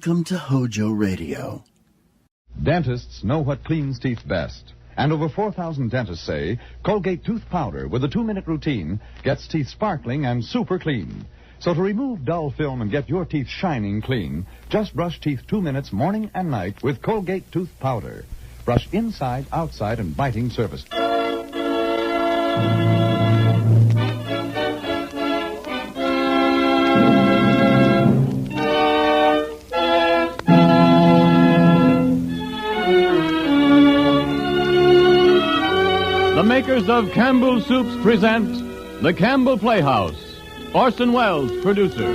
Welcome to HOJO Radio. Dentists know what cleans teeth best. And over 4,000 dentists say Colgate tooth powder with a 2-minute routine gets teeth sparkling and super clean. So to remove dull film and get your teeth shining clean, just brush teeth 2 minutes morning and night with Colgate tooth powder. Brush inside, outside, and biting surface. The makers of Campbell Soups present the Campbell Playhouse. Orson Welles, producer.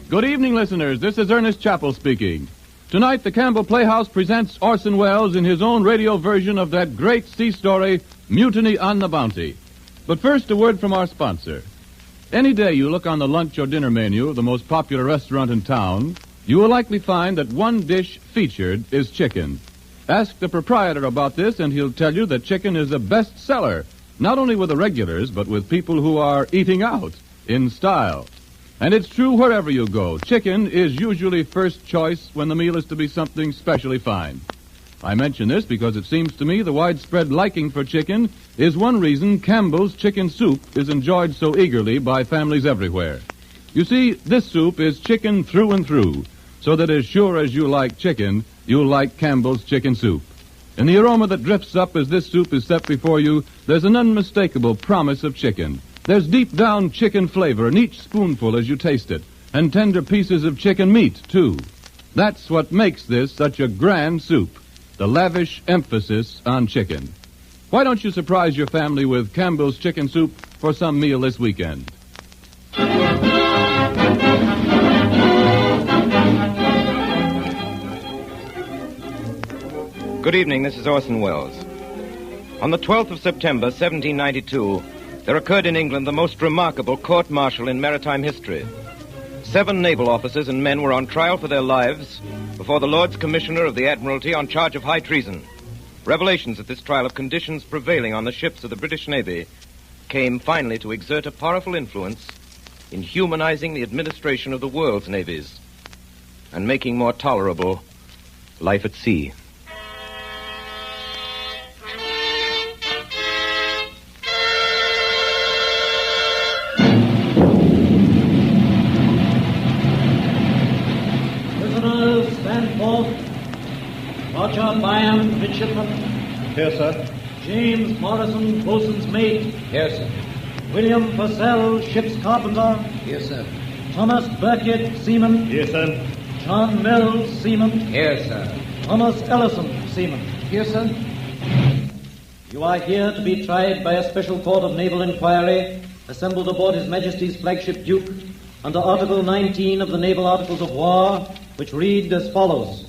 Good evening, listeners. This is Ernest Chappell speaking. Tonight, the Campbell Playhouse presents Orson Welles in his own radio version of that great sea story, Mutiny on the Bounty. But first, a word from our sponsor. Any day you look on the lunch or dinner menu of the most popular restaurant in town, you will likely find that one dish featured is chicken. Ask the proprietor about this, and he'll tell you that chicken is a best seller, not only with the regulars, but with people who are eating out in style. And it's true wherever you go. Chicken is usually first choice when the meal is to be something specially fine. I mention this because it seems to me the widespread liking for chicken is one reason Campbell's chicken soup is enjoyed so eagerly by families everywhere. You see, this soup is chicken through and through, so that as sure as you like chicken, you'll like Campbell's chicken soup. In the aroma that drifts up as this soup is set before you, there's an unmistakable promise of chicken. There's deep down chicken flavor in each spoonful as you taste it, and tender pieces of chicken meat, too. That's what makes this such a grand soup, the lavish emphasis on chicken. Why don't you surprise your family with Campbell's chicken soup for some meal this weekend? Good evening, this is Orson Welles. On the 12th of September, 1792, there occurred in England the most remarkable court-martial in maritime history. 7 naval officers and men were on trial for their lives before the Lords Commissioner of the Admiralty on charge of high treason. Revelations at this trial of conditions prevailing on the ships of the British Navy came finally to exert a powerful influence in humanizing the administration of the world's navies and making more tolerable life at sea. Roger Byam, midshipman. Here, sir. James Morrison, boatswain's mate. Here, sir. William Purcell, ship's carpenter. Here, sir. Thomas Burkitt, seaman. Here, sir. John Mills, seaman. Here, sir. Thomas Ellison, seaman. Here, sir. You are here to be tried by a special court of naval inquiry assembled aboard His Majesty's flagship Duke under Article 19 of the Naval Articles of War, which read as follows.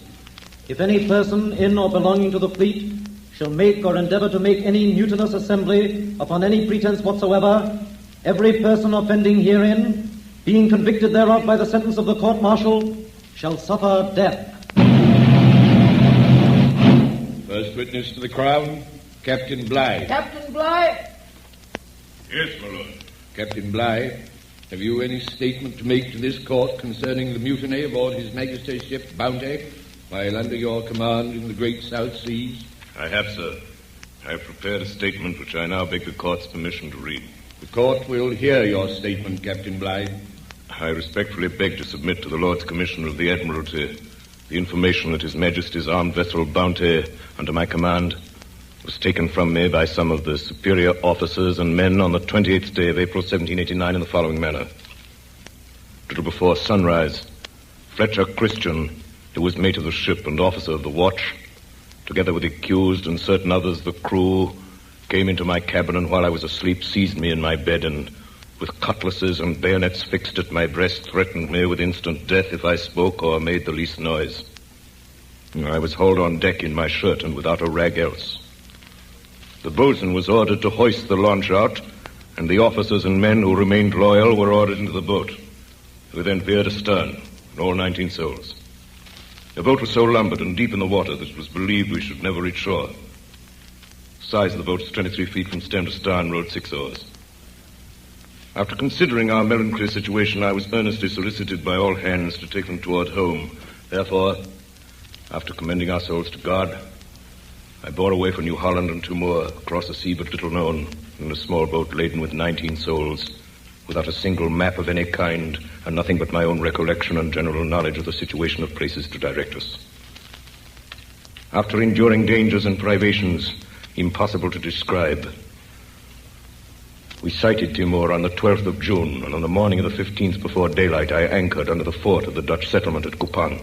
If any person in or belonging to the fleet shall make or endeavor to make any mutinous assembly upon any pretense whatsoever, every person offending herein, being convicted thereof by the sentence of the court-martial, shall suffer death. First witness to the Crown, Captain Bligh. Captain Bligh? Yes, my lord. Captain Bligh, have you any statement to make to this court concerning the mutiny aboard His Majesty's ship Bounty while under your command in the great South Seas? I have, sir. I have prepared a statement which I now beg the court's permission to read. The court will hear your statement, Captain Bligh. I respectfully beg to submit to the Lords Commissioner of the Admiralty the information that His Majesty's armed vessel Bounty, under my command, was taken from me by some of the superior officers and men on the 28th day of April 1789 in the following manner. A little before sunrise, Fletcher Christian, who was mate of the ship and officer of the watch, together with the accused and certain others of the crew, came into my cabin and while I was asleep seized me in my bed and, with cutlasses and bayonets fixed at my breast, threatened me with instant death if I spoke or made the least noise. I was hauled on deck in my shirt and without a rag else. The boatswain was ordered to hoist the launch out, and the officers and men who remained loyal were ordered into the boat. We then veered astern, all 19 souls. The boat was so lumbered and deep in the water that it was believed we should never reach shore. The size of the boat was 23 feet from stem to stern, rowed 6 oars. After considering our melancholy situation, I was earnestly solicited by all hands to take them toward home. Therefore, after commending our souls to God, I bore away for New Holland and Timor, across a sea but little known, in a small boat laden with 19 souls, without a single map of any kind, and nothing but my own recollection and general knowledge of the situation of places to direct us. After enduring dangers and privations impossible to describe, we sighted Timor on the 12th of June, and on the morning of the 15th before daylight, I anchored under the fort of the Dutch settlement at Kupang.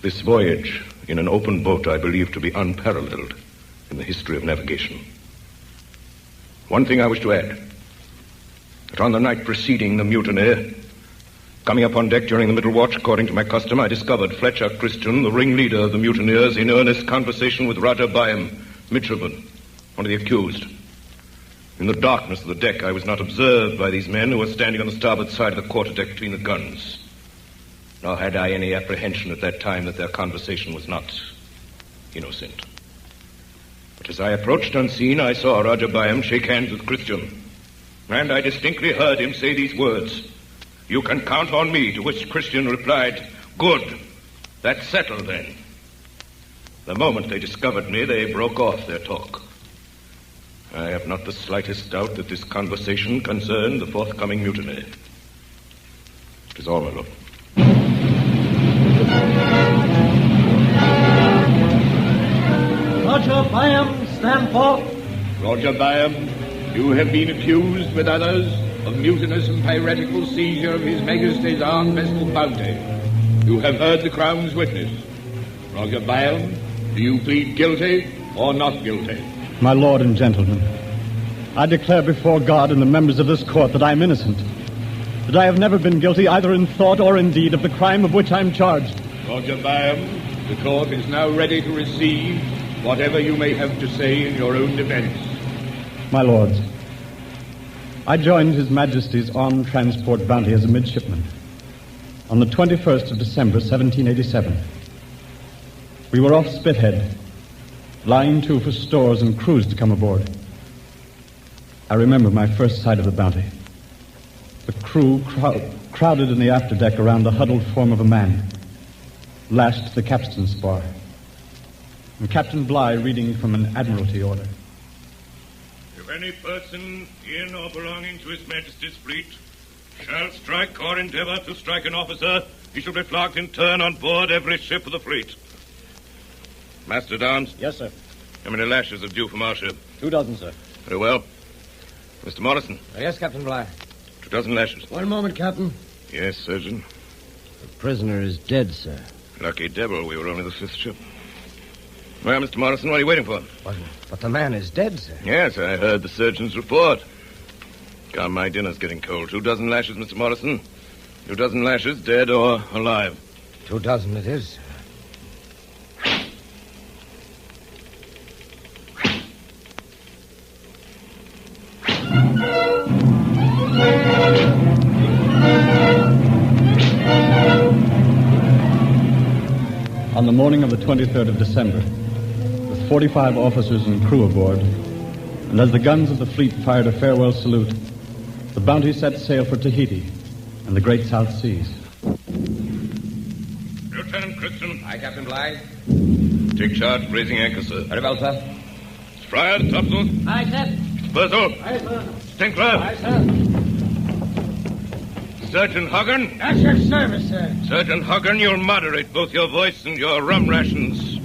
This voyage, in an open boat, I believe to be unparalleled in the history of navigation. One thing I wish to add, that on the night preceding the mutiny, coming up on deck during the middle watch, according to my custom, I discovered Fletcher Christian, the ringleader of the mutineers, in earnest conversation with Roger Byam, midshipman, one of the accused. In the darkness of the deck, I was not observed by these men who were standing on the starboard side of the quarterdeck between the guns. Nor had I any apprehension at that time that their conversation was not innocent. But as I approached unseen, I saw Roger Byam shake hands with Christian. And I distinctly heard him say these words, "You can count on me," to which Christian replied, "Good. That's settled then." The moment they discovered me, they broke off their talk. I have not the slightest doubt that this conversation concerned the forthcoming mutiny. It is all, my lord. Roger Byam, stand forth. Roger Byam, you have been accused with others of mutinous and piratical seizure of His Majesty's armed vessel Bounty. You have heard the Crown's witness. Roger Byam, do you plead guilty or not guilty? My lord and gentlemen, I declare before God and the members of this court that I am innocent, that I have never been guilty either in thought or in deed of the crime of which I am charged. Roger Byam, the court is now ready to receive whatever you may have to say in your own defense. My lords, I joined His Majesty's Armed Transport Bounty as a midshipman on the 21st of December, 1787. We were off Spithead, lying to for stores and crews to come aboard. I remember my first sight of the Bounty. The crew crowded in the afterdeck around the huddled form of a man, lashed to the capstan spar, and Captain Bligh reading from an Admiralty order. If any person in or belonging to His Majesty's fleet shall strike or endeavor to strike an officer, he shall be flogged in turn on board every ship of the fleet. Master Downs? Yes, sir. How many lashes are due from our ship? 2 dozen, sir. Very well. Mr. Morrison? Yes, Captain Bligh. 2 dozen lashes. 1 moment, Captain. Yes, Surgeon. The prisoner is dead, sir. Lucky devil, we were only the 5th ship. Well, Mr. Morrison, what are you waiting for? But the man is dead, sir. Yes, I heard the surgeon's report. Come, my dinner's getting cold. 2 dozen lashes, Mr. Morrison. 2 dozen lashes, dead or alive. 2 dozen it is, sir. On the morning of the 23rd of December, with 45 officers and crew aboard, and as the guns of the fleet fired a farewell salute, the Bounty set sail for Tahiti and the Great South Seas. Lieutenant Christian. Aye, Captain Bligh. Take charge of raising anchor, sir. Very well, sir. Fryer, topsail. Aye, sir. Berthel. Aye, sir. Stinkler. Aye, sir. Sergeant Hoggan. At your service, sir. Sergeant Hoggan, you'll moderate both your voice and your rum rations.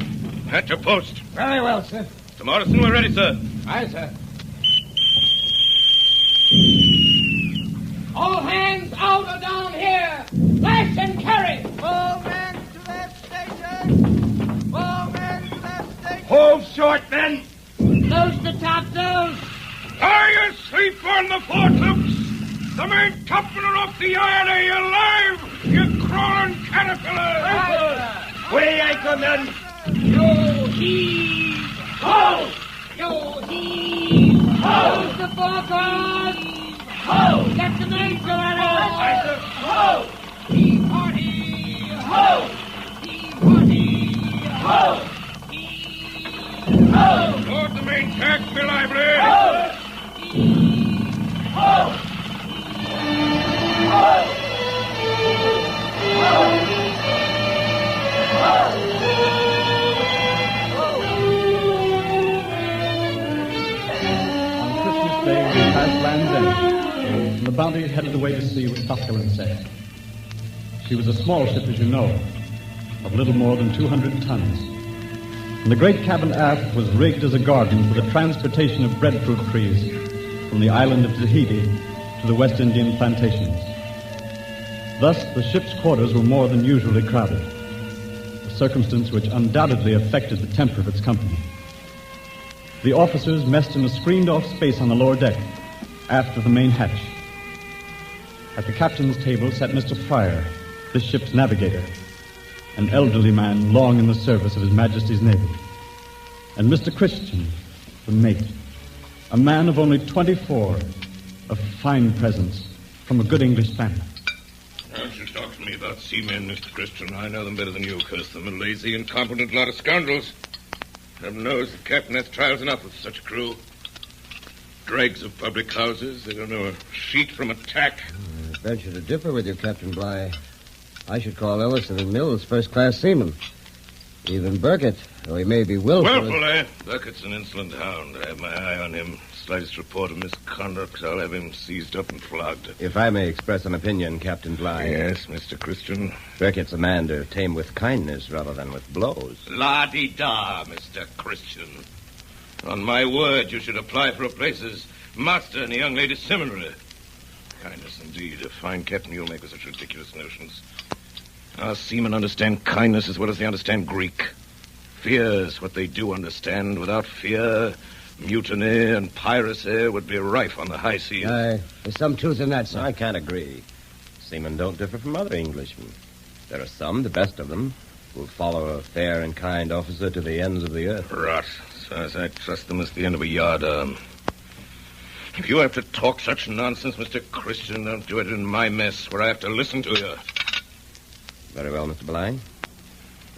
At your post. Very well, sir. Mr. Morrison, we're ready, sir. Aye, sir. All hands out or down here. Lash and carry. All men to their stations. All men to their stations. Hold short, men. Close the topsails. Are you asleep on the foretopes? The main topmen are off the yard. Are you alive, you crawling caterpillar? Way anchor, men. Yo heave ho! Yo heave ho! Close the forecards. Ho! Get the mainsail at us. Ho! Heave party. Ho! Board the main tack, be lively! On Christmas Day, we passed Land's End, and the Bounty headed away to sea with succulent sail. She was a small ship, as you know, of little more than 200 tons. And the great cabin aft was rigged as a garden for the transportation of breadfruit trees from the island of Tahiti to the West Indian plantations. Thus, the ship's quarters were more than usually crowded, a circumstance which undoubtedly affected the temper of its company. The officers messed in a screened-off space on the lower deck, aft of the main hatch. At the captain's table sat Mr. Fryer, this ship's navigator, an elderly man long in the service of His Majesty's Navy, and Mr. Christian, the mate, a man of only 24, of fine presence, from a good English family. Don't you talk to me about seamen, Mr. Christian. I know them better than you. Curse them, a lazy, incompetent lot of scoundrels. Heaven knows the captain has trials enough with such a crew. Dregs of public houses. They don't know a sheet from a tack. I venture to differ with you, Captain Bligh. I should call Ellison and Mills first-class seamen. Even Burkett, though he may be willful... Willful, eh? Burkett's an insolent hound. I have my eye on him. Slightest report of misconduct, I'll have him seized up and flogged. If I may express an opinion, Captain Bligh... Yes, Mr. Christian? Burkett's a man to tame with kindness rather than with blows. La-di-da, Mr. Christian. On my word, you should apply for a place as master in the young lady's seminary. Kindness, indeed. A fine captain you'll make with such ridiculous notions. Our seamen understand kindness as well as they understand Greek. Fear is what they do understand. Without fear, mutiny and piracy would be rife on the high seas. There's some truth in that, sir. I can't agree. Seamen don't differ from other Englishmen. There are some, the best of them, who will follow a fair and kind officer to the ends of the earth. Rot. As far as I trust them as the end of a yardarm. If you have to talk such nonsense, Mr. Christian, don't do it in my mess where I have to listen to you. Very well, Mr. Bligh. In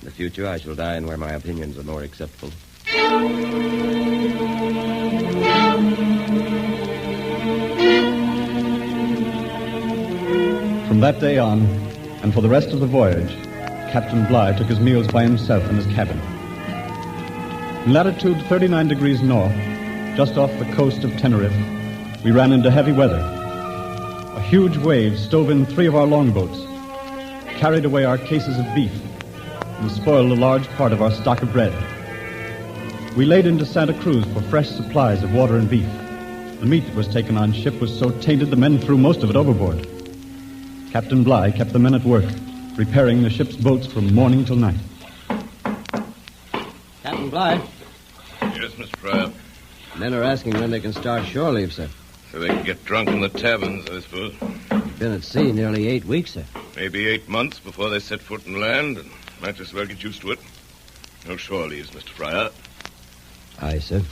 the future, I shall dine where my opinions are more acceptable. From that day on, and for the rest of the voyage, Captain Bligh took his meals by himself in his cabin. In latitude 39 degrees north, just off the coast of Tenerife, we ran into heavy weather. A huge wave stove in 3 of our longboats, carried away our cases of beef, and spoiled a large part of our stock of bread. We laid into Santa Cruz for fresh supplies of water and beef. The meat that was taken on ship was so tainted the men threw most of it overboard. Captain Bligh kept the men at work, repairing the ship's boats from morning till night. Captain Bligh, Yes, Mr. Fryer. men are asking when they can start shore leave, sir. So they can get drunk in the taverns, I suppose. We've been at sea nearly 8 weeks, sir. Maybe 8 months before they set foot in land, and might as well get used to it. No shore leaves, Mr. Fryer. Aye, sir.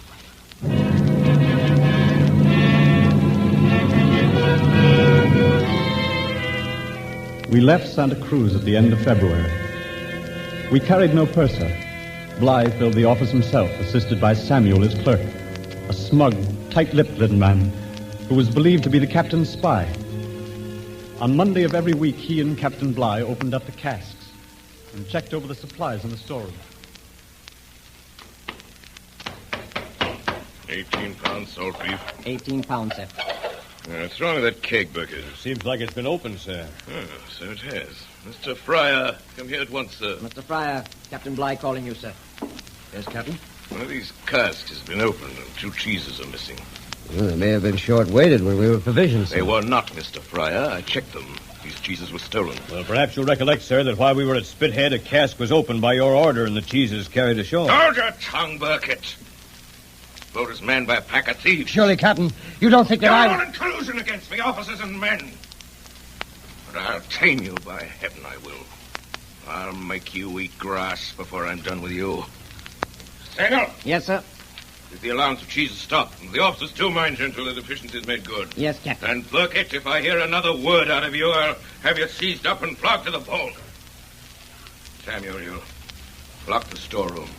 We left Santa Cruz at the end of February. We carried no purser. Bligh filled the office himself, assisted by Samuel, his clerk, a smug, tight-lipped little man who was believed to be the captain's spy. On Monday of every week, he and Captain Bligh opened up the casks and checked over the supplies in the storeroom. 18 pounds salt beef. 18 pounds, sir. What's wrong with that keg bucket? Seems like it's been opened, sir. Oh, so it has. Mr. Fryer, come here at once, sir. Mr. Fryer, Captain Bligh calling you, sir. Yes, Captain? One of these casks has been opened and 2 cheeses are missing. Well, they may have been short-weighted when we were provisioned, sir. They were not, Mr. Fryer. I checked them. These cheeses were stolen. Well, perhaps you'll recollect, sir, that while we were at Spithead, a cask was opened by your order and the cheeses carried ashore. Hold your tongue, Burkett. Boat is manned by a pack of thieves. Surely, Captain, you don't think that You're all in collusion against me, officers and men. But I'll tame you, by heaven I will. I'll make you eat grass before I'm done with you. Samuel! Yes, sir. If the allowance of cheese is stopped, and the officers too, mind you, until the deficiency is made good. Yes, Captain. And Burkett, if I hear another word out of you, I'll have you seized up and flogged to the bone. Samuel, you Lock the storeroom.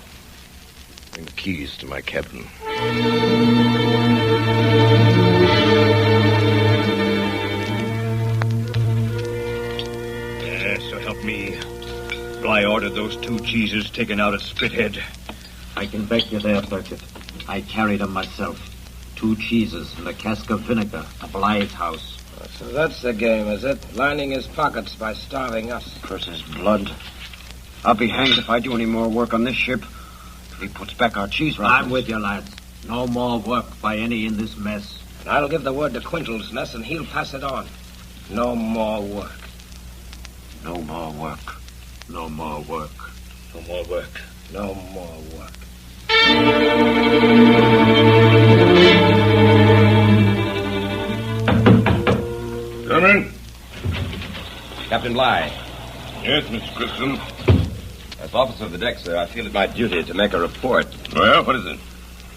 Bring the keys to my cabin. So help me. Bly ordered those 2 cheeses taken out at Spithead. I can back you there, Burkett. I carried them myself. 2 cheeses and a cask of vinegar at Blythe's house. So that's the game, is it? Lining his pockets by starving us. Curse his blood. I'll be hanged if I do any more work on this ship. If he puts back our cheese rations. I'm with you, lads. No more work by any in this mess. And I'll give the word to Quintal's and he'll pass it on. No more work. No more work. No more work. No more work. No more work. Come in. Captain Bly. Yes, Mr. Christian. As officer of the deck, sir, I feel it my duty to make a report. Well, what is it?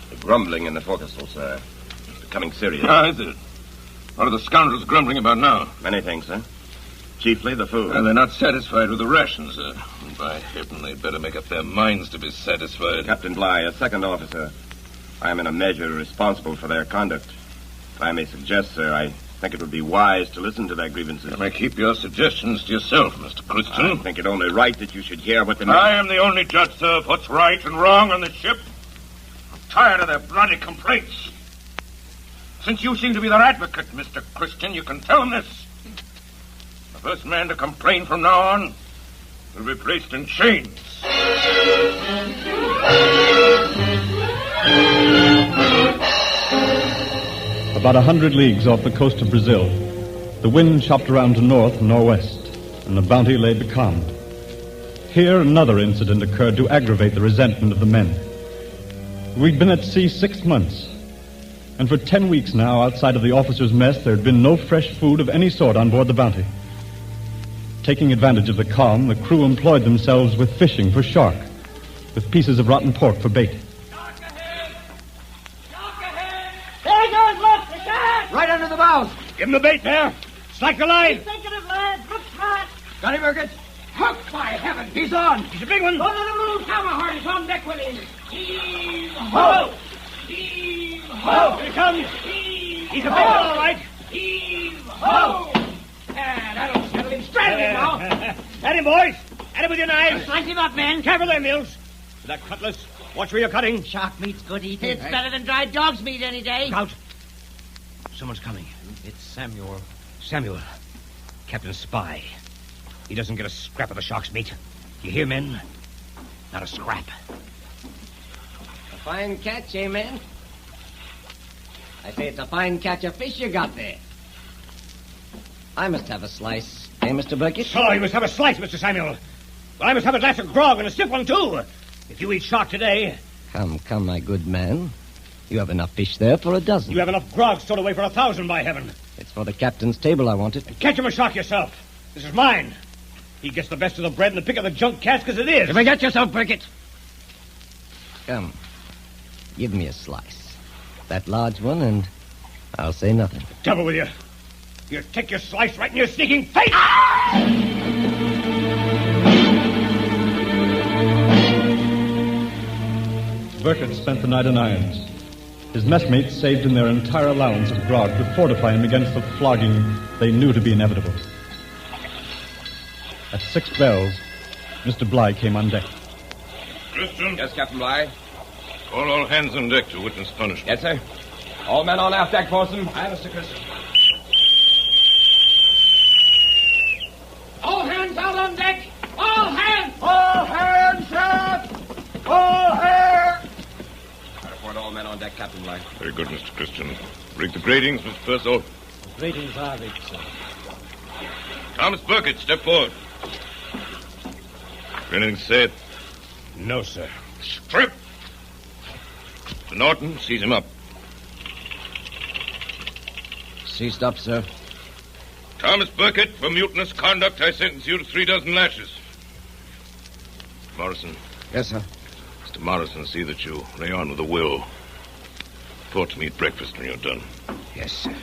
The grumbling in the forecastle, sir. It's becoming serious. Ah, is it? What are the scoundrels grumbling about now? Many things, sir. Chiefly the food. They're not satisfied with the rations, sir. And by heaven, they'd better make up their minds to be satisfied. Captain Bly, as second officer, I am in a measure responsible for their conduct. If I may suggest, sir, I think it would be wise to listen to their grievances. You may keep your suggestions to yourself, Mr. Christian. I think it only right that you should hear what the men... I am the only judge, sir, of what's right and wrong on this ship. I'm tired of their bloody complaints. Since you seem to be their advocate, Mr. Christian, you can tell them this. The first man to complain from now on will be placed in chains. About 100 leagues off the coast of Brazil, the wind chopped around to north and northwest, and the Bounty lay becalmed. Here another incident occurred to aggravate the resentment of the men. We'd been at sea 6 months, and for 10 weeks now, outside of the officers' mess, there had been no fresh food of any sort on board the Bounty. Taking advantage of the calm, the crew employed themselves with fishing for shark, with pieces of rotten pork for bait. There he goes, look! The shark! Right under the bows. Give him the bait there. Strike the line. He's thinking of lads. Look smart. Got him, Burkett? Hook, by heaven! He's on. He's a big one. Go to the little tower horn. He's on deck with him. Heave ho! Heave ho! Here he comes. He's a big one, all right. Heave ho! That'll settle him. Straddle him now. At him, boys. At him with your knives. Slice him up, men. Careful there, Mills. With that cutlass, watch where you're cutting. Shark meat's good eating. It's better than dried dog's meat any day. Look out. Someone's coming. It's Samuel. Samuel. Captain's spy. He doesn't get a scrap of the shark's meat. You hear, men? Not a scrap. A fine catch, eh, man? I say it's a fine catch of fish you got there. I must have a slice, eh, Mr. Burkett? So you must have a slice, Mr. Samuel. Well, I must have a glass of grog and a stiff one, too. If you eat shark today... Come, my good man. You have enough fish there for a dozen. You have enough grog stored away for 1,000, by heaven. It's for the captain's table I want it. Catch him a shark yourself. This is mine. He gets the best of the bread and the pick of the junk cask as it is. You forget yourself, Burkett. Come. Give me a slice. That large one, and I'll say nothing. Devil with you. You take your slice right in your sneaking face. Burkett spent the night in irons. His messmates saved in their entire allowance of grog to fortify him against the flogging they knew to be inevitable. At 6 bells, Mr. Bly came on deck. Christian? Yes, Captain Bly? Call all hands on deck to witness punishment. Yes, sir. All men on aft deck, Forson. Aye, Mr. Christian. All hands out on deck. All hands. All hands, sir! All hands! I report all men on deck, Captain Bly. Very good, Mr. Christian. Rig the gratings, Mr. Purcell. Gratings are rigged, sir. Thomas Burkett, step forward. Anything to say? No, sir. Strip! Mr. Norton, seize him up. Seized up, sir. Thomas Burkett, for mutinous conduct, I sentence you to 3 dozen lashes. Morrison. Yes, sir. Mr. Morrison, see that you lay on with a will. Report to me at breakfast when you're done. Yes, sir.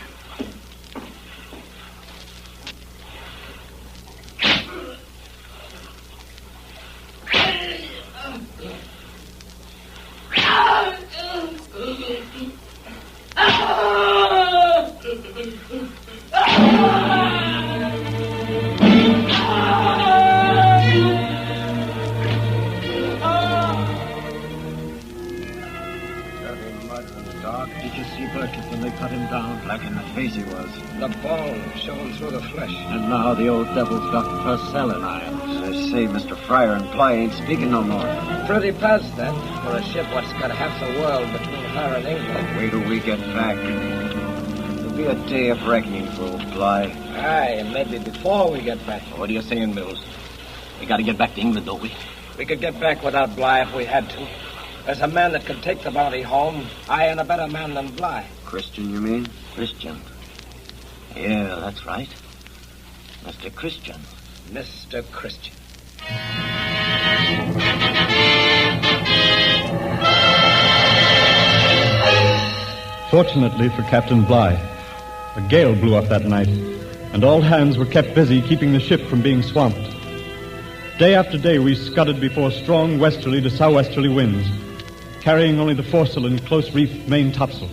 blood from the dog. Did you see Burkett when they cut him down? Black in the face he was. The bone showing through the flesh. And now the old devil's got Purcell in irons. I say, Mr. Fryer and Bly ain't speaking no more. Pretty past that, for a ship what's got half the world between her and England. Wait till we get back. It'll be a day of reckoning for old Bly. Aye, maybe before we get back. What are you saying, Mills? We gotta get back to England, don't we? We could get back without Bly if we had to. There's a man that could take the bounty home. I ain't a better man than Bly. Christian, you mean? Christian. Yeah, that's right. Mr. Christian. Mr. Christian. Fortunately for Captain Bly, a gale blew up that night, and all hands were kept busy keeping the ship from being swamped. Day after day, we scudded before strong westerly to southwesterly winds, carrying only the foresail and close-reefed main topsail.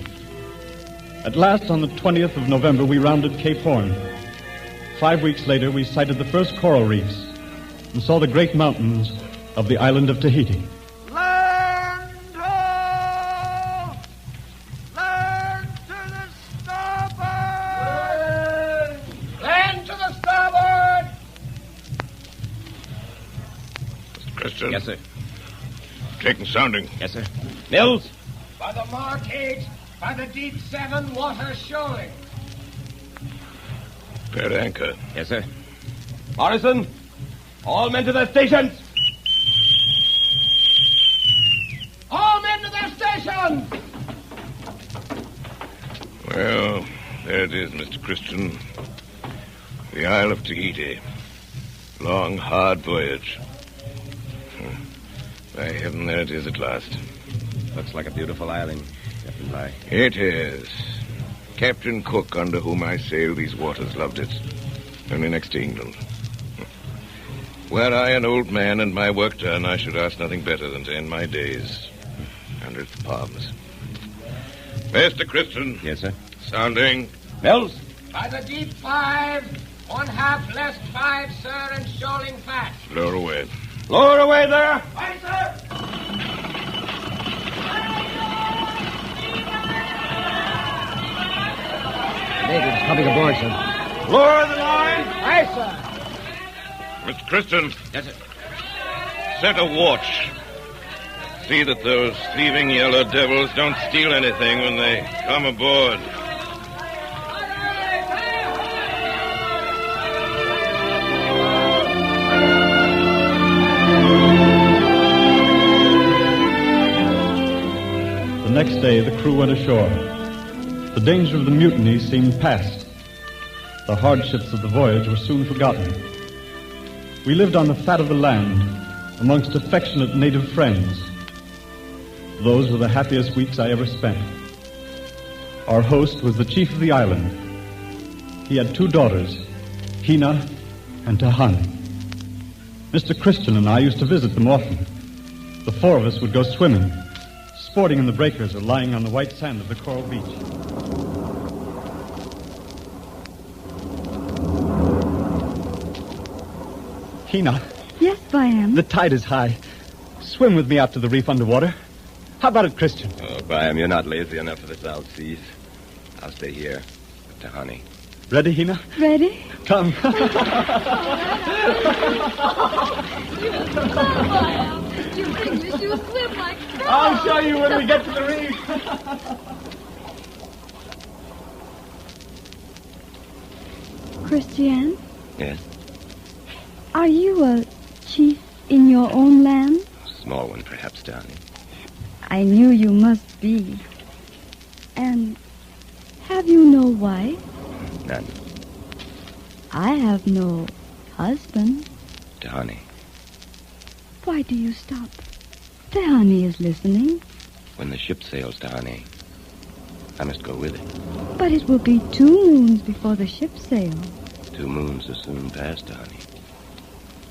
At last, on the 20th of November, we rounded Cape Horn. 5 weeks later, we sighted the first coral reefs and saw the great mountains of the island of Tahiti. Land ho! Land to the starboard! Land to the starboard! Christian. Yes, sir. Taking sounding. Yes, sir. Mills? By the mark 8, by the deep 7, water showing. Fair anchor. Yes, sir. Morrison, all men to their stations. All men to their stations! Well, there it is, Mr. Christian. The Isle of Tahiti. Long, hard voyage. By heaven, there it is at last. Looks like a beautiful island, Captain Bly. It is. Captain Cook, under whom I sail these waters, loved it. Only next to England. Were I an old man and my work done, I should ask nothing better than to end my days under its palms. Mr. Christian. Yes, sir. Sounding. Mills? By the deep 5, 1/2 less 5, sir, and shoaling fast. Lower away. Lower away there. Aye, sir. Natives coming aboard, sir. Lower the line. Aye, sir. Mr. Christian. Yes, sir. Set a watch. See that those thieving yellow devils don't steal anything when they come aboard. The next day, the crew went ashore. The danger of the mutiny seemed past. The hardships of the voyage were soon forgotten. We lived on the fat of the land, amongst affectionate native friends. Those were the happiest weeks I ever spent. Our host was the chief of the island. He had 2 daughters, Hina and Tahani. Mr. Christian and I used to visit them often. The 4 of us would go swimming, sporting in the breakers or lying on the white sand of the coral beach. Hina. Yes, Byam. The tide is high. Swim with me out to the reef underwater. How about it, Christian? Oh, Byam, you're not lazy enough for the South Seas. I'll stay here with Tahani. Ready, Hina? Ready? Come. You English, you swim like frogs. I'll show you when we get to the reef. Christian, Yes? are you a chief in your own land? Small one, perhaps, Tahani. I knew you must be. And have you no wife? None. I have no husband. Tahani. Why do you stop? Tehani is listening. When the ship sails, Tahani, I must go with it. But it will be 2 moons before the ship sails. 2 moons are soon past, Tahani.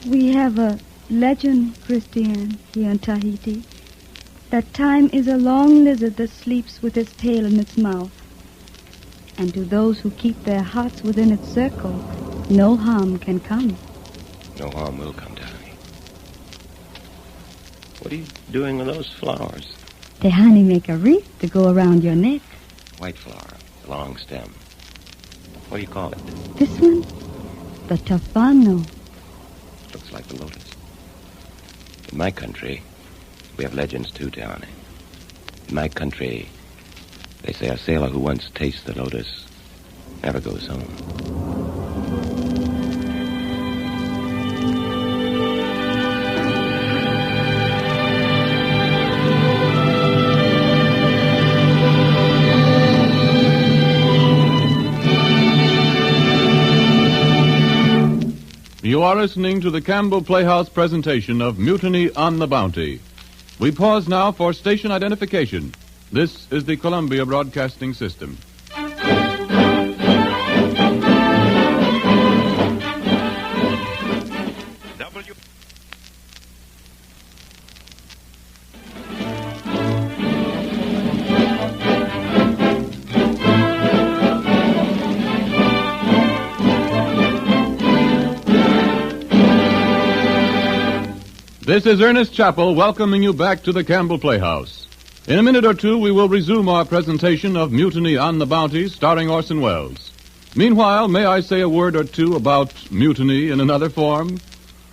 We have a legend, Christian, here in Tahiti, that time is a long lizard that sleeps with its tail in its mouth. And to those who keep their hearts within its circle, no harm can come. No harm will come, Tahani. What are you doing with those flowers? Tehani make a wreath to go around your neck. White flower, the long stem. What do you call it? This one? The tafano. Looks like the lotus. In my country, we have legends too, Tehani. In my country, they say a sailor who once tastes the lotus never goes home. You are listening to the Campbell Playhouse presentation of Mutiny on the Bounty. We pause now for station identification. This is the Columbia Broadcasting System. This is Ernest Chappell welcoming you back to the Campbell Playhouse. In a minute or two, we will resume our presentation of Mutiny on the Bounty, starring Orson Welles. Meanwhile, may I say a word or two about mutiny in another form?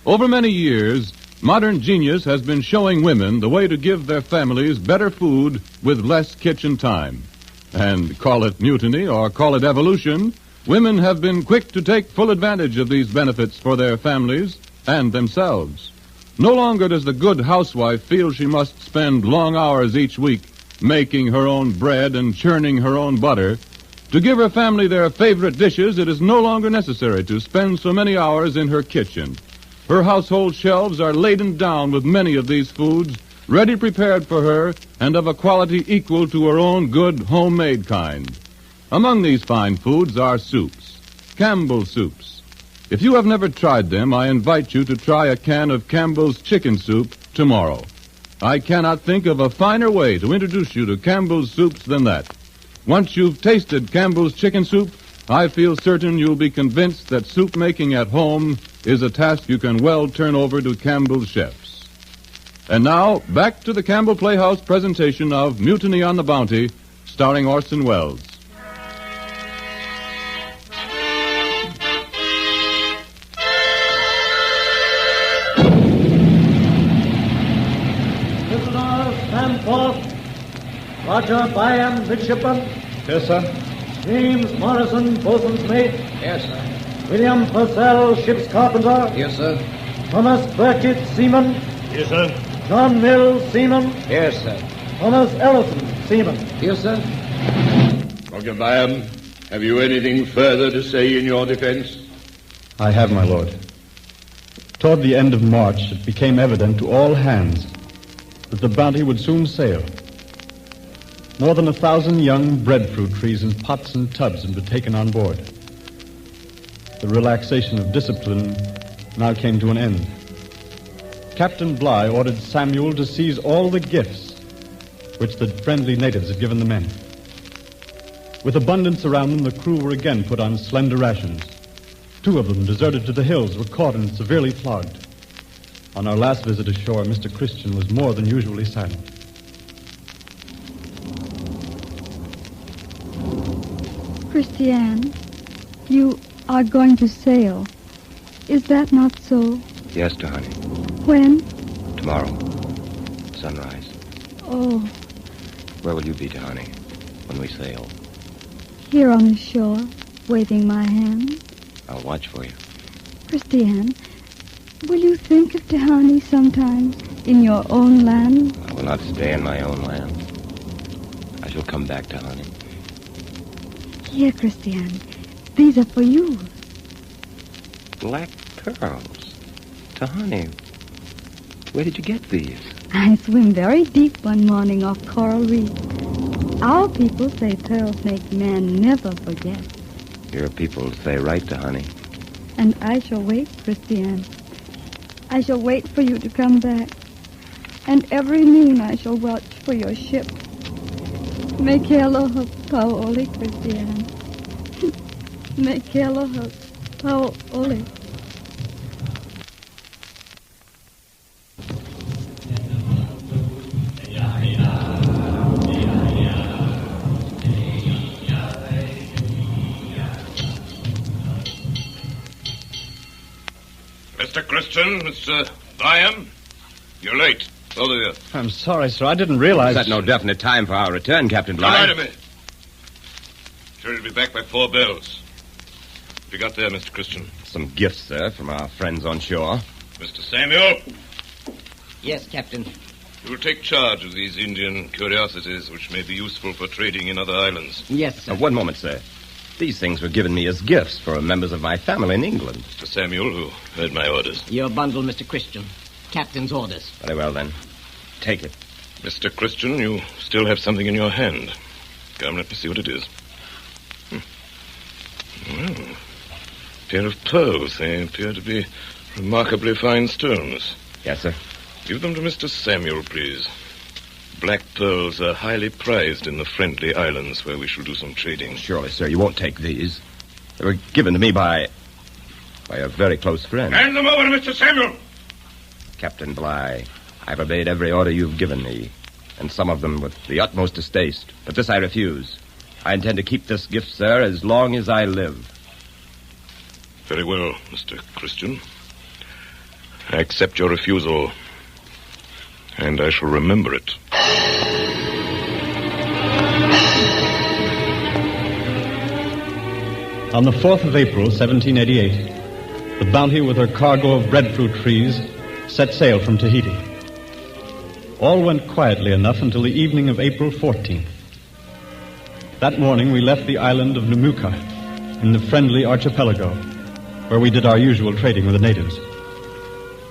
Over many years, modern genius has been showing women the way to give their families better food with less kitchen time. And call it mutiny or call it evolution, women have been quick to take full advantage of these benefits for their families and themselves. No longer does the good housewife feel she must spend long hours each week making her own bread and churning her own butter. To give her family their favorite dishes, it is no longer necessary to spend so many hours in her kitchen. Her household shelves are laden down with many of these foods, ready prepared for her and of a quality equal to her own good homemade kind. Among these fine foods are soups, Campbell soups. If you have never tried them, I invite you to try a can of Campbell's chicken soup tomorrow. I cannot think of a finer way to introduce you to Campbell's soups than that. Once you've tasted Campbell's chicken soup, I feel certain you'll be convinced that soup making at home is a task you can well turn over to Campbell's chefs. And now, back to the Campbell Playhouse presentation of Mutiny on the Bounty, starring Orson Welles. Roger Byam, midshipman. Yes, sir. James Morrison, boatswain's mate. Yes, sir. William Purcell, ship's carpenter. Yes, sir. Thomas Burkitt, seaman. Yes, sir. John Mills, seaman. Yes, sir. Thomas Ellison, seaman. Yes, sir. Roger Byam, have you anything further to say in your defense? I have, my lord. Toward the end of March, it became evident to all hands that the Bounty would soon sail. More than 1,000 young breadfruit trees in pots and tubs had been taken on board. The relaxation of discipline now came to an end. Captain Bligh ordered Samuel to seize all the gifts which the friendly natives had given the men. With abundance around them, the crew were again put on slender rations. 2 of them, deserted to the hills, were caught and severely flogged. On our last visit ashore, Mr. Christian was more than usually silent. Christiane, you are going to sail. Is that not so? Yes, Tehani. When? Tomorrow. Sunrise. Oh, Where will you be, Tehani, when we sail? here on the shore, waving my hand. I'll watch for you. Christiane, will you think of Tehani sometimes in your own land? I will not stay in my own land. I shall come back, Tehani. Here, Christiane. These are for you. Black pearls. Tehani, where did you get these? I swim very deep one morning off Coral Reef. Our people say pearls make man never forget. Your people say right, Tehani. And I shall wait, Christiane. I shall wait for you to come back. And every noon I shall watch for your ship. Me aloha paoli, Christiane. Me aloha paoli. Mr. Christian, Mr. Byam, you're late, both of you. I'm sorry, sir. I didn't realize... Is that no definite time for our return, Captain Bligh? Lie to me. Sure, he'll be back by 4 bells. What you got there, Mr. Christian? Some gifts, sir, from our friends on shore. Mr. Samuel? Yes, Captain. You will take charge of these Indian curiosities which may be useful for trading in other islands. Yes, sir. One moment, sir. These things were given me as gifts for members of my family in England. Mr. Samuel, who heard my orders. Your bundle, Mr. Christian. Captain's orders. Very well, then. Take it. Mr. Christian, you still have something in your hand. Come, let me see what it is. Well, a pair of pearls. They appear to be remarkably fine stones. Yes, sir. Give them to Mr. Samuel, please. Black pearls are highly prized in the Friendly Islands where we shall do some trading. Surely, sir, you won't take these. They were given to me by a very close friend. Hand them over to Mr. Samuel. Captain Bligh, I've obeyed every order you've given me, and some of them with the utmost distaste. But this I refuse. I intend to keep this gift, sir, as long as I live. Very well, Mr. Christian. I accept your refusal, and I shall remember it. On the 4th of April, 1788, the Bounty with her cargo of breadfruit trees set sail from Tahiti. All went quietly enough until the evening of April 14th. That morning we left the island of Numuka in the Friendly Archipelago, where we did our usual trading with the natives.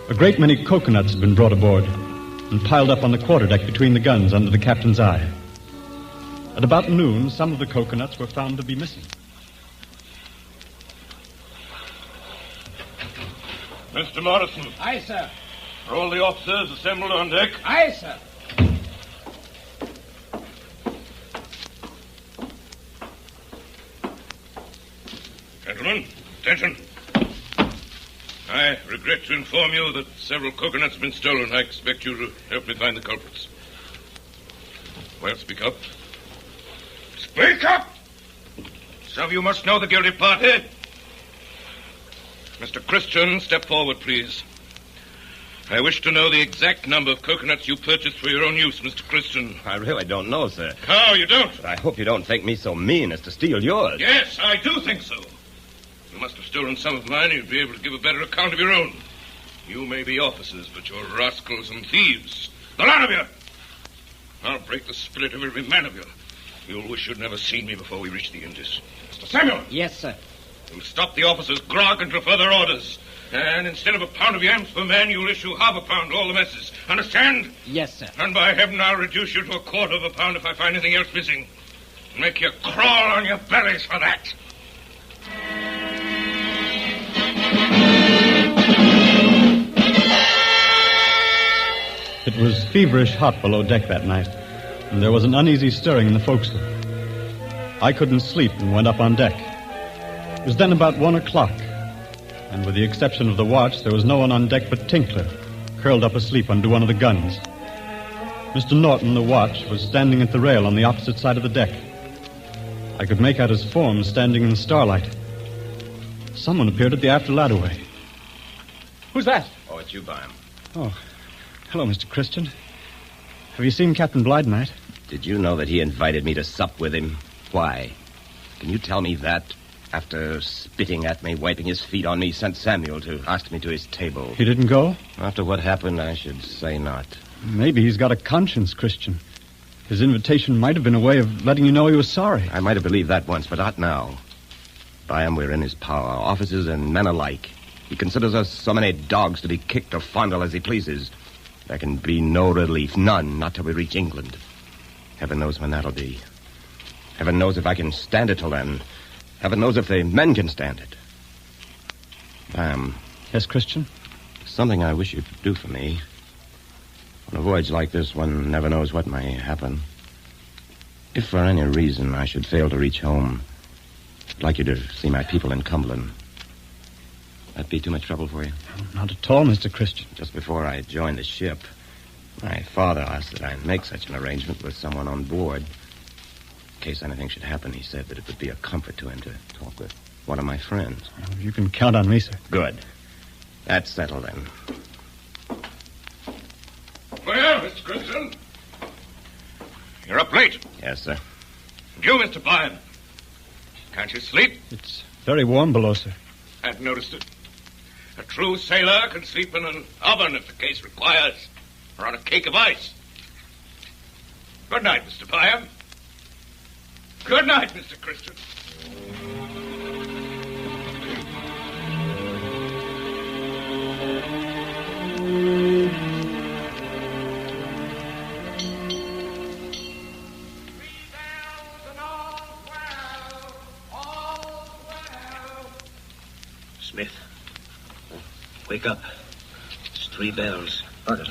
A great many coconuts had been brought aboard and piled up on the quarterdeck between the guns under the captain's eye. At about noon, some of the coconuts were found to be missing. Mr. Morrison. Aye, sir. Are all the officers assembled on deck? Aye, sir. Gentlemen, attention. I regret to inform you that several coconuts have been stolen. I expect you to help me find the culprits. Well, speak up. Speak up! Some of you must know the guilty party. Mr. Christian, step forward, please. I wish to know the exact number of coconuts you purchased for your own use, Mr. Christian. I really don't know, sir. How, you don't? But I hope you don't think me so mean as to steal yours. Yes, I do think so. You must have stolen some of mine. You'd be able to give a better account of your own. You may be officers, but you're rascals and thieves. The lot of you! I'll break the spirit of every man of you. You'll wish you'd never seen me before we reach the Indies. Mr. Samuel! Yes, sir. You'll stop the officers' grog until further orders. And instead of a pound of yams per man, you'll issue half a pound to all the messes. Understand? Yes, sir. And by heaven, I'll reduce you to a quarter of a pound if I find anything else missing. Make you crawl on your bellies for that. It was feverish hot below deck that night, and there was an uneasy stirring in the forecastle. I couldn't sleep and went up on deck. It was then about 1 o'clock, and with the exception of the watch, there was no one on deck but Tinkler, curled up asleep under one of the guns. Mr. Norton, the watch, was standing at the rail on the opposite side of the deck. I could make out his form standing in the starlight. Someone appeared at the after ladderway. Who's that? Oh, it's you, Byam. Oh, hello, Mr. Christian. Have you seen Captain Bligh tonight? Did you know that he invited me to sup with him? Why? Can you tell me that? After spitting at me, wiping his feet on me, sent Samuel to ask me to his table. He didn't go? After what happened, I should say not. Maybe he's got a conscience, Christian. His invitation might have been a way of letting you know he was sorry. I might have believed that once, but not now. Byam, we're in his power, officers and men alike. He considers us so many dogs to be kicked or fondled as he pleases. There can be no relief, none, not till we reach England. Heaven knows when that'll be. Heaven knows if I can stand it till then. Heaven knows if the men can stand it. Byam. Yes, Christian? Something I wish you'd do for me. On a voyage like this, one never knows what may happen. If for any reason I should fail to reach home, I'd like you to see my people in Cumberland. That'd be too much trouble for you? Not at all, Mr. Christian. Just before I joined the ship, my father asked that I make such an arrangement with someone on board. In case anything should happen, he said that it would be a comfort to him to talk with one of my friends. You can count on me, sir. Good. That's settled, then. Well, Mr. Crimson. You're up late. Yes, sir. And you, Mr. Blind. Can't you sleep? It's very warm below, sir. I've noticed it. A true sailor can sleep in an oven if the case requires, or on a cake of ice. Good night, Mr. Byam. Good night, Mr. Christian. Smith. Wake up. It's 3 bells. Burkett.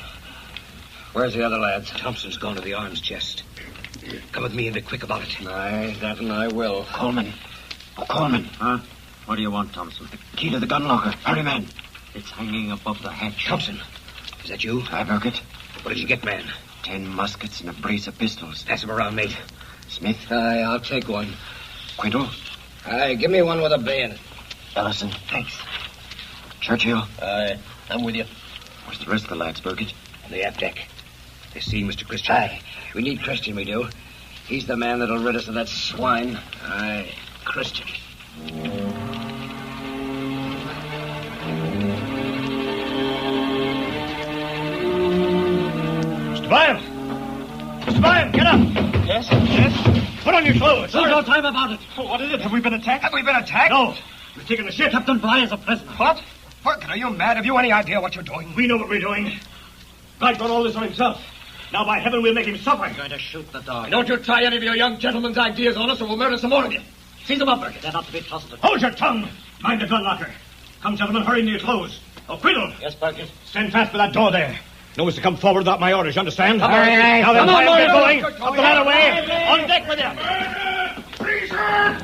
Where's the other lads? Thompson's gone to the arms chest. Come with me and be quick about it. Aye, that and I will. Coleman. Oh, Coleman. Huh? What do you want, Thompson? The key to the gun locker. Hurry, man. It's hanging above the hatch. Thompson, is that you? Aye, Burkett. What did you get, man? 10 muskets and a brace of pistols. Pass them around, mate. Smith. Aye, I'll take one. Quintal. Aye, give me one with a bayonet. Ellison. Thanks. Churchill. Aye, I'm with you. Where's the rest of the lads, Burkett? On the aft deck. They see Mr. Christian. Aye, we need Christian, we do. He's the man that'll rid us of that swine. Aye, Christian. Mr. Byam! Mr. Byam, get up! Yes? Yes? Put on your clothes. There's no time about it. What is it? Have we been attacked? Have we been attacked? No. We've taken the ship. Captain Bly is a prisoner. What? Burkett, are you mad? Have you any idea what you're doing? We know what we're doing. Bly's brought all this on himself. Now, by heaven, we'll make him suffer. I'm going to shoot the dog. Don't you try any of your young gentlemen's ideas on us, or we'll murder some more of you. Seize him up, Burkett. They're not to be trusted. Hold your tongue. Mind the gun locker. Come, gentlemen, hurry into your clothes. Oh, Quiddle. Yes, Burkett. Stand fast by that door there. No one's to come forward without my orders, you understand? All right. Now then, Come on, get boys. going. Up the ladder way. On deck with you. Treason!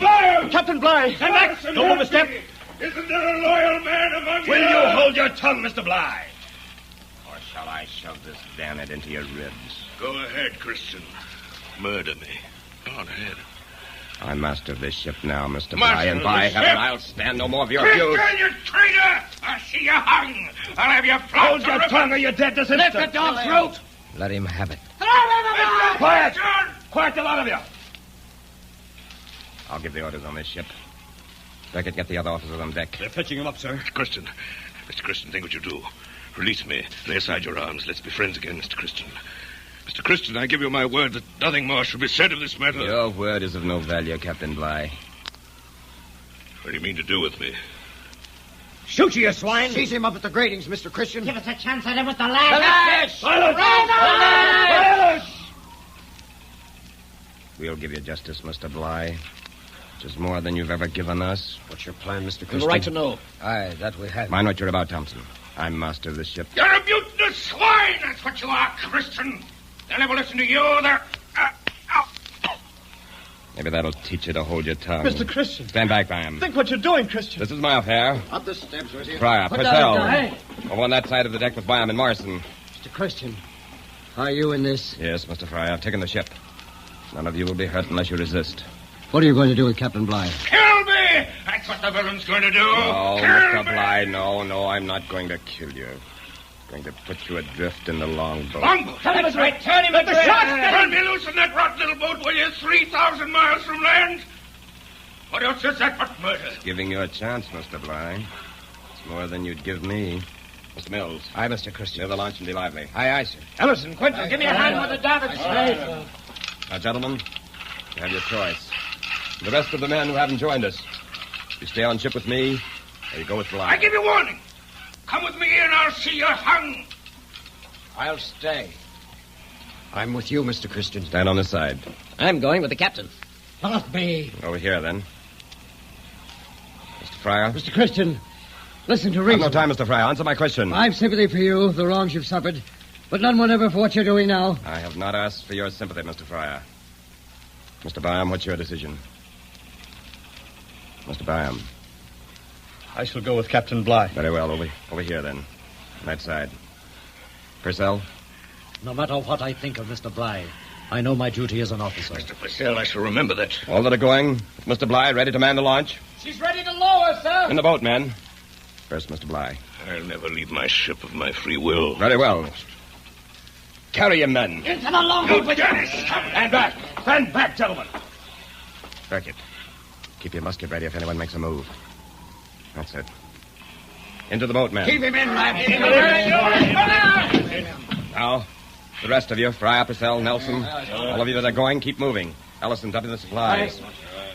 Fire! Captain Bly. Stand back. Don't move a step. Isn't there a loyal man among you? Will you hold your tongue, Mr. Bly? Or shall I shove this damn it into your ribs? Go ahead, Christian. Murder me. Go on ahead. I'm master of this ship now, Mr. Master Bly, and of by the heaven, ship? I'll stand no more of your Christian, abuse. you traitor! I see you hung. I'll have you flogged. Hold your tongue or you're dead this instant. Let the dog's throat! Let him have it. Quiet! Quiet, the lot of you. I'll give the orders on this ship. Beckett, get the other officers on deck. They're fetching him up, sir. Mr. Christian, think what you do. Release me. Lay aside your arms. Let's be friends again, Mr. Christian. Mr. Christian, I give you my word that nothing more shall be said of this matter. Your word is of no value, Captain Bly. What do you mean to do with me? Shoot you swine! Seize him up at the gratings, Mr. Christian. Give us a chance at him with the lads. lads! Silence! We'll give you justice, Mr. Bly. Which is more than you've ever given us. What's your plan, Mr. Christian? You've a right to know. Aye, that we have. Mind what you're about, Thompson. I'm master of this ship. You're a mutinous swine! That's what you are, Christian. They'll never listen to you. They're... Maybe that'll teach you to hold your tongue. Mr. Christian. Stand back, Byam. Think what you're doing, Christian. This is my affair. Up the steps with you. Fryer, Put Purcell. down the gun. Over on that side of the deck with Byam and Morrison. Mr. Christian, are you in this? Yes, Mr. Fryer. I've taken the ship. None of you will be hurt unless you resist. What are you going to do with Captain Bly? Kill me! That's what the villain's going to do. Oh, Kill Mr. me! Bly, no, I'm not going to kill you. I'm going to put you adrift in the longboat. Longboat! That's right. Turn him adrift. Turn me loose in that rotten little boat, will you? 3,000 miles from land. What else is that but murder? Giving you a chance, Mr. Bly. It's more than you'd give me. Mr. Mills. Aye, Mr. Christian. Near the launch and be lively. Aye, aye, sir. Ellison, Quinton, give me a hand with the davits. Now, gentlemen, you have your choice. The rest of the men who haven't joined us, you stay on ship with me, or you go with Bly. I give you warning. Come with me and I'll see you hung. I'll stay. I'm with you, Mr. Christian. Stand on this side. I'm going with the captain. Not me. Over here, then. Mr. Fryer? Mr. Christian, listen to I've reason. no time, Mr. Fryer. Answer my question. I've sympathy for you, the wrongs you've suffered, but none whatever for what you're doing now. I have not asked for your sympathy, Mr. Fryer. Mr. Byam, what's your decision? Mr. Byam. I shall go with Captain Bly. Very well. Over here, then. On that side. Purcell? No matter what I think of Mr. Bly, I know my duty as an officer. Mr. Purcell, I shall remember that. All that are going. Mr. Bly, ready to man the launch? She's ready to lower, sir. In the boat, men. First, Mr. Bligh. I'll never leave my ship of my free will. Very well. Carry your men. Into the longboat with you. Stand back. Stand back, gentlemen. Burkett, keep your musket ready if anyone makes a move. That's it. Into the boat, men. Keep him in, lad. Now, the rest of you, Fry, Purcell, Nelson, all of you that are going, keep moving. Ellison's up in the supplies.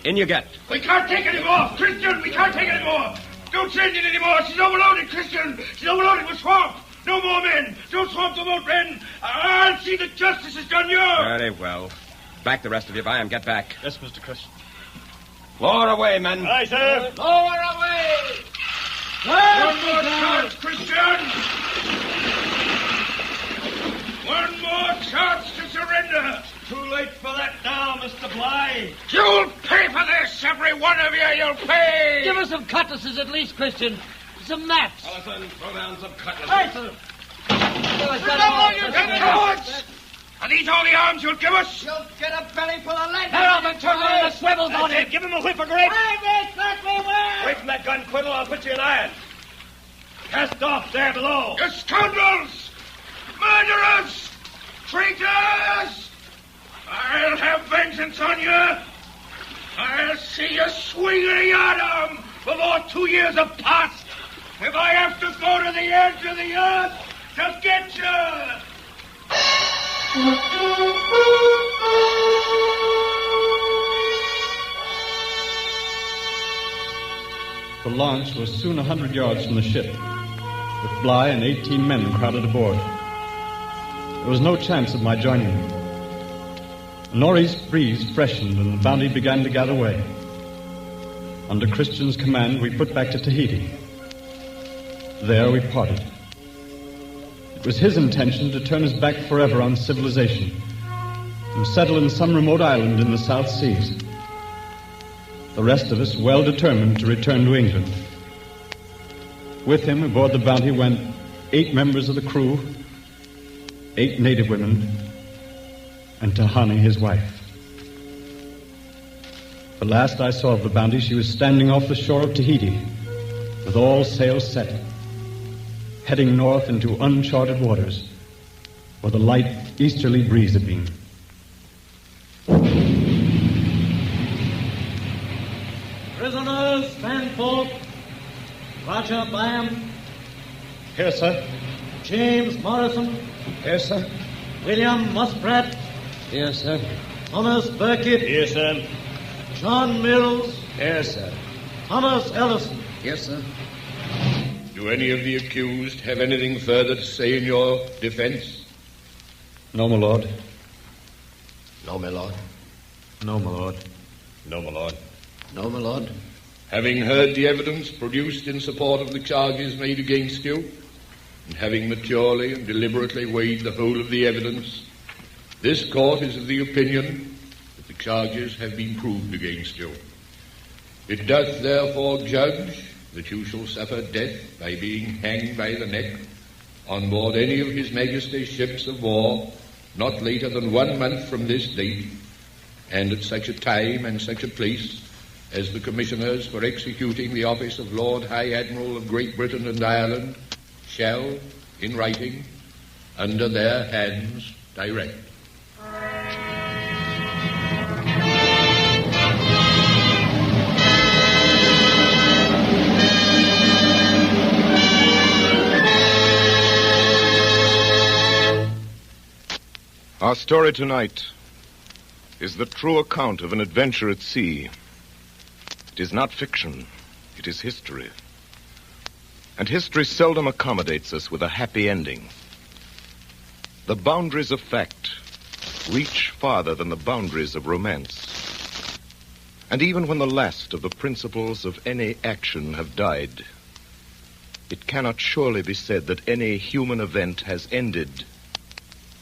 In you get. We can't take any more. Christian, we can't take any more. Don't send it anymore. She's overloaded, Christian. She's overloaded with swamp. No more men. Don't swamp the boat, men. I'll see that justice is done yours. Very well. Back the rest of you by him. Get back. Yes, Mr. Christian. Lower away, men. Aye, sir. Lower away. One more chance, Christian. One more chance to surrender. Too late for that now, Mr. Bligh. You'll pay for this, every one of you. You'll pay. Give us some cutlasses at least, Christian. Some maps. Ellison, throw down some cutlasses. Aye, sir. You cowards! Are these all the arms you'll give us? You'll get a belly full of lead. They're off and turn one of the swivels on him. Give him a whip of grape. Wait from that gun, Quiddle. I'll put you in irons. Cast off there below. You scoundrels! Murderers! Traitors! I'll have vengeance on you. I'll see you swing a yardarm before 2 years have passed. If I have to go to the edge of the earth to get you. The launch was soon 100 yards from the ship, with Bligh and 18 men crowded aboard. There was no chance of my joining them. A northeast breeze freshened and the Bounty began to gather way. Under Christian's command, we put back to Tahiti. There we parted. It was his intention to turn us back forever on civilization and settle in some remote island in the South Seas. The rest of us well determined to return to England. With him aboard the Bounty went 8 members of the crew, 8 native women, and Tahani, his wife. The last I saw of the Bounty, she was standing off the shore of Tahiti, with all sails set, heading north into uncharted waters, where the light easterly breeze had been. Prisoners, stand forth. Roger Byam. Here, sir. James Morrison. Here, sir. William Musprat. Here, sir. Thomas Burkett. Here, sir. John Mills. Here, sir. Thomas Ellison. Yes, sir. Do any of the accused have anything further to say in your defense? No, my lord. No, my lord. No, my lord. No, my lord. No, my lord. Having heard the evidence produced in support of the charges made against you, and having maturely and deliberately weighed the whole of the evidence, this court is of the opinion that the charges have been proved against you. It doth therefore judge that you shall suffer death by being hanged by the neck on board any of His Majesty's ships of war not later than 1 month from this date, and at such a time and such a place as the commissioners for executing the office of Lord High Admiral of Great Britain and Ireland shall, in writing, under their hands, direct. Our story tonight is the true account of an adventure at sea. It is not fiction, it is history. And history seldom accommodates us with a happy ending. The boundaries of fact reach farther than the boundaries of romance. And even when the last of the principles of any action have died, it cannot surely be said that any human event has ended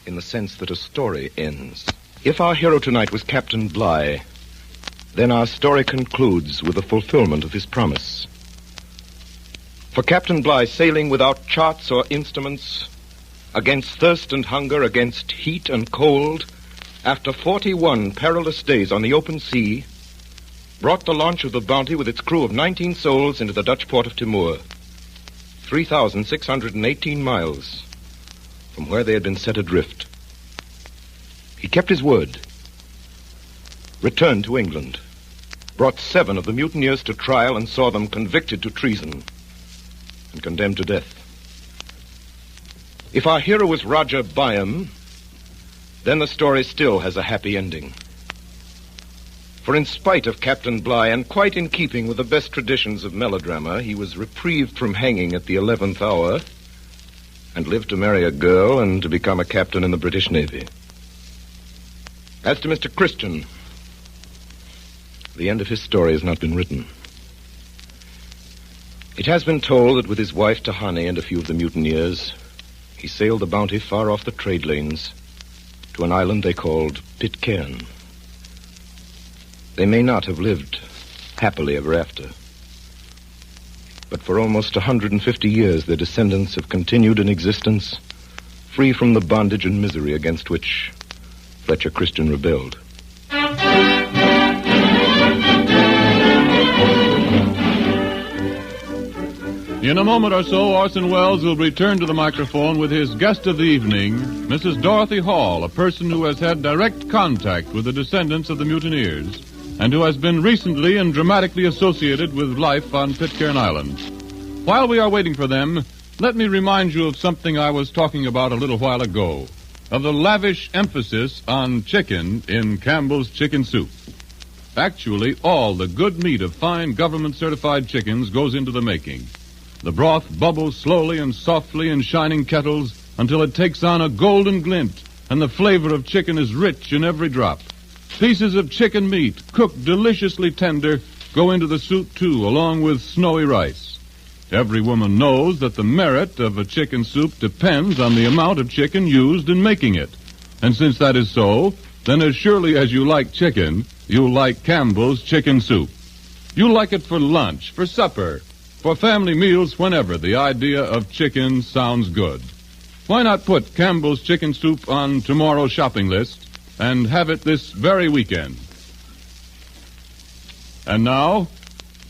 in the sense that a story ends. If our hero tonight was Captain Bligh, then our story concludes with the fulfillment of his promise. For Captain Bligh, sailing without charts or instruments, against thirst and hunger, against heat and cold, after 41 perilous days on the open sea, brought the launch of the Bounty with its crew of 19 souls into the Dutch port of Timor. 3,618 miles from where they had been set adrift. He kept his word, returned to England, brought 7 of the mutineers to trial and saw them convicted to treason and condemned to death. If our hero was Roger Byam, then the story still has a happy ending. For in spite of Captain Bligh, and quite in keeping with the best traditions of melodrama, he was reprieved from hanging at the 11th hour and lived to marry a girl and to become a captain in the British Navy. As to Mr. Christian, the end of his story has not been written. It has been told that with his wife Tahani and a few of the mutineers, he sailed the Bounty far off the trade lanes to an island they called Pitcairn. They may not have lived happily ever after, but for almost 150 years their descendants have continued in existence, free from the bondage and misery against which Fletcher Christian rebelled. In a moment or so, Orson Welles will return to the microphone with his guest of the evening, Mrs. Dorothy Hall, a person who has had direct contact with the descendants of the mutineers and who has been recently and dramatically associated with life on Pitcairn Island. While we are waiting for them, let me remind you of something I was talking about a little while ago, of the lavish emphasis on chicken in Campbell's chicken soup. Actually, all the good meat of fine government-certified chickens goes into the making. The broth bubbles slowly and softly in shining kettles until it takes on a golden glint, and the flavor of chicken is rich in every drop. Pieces of chicken meat, cooked deliciously tender, go into the soup, too, along with snowy rice. Every woman knows that the merit of a chicken soup depends on the amount of chicken used in making it. And since that is so, then as surely as you like chicken, you like Campbell's chicken soup. You like it for lunch, for supper, for family meals, whenever the idea of chicken sounds good. Why not put Campbell's chicken soup on tomorrow's shopping list and have it this very weekend? And now,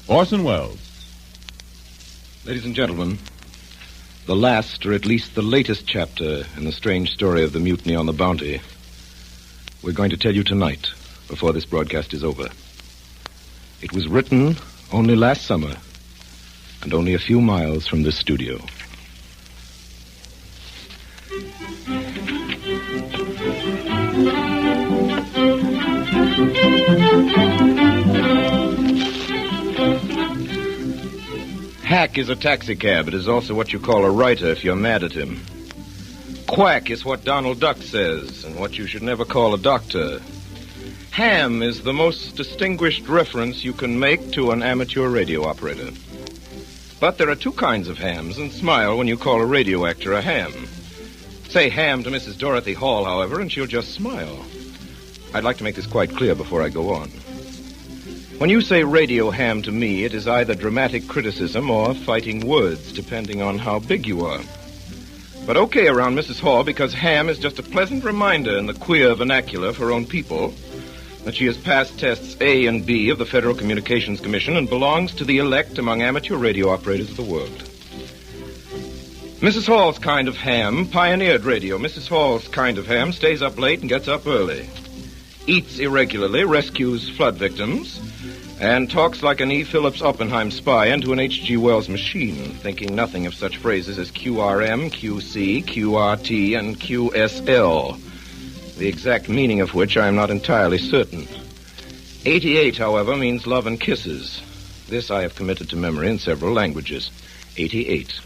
Orson Welles. Ladies and gentlemen, the last, or at least the latest chapter in the strange story of the mutiny on the Bounty, we're going to tell you tonight, before this broadcast is over. It was written only last summer, and only a few miles from this studio. Hack is a taxicab. It is also what you call a writer if you're mad at him. Quack is what Donald Duck says, and what you should never call a doctor. Ham is the most distinguished reference you can make to an amateur radio operator. But there are 2 kinds of hams, and smile when you call a radio actor a ham. Say ham to Mrs. Dorothy Hall, however, and she'll just smile. I'd like to make this quite clear before I go on. When you say radio ham to me, it is either dramatic criticism or fighting words, depending on how big you are. But okay around Mrs. Hall, because ham is just a pleasant reminder in the queer vernacular of her own people that she has passed tests A and B of the Federal Communications Commission and belongs to the elect among amateur radio operators of the world. Mrs. Hall's kind of ham pioneered radio. Mrs. Hall's kind of ham stays up late and gets up early, eats irregularly, rescues flood victims, and talks like an E. Phillips Oppenheim spy into an H.G. Wells machine, thinking nothing of such phrases as QRM, QC, QRT, and QSL, the exact meaning of which I am not entirely certain. 88, however, means love and kisses. This I have committed to memory in several languages. 88.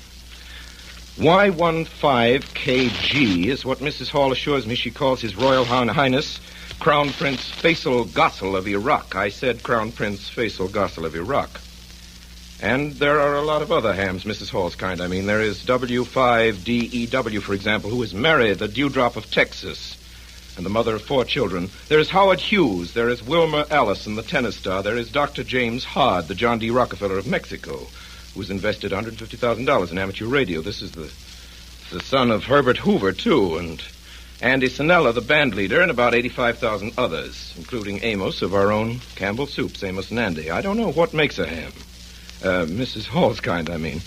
Y15KG is what Mrs. Hall assures me she calls His Royal Highness Crown Prince Faisal Ghassel of Iraq. I said Crown Prince Faisal Ghassel of Iraq. And there are a lot of other hams, Mrs. Hall's kind, I mean. There is W5DEW, for example, who is Mary, the Dewdrop of Texas, and the mother of 4 children. There is Howard Hughes. There is Wilmer Allison, the tennis star. There is Dr. James Hard, the John D. Rockefeller of Mexico, who's invested $150,000 in amateur radio. This is the son of Herbert Hoover, too, and Andy Sinella, the band leader, and about 85,000 others, including Amos of our own Campbell Soups, Amos and Andy. I don't know what makes a ham. Mrs. Hall's kind, I mean.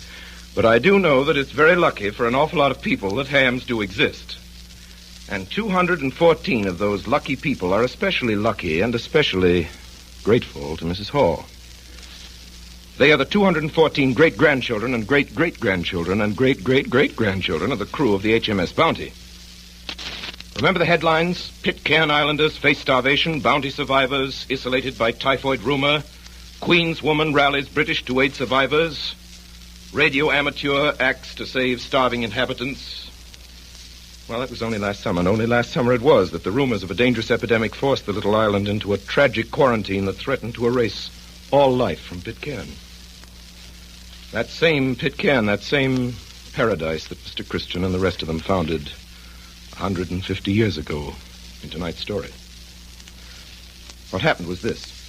But I do know that it's very lucky for an awful lot of people that hams do exist. And 214 of those lucky people are especially lucky and especially grateful to Mrs. Hall. They are the 214 great-grandchildren and great-great-grandchildren and great-great-great-grandchildren of the crew of the HMS Bounty. Remember the headlines? Pitcairn Islanders face starvation, Bounty survivors isolated by typhoid rumor, Queen's woman rallies British to aid survivors, radio amateur acts to save starving inhabitants. Well, that was only last summer, and only last summer it was that the rumors of a dangerous epidemic forced the little island into a tragic quarantine that threatened to erase all life from Pitcairn. That same Pitcairn, that same paradise that Mr. Christian and the rest of them founded 150 years ago in tonight's story. What happened was this.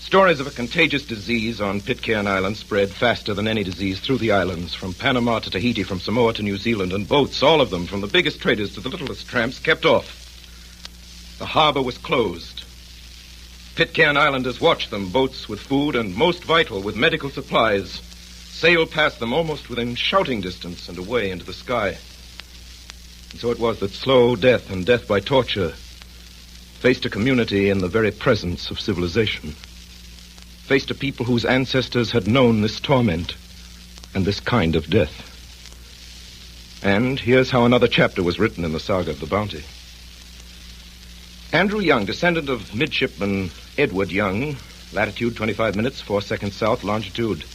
Stories of a contagious disease on Pitcairn Island spread faster than any disease through the islands, from Panama to Tahiti, from Samoa to New Zealand, and boats, all of them, from the biggest traders to the littlest tramps, kept off. The harbor was closed. Pitcairn Islanders watched them, boats with food and, most vital, with medical supplies, sail past them almost within shouting distance and away into the sky. And so it was that slow death and death by torture faced a community in the very presence of civilization. Faced a people whose ancestors had known this torment and this kind of death. And here's how another chapter was written in the saga of the Bounty. Andrew Young, descendant of midshipman Edward Young, latitude 25 minutes, 4 seconds south, longitude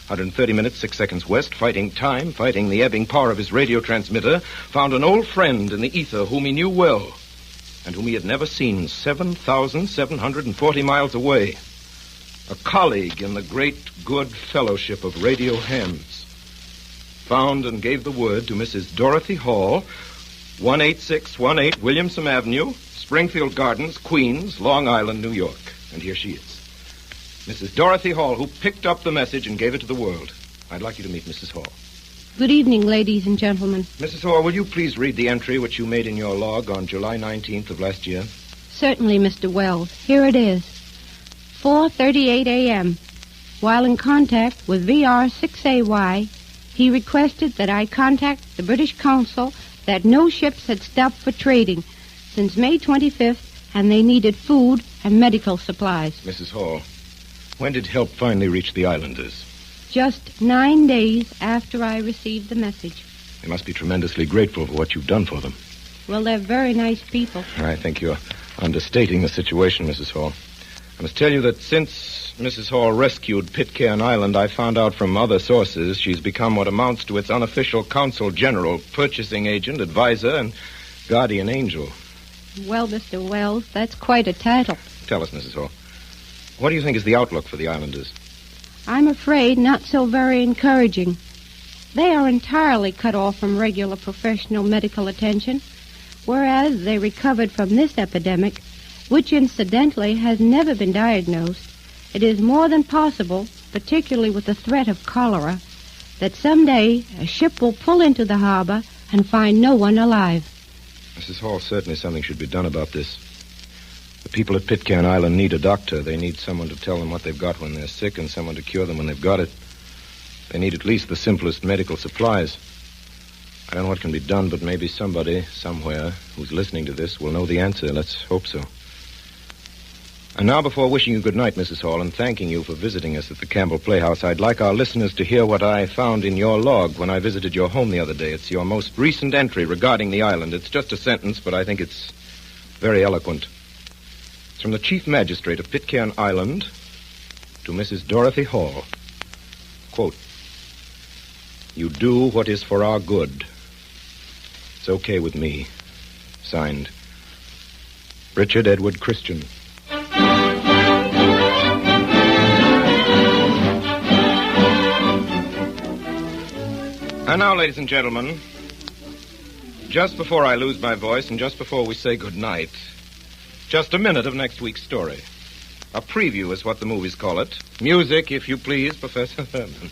130 minutes, 6 seconds west, fighting time, fighting the ebbing power of his radio transmitter, found an old friend in the ether whom he knew well and whom he had never seen 7,740 miles away. A colleague in the great good fellowship of radio hams. Found and gave the word to Mrs. Dorothy Hall, 18618 Williamson Avenue, Springfield Gardens, Queens, Long Island, New York. And here she is. Mrs. Dorothy Hall, who picked up the message and gave it to the world. I'd like you to meet Mrs. Hall. Good evening, ladies and gentlemen. Mrs. Hall, will you please read the entry which you made in your log on July 19th of last year? Certainly, Mr. Wells. Here it is. 4:38 a.m. While in contact with VR-6AY, he requested that I contact the British Consul that no ships had stopped for trading since May 25th, and they needed food and medical supplies. Mrs. Hall, when did help finally reach the islanders? Just 9 days after I received the message. They must be tremendously grateful for what you've done for them. Well, they're very nice people. I think you're understating the situation, Mrs. Hall. I must tell you that since Mrs. Hall rescued Pitcairn Island, I found out from other sources she's become what amounts to its unofficial consul general, purchasing agent, advisor, and guardian angel. Well, Mr. Wells, that's quite a title. Tell us, Mrs. Hall, what do you think is the outlook for the islanders? I'm afraid not so very encouraging. They are entirely cut off from regular professional medical attention, whereas they recovered from this epidemic, which incidentally has never been diagnosed. It is more than possible, particularly with the threat of cholera, that someday a ship will pull into the harbor and find no one alive. Mrs. Hall, certainly something should be done about this. The people at Pitcairn Island need a doctor. They need someone to tell them what they've got when they're sick and someone to cure them when they've got it. They need at least the simplest medical supplies. I don't know what can be done, but maybe somebody, somewhere, who's listening to this will know the answer. Let's hope so. And now, before wishing you good night, Mrs. Hall, and thanking you for visiting us at the Campbell Playhouse, I'd like our listeners to hear what I found in your log when I visited your home the other day. It's your most recent entry regarding the island. It's just a sentence, but I think it's very eloquent. It's from the Chief Magistrate of Pitcairn Island to Mrs. Dorothy Hall. Quote, "You do what is for our good. It's okay with me." Signed, Richard Edward Christian. And now, ladies and gentlemen, just before I lose my voice and just before we say good night, just a minute of next week's story. A preview is what the movies call it. Music, if you please, Professor Thurman.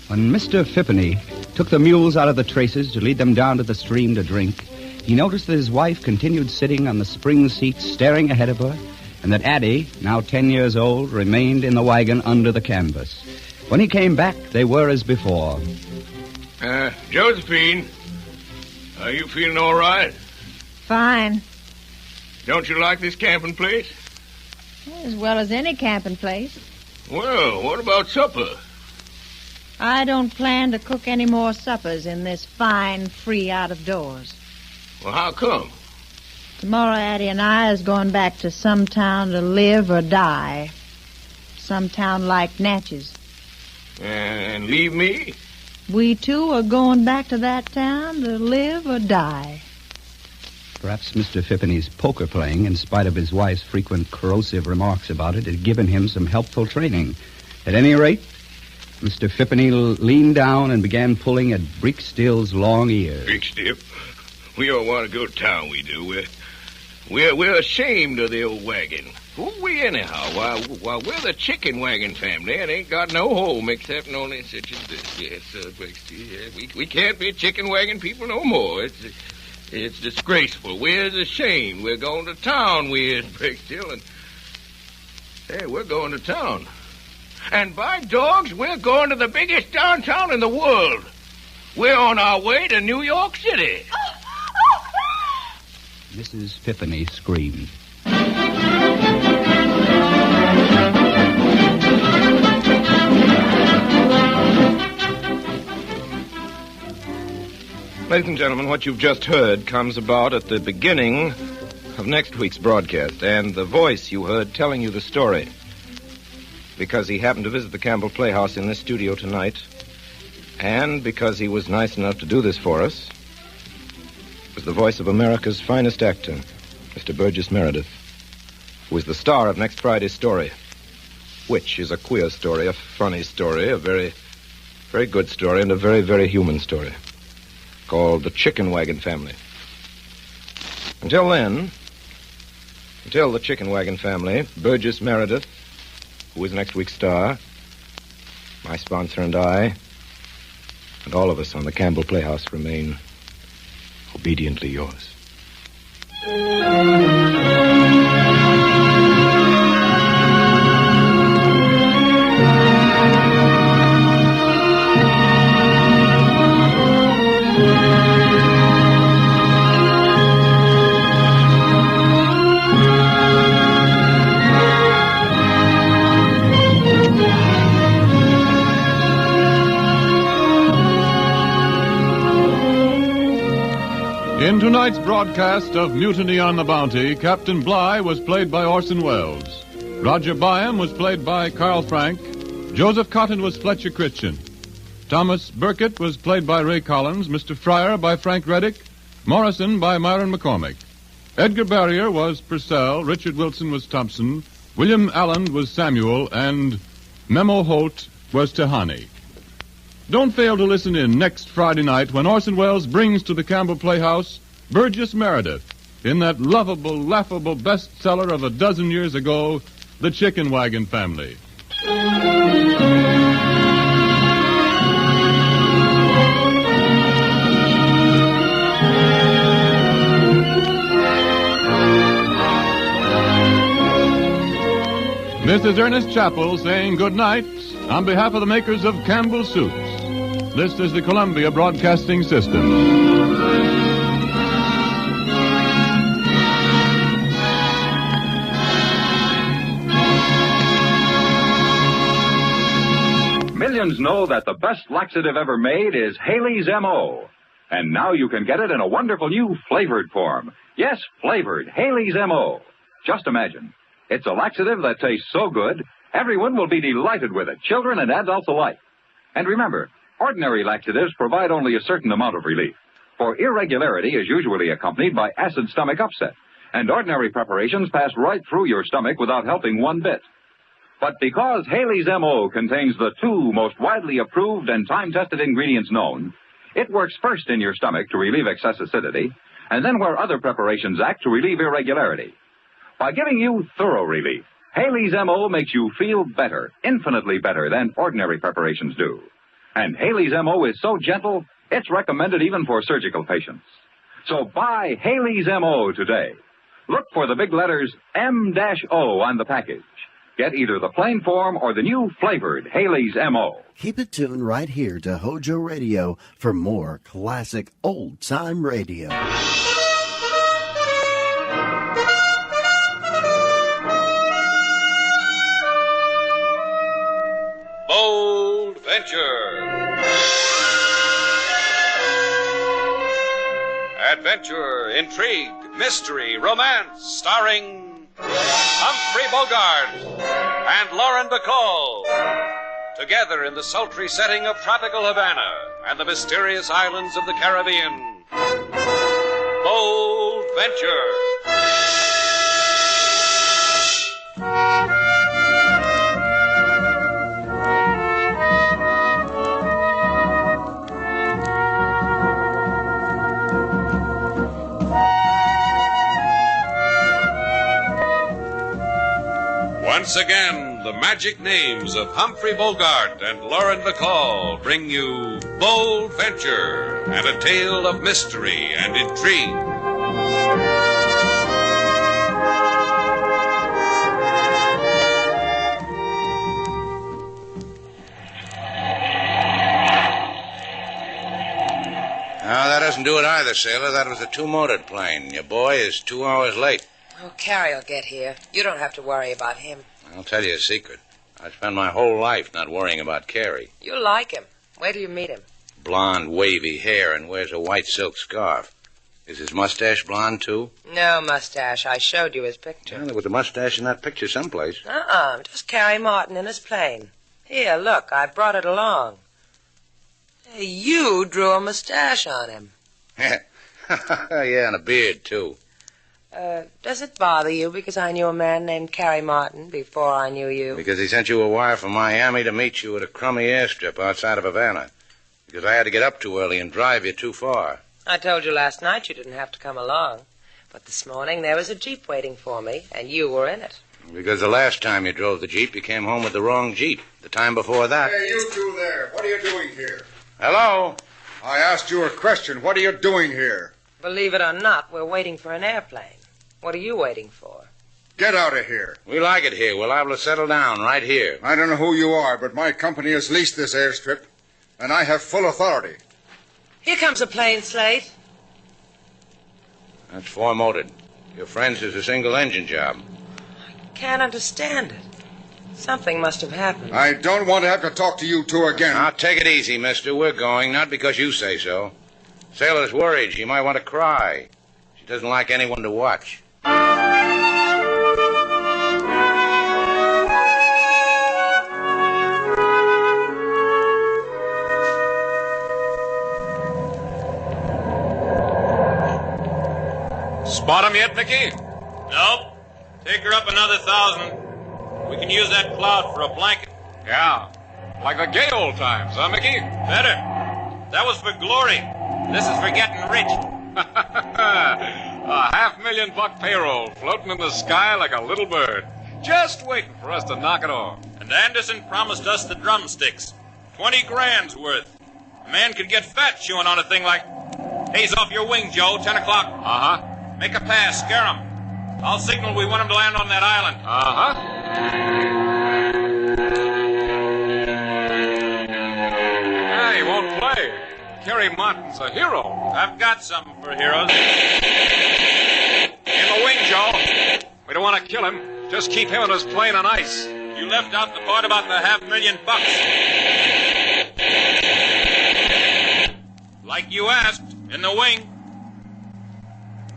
When Mr. Phippeny took the mules out of the traces to lead them down to the stream to drink, he noticed that his wife continued sitting on the spring seat staring ahead of her, and that Addie, now 10 years old, remained in the wagon under the canvas. When he came back, they were as before. Josephine, are you feeling all right? Fine. Don't you like this camping place? As well as any camping place. Well, what about supper? I don't plan to cook any more suppers in this fine, free out of doors. Well, how come? Tomorrow, Addie and I is going back to some town to live or die. Some town like Natchez. And leave me? We two are going back to that town to live or die. Perhaps Mr. Phippany's poker playing, in spite of his wife's frequent corrosive remarks about it, had given him some helpful training. At any rate, Mr. Phippany leaned down and began pulling at Brickstill's long ear. Brickstill? We all want to go to town, we do. We're ashamed of the old wagon. Who are we anyhow? Why, we're the chicken wagon family and ain't got no home except only such as this. Yes, Brickstill, yeah. We can't be chicken wagon people no more. It's disgraceful. We're ashamed. We're going to town, we is, Brickstill, and... Hey, we're going to town. And by dogs, we're going to the biggest downtown in the world. We're on our way to New York City. Mrs. Phippany screamed. Ladies and gentlemen, what you've just heard comes about at the beginning of next week's broadcast, and the voice you heard telling you the story, because he happened to visit the Campbell Playhouse in this studio tonight, and because he was nice enough to do this for us, was the voice of America's finest actor, Mr. Burgess Meredith, who is the star of next Friday's story, which is a queer story, a funny story, a very, very good story, and a very, very human story, called The Chicken Wagon Family. Until then, until The Chicken Wagon Family, Burgess Meredith, who is next week's star, my sponsor and I, and all of us on the Campbell Playhouse remain obediently yours. In tonight's broadcast of Mutiny on the Bounty, Captain Bligh was played by Orson Welles. Roger Byam was played by Carl Frank. Joseph Cotton was Fletcher Christian. Thomas Burkett was played by Ray Collins. Mr. Fryer by Frank Reddick. Morrison by Myron McCormick. Edgar Barrier was Purcell. Richard Wilson was Thompson. William Allen was Samuel. And Memo Holt was Tahani. Don't fail to listen in next Friday night when Orson Welles brings to the Campbell Playhouse Burgess Meredith in that lovable, laughable bestseller of a dozen years ago, The Chicken Wagon Family. This is Ernest Chappell saying good night on behalf of the makers of Campbell Soups. This is the Columbia Broadcasting System. Millions know that the best laxative ever made is Haley's M.O. And now you can get it in a wonderful new flavored form. Yes, flavored, Haley's M.O. Just imagine. It's a laxative that tastes so good, everyone will be delighted with it, children and adults alike. And remember, ordinary laxatives provide only a certain amount of relief, for irregularity is usually accompanied by acid stomach upset, and ordinary preparations pass right through your stomach without helping one bit. But because Haley's M.O. contains the two most widely approved and time-tested ingredients known, it works first in your stomach to relieve excess acidity, and then where other preparations act to relieve irregularity. By giving you thorough relief, Haley's M.O. makes you feel better, infinitely better than ordinary preparations do. And Haley's M.O. is so gentle, it's recommended even for surgical patients. So buy Haley's M.O. today. Look for the big letters M-O on the package. Get either the plain form or the new flavored Haley's M.O. Keep it tuned right here to HOJO Radio for more classic old-time radio. Bold Venture. Adventure, intrigue, mystery, romance, starring Humphrey Bogart and Lauren Bacall. Together in the sultry setting of tropical Havana and the mysterious islands of the Caribbean. Bold Venture. Once again, the magic names of Humphrey Bogart and Lauren Bacall bring you Bold Venture and a tale of mystery and intrigue. No, that doesn't do it either, sailor. That was a two-motored plane. Your boy is 2 hours late. Oh, Carrie will get here. You don't have to worry about him. I'll tell you a secret. I spent my whole life not worrying about Carrie. You like him. Wait till you meet him. Blonde, wavy hair and wears a white silk scarf. Is his mustache blonde, too? No mustache. I showed you his picture. Well, there was a mustache in that picture someplace. Just Carrie Martin in his plane. Here, look, I brought it along. Hey, you drew a mustache on him. Yeah, and a beard, too. Does it bother you because I knew a man named Carrie Martin before I knew you? Because he sent you a wire from Miami to meet you at a crummy airstrip outside of Havana. Because I had to get up too early and drive you too far. I told you last night you didn't have to come along. But this morning there was a Jeep waiting for me, and you were in it. Because the last time you drove the Jeep, you came home with the wrong Jeep. The time before that... Hey, you two there. What are you doing here? Hello? I asked you a question. What are you doing here? Believe it or not, we're waiting for an airplane. What are you waiting for? Get out of here. We like it here. We're liable to settle down right here. I don't know who you are, but my company has leased this airstrip, and I have full authority. Here comes a plane, Slate. That's four-motored. Your friend's is a single-engine job. Can't understand it. Something must have happened. I don't want to have to talk to you two again. Now, take it easy, mister. We're going, not because you say so. Sailor's worried. She might want to cry. She doesn't like anyone to watch. Spot him yet, Mickey? Nope. Take her up another 1,000. We can use that cloud for a blanket. Yeah. Like the gay old times, huh, Mickey? Better. That was for glory. This is for getting rich. A $500,000 payroll floating in the sky like a little bird. Just waiting for us to knock it off. And Anderson promised us the drumsticks. 20 grand's worth. A man could get fat chewing on a thing like... Haze off your wing, Joe. 10 o'clock. Uh-huh. Make a pass. Scare him. I'll signal we want him to land on that island. Uh-huh. He won't play. Carrie Martin's a hero. I've got something for heroes. In the wing, Joe. We don't want to kill him. Just keep him and his plane on ice. You left out the part about the $500,000. Like you asked, in the wing.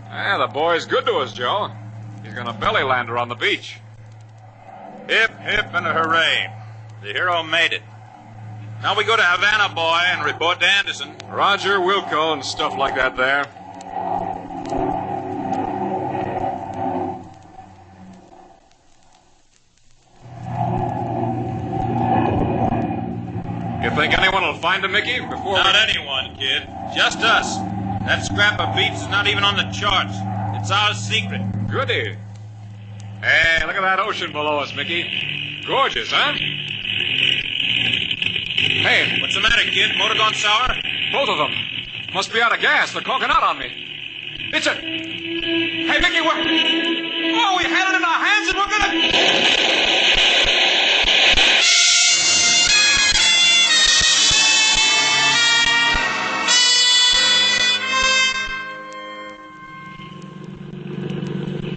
The boy's good to us, Joe. He's going to belly land her on the beach. Hip, hip, and a hooray. The hero made it. Now we go to Havana, boy, and report to Anderson. Roger, Wilco, and stuff like that there. You think anyone will find him, Mickey, before... Not anyone, kid. Just us. That scrap of beach is not even on the charts. It's our secret. Goody. Hey, look at that ocean below us, Mickey. Gorgeous, huh? Hey. What's the matter, kid? Motor gone sour? Both of them. Must be out of gas. They're conking out on me. It's a... Hey, Mickey, what? Oh, we had it in our hands and we're gonna...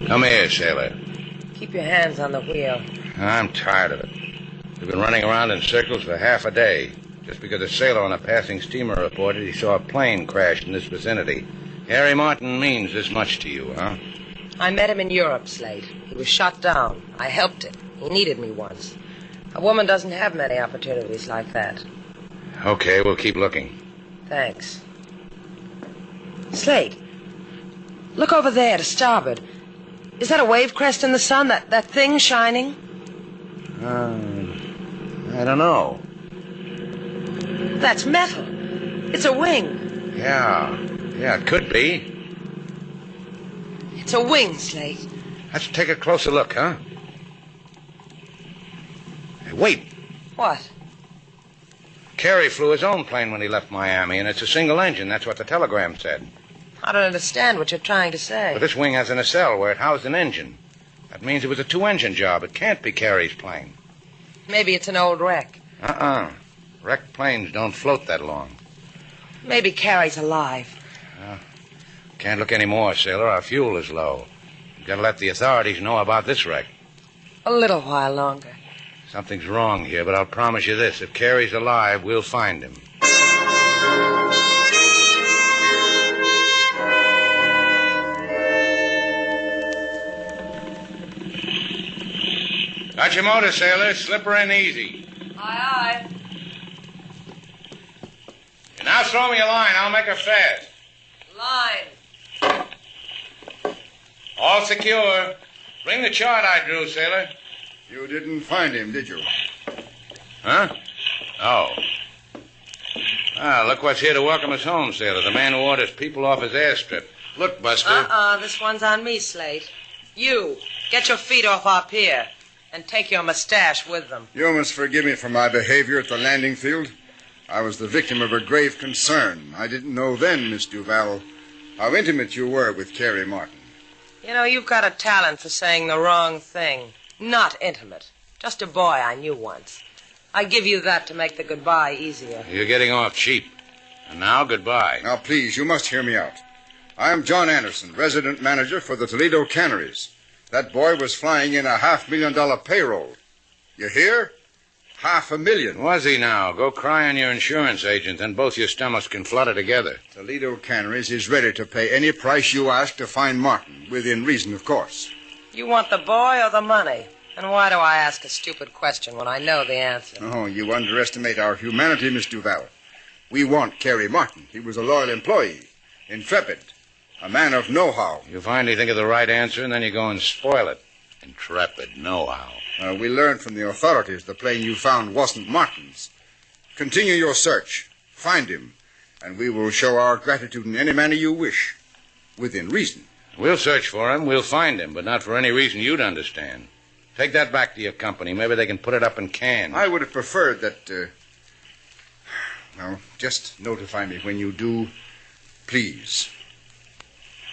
Come here, sailor. Keep your hands on the wheel. I'm tired of it. We've been running around in circles for half a day, just because a sailor on a passing steamer reported he saw a plane crash in this vicinity. Harry Martin means this much to you, huh? I met him in Europe, Slate. He was shot down. I helped him. He needed me once. A woman doesn't have many opportunities like that. Okay, we'll keep looking. Thanks. Slate, look over there to starboard. Is that a wave crest in the sun, that thing shining? I don't know. That's metal. It's a wing. Yeah, it could be. It's a wing, Slate. Let's take a closer look, huh? Hey, wait. What? Carey flew his own plane when he left Miami, and it's a single engine. That's what the telegram said. I don't understand what you're trying to say. But this wing has a nacelle where it housed an engine. That means it was a two-engine job. It can't be Carey's plane. Maybe it's an old wreck. Wrecked planes don't float that long. Maybe Carey's alive. Can't look any more, sailor. Our fuel is low. We've got to let the authorities know about this wreck. A little while longer. Something's wrong here, but I'll promise you this. If Carey's alive, we'll find him. Got your motor, sailor. Slip her in easy. Aye, aye. You now throw me a line. I'll make her fast. Line. All secure. Bring the chart I drew, sailor. You didn't find him, did you? Huh? Oh. Look what's here to welcome us home, sailor. The man who orders people off his airstrip. Look, Buster. This one's on me, Slate. You, get your feet off our pier. And take your mustache with them. You must forgive me for my behavior at the landing field. I was the victim of a grave concern. I didn't know then, Miss Duval, how intimate you were with Carey Martin. You know, you've got a talent for saying the wrong thing. Not intimate. Just a boy I knew once. I give you that to make the goodbye easier. You're getting off cheap. And now, goodbye. Now, please, you must hear me out. I am John Anderson, resident manager for the Toledo Canneries. That boy was flying in a $500,000 payroll. You hear? $500,000. Was he now? Go cry on your insurance agent, and both your stomachs can flutter together. Toledo Canneries is ready to pay any price you ask to find Martin, within reason, of course. You want the boy or the money? And why do I ask a stupid question when I know the answer? Oh, you underestimate our humanity, Miss Duval. We want Carey Martin. He was a loyal employee, intrepid, a man of know-how. You finally think of the right answer, and then you go and spoil it. Intrepid know-how. We learned from the authorities the plane you found wasn't Martin's. Continue your search. Find him. And we will show our gratitude in any manner you wish. Within reason. We'll search for him. We'll find him, but not for any reason you'd understand. Take that back to your company. Maybe they can put it up in cans. I would have preferred that... Well, just notify me when you do. Please.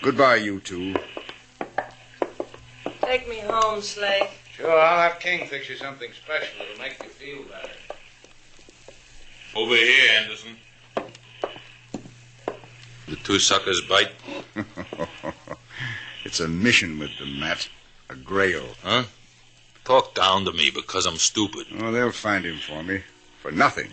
Goodbye, you two. Take me home, Slate. Sure, I'll have King fix you something special. It'll make you feel better. Over here, Anderson. The two suckers bite? It's a mission with them, Matt. A grail. Huh? Talk down to me because I'm stupid. Oh, they'll find him for me. For nothing.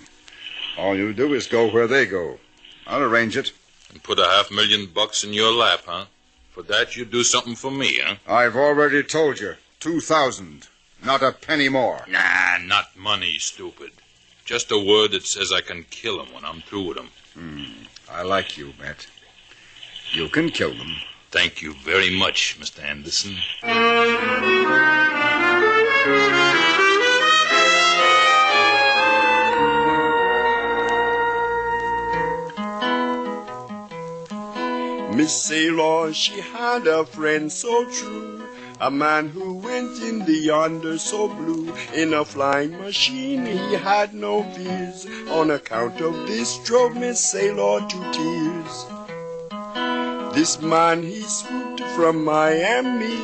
All you do is go where they go. I'll arrange it. And put $500,000 in your lap, huh? For that, you do something for me, huh? I've already told you. 2,000. Not a penny more. Nah, not money, stupid. Just a word that says I can kill him when I'm through with him. I like you, Matt. You can kill them. Thank you very much, Mr. Anderson. Miss Sailor, she had a friend so true, a man who went in the yonder so blue. In a flying machine he had no fears, on account of this drove Miss Sailor to tears. This man, he swooped from Miami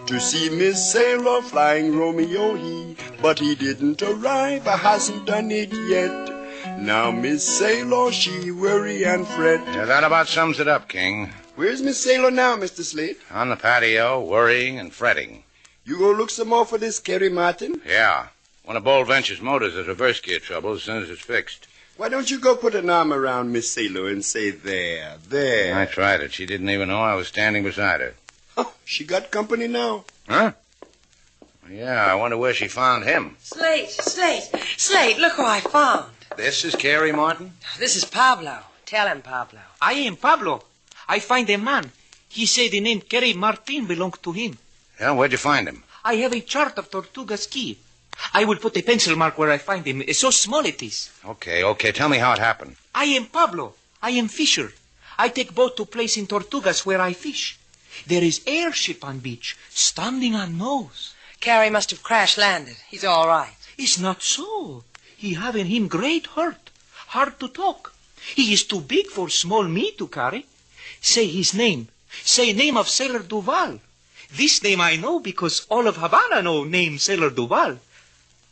to see Miss Sailor flying Romeo he. But he didn't arrive, hasn't done it yet. Now Miss Sailor, she worry and fret. Yeah, that about sums it up, King. Where's Miss Sailor now, Mr. Slate? On the patio, worrying and fretting. You go look some more for this Carrie Martin? Yeah. One of Bold Venture's motors has reverse gear trouble as soon as it's fixed. Why don't you go put an arm around Miss Sailor and say, there. I tried it. She didn't even know I was standing beside her. Oh, she got company now. Huh? Yeah, I wonder where she found him. Slate, look who I found. This is Carrie Martin? This is Pablo. Tell him, Pablo. I am Pablo. I find a man. He say the name Carrie Martin belonged to him. Yeah, where'd you find him? I have a chart of Tortuga's Key. I will put a pencil mark where I find him. So small it is. Okay. Tell me how it happened. I am Pablo. I am fisher. I take boat to place in Tortugas where I fish. There is airship on beach, standing on nose. Carrie must have crash landed. He's all right. It's not so. He have in him great hurt. Hard to talk. He is too big for small me to carry. Say his name. Say name of Sailor Duval. This name I know because all of Havana know name Sailor Duval.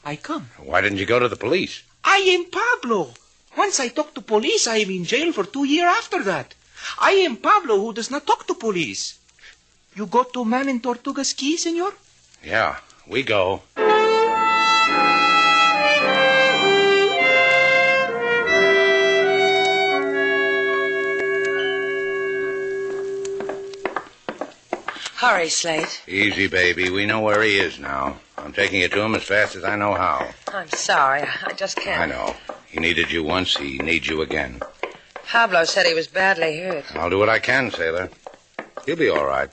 I come. Why didn't you go to the police? I am Pablo. Once I talk to police, I am in jail for 2 years after that. I am Pablo who does not talk to police. You go to man in Tortuga's Key, senor? Yeah, we go. Hurry, Slate. Easy, baby. We know where he is now. I'm taking you to him as fast as I know how. I'm sorry. I just can't. I know. He needed you once. He needs you again. Pablo said he was badly hurt. I'll do what I can, sailor. He'll be all right.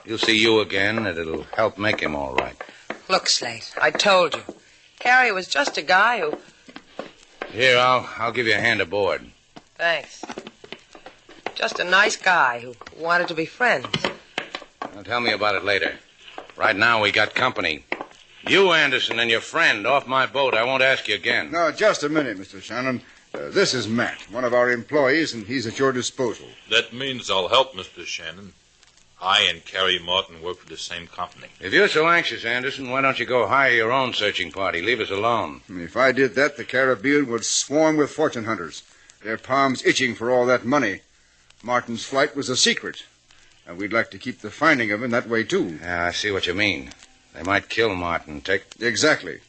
He'll see you again, and it'll help make him all right. Look, Slate, I told you. Carrie was just a guy who... Here, I'll give you a hand aboard. Thanks. Just a nice guy who wanted to be friends. Now, tell me about it later. Right now, we got company. You, Anderson, and your friend off my boat. I won't ask you again. No, just a minute, Mr. Shannon. This is Matt, one of our employees, and he's at your disposal. That means I'll help, Mr. Shannon. I and Carrie Martin work for the same company. If you're so anxious, Anderson, why don't you go hire your own searching party? Leave us alone. If I did that, the Caribbean would swarm with fortune hunters. Their palms itching for all that money. Martin's flight was a secret, and we'd like to keep the finding of him that way, too. Yeah, I see what you mean. They might kill Martin. Exactly.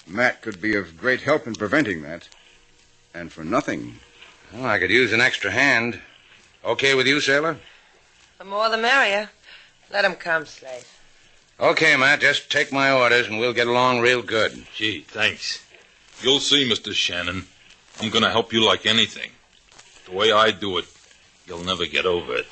Matt could be of great help in preventing that. And for nothing. Well, I could use an extra hand. Okay with you, sailor? The more the merrier. Let him come, Slate. Okay, Matt, just take my orders and we'll get along real good. Gee, thanks. You'll see, Mr. Shannon. I'm going to help you like anything. The way I do it, you'll never get over it.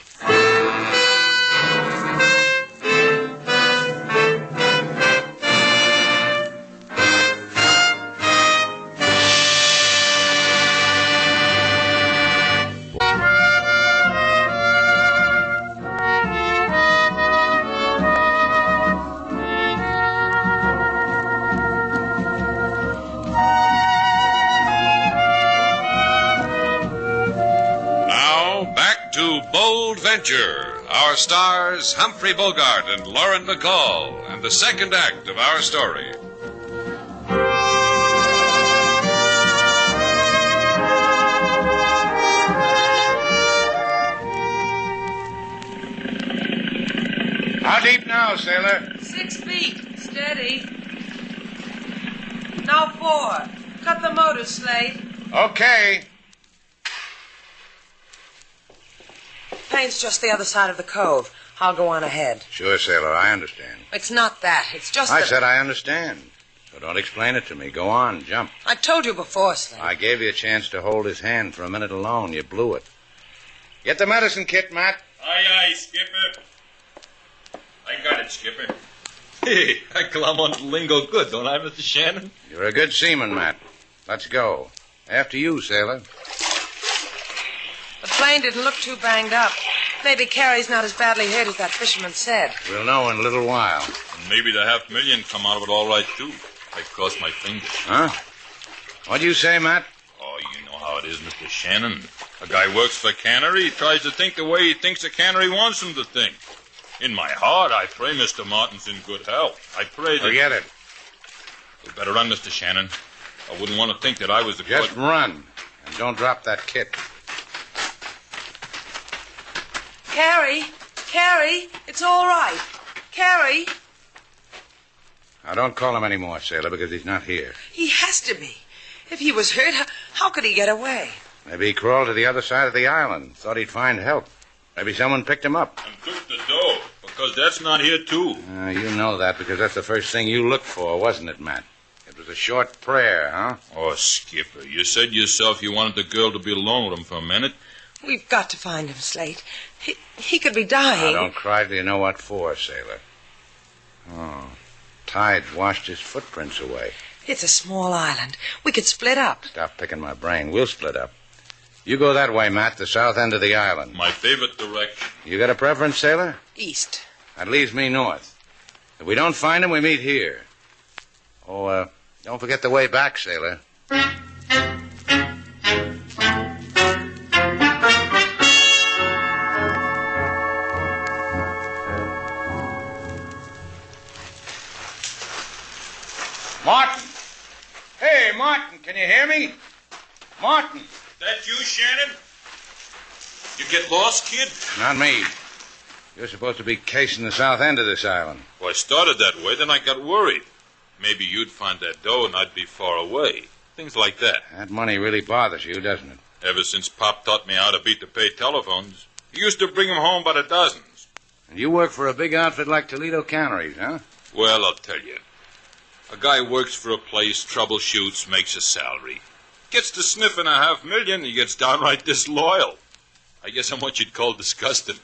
Our stars, Humphrey Bogart and Lauren Bacall, and the second act of our story. How deep now, sailor? 6 feet. Steady. Now 4. Cut the motor, Slate. Okay. Paint's just the other side of the cove. I'll go on ahead. Sure, sailor, I understand. It's not that. It's just I that... said I understand. So don't explain it to me. Go on, jump. I told you before, Slate. I gave you a chance to hold his hand for a minute alone. You blew it. Get the medicine kit, Matt. Aye, aye, Skipper. I got it, Skipper. Hey, I climb on the lingo good, don't I, Mr. Shannon? You're a good seaman, Matt. Let's go. After you, sailor. The plane didn't look too banged up. Maybe Carrie's not as badly hurt as that fisherman said. We'll know in a little while. And maybe the $500,000 come out of it all right, too. I crossed my fingers. Huh? What'd you say, Matt? Oh, you know how it is, Mr. Shannon. A guy works for a cannery. He tries to think the way he thinks a cannery wants him to think. In my heart, I pray Mr. Martin's in good health. I pray that... Forget it. You better run, Mr. Shannon. I wouldn't want to think that I was the... Just run. And don't drop that kit. Carrie, it's all right. Carrie. Now, don't call him anymore, sailor, because he's not here. He has to be. If he was hurt, how could he get away? Maybe he crawled to the other side of the island. Thought he'd find help. Maybe someone picked him up. And took the dough, because that's not here, too. You know that, because that's the first thing you looked for, wasn't it, Matt? It was a short prayer, huh? Oh, Skipper, you said yourself you wanted the girl to be alone with him for a minute. We've got to find him, Slate. He could be dying. Now, don't cry till you know what for, sailor. Oh, tide's washed his footprints away. It's a small island. We could split up. Stop picking my brain. We'll split up. You go that way, Matt, the south end of the island. My favorite direction. You got a preference, sailor? East. That leaves me north. If we don't find him, we meet here. Oh, don't forget the way back, sailor. Martin! Hey, Martin, can you hear me? Martin! That you, Shannon? You get lost, kid? Not me. You're supposed to be casing the south end of this island. Well, I started that way, then I got worried. Maybe you'd find that dough and I'd be far away. Things like that. That money really bothers you, doesn't it? Ever since Pop taught me how to beat the pay telephones. He used to bring them home by the dozens. And you work for a big outfit like Toledo Canneries, huh? Well, I'll tell you. A guy works for a place, troubleshoots, makes a salary. Gets to sniffing $500,000, he gets downright disloyal. I guess I'm what you'd call disgusted.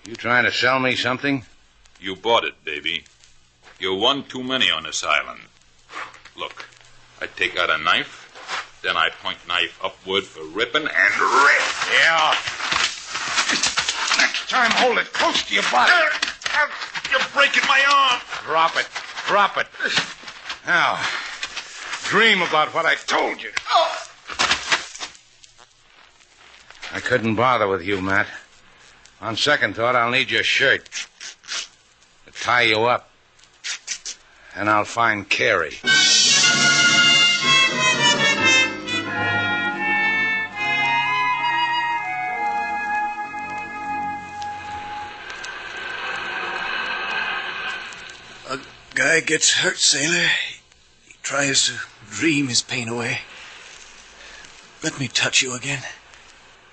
You trying to sell me something? You bought it, baby. You're one too many on this island. Look, I take out a knife, then I point knife upward for ripping and rip. Yeah. Next time, hold it close to your body. You're breaking my arm. Drop it. Drop it. Now, dream about what I told you. I couldn't bother with you, Matt. On second thought, I'll need your shirt to tie you up. And I'll find Carrie. A guy gets hurt, sailor. He tries to dream his pain away. Let me touch you again.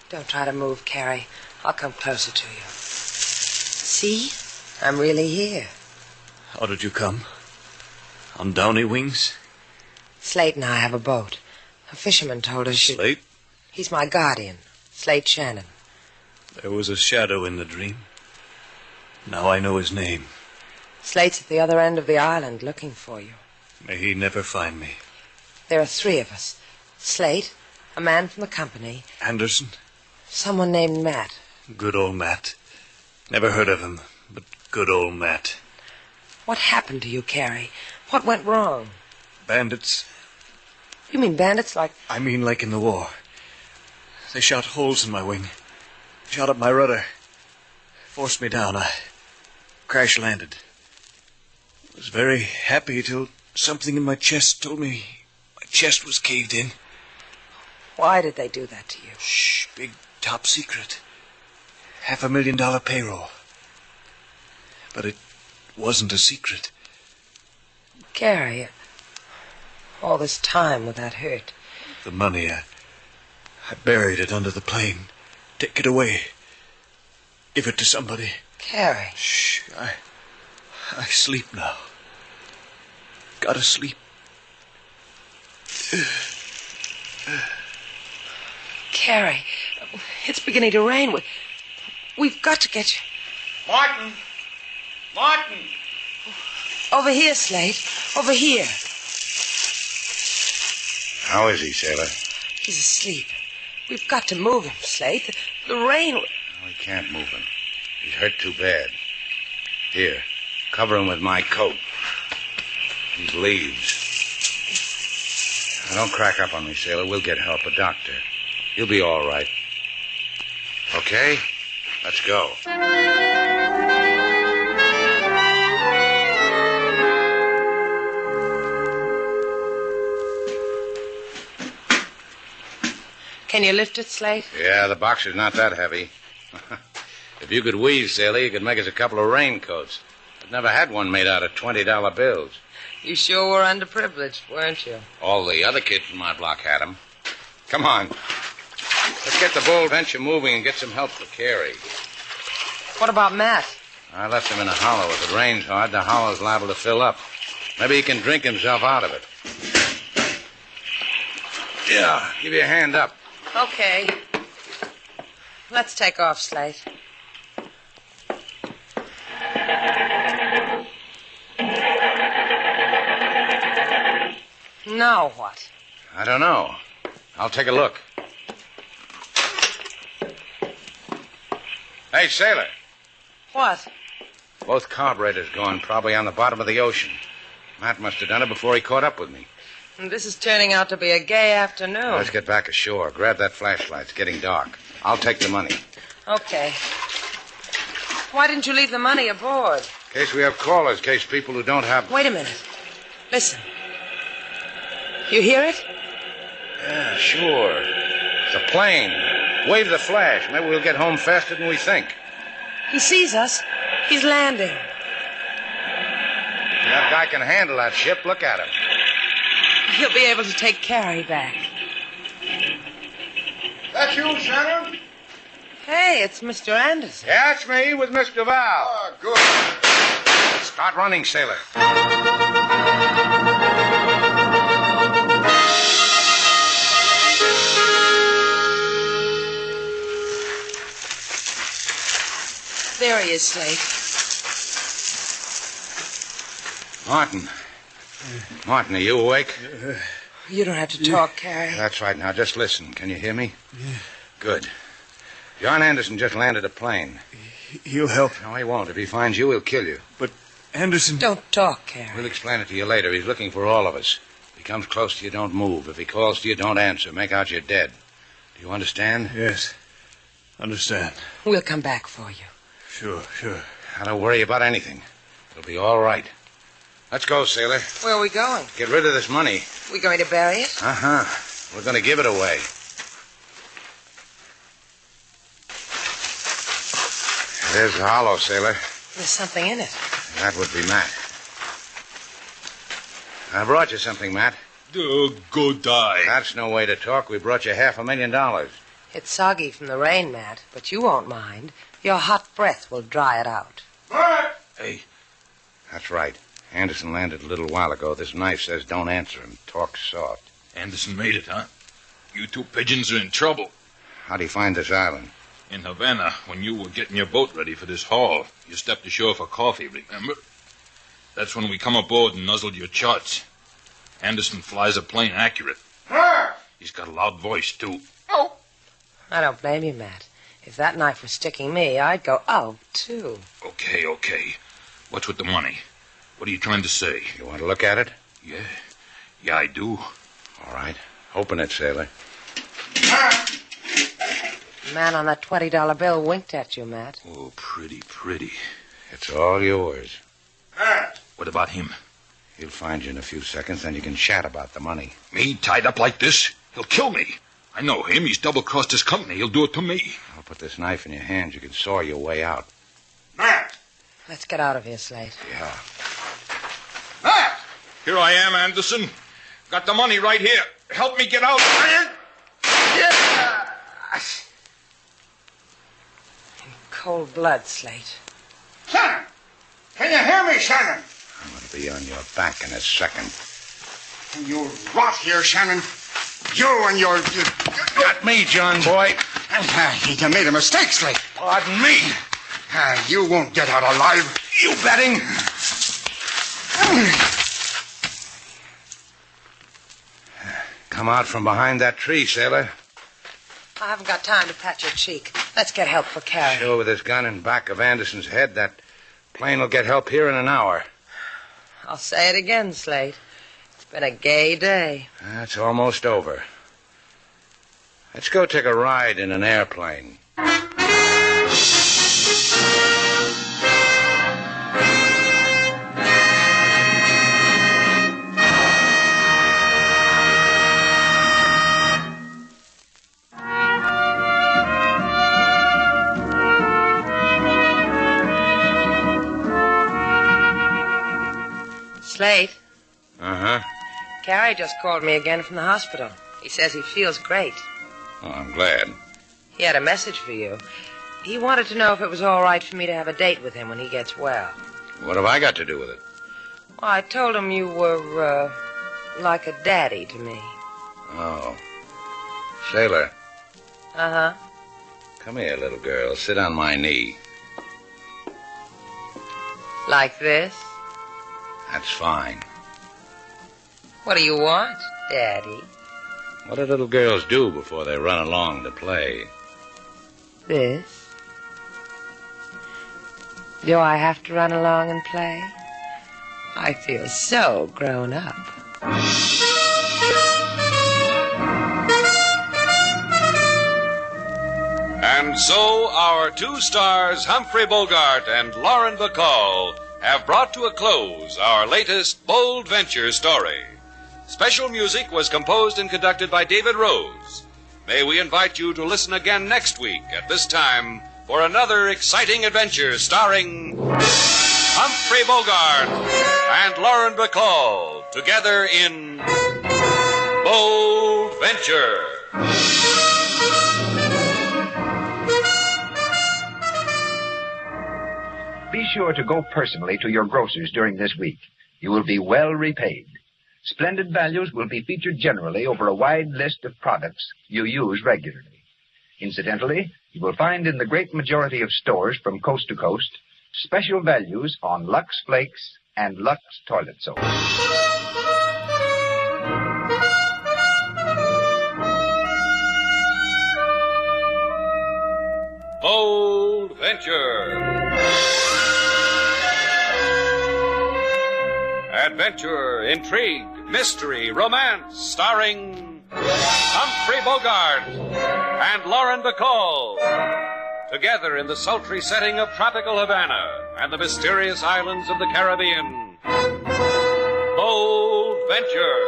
Don't try to move, Carrie. I'll come closer to you. See? I'm really here. How did you come? On downy wings? Slate and I have a boat. A fisherman told us you... Slate? He's my guardian, Slate Shannon. There was a shadow in the dream. Now I know his name. Slate's at the other end of the island looking for you. May he never find me. There are 3 of us. Slate, a man from the company. Anderson? Someone named Matt. Good old Matt. Never heard of him, but good old Matt. What happened to you, Carrie? What went wrong? Bandits. You mean bandits like... I mean like in the war. They shot holes in my wing. Shot up my rudder. Forced me down. I crash-landed. Was very happy till something in my chest told me my chest was caved in. Why did they do that to you? Shh, big top secret. $500,000 payroll. But it wasn't a secret. Carrie, all this time with that hurt. The money, I buried it under the plane. Take it away. Give it to somebody. Carrie. Shh, I sleep now. Gotta sleep. Carrie, it's beginning to rain. We've got to get you. Martin! Martin! Over here, Slate. Over here. How is he, sailor? He's asleep. We've got to move him, Slate. The rain... We can't move him. He's hurt too bad. Here, cover him with my coat. These leaves. Now, don't crack up on me, sailor. We'll get help, a doctor. He'll be all right. Okay, let's go. Can you lift it, Slate? Yeah, the box is not that heavy. If you could weave, Sailor, you could make us a couple of raincoats. I've never had one made out of $20 bills. You sure were underprivileged, weren't you? All the other kids in my block had them. Come on. Let's get the bull venture moving and get some help for Carrie. What about Matt? I left him in a hollow. If it rains hard, the hollow's liable to fill up. Maybe he can drink himself out of it. Yeah, give you a hand up. Okay. Let's take off, Slate. Now what? I don't know. I'll take a look. Hey, Sailor. What? Both carburetors gone, probably on the bottom of the ocean. Matt must have done it before he caught up with me. And this is turning out to be a gay afternoon. Let's get back ashore. Grab that flashlight. It's getting dark. I'll take the money. Okay. Why didn't you leave the money aboard? In case we have callers, in case people who don't have... Wait a minute. Listen. You hear it? Yeah, sure. It's a plane. Wave the flash. Maybe we'll get home faster than we think. He sees us. He's landing. That guy can handle that ship. Look at him. He'll be able to take Carrie back. That you, Shannon? Hey, it's Mr. Anderson. Yeah, it's me with Mr. Val. Oh, good. Start running, Sailor. There he is, Slate. Martin. Martin, are you awake? You don't have to talk, Carrie. That's right. Now, just listen. Can you hear me? Yeah. Good. John Anderson just landed a plane. He'll help. No, he won't. If he finds you, he'll kill you. But Anderson... Don't talk, Carrie. We'll explain it to you later. He's looking for all of us. If he comes close to you, don't move. If he calls to you, don't answer. Make out you're dead. Do you understand? Yes. Understand. We'll come back for you. Sure. Now, don't worry about anything. It'll be all right. Let's go, Sailor. Where are we going? Get rid of this money. We going to bury it? Uh-huh. We're going to give it away. There's the hollow, Sailor. There's something in it. That would be Matt. I brought you something, Matt. Oh, go die. That's no way to talk. We brought you $500,000. It's soggy from the rain, Matt, but you won't mind. Your hot breath will dry it out. Hey. That's right. Anderson landed a little while ago. This knife says don't answer him. Talk soft. Anderson made it, huh? You two pigeons are in trouble. How'd he find this island? In Havana, when you were getting your boat ready for this haul, you stepped ashore for coffee, remember? That's when we come aboard and nuzzled your charts. Anderson flies a plane accurate. He's got a loud voice, too. Oh! I don't blame you, Matt. If that knife was sticking me, I'd go, oh, too. Okay. What's with the money? What are you trying to say? You want to look at it? Yeah, I do. All right. Open it, Sailor. The man on that $20 bill winked at you, Matt. Oh, pretty. It's all yours. What about him? He'll find you in a few seconds, then you can chat about the money. Me tied up like this? He'll kill me. I know him. He's double-crossed his company. He'll do it to me. I'll put this knife in your hands. You can saw your way out. Matt! Let's get out of here, Slate. Yeah. Matt! Here I am, Anderson. Got the money right here. Help me get out. Yeah! In cold blood, Slate. Shannon! Can you hear me, Shannon? I'm going to be on your back in a second. Can you rot here, Shannon? You and your... Not me, John boy. You made a mistake, Slate. Pardon me. You won't get out alive. You betting? Come out from behind that tree, Sailor. I haven't got time to pat your cheek. Let's get help for Carrie. Sure, with this gun in back of Anderson's head, that plane will get help here in an hour. I'll say it again, Slate. It's been a gay day. That's almost over. Let's go take a ride in an airplane. Slate, Uh-huh. Carrie just called me again from the hospital. He says he feels great. Oh, I'm glad. He had a message for you. He wanted to know if it was all right for me to have a date with him when he gets well. What have I got to do with it? Well, I told him you were, like a daddy to me. Oh. Sailor, Uh-huh. come here, little girl. Sit on my knee. Like this? That's fine. What do you want, Daddy? What do little girls do before they run along to play? This? Do I have to run along and play? I feel so grown up. And so our two stars, Humphrey Bogart and Lauren Bacall, have brought to a close our latest bold venture story. Special music was composed and conducted by David Rose. May we invite you to listen again next week at this time for another exciting adventure starring Humphrey Bogart and Lauren Bacall together in Bold Venture. Be sure to go personally to your grocers during this week. You will be well repaid. Splendid values will be featured generally over a wide list of products you use regularly. Incidentally, you will find in the great majority of stores from coast to coast special values on Lux Flakes and Lux Toilet Soap. Bold Venture. Adventure, intrigue, mystery, romance, starring Humphrey Bogart and Lauren Bacall. Together in the sultry setting of tropical Havana and the mysterious islands of the Caribbean. Bold Venture.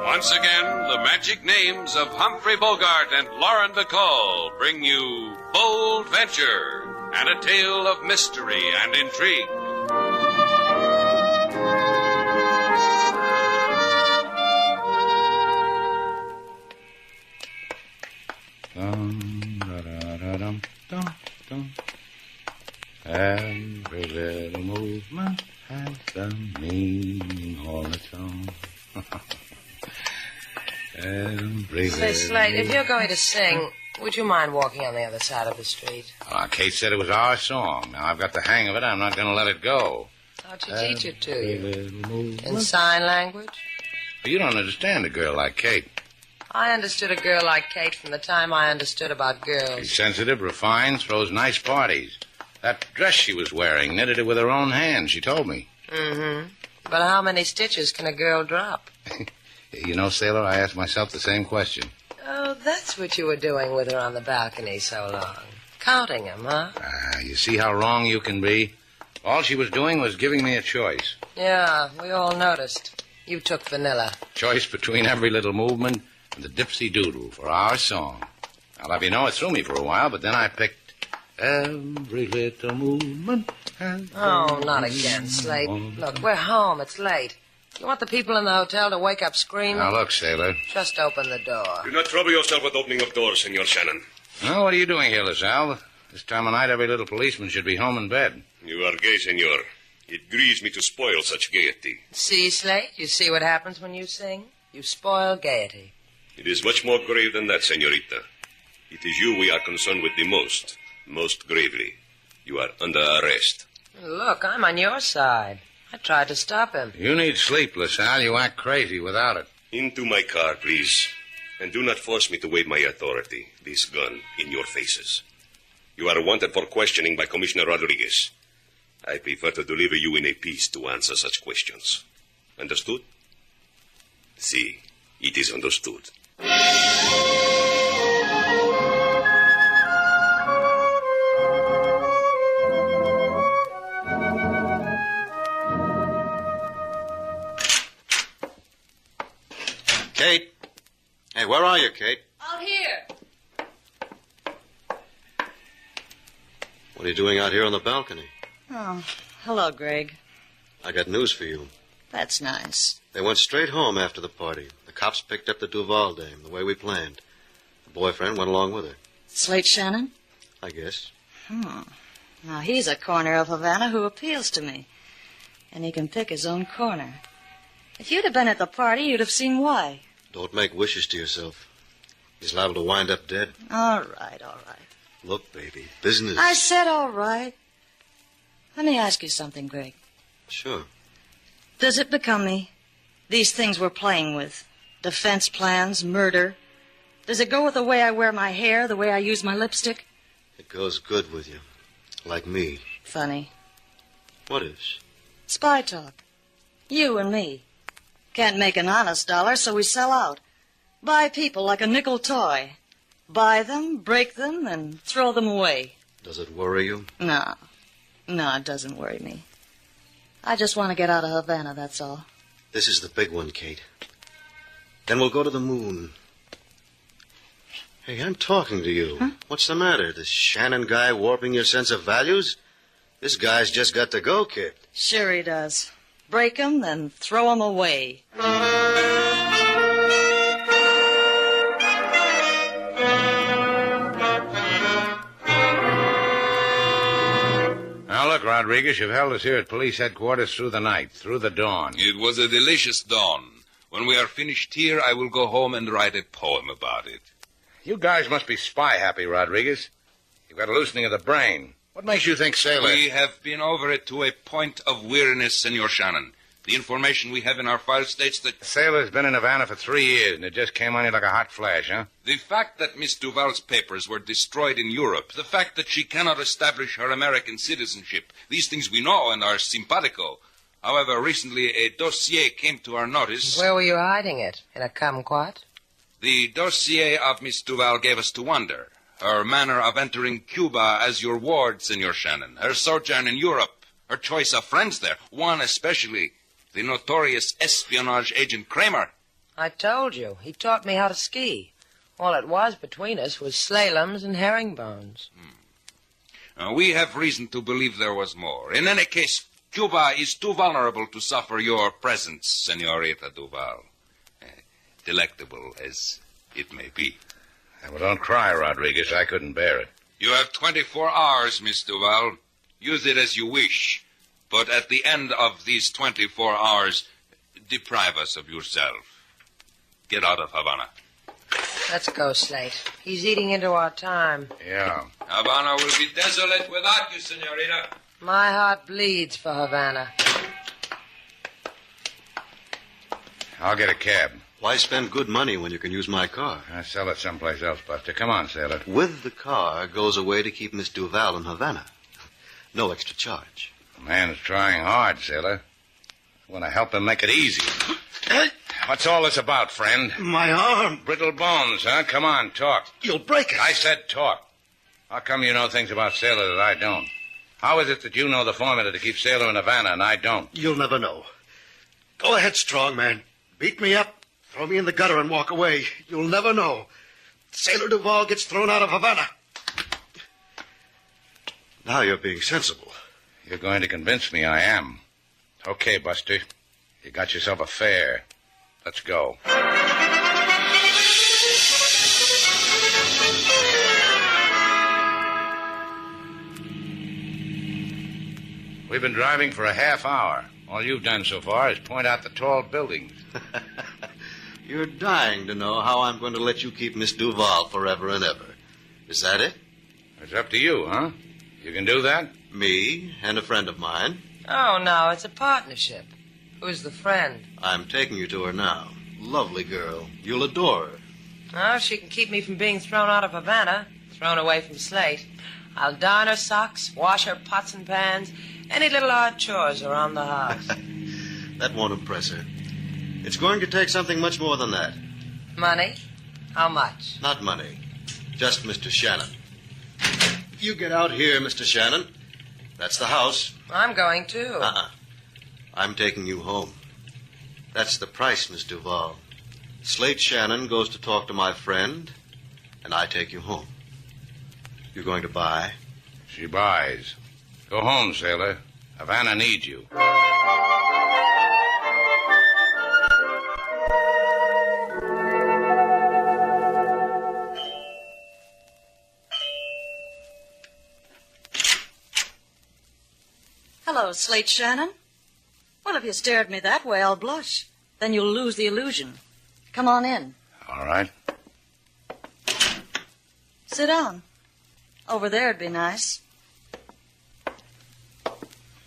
Once again, the magic names of Humphrey Bogart and Lauren Bacall bring you Bold Venture and a tale of mystery and intrigue. Every little movement has a meaning all its own. Say, Slate, if you're going to sing, would you mind walking on the other side of the street? Kate said it was our song. Now I've got the hang of it. I'm not going to let it go. How'd she teach it to you? In sign language? You don't understand a girl like Kate. I understood a girl like Kate from the time I understood about girls. She's sensitive, refined, throws nice parties. That dress she was wearing, knitted it with her own hands, she told me. Mm-hmm. But how many stitches can a girl drop? You know, Sailor, I asked myself the same question. Oh, that's what you were doing with her on the balcony so long. Counting them, huh? You see how wrong you can be? All she was doing was giving me a choice. Yeah, we all noticed. You took vanilla. Choice between every little movement and the dipsy doodle for our song. I'll have you know it threw me for a while, but then I picked every little movement. Oh, not again, Slate. Look, we're home. It's late. You want the people in the hotel to wake up screaming? Now, look, Sailor. Just open the door. Do not trouble yourself with opening of doors, Senor Shannon. Well, what are you doing here, LaSalle? This time of night, every little policeman should be home in bed. You are gay, senor. It grieves me to spoil such gaiety. See, Slate? You see what happens when you sing? You spoil gaiety. It is much more grave than that, senorita. It is you we are concerned with the most gravely. You are under arrest. Look, I'm on your side. I tried to stop him. You need sleep, LaSalle. You act crazy without it. Into my car, please. And do not force me to wave my authority, this gun, in your faces. You are wanted for questioning by Commissioner Rodriguez. I prefer to deliver you in a peace to answer such questions. Understood? Si, it is understood. Kate? Hey, where are you, Kate? Out here. What are you doing out here on the balcony? Oh, hello, Greg. I got news for you. That's nice. They went straight home after the party. The cops picked up the Duval dame, the way we planned. The boyfriend went along with her. Slate Shannon? I guess. Now, he's a corner of Havana who appeals to me. And he can pick his own corner. If you'd have been at the party, you'd have seen why. Don't make wishes to yourself. He's liable to wind up dead. All right, all right. Look, baby, business. I said all right. Let me ask you something, Greg. Sure. Does it become me? These things we're playing with. Defense plans, murder. Does it go with the way I wear my hair, the way I use my lipstick? It goes good with you. Like me. Funny. What is? Spy talk. You and me. Can't make an honest dollar, so we sell out. Buy people like a nickel toy. Buy them, break them, and throw them away. Does it worry you? No. No, it doesn't worry me. I just want to get out of Havana, that's all. This is the big one, Kate. Then we'll go to the moon. Hey, I'm talking to you. Huh? What's the matter? This Shannon guy warping your sense of values? This guy's just got to go, kid. Sure he does. Break 'em, then throw 'em away. Now, look, Rodriguez, you've held us here at police headquarters through the night, through the dawn. It was a delicious dawn. When we are finished here, I will go home and write a poem about it. You guys must be spy-happy, Rodriguez. You've got a loosening of the brain. What makes you think Sailor... We have been over it to a point of weariness, Senor Shannon. The information we have in our file states that... Sailor's been in Havana for 3 years, and it just came on you like a hot flash, huh? The fact that Miss Duval's papers were destroyed in Europe, the fact that she cannot establish her American citizenship, these things we know and are simpatico. However, recently a dossier came to our notice... Where were you hiding it? In a kumquat? The dossier of Miss Duval gave us to wonder. Her manner of entering Cuba as your ward, Senor Shannon. Her sojourn in Europe. Her choice of friends there. One especially. The notorious espionage agent Kramer. I told you. He taught me how to ski. All it was between us was slaloms and herringbones. We have reason to believe there was more. In any case, Cuba is too vulnerable to suffer your presence, Senorita Duval. Delectable as it may be. Well, don't cry, Rodriguez. I couldn't bear it. You have 24 hours, Miss Duval. Use it as you wish. But at the end of these 24 hours, deprive us of yourself. Get out of Havana. Let's go, Slate. He's eating into our time. Yeah. Havana will be desolate without you, Senorita. My heart bleeds for Havana. I'll get a cab. Why spend good money when you can use my car? I'll sell it someplace else, Buster. Come on, Sailor. With the car goes a way to keep Miss Duval in Havana. No extra charge. The man's trying hard, Sailor. I want to help him make it easy. What's all this about, friend? My arm. Brittle bones, huh? Come on, talk. You'll break it. I said talk. How come you know things about Sailor that I don't? How is it that you know the formula to keep Sailor in Havana and I don't? You'll never know. Go ahead, strong man. Beat me up. Throw me in the gutter and walk away. You'll never know. Sailor Duval gets thrown out of Havana. Now you're being sensible. You're going to convince me I am. Okay, Buster. You got yourself a fare. Let's go. We've been driving for a half hour. All you've done so far is point out the tall buildings. You're dying to know how I'm going to let you keep Miss Duval forever and ever. Is that it? It's up to you, huh? You can do that? Me and a friend of mine. Oh, no, it's a partnership. Who's the friend? I'm taking you to her now. Lovely girl. You'll adore her. Oh, she can keep me from being thrown out of Havana, thrown away from Slate. I'll darn her socks, wash her pots and pans, any little odd chores around the house. That won't impress her. It's going to take something much more than that. Money? How much? Not money. Just Mr. Shannon. You get out here, Mr. Shannon. That's the house. I'm going too. I'm taking you home. That's the price, Miss Duval. Slate Shannon goes to talk to my friend, and I take you home. You're going to buy? She buys. Go home, sailor. Havana needs you. Hello, Slate Shannon. Well, if you stare at me that way, I'll blush. Then you'll lose the illusion. Come on in. All right. Sit down. Over there'd be nice.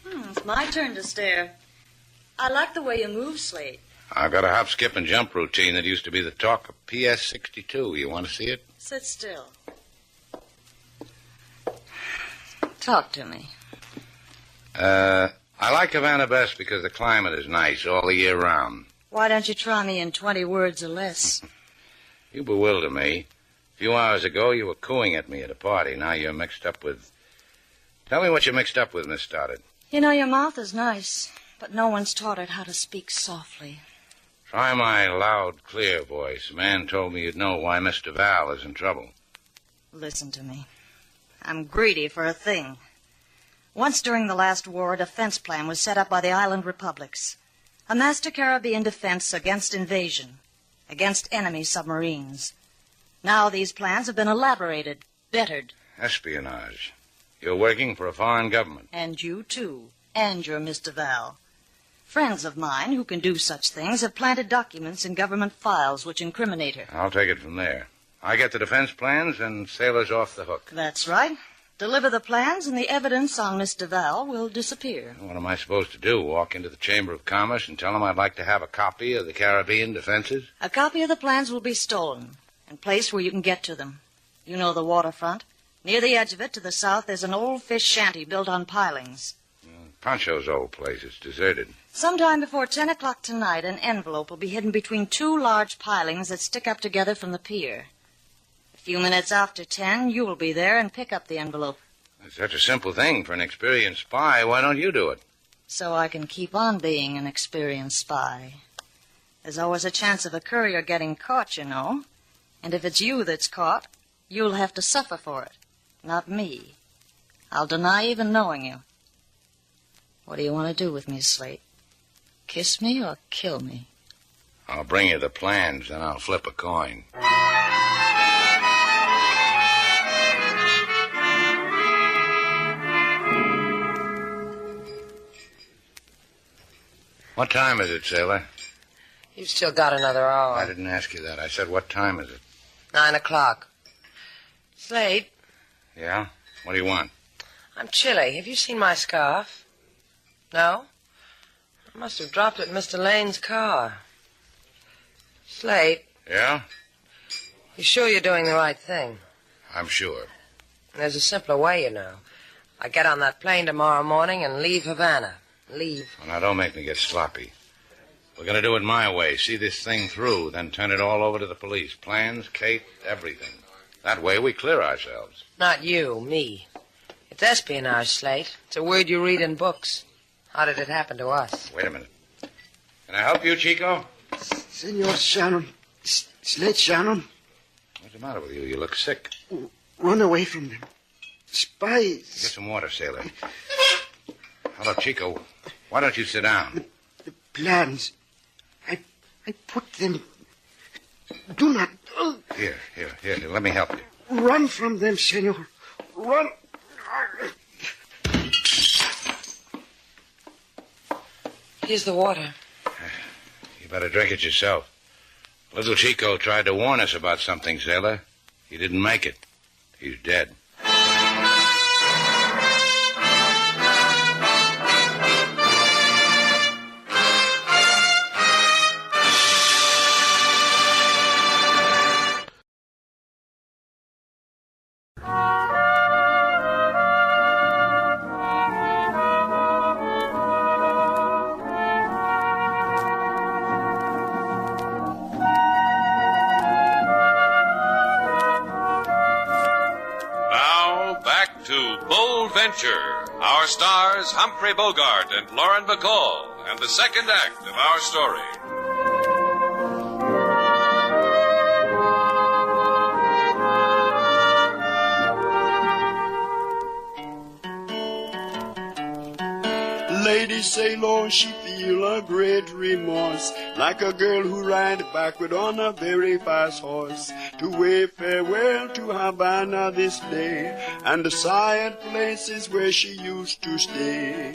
It's my turn to stare. I like the way you move, Slate. I've got a hop, skip, and jump routine that used to be the talk of PS 62. You want to see it? Sit still. Talk to me. I like Havana best because the climate is nice all the year round. Why don't you try me in 20 words or less? You bewilder me. A few hours ago, you were cooing at me at a party. Now you're mixed up with... Tell me what you're mixed up with, Miss Stoddard. You know, your mouth is nice, but no one's taught it how to speak softly. Try my loud, clear voice. A man told me you'd know why Mr. Val is in trouble. Listen to me. I'm greedy for a thing. Once during the last war, a defense plan was set up by the island republics. A master Caribbean defense against invasion, against enemy submarines. Now these plans have been elaborated, bettered. Espionage. You're working for a foreign government. And you, too. And you're Mr. Val. Friends of mine who can do such things have planted documents in government files which incriminate her. I'll take it from there. I get the defense plans and sailor's off the hook. That's right. Deliver the plans and the evidence on Mr. Val will disappear. What am I supposed to do? Walk into the Chamber of Commerce and tell them I'd like to have a copy of the Caribbean defenses? A copy of the plans will be stolen and placed where you can get to them. You know the waterfront. Near the edge of it, to the south, there's an old fish shanty built on pilings. Pancho's old place. It's deserted. Sometime before 10 o'clock tonight, an envelope will be hidden between two large pilings that stick up together from the pier. A few minutes after 10, you will be there and pick up the envelope. It's such a simple thing for an experienced spy. Why don't you do it? So I can keep on being an experienced spy. There's always a chance of a courier getting caught, you know. And if it's you that's caught, you'll have to suffer for it, not me. I'll deny even knowing you. What do you want to do with me, Slate? Kiss me or kill me? I'll bring you the plans, then I'll flip a coin. What time is it, sailor? You've still got another hour. I didn't ask you that. I said, what time is it? 9 o'clock. Slate, Yeah? What do you want? I'm chilly. Have you seen my scarf? No? I must have dropped it in Mr. Lane's car. Slate, Yeah? you sure you're doing the right thing? I'm sure. There's a simpler way, you know. I get on that plane tomorrow morning and leave Havana. Leave. Well, now, don't make me get sloppy. We're going to do it my way. See this thing through, then turn it all over to the police. Plans, Kate, everything. That way we clear ourselves. Not you, me. It's espionage, Slate. It's a word you read in books. How did it happen to us? Wait a minute. Can I help you, Chico? Senor Shannon. Slate Shannon. What's the matter with you? You look sick. Run away from them. Spies. Get some water, sailor. Hello, Chico. Why don't you sit down? The plans. I put them... Do not... Here. Let me help you. Run from them, senor. Run. Here's the water. You better drink it yourself. Little Chico tried to warn us about something, sailor. He didn't make it. He's dead. to Bold Venture. Our stars, Humphrey Bogart and Lauren Bacall, and the second act of our story. Lady Sailor, she feel a great remorse, like a girl who ride backward on a very fast horse, to wave farewell to Havana this day, and the sad places where she used to stay.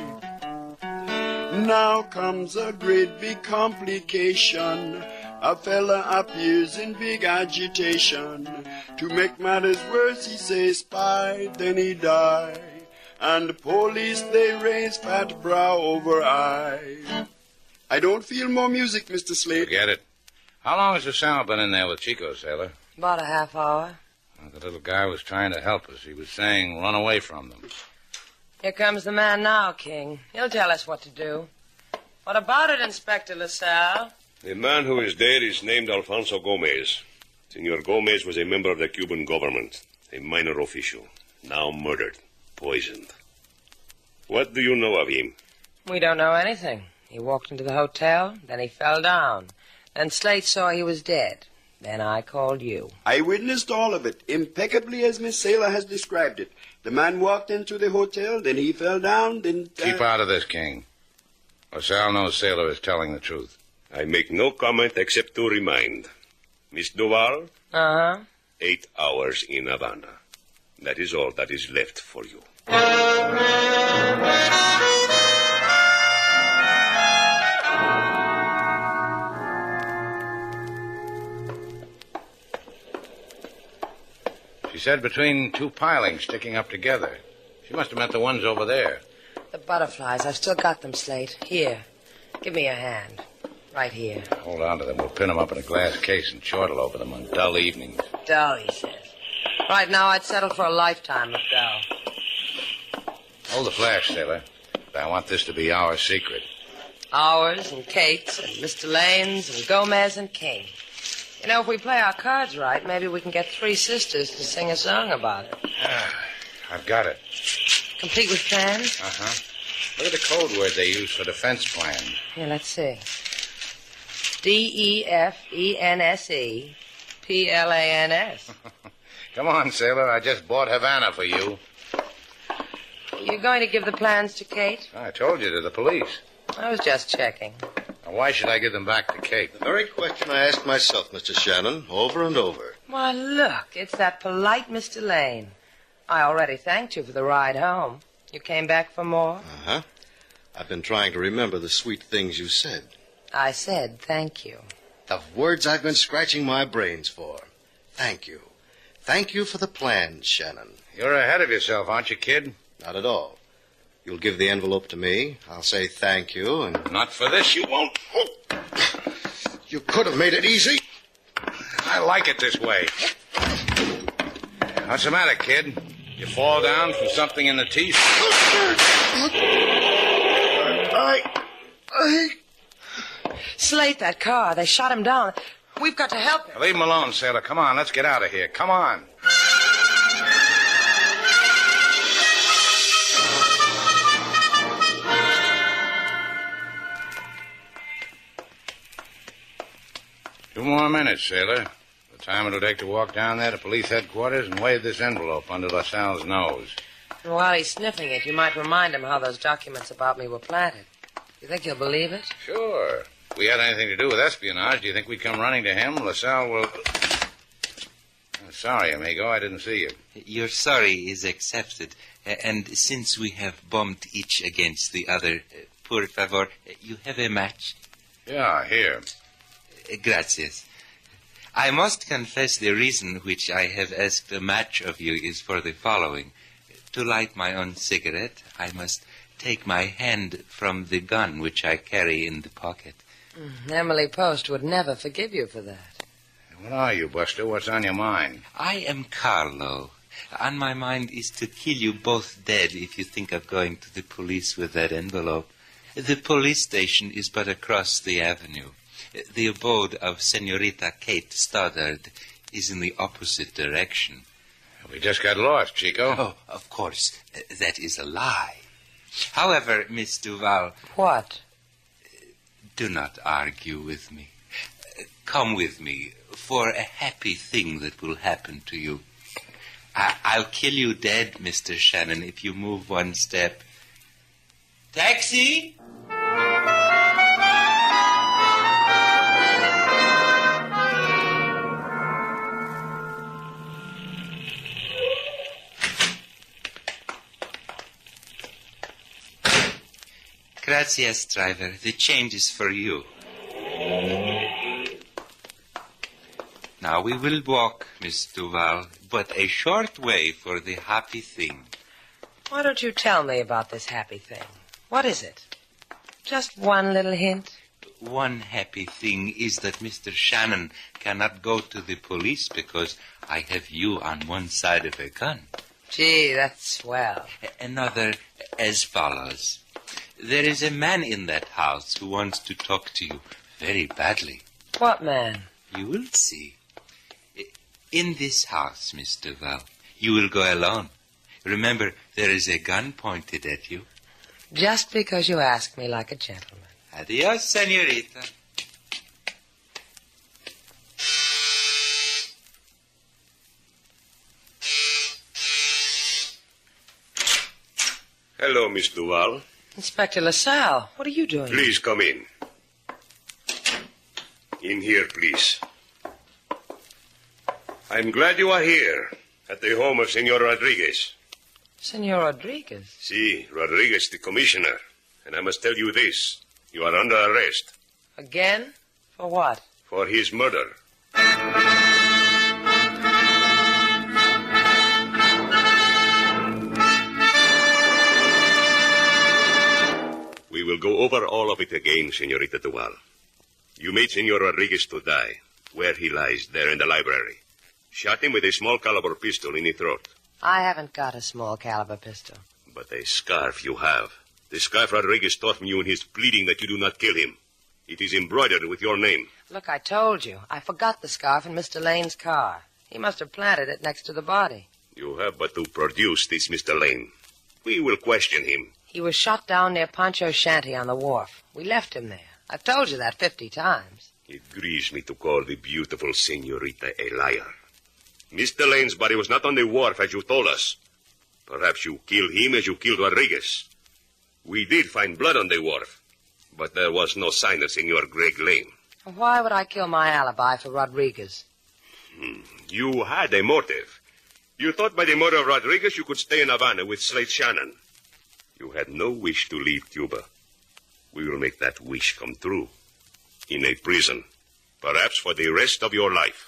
Now comes a great big complication. A fella appears in big agitation. To make matters worse, he says spy, then he die. And the police, they raise fat brow over eye. I don't feel more music, Mr. Slade. Forget it. How long has LaSalle been in there with Chico, sailor? About a half hour. Well, the little guy was trying to help us. He was saying run away from them. Here comes the man now, King. He'll tell us what to do. What about it, Inspector LaSalle? The man who is dead is named Alfonso Gomez. Senor Gomez was a member of the Cuban government, a minor official, now murdered, poisoned. What do you know of him? We don't know anything. He walked into the hotel, then he fell down. Then Slate saw he was dead. Then I called you. I witnessed all of it, impeccably as Miss Sailor has described it. The man walked into the hotel, then he fell down, then... Keep out of this, King. LaSalle knows Sailor is telling the truth. I make no comment except to remind. Miss Duval? 8 hours in Havana. That is all that is left for you. She said between two pilings sticking up together. She must have meant the ones over there. The butterflies. I've still got them, Slate. Here. Give me your hand. Right here. Hold on to them. We'll pin them up in a glass case and chortle over them on dull evenings. Dull, he says. Right now, I'd settle for a lifetime of dull. Hold the flash, sailor. But I want this to be our secret. Ours and Kate's and Mr. Lane's and Gomez and King. You know, if we play our cards right, maybe we can get 3 sisters to sing a song about it. I've got it. Complete with plans? Uh-huh. Look at the code word they use for defense plan. Here, let's see. DEFENSE PLANS. Come on, sailor. I just bought Havana for you. You're going to give the plans to Kate? I told you, to the police. I was just checking. Now, why should I give them back to Kate? The very question I asked myself, Mr. Shannon, over and over. Why, look, it's that polite Mr. Lane. I already thanked you for the ride home. You came back for more? Uh-huh. I've been trying to remember the sweet things you said. I said thank you. The words I've been scratching my brains for. Thank you. Thank you for the plans, Shannon. You're ahead of yourself, aren't you, kid? Not at all. You'll give the envelope to me. I'll say thank you, and... Not for this, you won't. Oh. You could have made it easy. I like it this way. What's the matter, kid? You fall down from something in the teeth? Slate, that car. They shot him down. We've got to help him. Leave him alone, sailor. Come on, let's get out of here. Come on. Two more minutes, sailor. The time it'll take to walk down there to police headquarters and wave this envelope under LaSalle's nose. And while he's sniffing it, you might remind him how those documents about me were planted. You think he'll believe it? Sure. If we had anything to do with espionage, do you think we'd come running to him? LaSalle will... Sorry, amigo, I didn't see you. Your sorry is accepted. And since we have bumped each against the other, por favor, you have a match? Yeah, here. Gracias. I must confess the reason which I have asked a match of you is for the following. To light my own cigarette, I must take my hand from the gun which I carry in the pocket. Emily Post would never forgive you for that. What are you, Buster? What's on your mind? I am Carlo. On my mind is to kill you both dead if you think of going to the police with that envelope. The police station is but across the avenue. The abode of Senorita Kate Stoddard is in the opposite direction. We just got lost, Chico. Oh, of course. That is a lie. However, Miss Duval... What? Do not argue with me. Come with me for a happy thing that will happen to you. I'll kill you dead, Mr. Shannon, if you move one step. Taxi! Gracias, driver. The change is for you. Now we will walk, Miss Duval, but a short way for the happy thing. Why don't you tell me about this happy thing? What is it? Just one little hint? One happy thing is that Mr. Shannon cannot go to the police because I have you on one side of a gun. Gee, that's swell. Another as follows. There is a man in that house who wants to talk to you very badly. What man? You will see. In this house, Miss Duval, you will go alone. Remember, there is a gun pointed at you. Just because you ask me like a gentleman. Adios, senorita. Hello, Miss Duval. Inspector LaSalle, what are you doing? Please come in. In here, please. I'm glad you are here, at the home of Senor Rodriguez. Senor Rodriguez? Si, Rodriguez, the commissioner. And I must tell you this. You are under arrest. Again? For what? For his murder. We will go over all of it again, Senorita Duval. You made Senor Rodriguez to die, where he lies, there in the library. Shot him with a small-caliber pistol in the throat. I haven't got a small-caliber pistol. But a scarf you have. The scarf Rodriguez taught me in his pleading that you do not kill him. It is embroidered with your name. Look, I told you. I forgot the scarf in Mr. Lane's car. He must have planted it next to the body. You have but to produce this Mr. Lane. We will question him. He was shot down near Pancho's shanty on the wharf. We left him there. I've told you that 50 times. It grieves me to call the beautiful Senorita a liar. Mr. Lane's body was not on the wharf, as you told us. Perhaps you killed him as you killed Rodriguez. We did find blood on the wharf, but there was no sign of Senor Greg Lane. Why would I kill my alibi for Rodriguez? You had a motive. You thought by the murder of Rodriguez you could stay in Havana with Slate Shannon. You had no wish to leave Cuba. We will make that wish come true. In a prison. Perhaps for the rest of your life.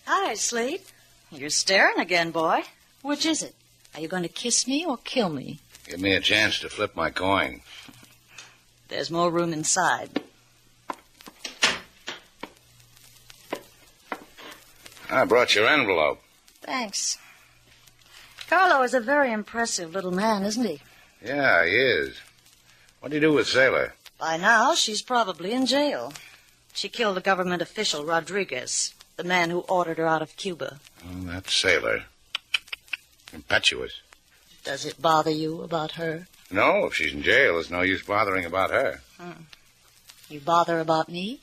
Hi, Slate. You're staring again, boy. Which is it? Are you going to kiss me or kill me? Give me a chance to flip my coin. There's more room inside. I brought your envelope. Thanks. Carlo is a very impressive little man, isn't he? Yeah, he is. What do you do with Sailor? By now, she's probably in jail. She killed a government official, Rodriguez, the man who ordered her out of Cuba. Oh, that Sailor. Impetuous. Does it bother you about her? No, if she's in jail, there's no use bothering about her. You bother about me?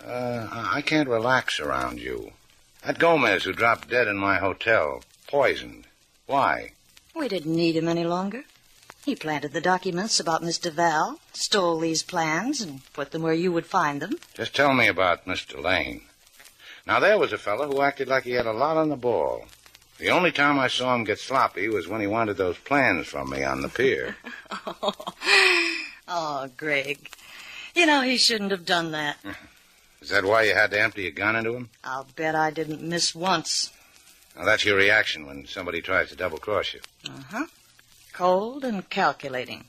I can't relax around you. That Gomez who dropped dead in my hotel, poisoned. Why? We didn't need him any longer. He planted the documents about Miss Duval, stole these plans, and put them where you would find them. Just tell me about Mr. Lane. Now, there was a fellow who acted like he had a lot on the ball. The only time I saw him get sloppy was when he wanted those plans from me on the pier. Oh, Greg. You know, he shouldn't have done that. Is that why you had to empty a gun into him? I'll bet I didn't miss once. Now, that's your reaction when somebody tries to double-cross you. Uh-huh. Cold and calculating.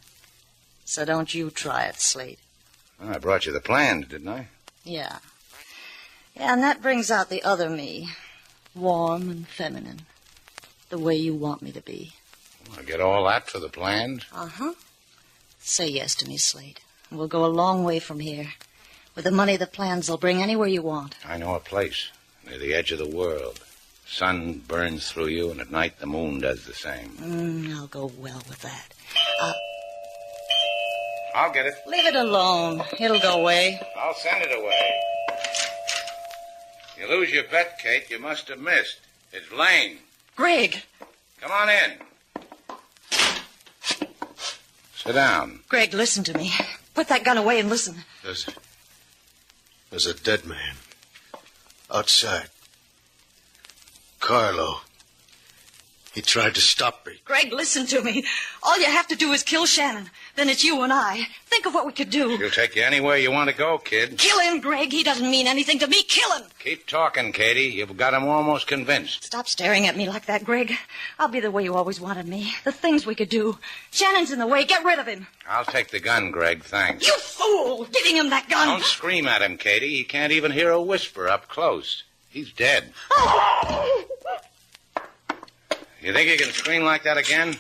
So don't you try it, Slate. Well, I brought you the plans, didn't I? Yeah. Yeah, and that brings out the other me. Warm and feminine. The way you want me to be. I get all that for the plans? Uh-huh. Say yes to me, Slade. We'll go a long way from here. With the money the plans will bring anywhere you want. I know a place near the edge of the world. Sun burns through you, and at night the moon does the same. I'll go well with that. I'll get it. Leave it alone. It'll go away. I'll send it away. You lose your bet, Kate. You must have missed. It's Lane. Greg. Come on in. Sit down. Greg, listen to me. Put that gun away and listen. There's a dead man. Outside. Carlo. He tried to stop me. Greg, listen to me. All you have to do is kill Shannon. Then it's you and I. Think of what we could do. She'll take you anywhere you want to go, kid. Kill him, Greg. He doesn't mean anything to me. Kill him. Keep talking, Katie. You've got him almost convinced. Stop staring at me like that, Greg. I'll be the way you always wanted me. The things we could do. Shannon's in the way. Get rid of him. I'll take the gun, Greg. Thanks. You fool! Giving him that gun. Don't scream at him, Katie. He can't even hear a whisper up close. He's dead. You think you can scream like that again?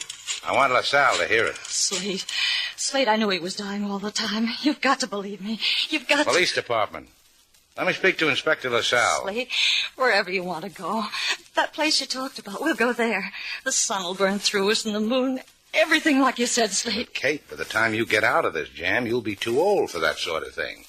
I want LaSalle to hear it. Slade, I knew he was dying all the time. You've got to believe me. You've got Police Department. Let me speak to Inspector LaSalle. Slade, wherever you want to go. That place you talked about, we'll go there. The sun will burn through us and the moon. Everything like you said, Slade. But Kate, by the time you get out of this jam, you'll be too old for that sort of thing.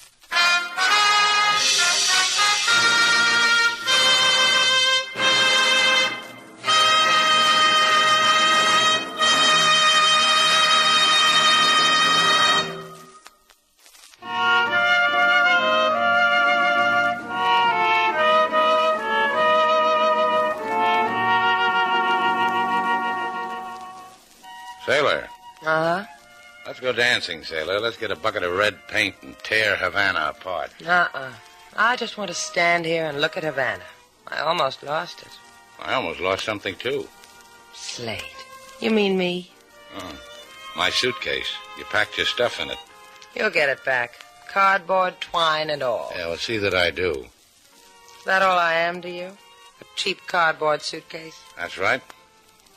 Sailor. Uh-huh. Let's go dancing, Sailor. Let's get a bucket of red paint and tear Havana apart. Uh-uh. I just want to stand here and look at Havana. I almost lost it. I almost lost something, too. Slade. You mean me? Oh, my suitcase. You packed your stuff in it. You'll get it back. Cardboard, twine, and all. Yeah, well, see that I do. Is that all I am to you? A cheap cardboard suitcase? That's right.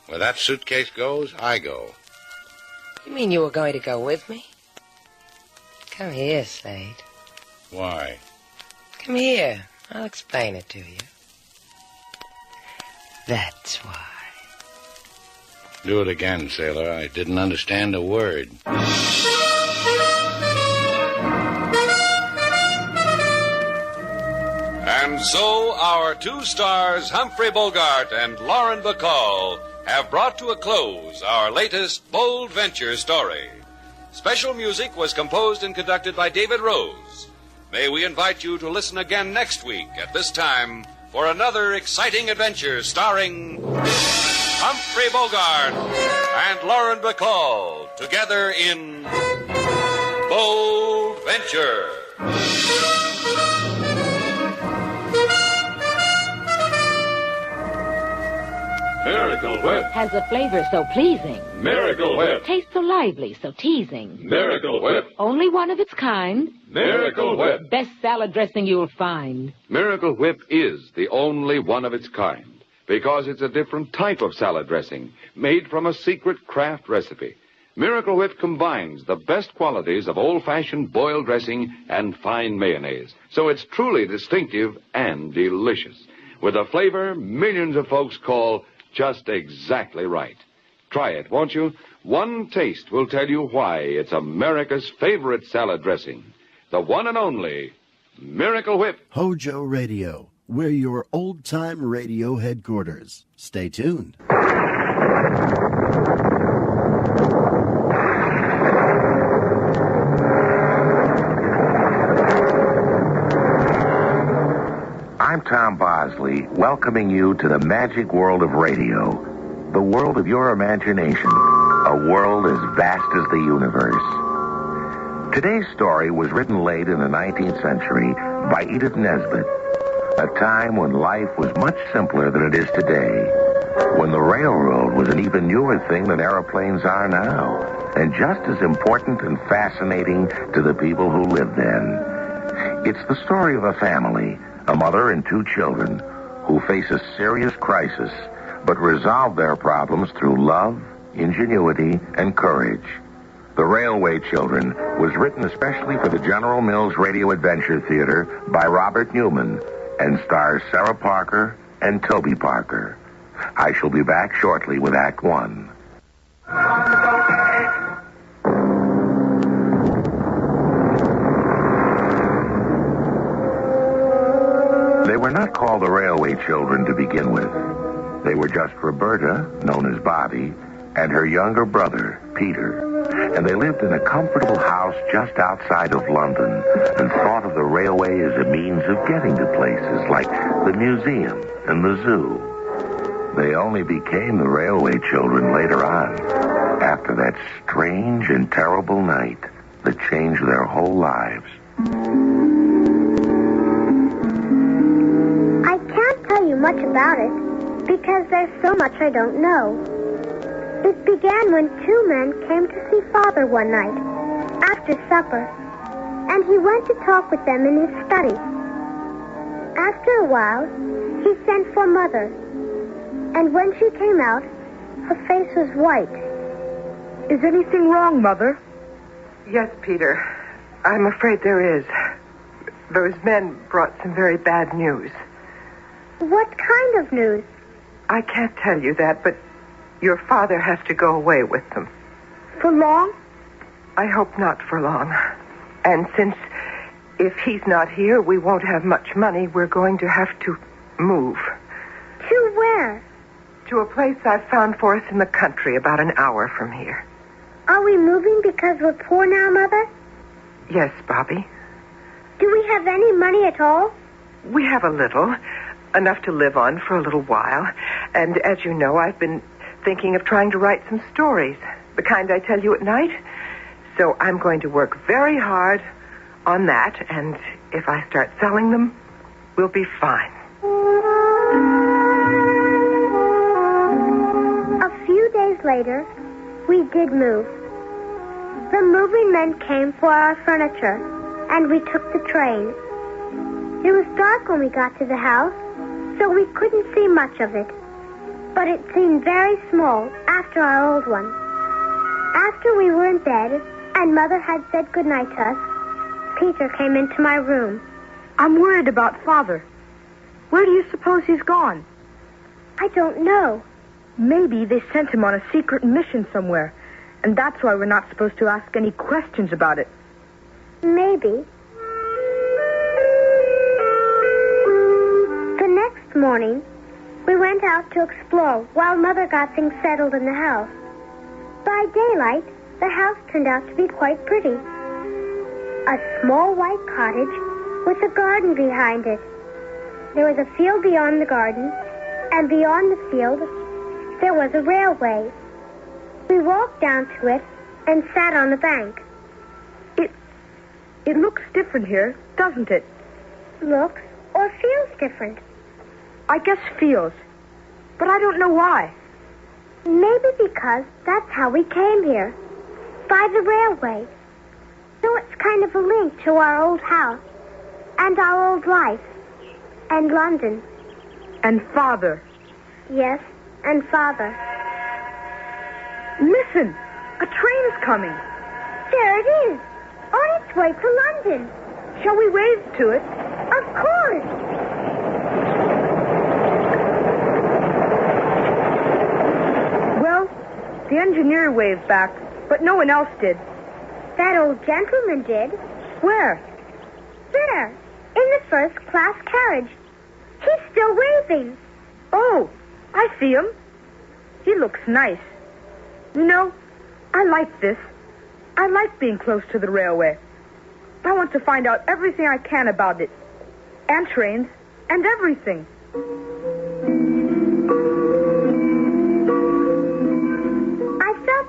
Where that suitcase goes, I go. You mean you were going to go with me? Come here, Slade. Why? Come here. I'll explain it to you. That's why. Do it again, Sailor. I didn't understand a word. And so our two stars, Humphrey Bogart and Lauren Bacall, have brought to a close our latest bold venture story. Special music was composed and conducted by David Rose. May we invite you to listen again next week at this time for another exciting adventure starring Humphrey Bogart and Lauren Bacall together in Bold Venture. Miracle Whip has a flavor so pleasing. Miracle Whip Tastes so lively, so teasing. Miracle Whip Only one of its kind. Miracle Whip Best salad dressing you'll find. Miracle Whip is the only one of its kind because it's a different type of salad dressing made from a secret craft recipe. Miracle Whip combines the best qualities of old-fashioned boiled dressing and fine mayonnaise, so it's truly distinctive and delicious, with a flavor millions of folks call just exactly right. Try it, won't you? One taste will tell you why it's America's favorite salad dressing. The one and only Miracle Whip. HOJO Radio. We're your old-time radio headquarters. Stay tuned. I'm Tom Bosley, welcoming you to the magic world of radio, the world of your imagination, a world as vast as the universe. Today's story was written late in the 19th century by Edith Nesbit, a time when life was much simpler than it is today, when the railroad was an even newer thing than airplanes are now, and just as important and fascinating to the people who lived then. It's the story of a family, a mother and two children, who face a serious crisis, but resolve their problems through love, ingenuity, and courage. The Railway Children was written especially for the General Mills Radio Adventure Theater by Robert Newman and stars Sarah Parker and Toby Parker. I shall be back shortly with Act One. They were not called the Railway Children to begin with. They were just Roberta, known as Bobby, and her younger brother, Peter. And they lived in a comfortable house just outside of London and thought of the railway as a means of getting to places like the museum and the zoo. They only became the Railway Children later on, after that strange and terrible night that changed their whole lives. I can't tell you much about it because there's so much I don't know. It began when two men came to see Father one night, after supper, and he went to talk with them in his study. After a while, he sent for Mother, and when she came out, her face was white. Is anything wrong, Mother? Yes, Peter. I'm afraid there is. Those men brought some very bad news. What kind of news? I can't tell you that, but your father has to go away with them. For long? I hope not for long. And since if he's not here, we won't have much money, we're going to have to move. To where? To a place I've found for us in the country, about an hour from here. Are we moving because we're poor now, Mother? Yes, Bobby. Do we have any money at all? We have a little, enough to live on for a little while. And as you know, I've been thinking of trying to write some stories, the kind I tell you at night. So I'm going to work very hard on that, and if I start selling them, we'll be fine. A few days later, we did move. The moving men came for our furniture, and we took the train. It was dark when we got to the house, so we couldn't see much of it. But it seemed very small after our old one. After we were in bed and Mother had said goodnight to us, Peter came into my room. I'm worried about Father. Where do you suppose he's gone? I don't know. Maybe they sent him on a secret mission somewhere, and that's why we're not supposed to ask any questions about it. Maybe. The next morning, we went out to explore while Mother got things settled in the house. By daylight, the house turned out to be quite pretty. A small white cottage with a garden behind it. There was a field beyond the garden, and beyond the field, there was a railway. We walked down to it and sat on the bank. It looks different here, doesn't it? Looks or feels different? I guess feels, but I don't know why. Maybe because that's how we came here, by the railway. So it's kind of a link to our old house, and our old life, and London. And Father. Yes, and Father. Listen, a train's coming. There it is, on its way to London. Shall we wave to it? Of course. The engineer waved back, but no one else did. That old gentleman did. Where? There, in the first-class carriage. He's still waving. Oh, I see him. He looks nice. You know, I like this. I like being close to the railway. I want to find out everything I can about it. And trains, and everything.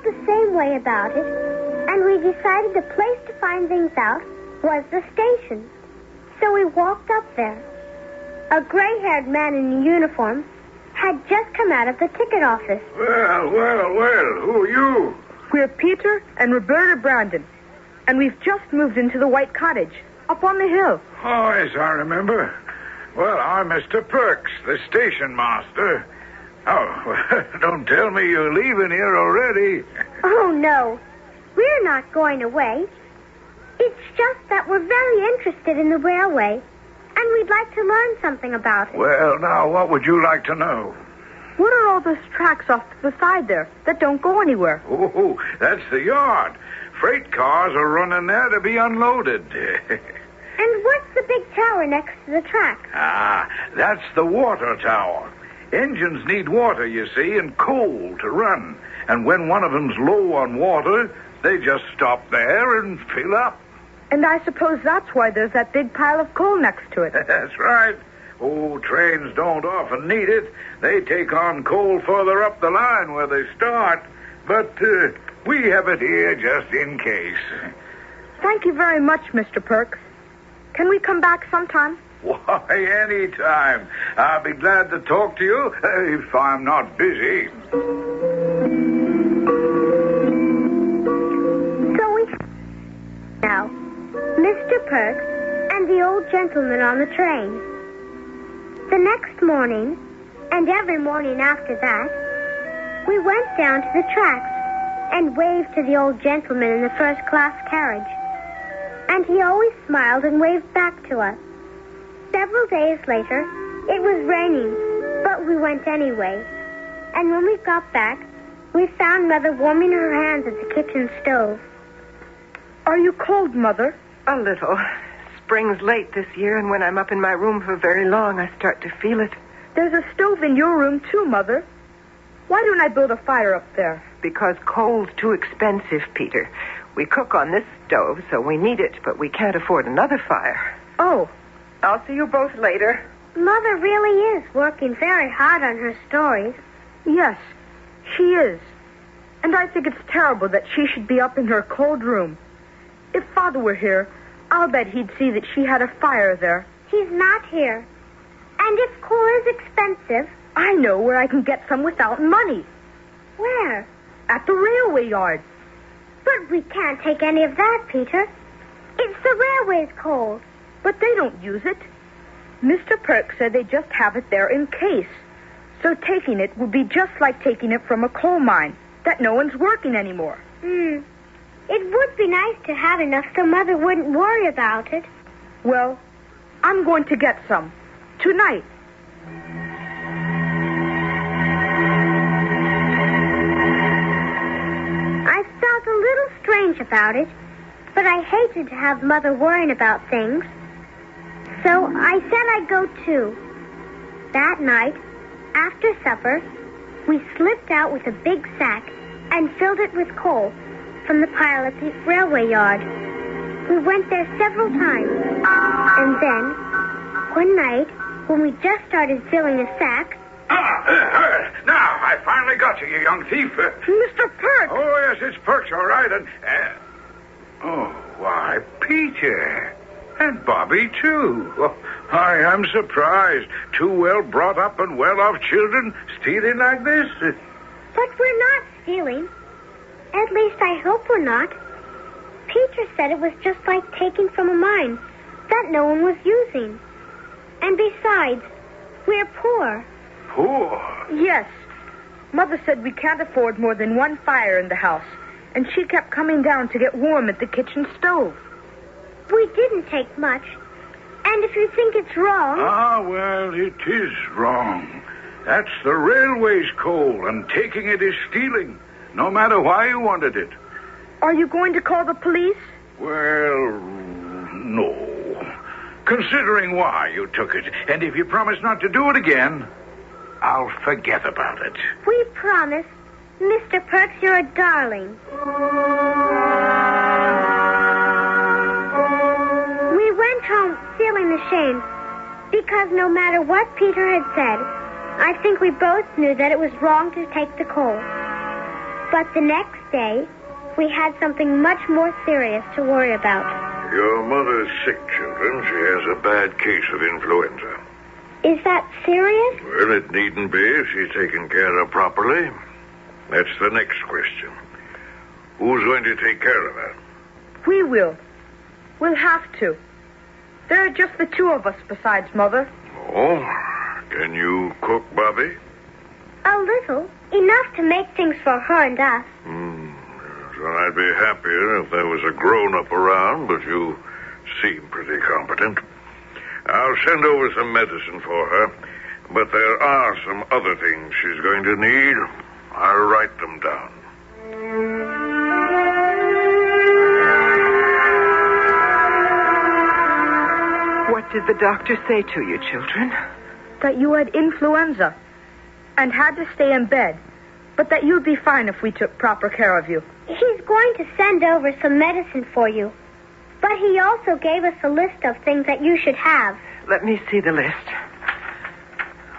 The same way about it, and we decided the place to find things out was the station. So we walked up there. A gray-haired man in a uniform had just come out of the ticket office. Well, who are you? We're Peter and Roberta Brandon, and we've just moved into the white cottage, up on the hill. Oh, yes, I remember. Well, I'm Mr. Perks, the station master. Oh, don't tell me you're leaving here already. Oh, no. We're not going away. It's just that we're very interested in the railway, and we'd like to learn something about it. Well, now, what would you like to know? What are all those tracks off to the side there that don't go anywhere? Oh, that's the yard. Freight cars are running there to be unloaded. And what's the big tower next to the track? That's the water tower. Engines need water, you see, and coal to run. And when one of them's low on water, they just stop there and fill up. And I suppose that's why there's that big pile of coal next to it. That's right. Oh, trains don't often need it. They take on coal further up the line where they start. But we have it here just in case. Thank you very much, Mr. Perks. Can we come back sometime? Why, any time. I'll be glad to talk to you if I'm not busy. So we now, Mr. Perks and the old gentleman on the train. The next morning, and every morning after that, we went down to the tracks and waved to the old gentleman in the first-class carriage. And he always smiled and waved back to us. Several days later, it was raining, but we went anyway. And when we got back, we found Mother warming her hands at the kitchen stove. Are you cold, Mother? A little. Spring's late this year, and when I'm up in my room for very long, I start to feel it. There's a stove in your room, too, Mother. Why don't I build a fire up there? Because coal's too expensive, Peter. We cook on this stove, so we need it, but we can't afford another fire. Oh. I'll see you both later. Mother really is working very hard on her stories. Yes, she is. And I think it's terrible that she should be up in her cold room. If Father were here, I'll bet he'd see that she had a fire there. He's not here. And if coal is expensive... I know where I can get some without money. Where? At the railway yard. But we can't take any of that, Peter. It's the railway's coal. But they don't use it. Mr. Perks said they just have it there in case. So taking it would be just like taking it from a coal mine, that no one's working anymore. It would be nice to have enough so Mother wouldn't worry about it. Well, I'm going to get some. Tonight. I felt a little strange about it, but I hated to have Mother worrying about things. So I said I'd go too. That night, after supper, we slipped out with a big sack and filled it with coal from the pile at the railway yard. We went there several times. And then, one night, when we just started filling the sack... Now, I finally got you, you young thief. Mr. Perks! Oh, yes, it's Perks, all right. And, oh, why, Peter. And Bobby, too. Oh, I am surprised. Two well-brought-up and well-off children stealing like this. But we're not stealing. At least I hope we're not. Peter said it was just like taking from a mine that no one was using. And besides, we're poor. Poor? Yes. Mother said we can't afford more than one fire in the house, and she kept coming down to get warm at the kitchen stove. We didn't take much. And if you think it's wrong... Well, it is wrong. That's the railway's coal, and taking it is stealing, no matter why you wanted it. Are you going to call the police? Well, no. Considering why you took it, and if you promise not to do it again, I'll forget about it. We promise. Mr. Perks, you're a darling. We went home feeling ashamed because no matter what Peter had said, I think we both knew that it was wrong to take the coal. But the next day, we had something much more serious to worry about. Your mother's sick, children. She has a bad case of influenza. Is that serious? Well, it needn't be if she's taken care of properly. That's the next question. Who's going to take care of her? We will. We'll have to. There are just the two of us besides Mother. Oh? Can you cook, Bobby? A little. Enough to make things for her and us. Well, I'd be happier if there was a grown-up around, but you seem pretty competent. I'll send over some medicine for her, but there are some other things she's going to need. I'll write them down. What did the doctor say to you, children? That you had influenza and had to stay in bed, but that you'd be fine if we took proper care of you. He's going to send over some medicine for you, but he also gave us a list of things that you should have. Let me see the list.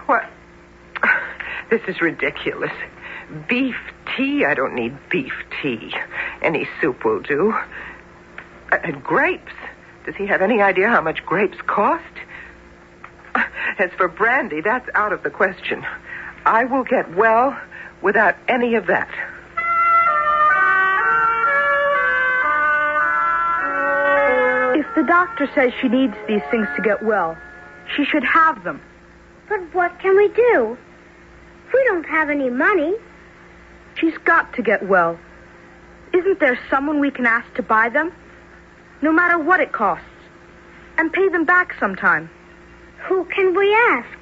What? This is ridiculous. Beef tea? I don't need beef tea. Any soup will do. And grapes. Does he have any idea how much grapes cost? As for brandy, that's out of the question. I will get well without any of that. If the doctor says she needs these things to get well, she should have them. But what can we do? We don't have any money. She's got to get well. Isn't there someone we can ask to buy them? No matter what it costs. And pay them back sometime. Who can we ask?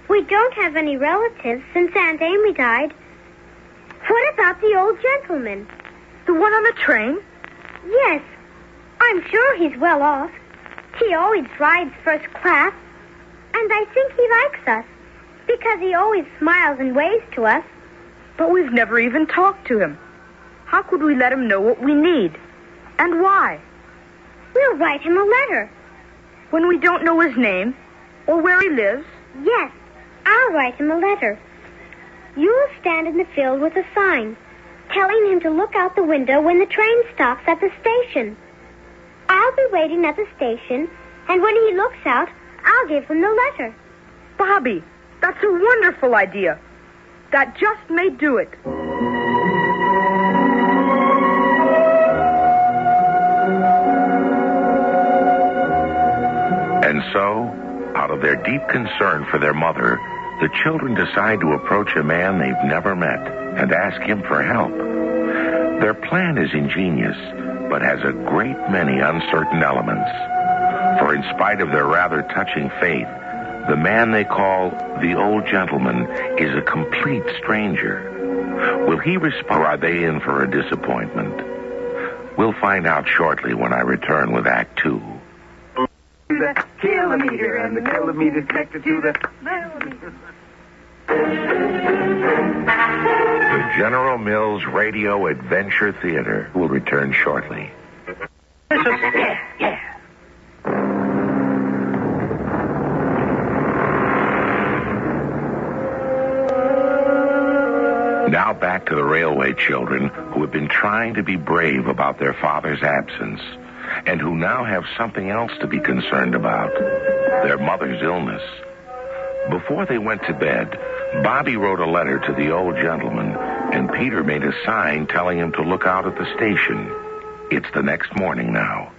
We don't have any relatives since Aunt Amy died. What about the old gentleman? The one on the train? Yes. I'm sure he's well off. He always rides first class. And I think he likes us, because he always smiles and waves to us. But we've never even talked to him. How could we let him know what we need? And why? We'll write him a letter. When we don't know his name or where he lives? Yes, I'll write him a letter. You'll stand in the field with a sign, telling him to look out the window when the train stops at the station. I'll be waiting at the station, and when he looks out, I'll give him the letter. Bobby, that's a wonderful idea. That just may do it. And so, out of their deep concern for their mother, the children decide to approach a man they've never met and ask him for help. Their plan is ingenious, but has a great many uncertain elements. For in spite of their rather touching faith, the man they call the old gentleman is a complete stranger. Will he respond, or are they in for a disappointment? We'll find out shortly when I return with Act 2. The kilometer and the kilometer connected to the The General Mills Radio Adventure Theater will return shortly. Yeah. Now back to the railway children who have been trying to be brave about their father's absence and who now have something else to be concerned about, their mother's illness. Before they went to bed, Bobby wrote a letter to the old gentleman, and Peter made a sign telling him to look out at the station. It's the next morning now.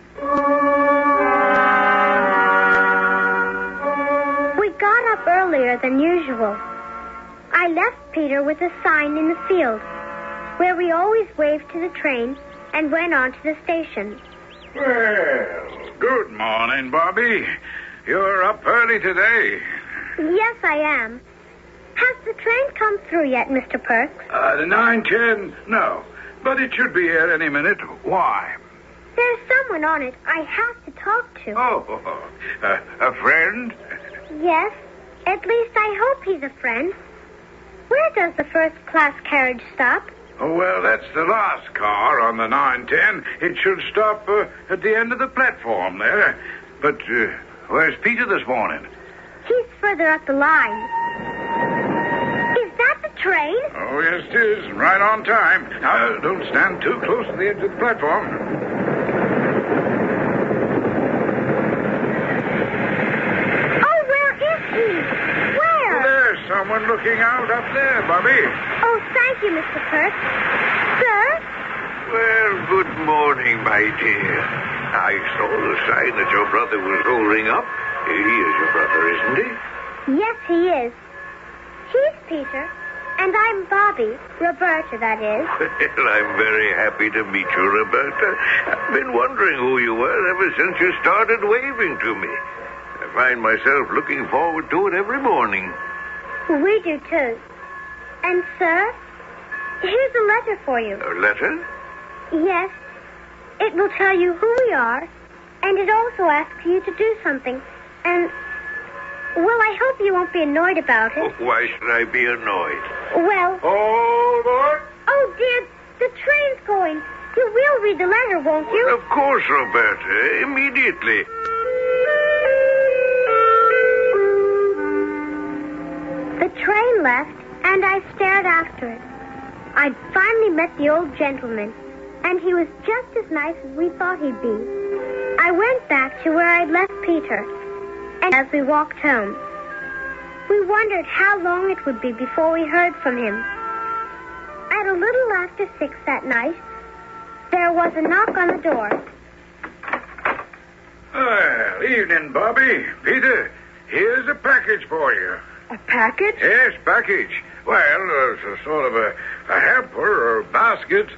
We got up earlier than usual. I left Peter with a sign in the field, where we always waved to the train and went on to the station. Well, good morning, Bobby. You're up early today. Yes, I am. Has the train come through yet, Mr. Perks? The 9:10? No. But it should be here any minute. Why? There's someone on it I have to talk to. Oh, a friend? Yes. At least I hope he's a friend. Where does the first-class carriage stop? Oh, well, that's the last car on the 9:10. It should stop at the end of the platform there. But where's Peter this morning? He's further up the line. Is that the train? Oh, yes, it is. Right on time. Now, don't stand too close to the edge of the platform. Oh, where is he? Where? Well, there's someone looking out up there, Bobby. Oh, thank you, Mr. Perks. Sir? Well, good morning, my dear. I saw the sign that your brother was holding up, He is your brother, isn't he? Yes, he is. He's Peter, and I'm Bobby. Roberta, that is. Well, I'm very happy to meet you, Roberta. I've been wondering who you were ever since you started waving to me. I find myself looking forward to it every morning. We do, too. And, sir, here's a letter for you. A letter? Yes. It will tell you who we are, and it also asks you to do something. And, well, I hope you won't be annoyed about it. Why should I be annoyed? Well... Hold on. Oh, dear, the train's going. You will read the letter, won't you? Of course, Roberta. Immediately. The train left, and I stared after it. I'd finally met the old gentleman, and he was just as nice as we thought he'd be. I went back to where I'd left Peter, and as we walked home, we wondered how long it would be before we heard from him. At a little after 6 that night, there was a knock on the door. Well, evening, Bobby. Peter, here's a package for you. A package? Yes, package. Well, it's a sort of a hamper or basket.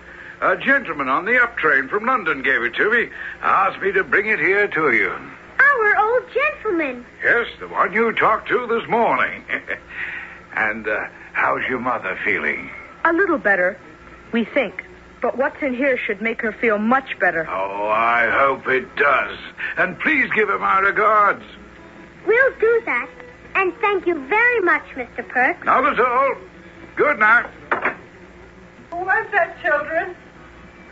A gentleman on the up train from London gave it to me. Asked me to bring it here to you. Our old gentleman. Yes, the one you talked to this morning. And how's your mother feeling? A little better, we think. But what's in here should make her feel much better. Oh, I hope it does. And please give her my regards. We'll do that. And thank you very much, Mr. Perk. Not at all. Good night. Who was that, children?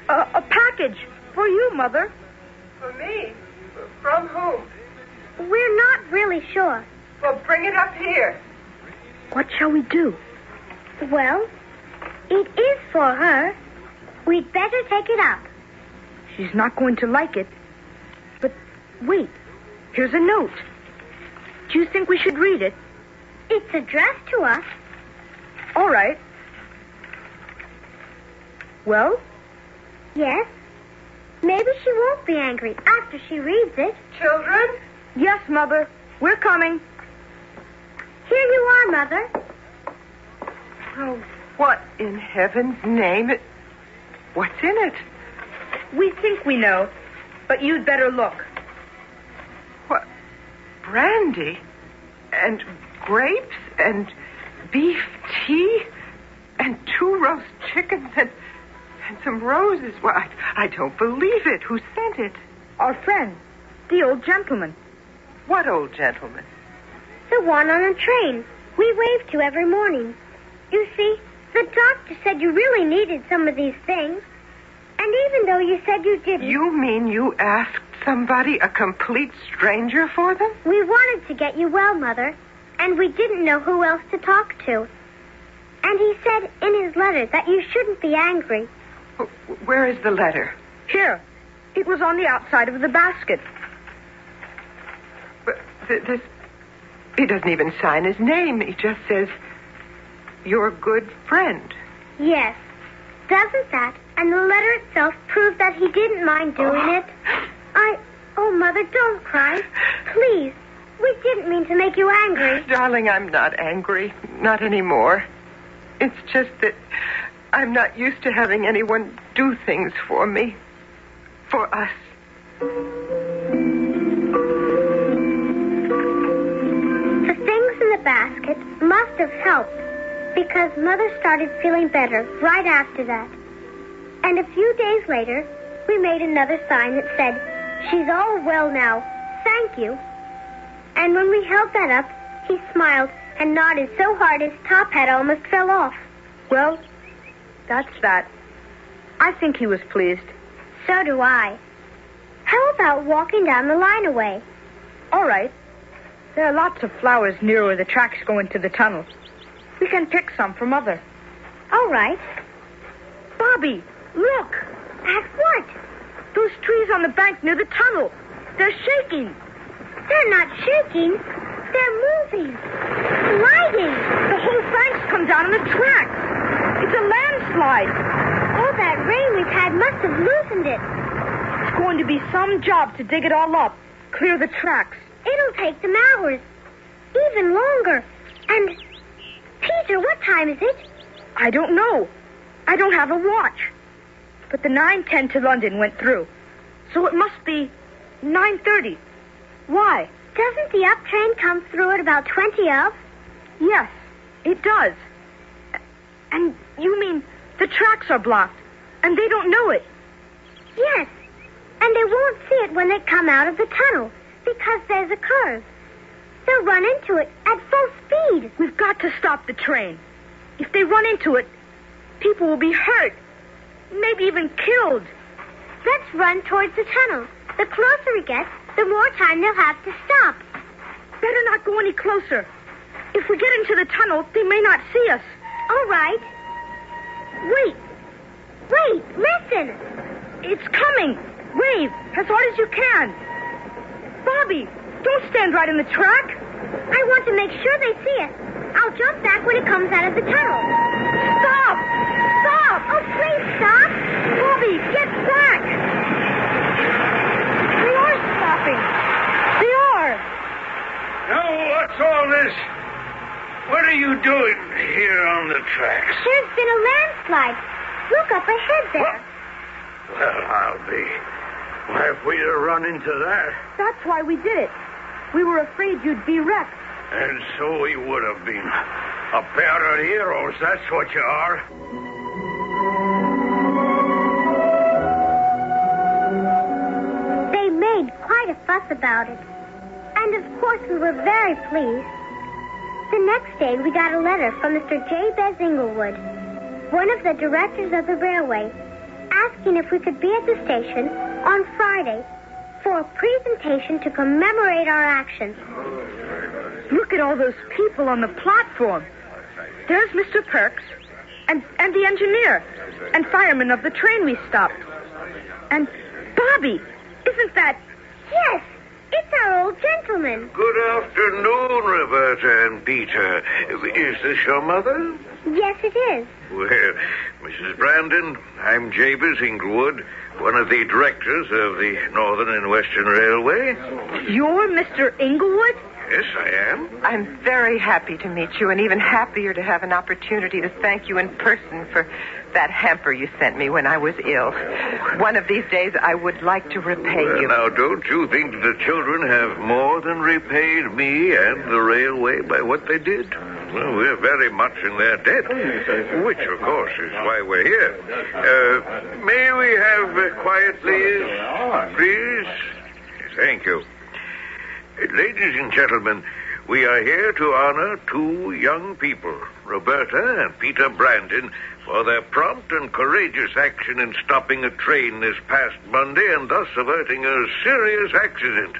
A package for you, Mother. For me? From whom? We're not really sure. Well, bring it up here. What shall we do? Well, it is for her. We'd better take it up. She's not going to like it. But wait, here's a note. Do you think we should read it? It's addressed to us. All right. Well? Yes. Maybe she won't be angry after she reads it. Children? Yes, Mother. We're coming. Here you are, Mother. Oh, what in heaven's name? What's in it? We think we know, but you'd better look. What? Brandy? And grapes? And beef tea? And 2 roast chickens? And some roses? Why, I don't believe it. Who sent it? Our friend, the old gentleman. What old gentleman? The one on the train we wave to every morning. You see, the doctor said you really needed some of these things. And even though you said you didn't... You mean you asked somebody, a complete stranger, for them? We wanted to get you well, Mother, and we didn't know who else to talk to. And he said in his letter that you shouldn't be angry. Where is the letter? Here. It was on the outside of the basket. But this... He doesn't even sign his name. He just says, your good friend. Yes. Doesn't that and the letter itself prove that he didn't mind doing it? Oh, Mother, don't cry. Please. We didn't mean to make you angry. Darling, I'm not angry. Not anymore. It's just that I'm not used to having anyone do things for me. For us. The things in the basket must have helped because Mother started feeling better right after that. And a few days later, we made another sign that said, "She's all well now. Thank you." And when we held that up, he smiled and nodded so hard his top hat almost fell off. Well, that's that. I think he was pleased. So do I. How about walking down the line away? All right. There are lots of flowers near where the tracks go into the tunnel. We can pick some for Mother. All right. Bobby, look. At what? Those trees on the bank near the tunnel. They're shaking. They're not shaking. They're moving. Sliding. The whole bank's come down on the tracks. It's a landslide. All that rain we've had must have loosened it. It's going to be some job to dig it all up, clear the tracks. It'll take them hours. Even longer. And, Peter, what time is it? I don't know. I don't have a watch. But the 9:10 to London went through. So it must be 9:30. Why? Doesn't the up train come through at about 20 of? Yes, it does. And you mean the tracks are blocked, and they don't know it? Yes, and they won't see it when they come out of the tunnel, because there's a curve. They'll run into it at full speed. We've got to stop the train. If they run into it, people will be hurt, maybe even killed. Let's run towards the tunnel. The closer we get, the more time they'll have to stop. Better not go any closer. If we get into the tunnel, they may not see us. All right. Wait, listen. It's coming. Wave as hard as you can. Bobby, don't stand right in the track. I want to make sure they see us. I'll jump back when it comes out of the tunnel. Stop! Oh, please stop. Bobby, get back. They are stopping. They are. Now, what's all this? What are you doing here on the tracks? There's been a landslide. Look up ahead there. Well, I'll be. Why, if we'd have run into that. That's why we did it. We were afraid you'd be wrecked. And so we would have been. A pair of heroes, that's what you are. They made quite a fuss about it. And of course we were very pleased. The next day we got a letter from Mr. Jabez Inglewood, one of the directors of the railway, asking if we could be at the station on Friday for a presentation to commemorate our actions. Look at all those people on the platform. There's Mr. Perks and the engineer and fireman of the train we stopped. And Bobby, isn't that... Yes, it's our old gentleman. Good afternoon, Roberta and Peter. Is this your mother? Yes, it is. Well, Mrs. Brandon, I'm Jabez Inglewood, one of the directors of the Northern and Western Railway. You're Mr. Inglewood? Yes, I am. I'm very happy to meet you, and even happier to have an opportunity to thank you in person for that hamper you sent me when I was ill. One of these days, I would like to repay you. Now, don't you think the children have more than repaid me and the railway by what they did? Well, we're very much in their debt, which, of course, is why we're here. May we have quiet, please? Thank you. Ladies and gentlemen, we are here to honor two young people, Roberta and Peter Brandon, for their prompt and courageous action in stopping a train this past Monday and thus averting a serious accident.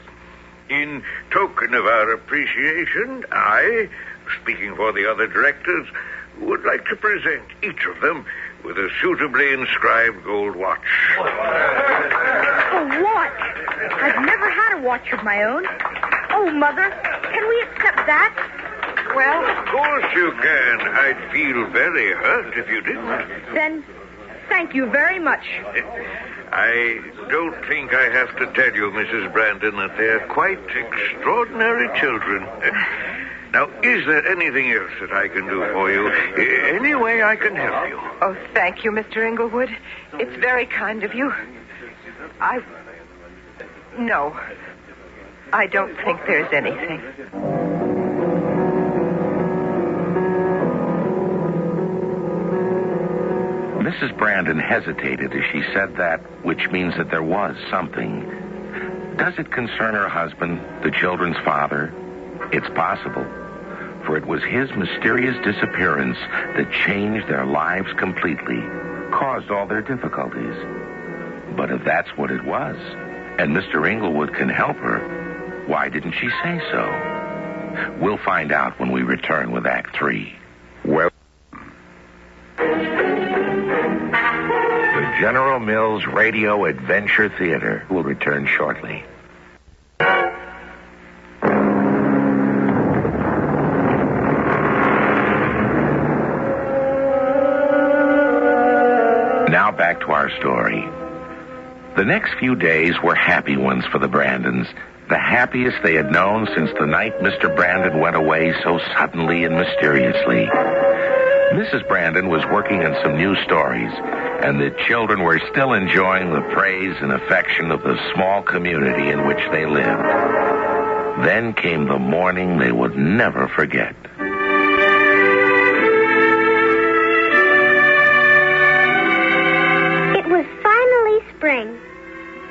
In token of our appreciation, I, speaking for the other directors, would like to present each of them with a suitably inscribed gold watch. A watch? I've never had a watch of my own. Oh, Mother, can we accept that? Well, of course you can. I'd feel very hurt if you didn't. Then, thank you very much. I don't think I have to tell you, Mrs. Brandon, that they're quite extraordinary children. Now, is there anything else that I can do for you? Any way I can help you? Oh, thank you, Mr. Inglewood. It's very kind of you. No, I don't think there's anything. Mrs. Brandon hesitated as she said that, which means that there was something. Does it concern her husband, the children's father? It's possible, for it was his mysterious disappearance that changed their lives completely, caused all their difficulties. But if that's what it was, and Mr. Inglewood can help her, why didn't she say so? We'll find out when we return with Act 3. Well, the General Mills Radio Adventure Theater will return shortly. Now back to our story. The next few days were happy ones for the Brandons, The happiest they had known since the night Mr. Brandon went away so suddenly and mysteriously. Mrs. Brandon was working on some new stories, and the children were still enjoying the praise and affection of the small community in which they lived. Then came the morning they would never forget. It was finally spring.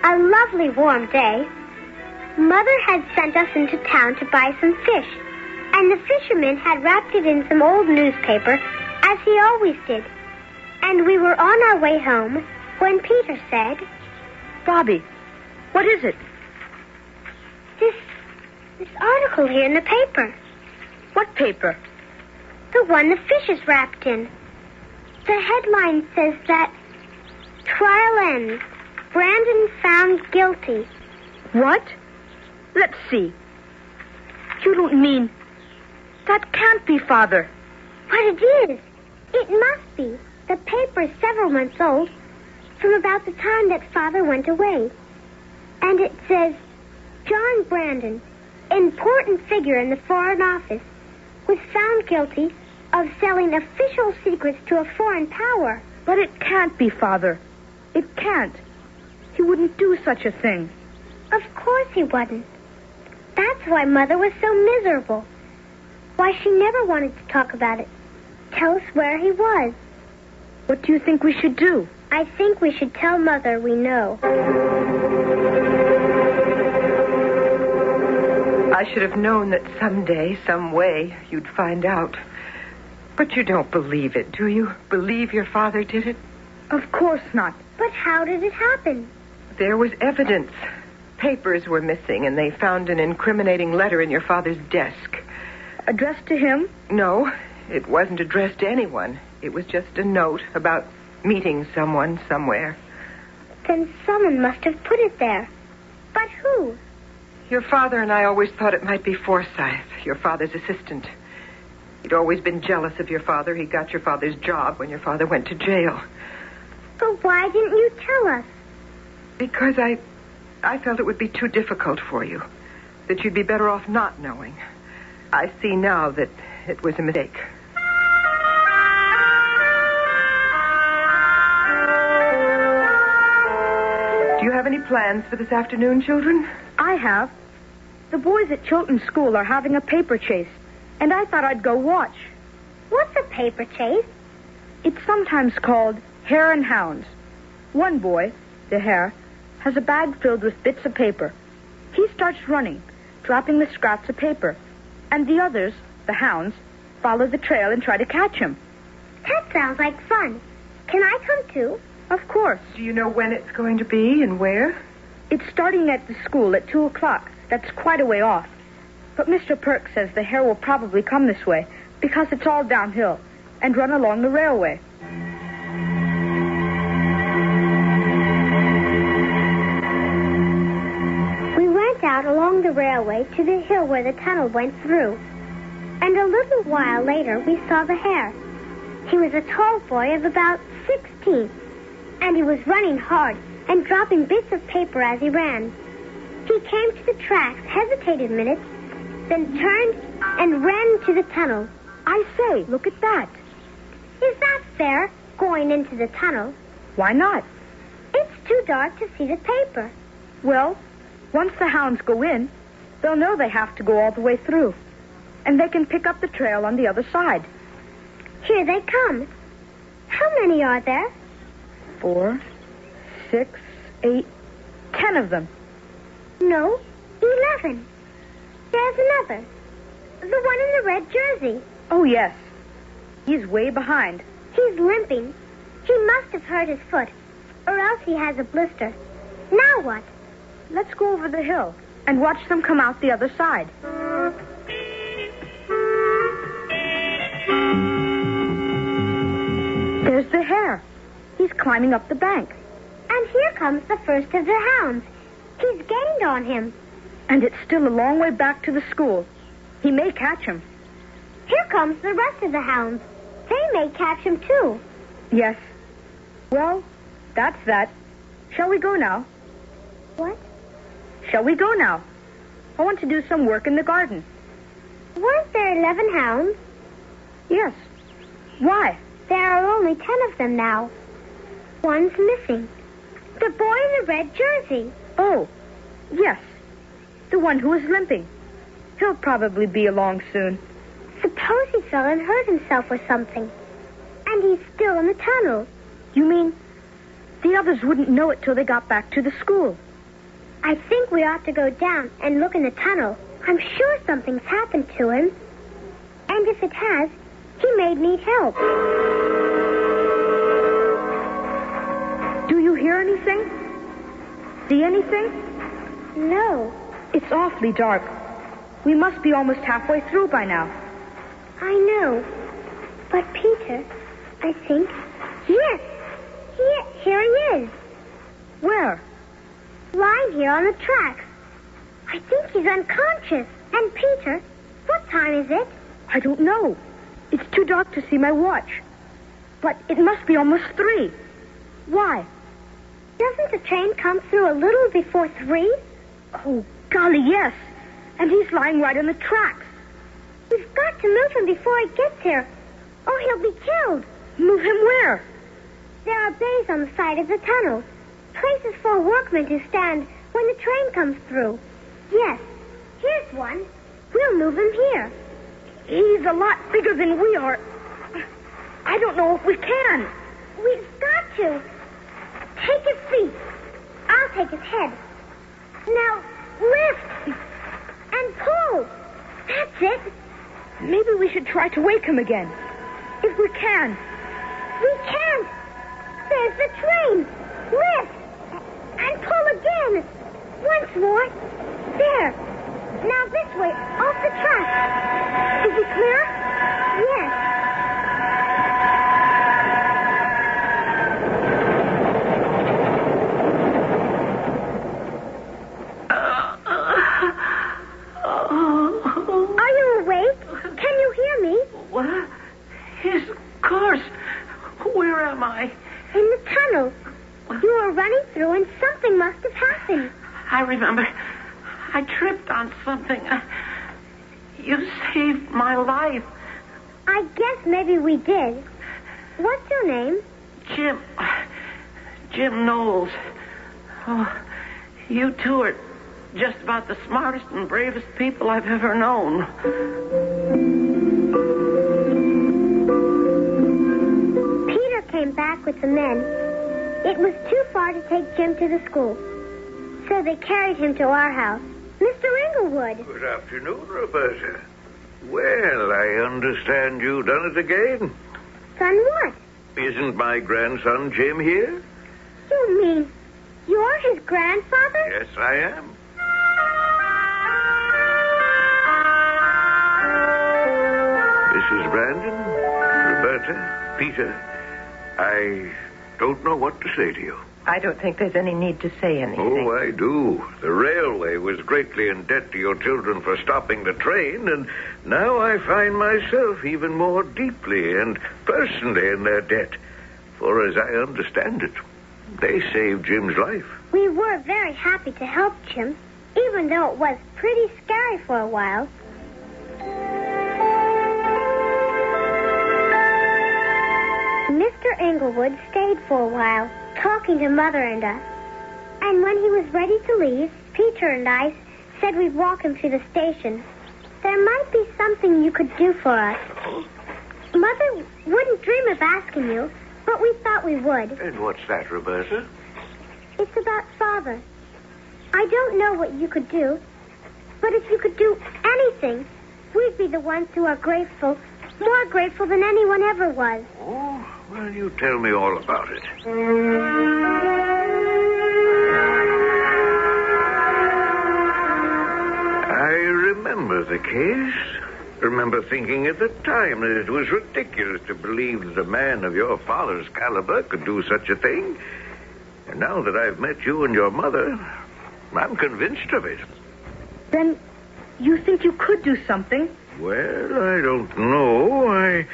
A lovely warm day. Mother had sent us into town to buy some fish, and the fisherman had wrapped it in some old newspaper, as he always did. And we were on our way home when Peter said, Bobby, what is it? This article here in the paper. What paper? The one the fish is wrapped in. The headline says that trial ends. Brandon found guilty. What? Let's see. You don't mean... That can't be Father. But it is. It must be. The paper is several months old, from about the time that Father went away. And it says, John Brandon, important figure in the Foreign Office, was found guilty of selling official secrets to a foreign power. But it can't be Father. It can't. He wouldn't do such a thing. Of course he wouldn't. That's why Mother was so miserable. Why she never wanted to talk about it. Tell us where he was. What do you think we should do? I think we should tell Mother we know. I should have known that someday, some way, you'd find out. But you don't believe it, do you? Believe your father did it? Of course not. But how did it happen? There was evidence. Papers were missing, and they found an incriminating letter in your father's desk. Addressed to him? No, it wasn't addressed to anyone. It was just a note about meeting someone somewhere. Then someone must have put it there. But who? Your father and I always thought it might be Forsyth, your father's assistant. He'd always been jealous of your father. He got your father's job when your father went to jail. But why didn't you tell us? Because I felt it would be too difficult for you. That you'd be better off not knowing. I see now that it was a mistake. Do you have any plans for this afternoon, children? I have. The boys at Chilton School are having a paper chase, and I thought I'd go watch. What's a paper chase? It's sometimes called Hare and Hounds. One boy, the hare, has a bag filled with bits of paper. He starts running, dropping the scraps of paper, and the others, the hounds, follow the trail and try to catch him. That sounds like fun. Can I come too? Of course. Do you know when it's going to be and where? It's starting at the school at 2 o'clock. That's quite a way off. But Mr. Perk says the hare will probably come this way because it's all downhill and run along the railway. We went out along the railway to the hill where the tunnel went through. And a little while later, we saw the hare. He was a tall boy of about 16, and he was running hard and dropping bits of paper as he ran. He came to the tracks, hesitated a minute, then turned and ran to the tunnel. I say, look at that. Is that fair, going into the tunnel? Why not? It's too dark to see the paper. Well, once the hounds go in, they'll know they have to go all the way through. And they can pick up the trail on the other side. Here they come. How many are there? 4, 6, 8, 10 of them. No, 11. There's another. The one in the red jersey. Oh, yes. He's way behind. He's limping. He must have hurt his foot, or else he has a blister. Now what? Let's go over the hill and watch them come out the other side. There's the hare. He's climbing up the bank. And here comes the first of the hounds. He's gained on him. And it's still a long way back to the school. He may catch him. Here comes the rest of the hounds. They may catch him, too. Yes. Well, that's that. Shall we go now? What? Shall we go now? I want to do some work in the garden. Weren't there 11 hounds? Yes. Why? There are only 10 of them now. One's missing. The boy in the red jersey. Oh, yes. The one who is limping. He'll probably be along soon. Suppose he fell and hurt himself or something. And he's still in the tunnel. You mean the others wouldn't know it till they got back to the school? I think we ought to go down and look in the tunnel. I'm sure something's happened to him. And if it has, he may need help. Do you hear anything? See anything? No. It's awfully dark. We must be almost halfway through by now. I know. But Peter, I think... Yes! Here he is. Where? Lying here on the tracks. I think he's unconscious. And Peter, what time is it? I don't know. It's too dark to see my watch. But it must be almost 3. Why? Doesn't the train come through a little before 3? Oh, golly, yes. And he's lying right on the tracks. We've got to move him before he gets here, or he'll be killed. Move him where? There are bays on the side of the tunnel. Places for workmen to stand when the train comes through. Yes, here's one. We'll move him here. He's a lot bigger than we are. I don't know if we can. We've got to. Take his feet. I'll take his head. Now, lift. And pull. That's it. Maybe we should try to wake him again. If we can. We can't. There's the train. Lift. And pull again. Once more. There. Now this way, off the track. Is it clear? Yes. Are you awake? Can you hear me? What? Yes, of course. Where am I? In the tunnel. You were running through and something must have happened. I remember. I tripped on something. You saved my life. I guess maybe we did. What's your name? Jim Knowles. Oh, you two are just about the smartest and bravest people I've ever known. Peter came back with the men. It was too far to take Jim to the school. So they carried him to our house. Mr. Inglewood. Good afternoon, Roberta. Well, I understand you done it again. Done what? Isn't my grandson Jim here? You mean you're his grandfather? Yes, I am. Mrs. Brandon, Roberta, Peter, I don't know what to say to you. I don't think there's any need to say anything. Oh, I do. The railway was greatly in debt to your children for stopping the train, and now I find myself even more deeply and personally in their debt. For as I understand it, they saved Jim's life. We were very happy to help Jim, even though it was pretty scary for a while. Mr. Inglewood stayed for a while, talking to Mother and us. And when he was ready to leave, Peter and I said we'd walk him to the station. There might be something you could do for us. Mother wouldn't dream of asking you, but we thought we would. And what's that, Roberta? It's about Father. I don't know what you could do, but if you could do anything, we'd be the ones who are grateful, more grateful than anyone ever was. Oh, well, you tell me all about it. I remember the case. Remember thinking at the time that it was ridiculous to believe that a man of your father's caliber could do such a thing. And now that I've met you and your mother, I'm convinced of it. Then you think you could do something? Well, I don't know. I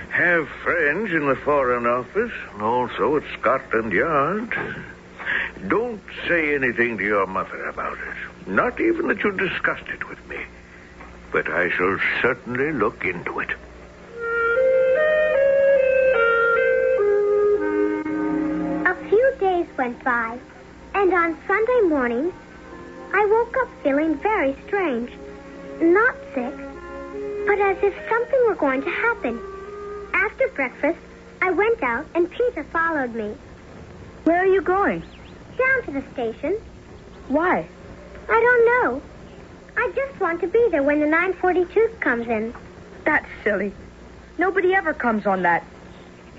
have friends in the Foreign Office and also at Scotland Yard. Don't say anything to your mother about it. not even that you discussed it with me. But I shall certainly look into it. A few days went by, and on Sunday morning, I woke up feeling very strange. Not sick, but as if something were going to happen. After breakfast, I went out, and Peter followed me. Where are you going? Down to the station. Why? I don't know. I just want to be there when the 942 comes in. That's silly. Nobody ever comes on that.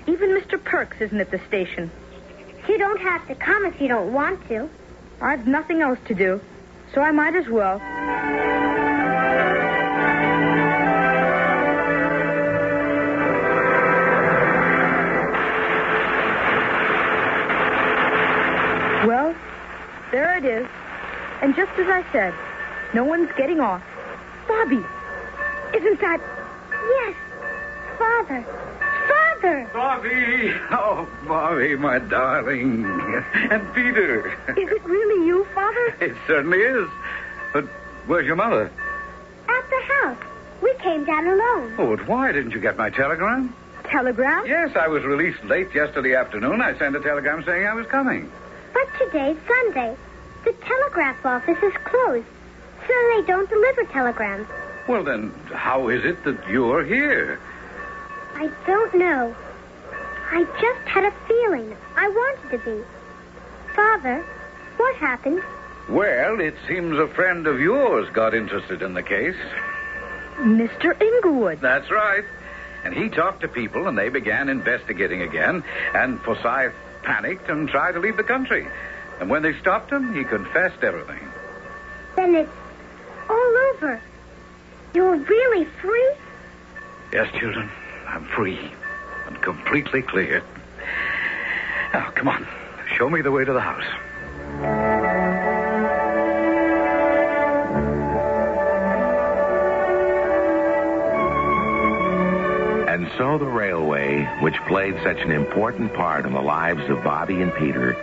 Even Mr. Perks isn't at the station. You don't have to come if you don't want to. I've nothing else to do, so I might as well. Well, there it is. And just as I said, no one's getting off. Bobby, isn't that... Yes, Father. Father! Bobby! Oh, Bobby, my darling. And Peter. Is it really you, Father? It certainly is. But where's your mother? At the house. We came down alone. Oh, but why didn't you get my telegram? Telegram? Yes, I was released late yesterday afternoon. I sent a telegram saying I was coming. But today's Sunday. The telegraph office is closed, so they don't deliver telegrams. Well, then, how is it that you're here? I don't know. I just had a feeling I wanted to be. Father, what happened? Well, it seems a friend of yours got interested in the case. Mr. Inglewood. That's right. And he talked to people, and they began investigating again, and Forsyth panicked and tried to leave the country. And when they stopped him, he confessed everything. Then it's all over. You're really free? Yes, children, I'm free and completely clear. Now, come on. Show me the way to the house. And so the railway, which played such an important part in the lives of Bobby and Peter,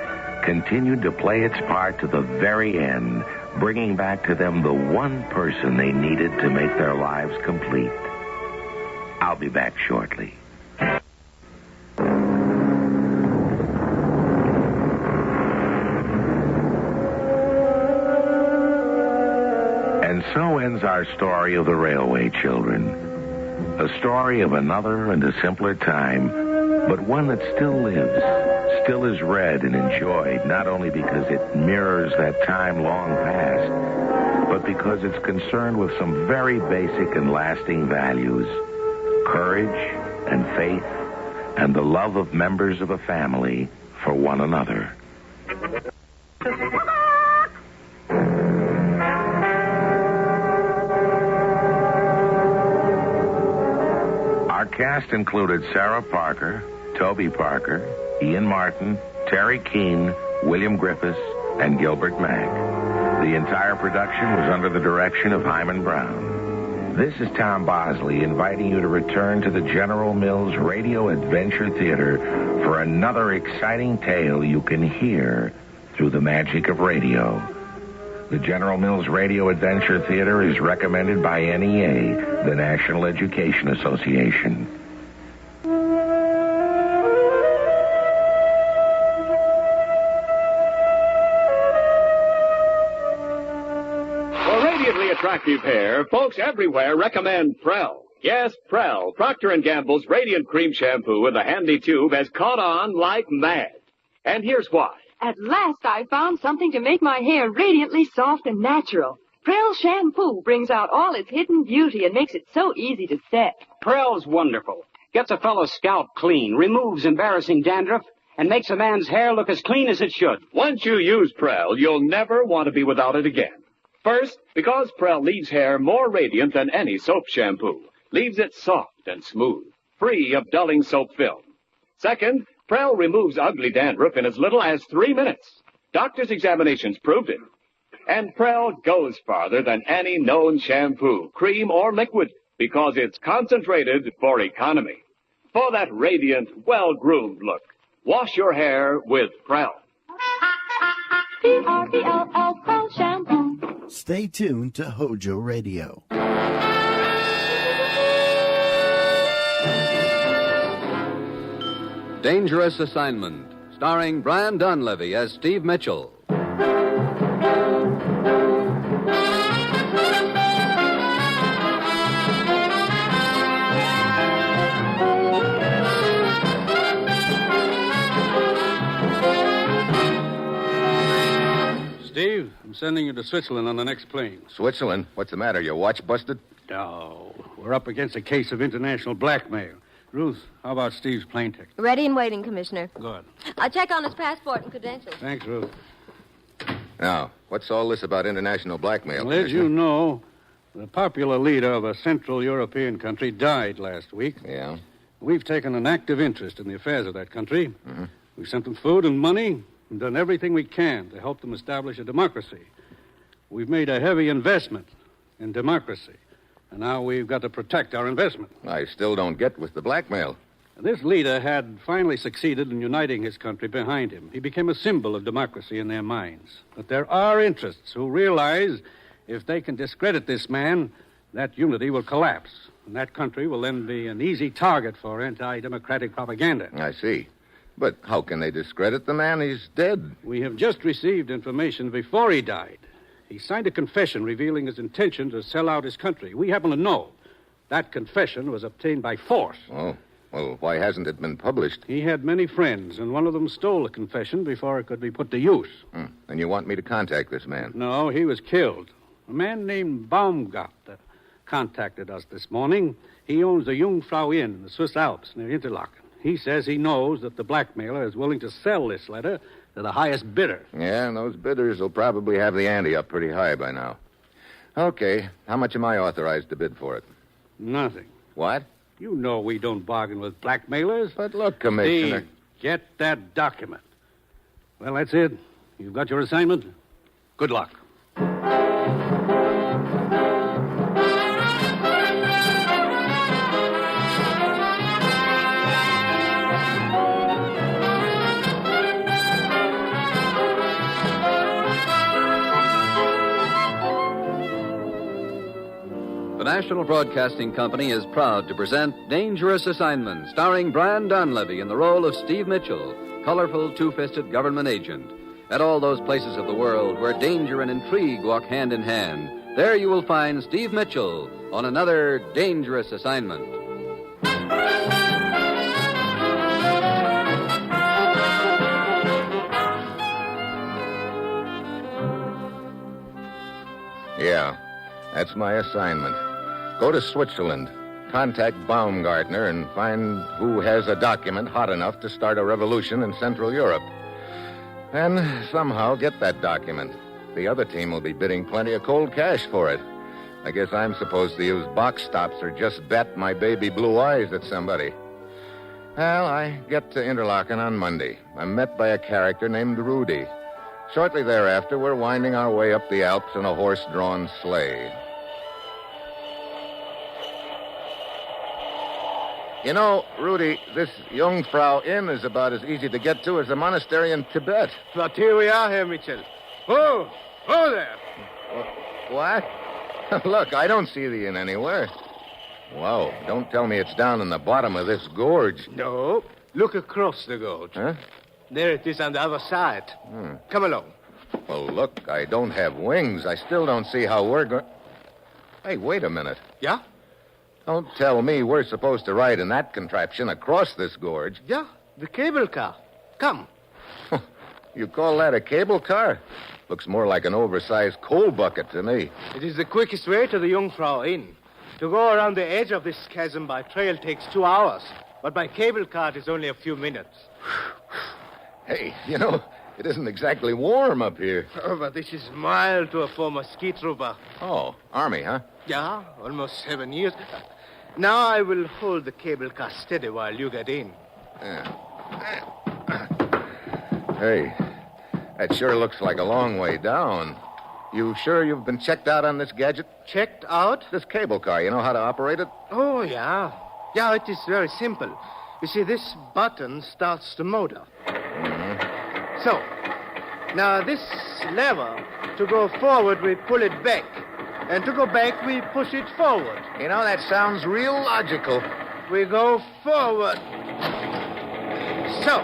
continued to play its part to the very end, bringing back to them the one person they needed to make their lives complete. I'll be back shortly. And so ends our story of the railway children. A story of another and a simpler time, but one that still lives, still is read and enjoyed, not only because it mirrors that time long past, but because it's concerned with some very basic and lasting values: courage and faith and the love of members of a family for one another. Our cast included Sarah Parker, Toby Parker, Ian Martin, Terry Keane, William Griffiths, and Gilbert Mack. The entire production was under the direction of Hyman Brown. This is Tom Bosley inviting you to return to the General Mills Radio Adventure Theater for another exciting tale you can hear through the magic of radio. The General Mills Radio Adventure Theater is recommended by NEA, the National Education Association. For radiantly attractive hair, folks everywhere recommend Prell. Yes, Prell, Procter & Gamble's Radiant Cream Shampoo with a handy tube, has caught on like mad. And here's why. At last I found something to make my hair radiantly soft and natural. Prell shampoo brings out all its hidden beauty and makes it so easy to set. Prell's wonderful. Gets a fellow's scalp clean, removes embarrassing dandruff, and makes a man's hair look as clean as it should. Once you use Prell, you'll never want to be without it again. First, because Prell leaves hair more radiant than any soap shampoo. Leaves it soft and smooth, free of dulling soap film. Second, Prell removes ugly dandruff in as little as 3 minutes. Doctors' examinations proved it. And Prell goes farther than any known shampoo, cream, or liquid, because it's concentrated for economy. For that radiant, well-groomed look, wash your hair with Prell. P-R-E-L-L, Prell shampoo. Stay tuned to HOJO Radio. Dangerous Assignment, starring Brian Donlevy as Steve Mitchell. Steve, I'm sending you to Switzerland on the next plane. Switzerland? What's the matter? Your watch busted? No. We're up against a case of international blackmail. Ruth, how about Steve's plane ticket? Ready and waiting, Commissioner. Good. I'll check on his passport and credentials. Thanks, Ruth. Now, what's all this about international blackmail? Well, as you know, the popular leader of a Central European country died last week. Yeah? We've taken an active interest in the affairs of that country. Mm-hmm. We've sent them food and money and done everything we can to help them establish a democracy. We've made a heavy investment in democracy, and now we've got to protect our investment. I still don't get with the blackmail. This leader had finally succeeded in uniting his country behind him. He became a symbol of democracy in their minds. But there are interests who realize if they can discredit this man, that unity will collapse, and that country will then be an easy target for anti-democratic propaganda. I see. But how can they discredit the man? He's dead. We have just received information before he died. He signed a confession revealing his intention to sell out his country. We happen to know that confession was obtained by force. Oh, well, why hasn't it been published? He had many friends, and one of them stole the confession before it could be put to use. And you want me to contact this man? No, he was killed. A man named Baumgart contacted us this morning. He owns the Jungfrau Inn in the Swiss Alps near Interlaken. He says he knows that the blackmailer is willing to sell this letter to the highest bidder. Yeah, and those bidders will probably have the ante up pretty high by now. Okay, how much am I authorized to bid for it? Nothing. What? You know we don't bargain with blackmailers. But look, Commissioner... Steve, get that document. Well, that's it. You've got your assignment. Good luck. The National Broadcasting Company is proud to present Dangerous Assignment, starring Brian Donlevy in the role of Steve Mitchell, colorful, two-fisted government agent. At all those places of the world where danger and intrigue walk hand in hand, there you will find Steve Mitchell on another Dangerous Assignment. Yeah, that's my assignment. Go to Switzerland, contact Baumgartner, and find who has a document hot enough to start a revolution in Central Europe. And somehow get that document. The other team will be bidding plenty of cold cash for it. I guess I'm supposed to use box stops or just bet my baby blue eyes at somebody. Well, I get to Interlaken on Monday. I'm met by a character named Rudy. Shortly thereafter, we're winding our way up the Alps in a horse-drawn sleigh. You know, Rudy, this Jungfrau Inn is about as easy to get to as a monastery in Tibet. But here we are, Herr Mitchell. Oh there. What? Look, I don't see the inn anywhere. Whoa, don't tell me it's down in the bottom of this gorge. No, look across the gorge. Huh? There it is on the other side. Come along. Well, look, I don't have wings. I still don't see how we're going... Hey, wait a minute. Yeah? Don't tell me we're supposed to ride in that contraption across this gorge. Yeah, the cable car. Come. You call that a cable car? Looks more like an oversized coal bucket to me. It is the quickest way to the Jungfrau Inn. To go around the edge of this chasm by trail takes 2 hours, but by cable car it is only a few minutes. Hey, you know, it isn't exactly warm up here. Oh, but this is mild to a former ski trooper. Oh, Army, huh? Yeah, almost 7 years. Now I will hold the cable car steady while you get in. Yeah. Hey, that sure looks like a long way down. You sure you've been checked out on this gadget? Checked out? This cable car, you know how to operate it? Oh, yeah. Yeah, it is very simple. You see, this button starts the motor. Mm-hmm. So, Now, this lever, to go forward, we pull it back. And to go back, we push it forward. You know, that sounds real logical. We go forward. So.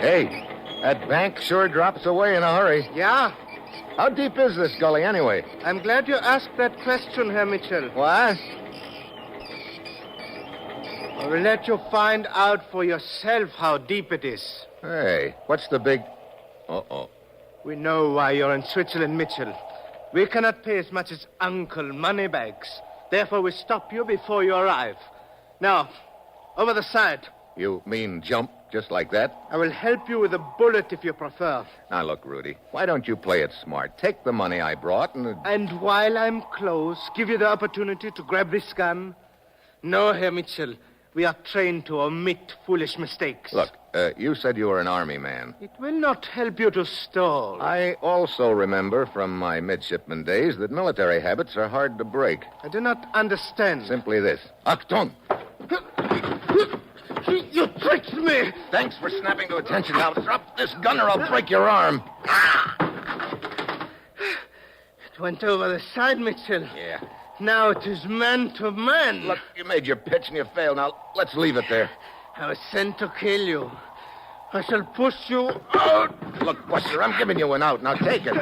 Hey, that bank sure drops away in a hurry. Yeah? How deep is this gully, anyway? I'm glad you asked that question, Herr Mitchell. What? I will let you find out for yourself how deep it is. Hey, what's the big... Uh-oh. We know why you're in Switzerland, Mitchell. We cannot pay as much as Uncle Moneybags. Therefore, we stop you before you arrive. Now, over the side. You mean jump just like that? I will help you with a bullet if you prefer. Now, look, Rudy, why don't you play it smart? Take the money I brought and... And while I'm close, give you the opportunity to grab this gun? No, Herr Mitchell. We are trained to omit foolish mistakes. Look, you said you were an army man. It will not help you to stall. I also remember from my midshipman days that military habits are hard to break. I do not understand. Simply this. Achtung! You tricked me! Thanks for snapping to attention. Now drop this gun or I'll break your arm. It went over the side, Mitchell. Yeah. Now it is man to man. Look, you made your pitch and you failed. Now, let's leave it there. I was sent to kill you. I shall push you out. Look, Buster, I'm giving you an out. Now take it.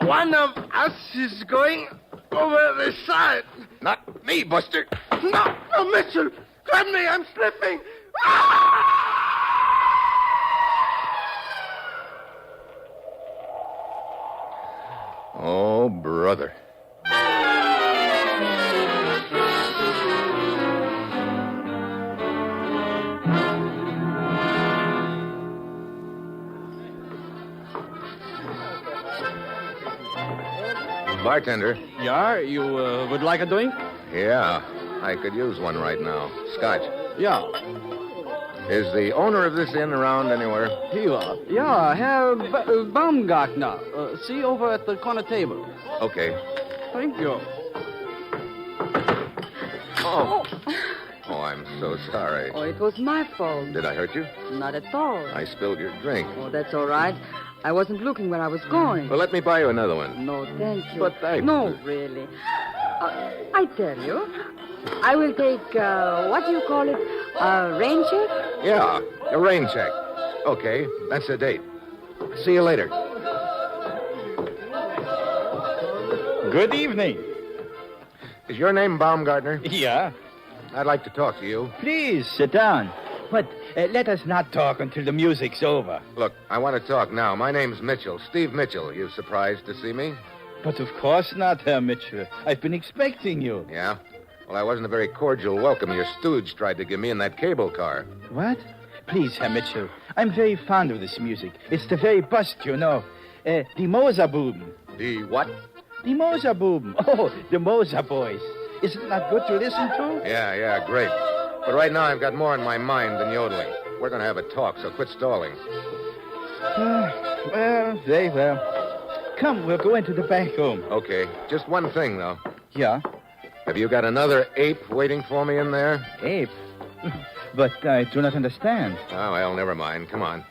One of us is going over the side. Not me, Buster. No, Mitchell. Grab me. I'm slipping. Oh, brother. Bartender. Yeah, you would like a drink? Yeah, I could use one right now. Scotch. Yeah. Is the owner of this inn around anywhere? Here. Yeah, Herr Baumgartner. See over at the corner table. Okay. Thank you. Oh. Oh, I'm so sorry. Oh, it was my fault. Did I hurt you? Not at all. I spilled your drink. Oh, that's all right. I wasn't looking where I was going. Well, let me buy you another one. No, thank you. But I... No, really. I tell you, I will take, what do you call it, a rain check? Yeah, a rain check. Okay, that's a date. See you later. Good evening. Is your name Baumgartner? Yeah. I'd like to talk to you. Please, sit down. But let us not talk until the music's over. Look, I want to talk now. My name's Mitchell, Steve Mitchell. You surprised to see me? But of course not, Herr Mitchell. I've been expecting you. Yeah? Well, I wasn't a very cordial welcome your stooge tried to give me in that cable car. What? Please, Herr Mitchell. I'm very fond of this music. It's the very best, you know. The Moserbuben. The what? The Moserbuben. Oh, the Moser boys. Isn't it not good to listen to? Yeah, great. But right now I've got more in my mind than yodeling. We're going to have a talk, so quit stalling. Well, very well. Come, we'll go into the back room. Okay. Just one thing, though. Yeah? Have you got another ape waiting for me in there? Ape? But I do not understand. Oh, well, never mind. Come on.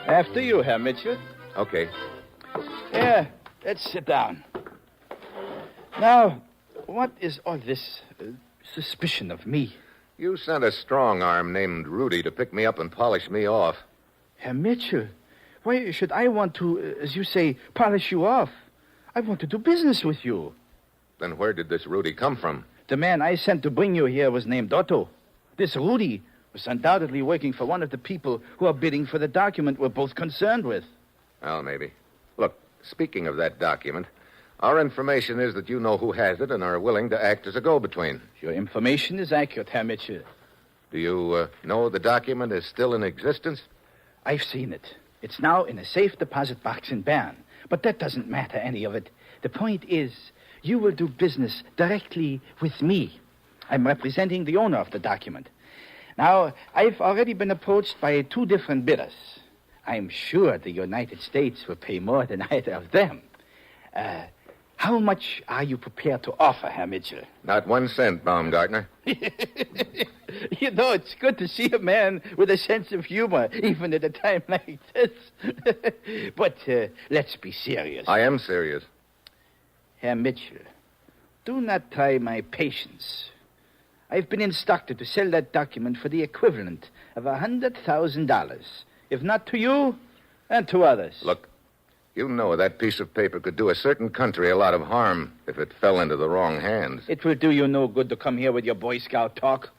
After you, Herr Mitchell. Okay. Yeah, let's sit down. Now, what is all this suspicion of me? You sent a strong arm named Rudy to pick me up and polish me off. Herr Mitchell, why should I want to, as you say, polish you off? I want to do business with you. Then where did this Rudy come from? The man I sent to bring you here was named Otto. This Rudy was undoubtedly working for one of the people who are bidding for the document we're both concerned with. Well, maybe. Look, speaking of that document, our information is that you know who has it and are willing to act as a go-between. Your information is accurate, Herr Mitchell. Do you know the document is still in existence? I've seen it. It's now in a safe deposit box in Bern. But that doesn't matter, any of it. The point is, you will do business directly with me. I'm representing the owner of the document. Now, I've already been approached by 2 different bidders. I'm sure the United States will pay more than either of them. How much are you prepared to offer, Herr Mitchell? Not 1 cent, Baumgartner. You know, it's good to see a man with a sense of humor, even at a time like this. But let's be serious. I am serious. Herr Mitchell, do not try my patience. I've been instructed to sell that document for the equivalent of $100,000. If not to you, and to others. Look, you know that piece of paper could do a certain country a lot of harm if it fell into the wrong hands. It will do you no good to come here with your Boy Scout talk.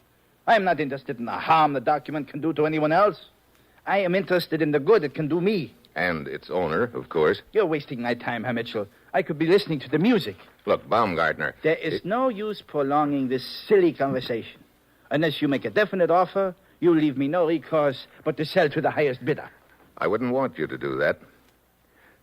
I am not interested in the harm the document can do to anyone else. I am interested in the good it can do me. And its owner, of course. You're wasting my time, Herr Mitchell. I could be listening to the music. Look, Baumgartner. There is no use prolonging this silly conversation. Unless you make a definite offer, you leave me no recourse but to sell to the highest bidder. I wouldn't want you to do that.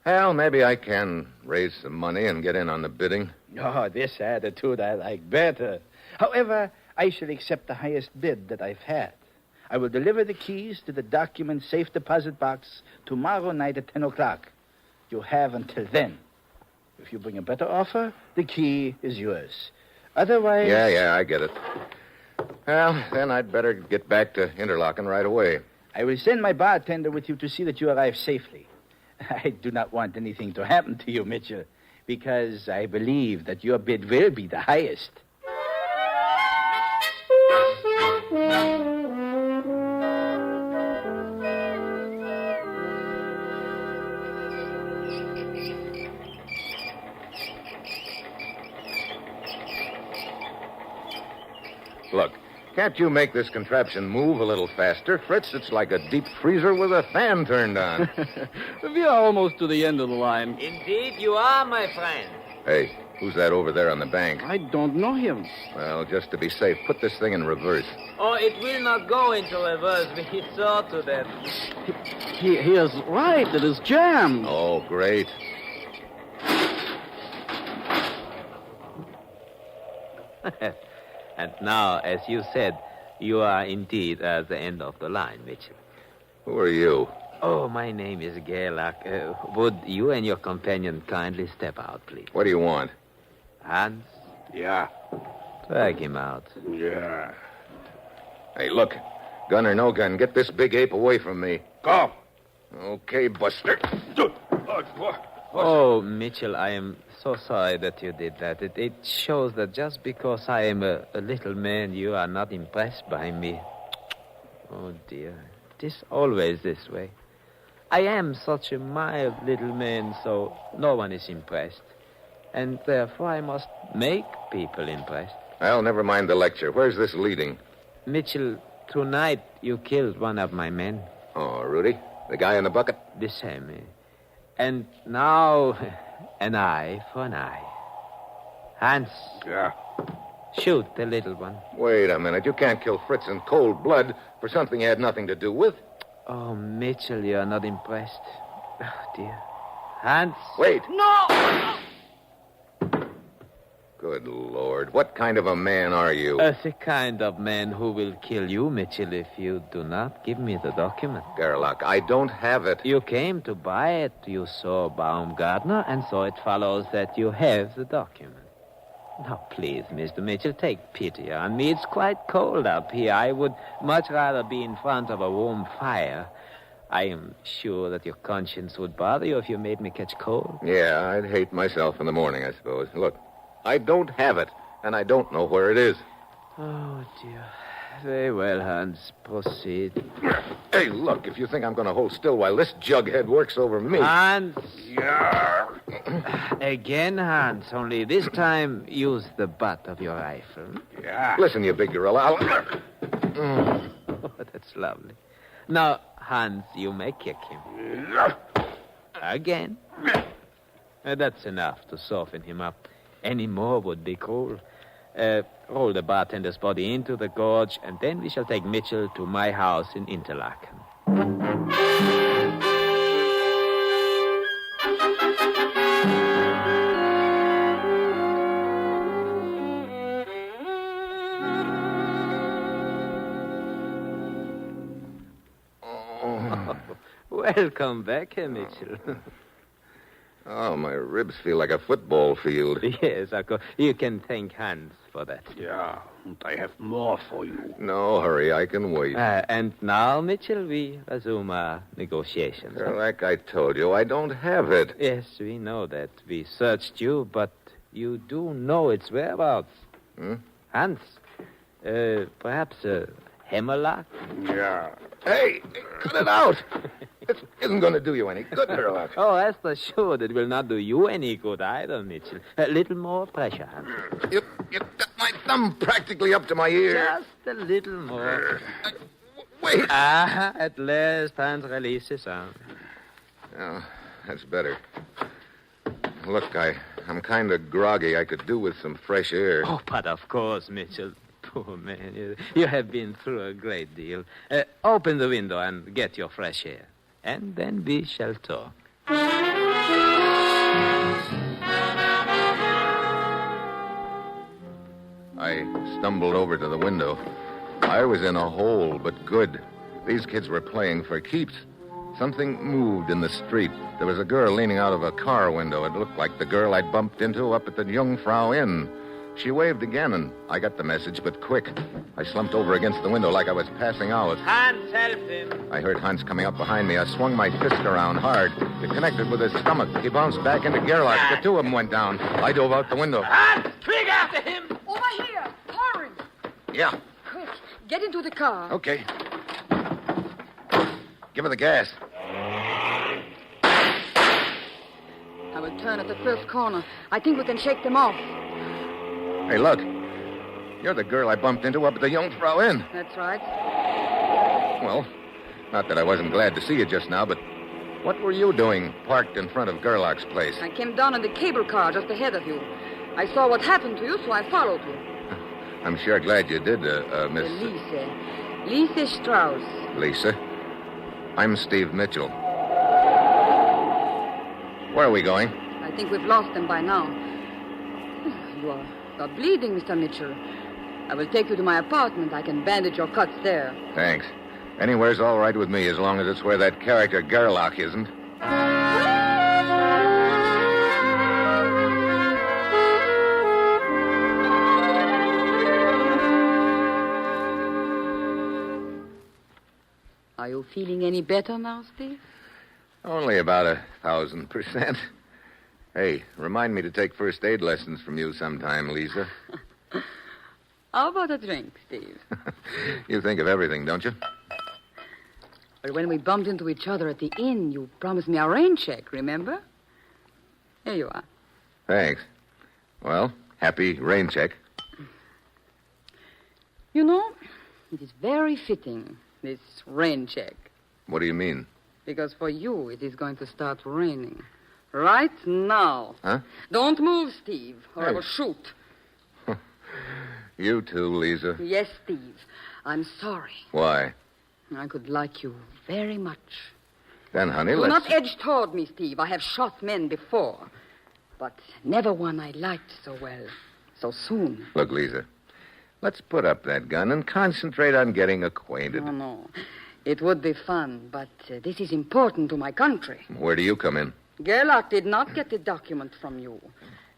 Well, maybe I can raise some money and get in on the bidding. Oh, this attitude I like better. However, I shall accept the highest bid that I've had. I will deliver the keys to the document safe deposit box tomorrow night at 10 o'clock. You have until then. If you bring a better offer, the key is yours. Otherwise... Yeah, I get it. Well, then I'd better get back to Interlaken right away. I will send my bartender with you to see that you arrive safely. I do not want anything to happen to you, Mitchell, because I believe that your bid will be the highest. Look, can't you make this contraption move a little faster? Fritz, it's like a deep freezer with a fan turned on. We are almost to the end of the line. Indeed, you are, my friend. Hey, who's that over there on the bank? I don't know him. Well, just to be safe, put this thing in reverse. Oh, it will not go into reverse. We saw to that. He is right. It is jammed. Oh, great. And now, as you said, you are indeed at the end of the line, Mitchell. Who are you? Oh, my name is Gerlach. Would you and your companion kindly step out, please? What do you want? Hans? Yeah. Drag him out. Yeah. Hey, look. Gun or no gun, get this big ape away from me. Go. Okay, Buster. Oh, Mitchell, I am so sorry that you did that. It shows that just because I am a little man, you are not impressed by me. Oh, dear. It is always this way. I am such a mild little man, so no one is impressed. And therefore I must make people impressed. Well, never mind the lecture. Where's this leading? Mitchell, tonight you killed one of my men. Oh, Rudy? The guy in the bucket? The same. And now, an eye for an eye. Hans. Yeah. Shoot the little one. Wait a minute. You can't kill Fritz in cold blood for something he had nothing to do with. Oh, Mitchell, you are not impressed. Oh, dear. Hans. Wait. No! Good Lord. What kind of a man are you? The kind of man who will kill you, Mitchell, if you do not give me the document. Gerlach, I don't have it. You came to buy it. You saw Baumgartner, and so it follows that you have the document. Now, please, Mr. Mitchell, take pity on me. It's quite cold up here. I would much rather be in front of a warm fire. I am sure that your conscience would bother you if you made me catch cold. Yeah, I'd hate myself in the morning, I suppose. Look, I don't have it, and I don't know where it is. Oh, dear. Very well, Hans. Proceed. Hey, look, if you think I'm going to hold still while this jughead works over me... Hans! Yeah. Again, Hans, only this time use the butt of your rifle. Yeah. Listen, you big gorilla, Oh, that's lovely. Now, Hans, you may kick him. Again. That's enough to soften him up. Any more would be cruel. Roll the bartender's body into the gorge, and then we shall take Mitchell to my house in Interlaken. Welcome back, Herr Mitchell. Oh, my ribs feel like a football field. Yes, of course. You can thank Hans for that. Yeah, and I have more for you. No hurry, I can wait. And now, Mitchell, we resume our negotiations. Like I told you, I don't have it. Yes, we know that. We searched you, but you do know its whereabouts. Hans, perhaps a hammerlock? Yeah. Hey, cut it out. It isn't going to do you any good, Sherlock. Oh, rest assured it will not do you any good either, Mitchell. A little more pressure, Hans. You got my thumb practically up to my ear. Just a little more. Wait. At last, Hans releases arm. Oh, that's better. Look, I'm kind of groggy. I could do with some fresh air. Oh, but of course, Mitchell. Poor man, you have been through a great deal. Open the window and get your fresh air. And then we shall talk. I stumbled over to the window. I was in a hole, but good. These kids were playing for keeps. Something moved in the street. There was a girl leaning out of a car window. It looked like the girl I'd bumped into up at the Jungfrau Inn. She waved again, and I got the message, but quick. I slumped over against the window like I was passing out. Hans, help him. I heard Hans coming up behind me. I swung my fist around hard. It connected with his stomach. He bounced back into Gerlach. The two of them went down. I dove out the window. Hans, quick after him. Over here. Hurry. Yeah. Quick. Get into the car. Okay. Give her the gas. I will turn at the first corner. I think we can shake them off. Hey, look. You're the girl I bumped into up at the Jungfrau Inn. That's right. Well, not that I wasn't glad to see you just now, but what were you doing parked in front of Gerlach's place? I came down in the cable car just ahead of you. I saw what happened to you, so I followed you. I'm sure glad you did, Miss... Lise Strauss. Lisa? I'm Steve Mitchell. Where are we going? I think we've lost them by now. You are bleeding, Mr. Mitchell. I will take you to my apartment. I can bandage your cuts there. Thanks. Anywhere's all right with me, as long as it's where that character Gerlach isn't. Are you feeling any better now, Steve? Only about 1,000%. Hey, remind me to take first aid lessons from you sometime, Lisa. How about a drink, Steve? You think of everything, don't you? But when we bumped into each other at the inn, you promised me a rain check, remember? Here you are. Thanks. Well, happy rain check. You know, it is very fitting, this rain check. What do you mean? Because for you, it is going to start raining. Right now. Huh? Don't move, Steve, or I Hey. will shoot. You too, Lisa. Yes, Steve. I'm sorry. Why? I could like you very much. Then, honey, Do let's... not edge toward me, Steve. I have shot men before. But never one I liked so well, so soon. Look, Lisa, let's put up that gun and concentrate on getting acquainted. Oh, no. It would be fun, but this is important to my country. Where do you come in? Gerlach did not get the document from you.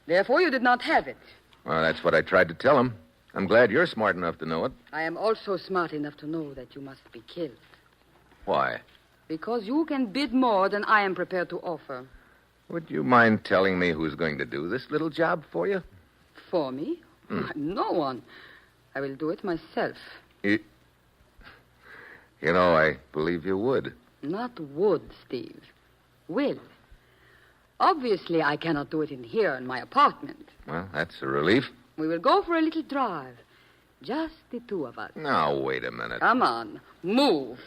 Therefore, you did not have it. Well, that's what I tried to tell him. I'm glad you're smart enough to know it. I am also smart enough to know that you must be killed. Why? Because you can bid more than I am prepared to offer. Would you mind telling me who's going to do this little job for you? For me? No one. I will do it myself. You know, I believe you would. Not would, Steve. Will. Obviously, I cannot do it in here in my apartment. Well, that's a relief. We will go for a little drive. Just the two of us. Now, wait a minute. Come on. Move.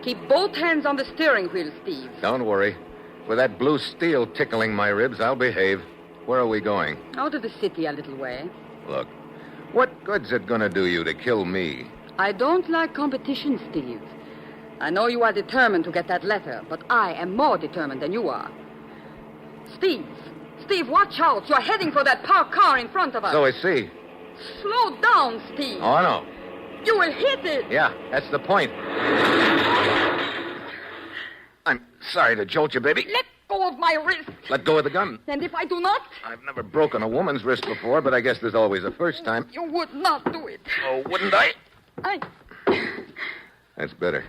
Keep both hands on the steering wheel, Steve. Don't worry. With that blue steel tickling my ribs, I'll behave. Where are we going? Out of the city a little way. Look, what good's it going to do you to kill me? I don't like competition, Steve. I know you are determined to get that letter, but I am more determined than you are. Steve! Steve, watch out. You're heading for that parked car in front of us. So I see. Slow down, Steve. Oh, no. You will hit it. Yeah, that's the point. I'm sorry to jolt you, baby. Let go of my wrist. Let go of the gun. And if I do not? I've never broken a woman's wrist before, but I guess there's always a first time. You would not do it. Oh, wouldn't I? That's better.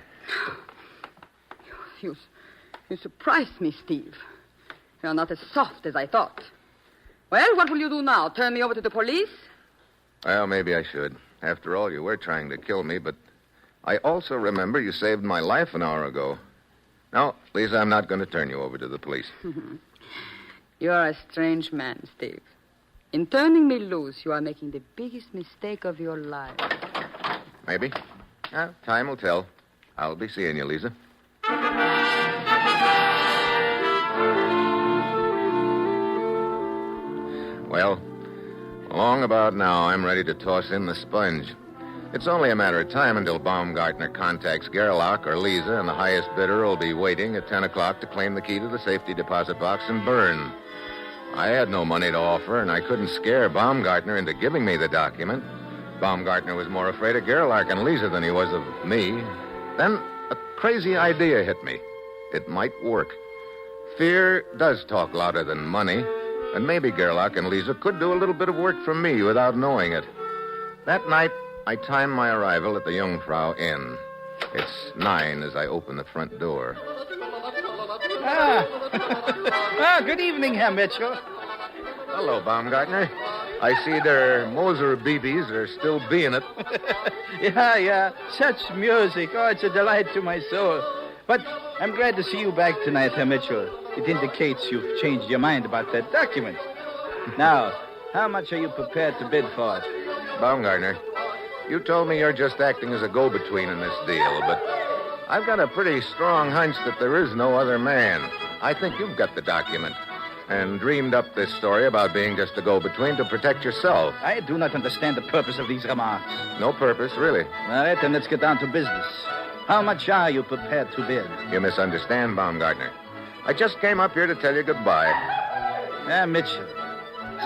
You surprised me, Steve. You're not as soft as I thought. Well, what will you do now? Turn me over to the police? Well, maybe I should. After all, you were trying to kill me, but I also remember you saved my life an hour ago. No, Lisa, I'm not going to turn you over to the police. You are a strange man, Steve. In turning me loose, you are making the biggest mistake of your life. Maybe. Time will tell. I'll be seeing you, Lisa. Well, along about now, I'm ready to toss in the sponge. It's only a matter of time until Baumgartner contacts Gerlach or Lisa, and the highest bidder will be waiting at 10 o'clock to claim the key to the safety deposit box and burn. I had no money to offer, and I couldn't scare Baumgartner into giving me the document. Baumgartner was more afraid of Gerlach and Lisa than he was of me. Then a crazy idea hit me. It might work. Fear does talk louder than money, and maybe Gerlach and Lisa could do a little bit of work for me without knowing it. That night, I timed my arrival at the Jungfrau Inn. It's 9 as I open the front door. Good evening, Herr Mitchell. Hello, Baumgartner. I see their Moser BBs are still being it. Yeah. Such music. Oh, it's a delight to my soul. But I'm glad to see you back tonight, Herr Mitchell. It indicates you've changed your mind about that document. Now, how much are you prepared to bid for it? Baumgartner, you told me you're just acting as a go-between in this deal, but I've got a pretty strong hunch that there is no other man. I think you've got the document and dreamed up this story about being just a go-between to protect yourself. I do not understand the purpose of these remarks. No purpose, really. All right, then let's get down to business. How much are you prepared to bid? You misunderstand, Baumgartner. I just came up here to tell you goodbye. Mitchell,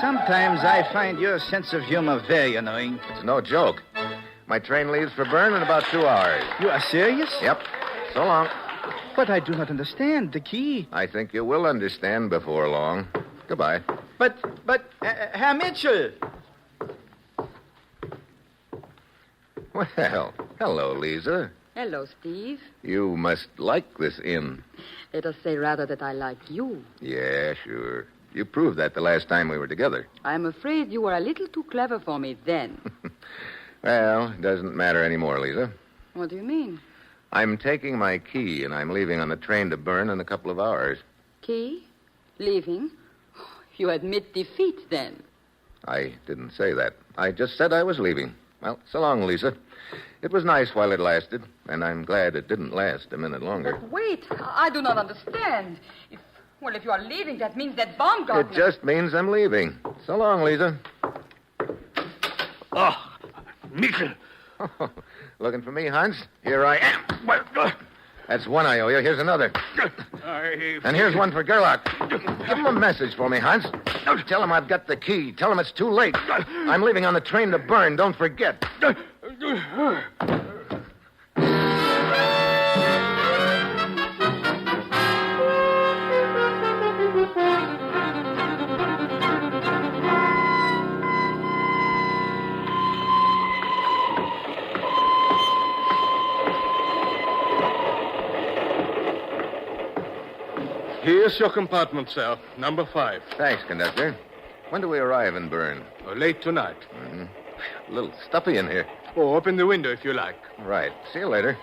sometimes I find your sense of humor very annoying. It's no joke. My train leaves for Bern in about 2 hours. You are serious? Yep. So long. But I do not understand the key. I think you will understand before long. Goodbye. But, Herr Mitchell. Well, hello, Lisa. Hello, Steve. You must like this inn. Let us say rather that I like you. Yeah, sure. You proved that the last time we were together. I'm afraid you were a little too clever for me then. Well, it doesn't matter anymore, Lisa. What do you mean? I'm taking my key, and I'm leaving on the train to Bern in a couple of hours. Key? Leaving? You admit defeat, then. I didn't say that. I just said I was leaving. Well, so long, Lisa. It was nice while it lasted, and I'm glad it didn't last a minute longer. But wait, I do not understand. If you are leaving, that means that Baumgartner... It just means I'm leaving. So long, Lisa. Oh, Mitchell. Looking for me, Hans? Here I am. That's one I owe you. Here's another. And here's one for Gerlach. Give him a message for me, Hans. Tell him I've got the key. Tell him it's too late. I'm leaving on the train to Bern. Don't forget. Here's your compartment, sir. Number 5. Thanks, conductor. When do we arrive in Bern? Late tonight. Mm-hmm. A little stuffy in here. Oh, open the window if you like. Right. See you later.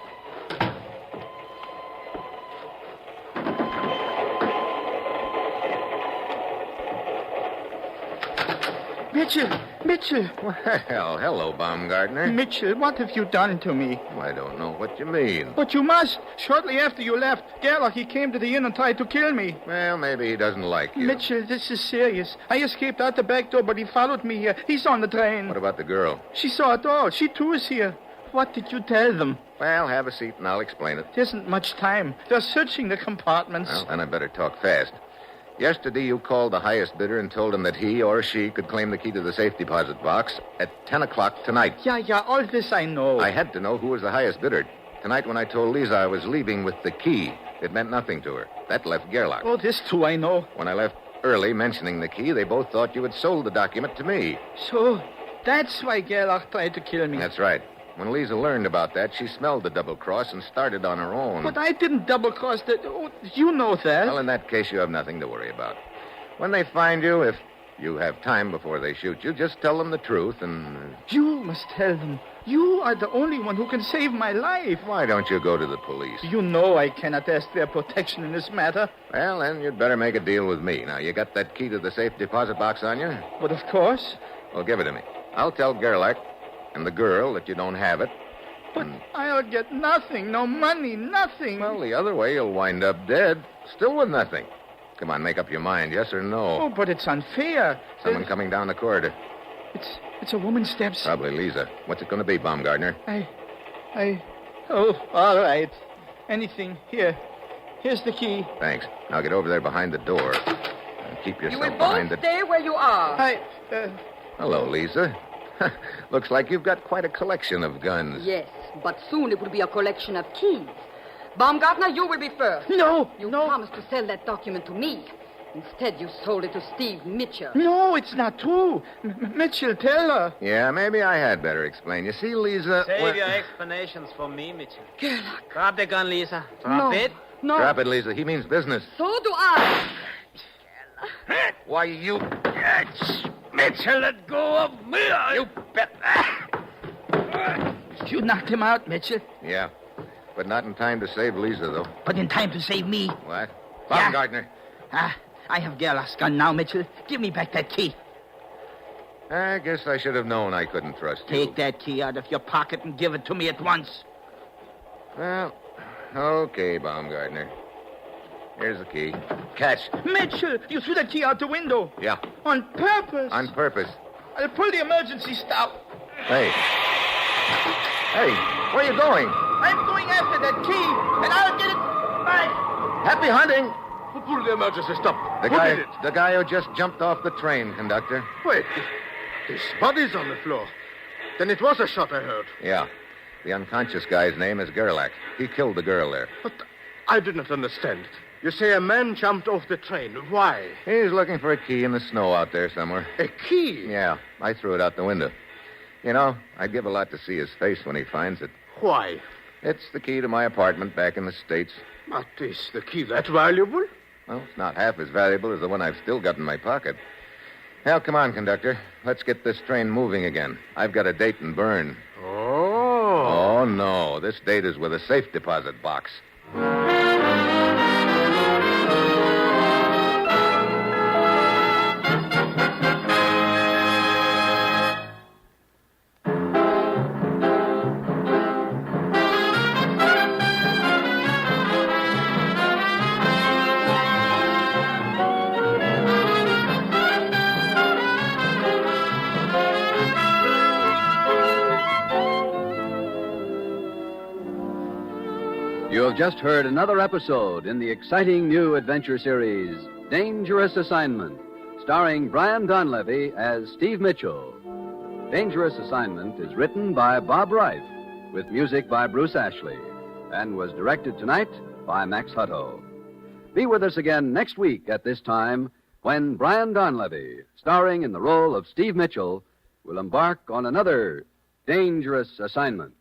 Mitchell. Well, hello, Baumgartner. Mitchell, what have you done to me? I don't know what you mean. But you must. Shortly after you left, Gerlach, he came to the inn and tried to kill me. Well, maybe he doesn't like you. Mitchell, this is serious. I escaped out the back door, but he followed me here. He's on the train. What about the girl? She saw it all. She, too, is here. What did you tell them? Well, have a seat and I'll explain it. There isn't much time. They're searching the compartments. Well, then I better talk fast. Yesterday, you called the highest bidder and told him that he or she could claim the key to the safe deposit box at 10 o'clock tonight. Yeah, all this I know. I had to know who was the highest bidder. Tonight, when I told Lisa I was leaving with the key, it meant nothing to her. That left Gerlach. Oh, this too I know. When I left early mentioning the key, they both thought you had sold the document to me. So, that's why Gerlach tried to kill me. That's right. When Lisa learned about that, she smelled the double cross and started on her own. But I didn't double-cross the... Oh, you know that. Well, in that case, you have nothing to worry about. When they find you, if you have time before they shoot you, just tell them the truth and... You must tell them. You are the only one who can save my life. Why don't you go to the police? You know I cannot ask their protection in this matter. Well, then you'd better make a deal with me. Now, you got that key to the safe deposit box on you? But of course. Well, give it to me. I'll tell Gerlach and the girl that you don't have it. But I'll get nothing. No money, nothing. Well, the other way, you'll wind up dead, still with nothing. Come on, make up your mind, yes or no. Oh, but it's unfair. Someone coming down the corridor. It's a woman's steps. Probably Lisa. What's it going to be, Baumgartner? Oh, all right. Anything. Here's the key. Thanks. Now get over there behind the door. And keep yourself You will behind both stay where you are. Hello, Lisa. Looks like you've got quite a collection of guns. Yes, but soon it will be a collection of keys. Baumgartner, you will be first. No, You promised to sell that document to me. Instead, you sold it to Steve Mitchell. No, it's not true. Mitchell, tell her. Yeah, maybe I had better explain. You see, Lisa... Save your explanations for me, Mitchell. Gerlach. Drop the gun, Lisa. Drop it. No. Drop it, Lisa. He means business. So do I. Why, you... Mitchell, let go of me. You bet. You knocked him out, Mitchell. Yeah, but not in time to save Lisa, though. But in time to save me. What? Baumgartner. I have Gerlach's gun now, Mitchell. Give me back that key. I guess I should have known I couldn't trust you. Take that key out of your pocket and give it to me at once. Well, okay, Baumgartner. Here's the key. Catch. Mitchell, you threw that key out the window. Yeah. On purpose. On purpose. I'll pull the emergency stop. Hey. Hey, where are you going? I'm going after that key, and I'll get it back. Happy hunting. Who pulled the emergency stop? The guy who just jumped off the train, conductor. Wait, his body's on the floor. Then it was a shot I heard. Yeah. The unconscious guy's name is Gerlach. He killed the girl there. But I do not understand. You say a man jumped off the train. Why? He's looking for a key in the snow out there somewhere. A key? Yeah, I threw it out the window. You know, I'd give a lot to see his face when he finds it. Why? It's the key to my apartment back in the States. But is the key that valuable? Well, it's not half as valuable as the one I've still got in my pocket. Now, come on, conductor. Let's get this train moving again. I've got a date in Bern. Oh. Oh, no. This date is with a safe deposit box. You have just heard another episode in the exciting new adventure series, Dangerous Assignment, starring Brian Donlevy as Steve Mitchell. Dangerous Assignment is written by Bob Reif, with music by Bruce Ashley, and was directed tonight by Max Hutto. Be with us again next week at this time when Brian Donlevy, starring in the role of Steve Mitchell, will embark on another Dangerous Assignment.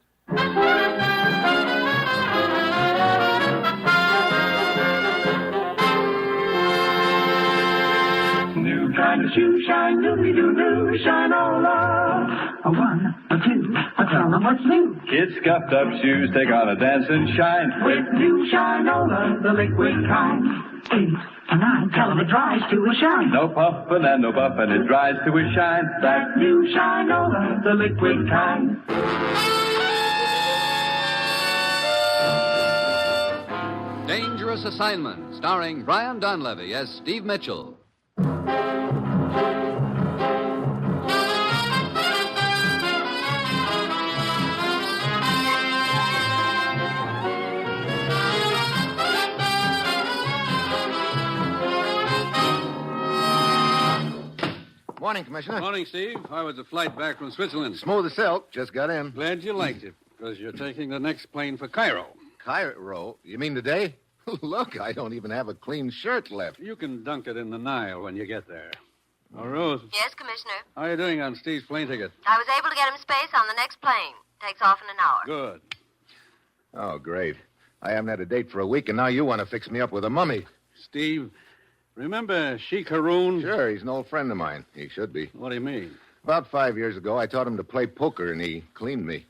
New kind of shoe shine, doobly-doo-doo, shine all up. A one, a two, tell them what's new. Kids scuffed up shoes take on a dance and shine. With new Shine-Ola, the liquid kind. 8 and 9, tell them it dries to a shine. No puffin' and no buffin', it dries to a shine. That new Shine-Ola, the liquid kind. Dangerous Assignment, starring Brian Donlevy as Steve Mitchell. Morning, Commissioner. Morning, Steve. How was the flight back from Switzerland? Smooth as silk. Just got in. Glad you liked it, because you're taking the next plane for Cairo. Cairo? You mean today? Look, I don't even have a clean shirt left. You can dunk it in the Nile when you get there. Oh, Rose. Yes, Commissioner. How are you doing on Steve's plane ticket? I was able to get him space on the next plane. Takes off in an hour. Good. Oh, great. I haven't had a date for a week, and now you want to fix me up with a mummy. Steve, remember Sheik Haroun? Sure, he's an old friend of mine. He should be. What do you mean? About 5 years ago, I taught him to play poker, and he cleaned me.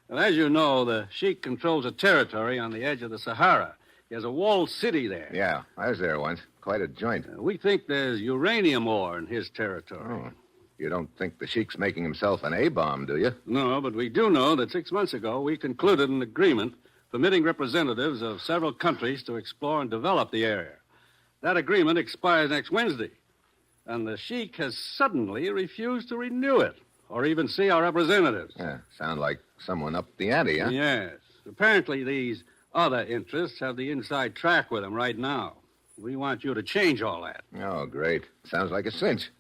Well, as you know, the Sheik controls a territory on the edge of the Sahara. He has a walled city there. Yeah, I was there once. Quite a joint. We think there's uranium ore in his territory. Oh. You don't think the Sheik's making himself an A-bomb, do you? No, but we do know that 6 months ago we concluded an agreement permitting representatives of several countries to explore and develop the area. That agreement expires next Wednesday, and the Sheik has suddenly refused to renew it or even see our representatives. Yeah, sound like someone upped the ante, huh? Yes. Apparently these other interests have the inside track with him right now. We want you to change all that. Oh, great. Sounds like a cinch.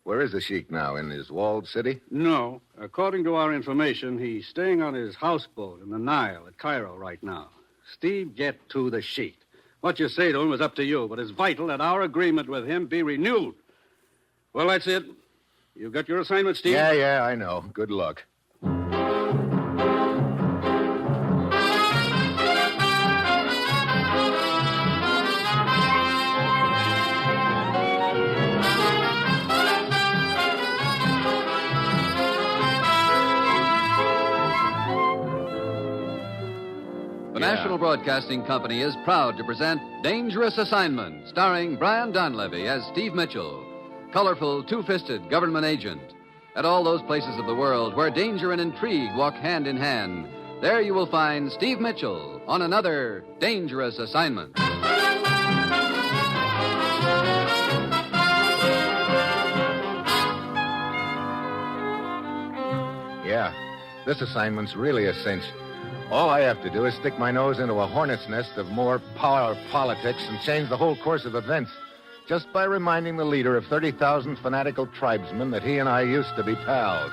Where is the Sheik now? In his walled city? No. According to our information, he's staying on his houseboat in the Nile at Cairo right now. Steve, get to the Sheik. What you say to him is up to you, but it's vital that our agreement with him be renewed. Well, that's it. You got your assignment, Steve? Yeah, I know. Good luck. The National Broadcasting Company is proud to present Dangerous Assignment, starring Brian Donlevy as Steve Mitchell, colorful, two-fisted government agent. At all those places of the world where danger and intrigue walk hand in hand, there you will find Steve Mitchell on another Dangerous Assignment. Yeah, this assignment's really a cinch. All I have to do is stick my nose into a hornet's nest of more power politics and change the whole course of events just by reminding the leader of 30,000 fanatical tribesmen that he and I used to be pals.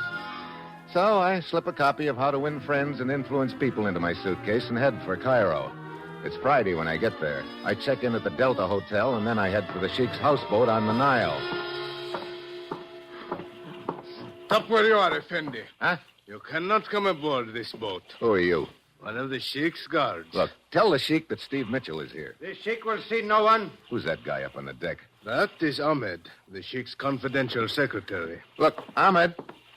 So I slip a copy of How to Win Friends and Influence People into my suitcase and head for Cairo. It's Friday when I get there. I check in at the Delta Hotel, and then I head for the Sheik's houseboat on the Nile. Stop where you are, Effendi. Huh? You cannot come aboard this boat. Who are you? One of the Sheik's guards. Look, tell the Sheik that Steve Mitchell is here. The Sheik will see no one. Who's that guy up on the deck? That is Ahmed, the Sheik's confidential secretary. Look, Ahmed.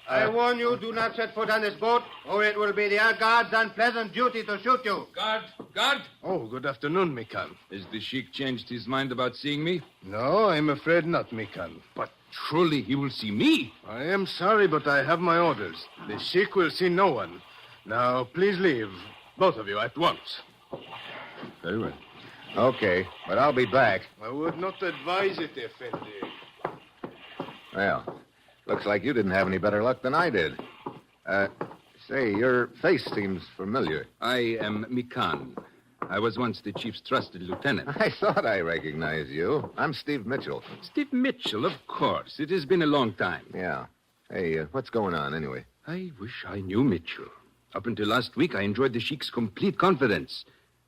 I warn you, do not set foot on this boat, or it will be the guard's unpleasant duty to shoot you. Guard! Oh, good afternoon, Mikan. Has the Sheik changed his mind about seeing me? No, I'm afraid not, Mikan. But surely he will see me. I am sorry, but I have my orders. The Sheik will see no one. Now, please leave. Both of you at once. Very well. Okay, but I'll be back. I would not advise it, Effendi. Well, looks like you didn't have any better luck than I did. Say, your face seems familiar. I am Mikan. I was once the chief's trusted lieutenant. I thought I recognized you. I'm Steve Mitchell. Steve Mitchell, of course. It has been a long time. Yeah. Hey, what's going on anyway? I wish I knew Mitchell. Up until last week, I enjoyed the Sheik's complete confidence.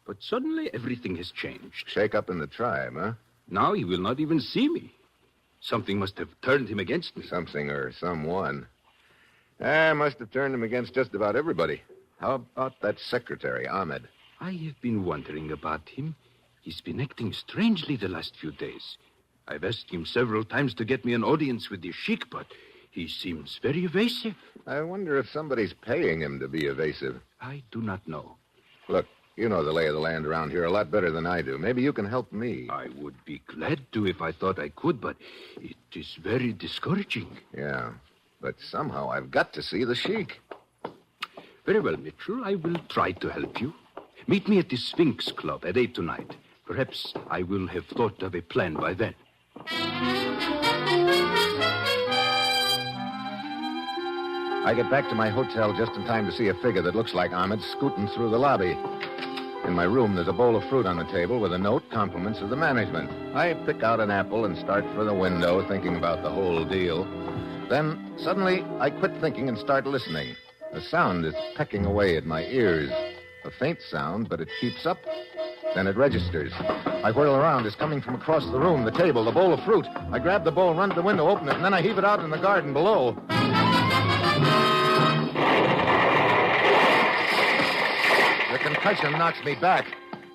But suddenly, everything has changed. Shake up in the tribe, huh? Now he will not even see me. Something must have turned him against me. Something or someone. I must have turned him against just about everybody. How about that secretary, Ahmed? I have been wondering about him. He's been acting strangely the last few days. I've asked him several times to get me an audience with the Sheik, but he seems very evasive. I wonder if somebody's paying him to be evasive. I do not know. Look, you know the lay of the land around here a lot better than I do. Maybe you can help me. I would be glad to if I thought I could, but it is very discouraging. Yeah, but somehow I've got to see the Sheik. Very well, Mitchell. I will try to help you. Meet me at the Sphinx Club at 8 tonight. Perhaps I will have thought of a plan by then. I get back to my hotel just in time to see a figure that looks like Ahmed scooting through the lobby. In my room, there's a bowl of fruit on the table with a note, compliments of the management. I pick out an apple and start for the window, thinking about the whole deal. Then, suddenly, I quit thinking and start listening. A sound is pecking away at my ears. A faint sound, but it keeps up. Then it registers. I whirl around. It's coming from across the room, the table, the bowl of fruit. I grab the bowl, run to the window, open it, and then I heave it out in the garden below. The concussion knocks me back.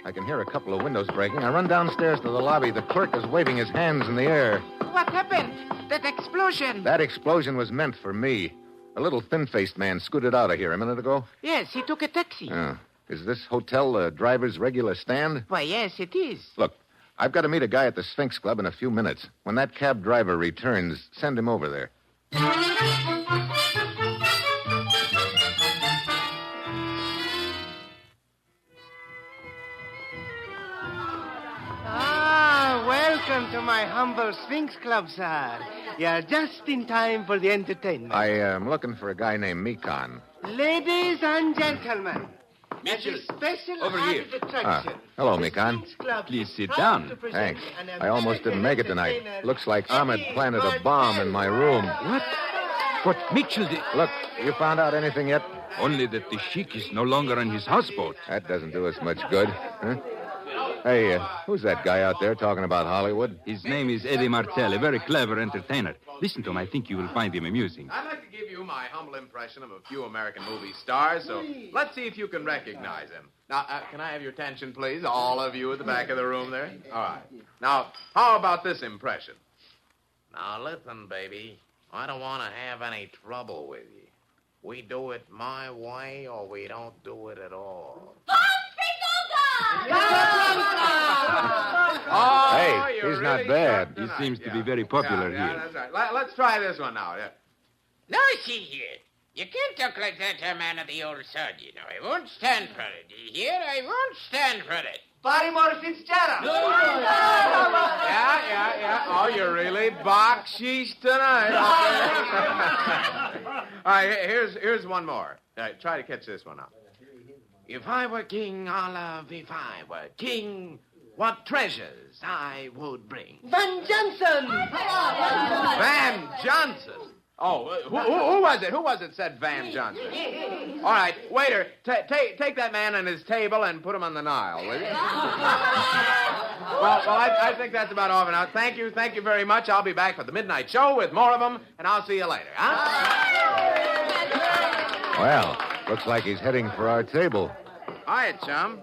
I can hear a couple of windows breaking. I run downstairs to the lobby. The clerk is waving his hands in the air. What happened? That explosion. That explosion was meant for me. A little thin-faced man scooted out of here a minute ago. Yes, he took a taxi. Is this hotel the driver's regular stand? Why, yes, it is. Look, I've got to meet a guy at the Sphinx Club in a few minutes. When that cab driver returns, send him over there. Welcome to my humble Sphinx Club, sir. You're just in time for the entertainment. I am looking for a guy named Mikan. Ladies and gentlemen, Mitchell, as a special over here. added attraction, Hello, the Mikan. Sphinx Club Please is sit proud down. to present Thanks. an I almost didn't make it tonight. entertainer, Looks like Ahmed planted a bomb in my room. What? But Mitchell, Look, you found out anything yet? only that the sheik is no longer on his houseboat. That doesn't do us much good. Huh? Hey, who's that guy out there talking about Hollywood? His name is Eddie Martel, a very clever entertainer. Listen to him. I think you will find him amusing. I'd like to give you my humble impression of a few American movie stars, so let's see if you can recognize them. Now, can I have your attention, please? All of you at the back of the room there? All right. Now, how about this impression? Now, listen, baby. I don't want to have any trouble with you. We do it my way or we don't do it at all. Oh, Hey, you're he's not really bad. sharp He tonight. seems to be very popular Yeah, here. that's right. Let's try this one now. Yeah. Now, see here. You can't talk like that to a man of the old sod, you know. I won't stand for it. Do you hear? I won't stand for it. Barrymore Fitzgerald. Yeah. Oh, you're really baksheesh tonight. All right, here's one more. All right, try to catch this one out. If I were king, Olive, if I were king, what treasures I would bring. Van Johnson. Van Johnson. Oh, who was it? Who was it said Van Johnson? All right, waiter, take that man and his table and put him on the Nile, will you? Well, I think that's about all for now. Thank you very much. I'll be back for the midnight show with more of them, and I'll see you later, huh? Well, looks like he's heading for our table. Hiya, chum.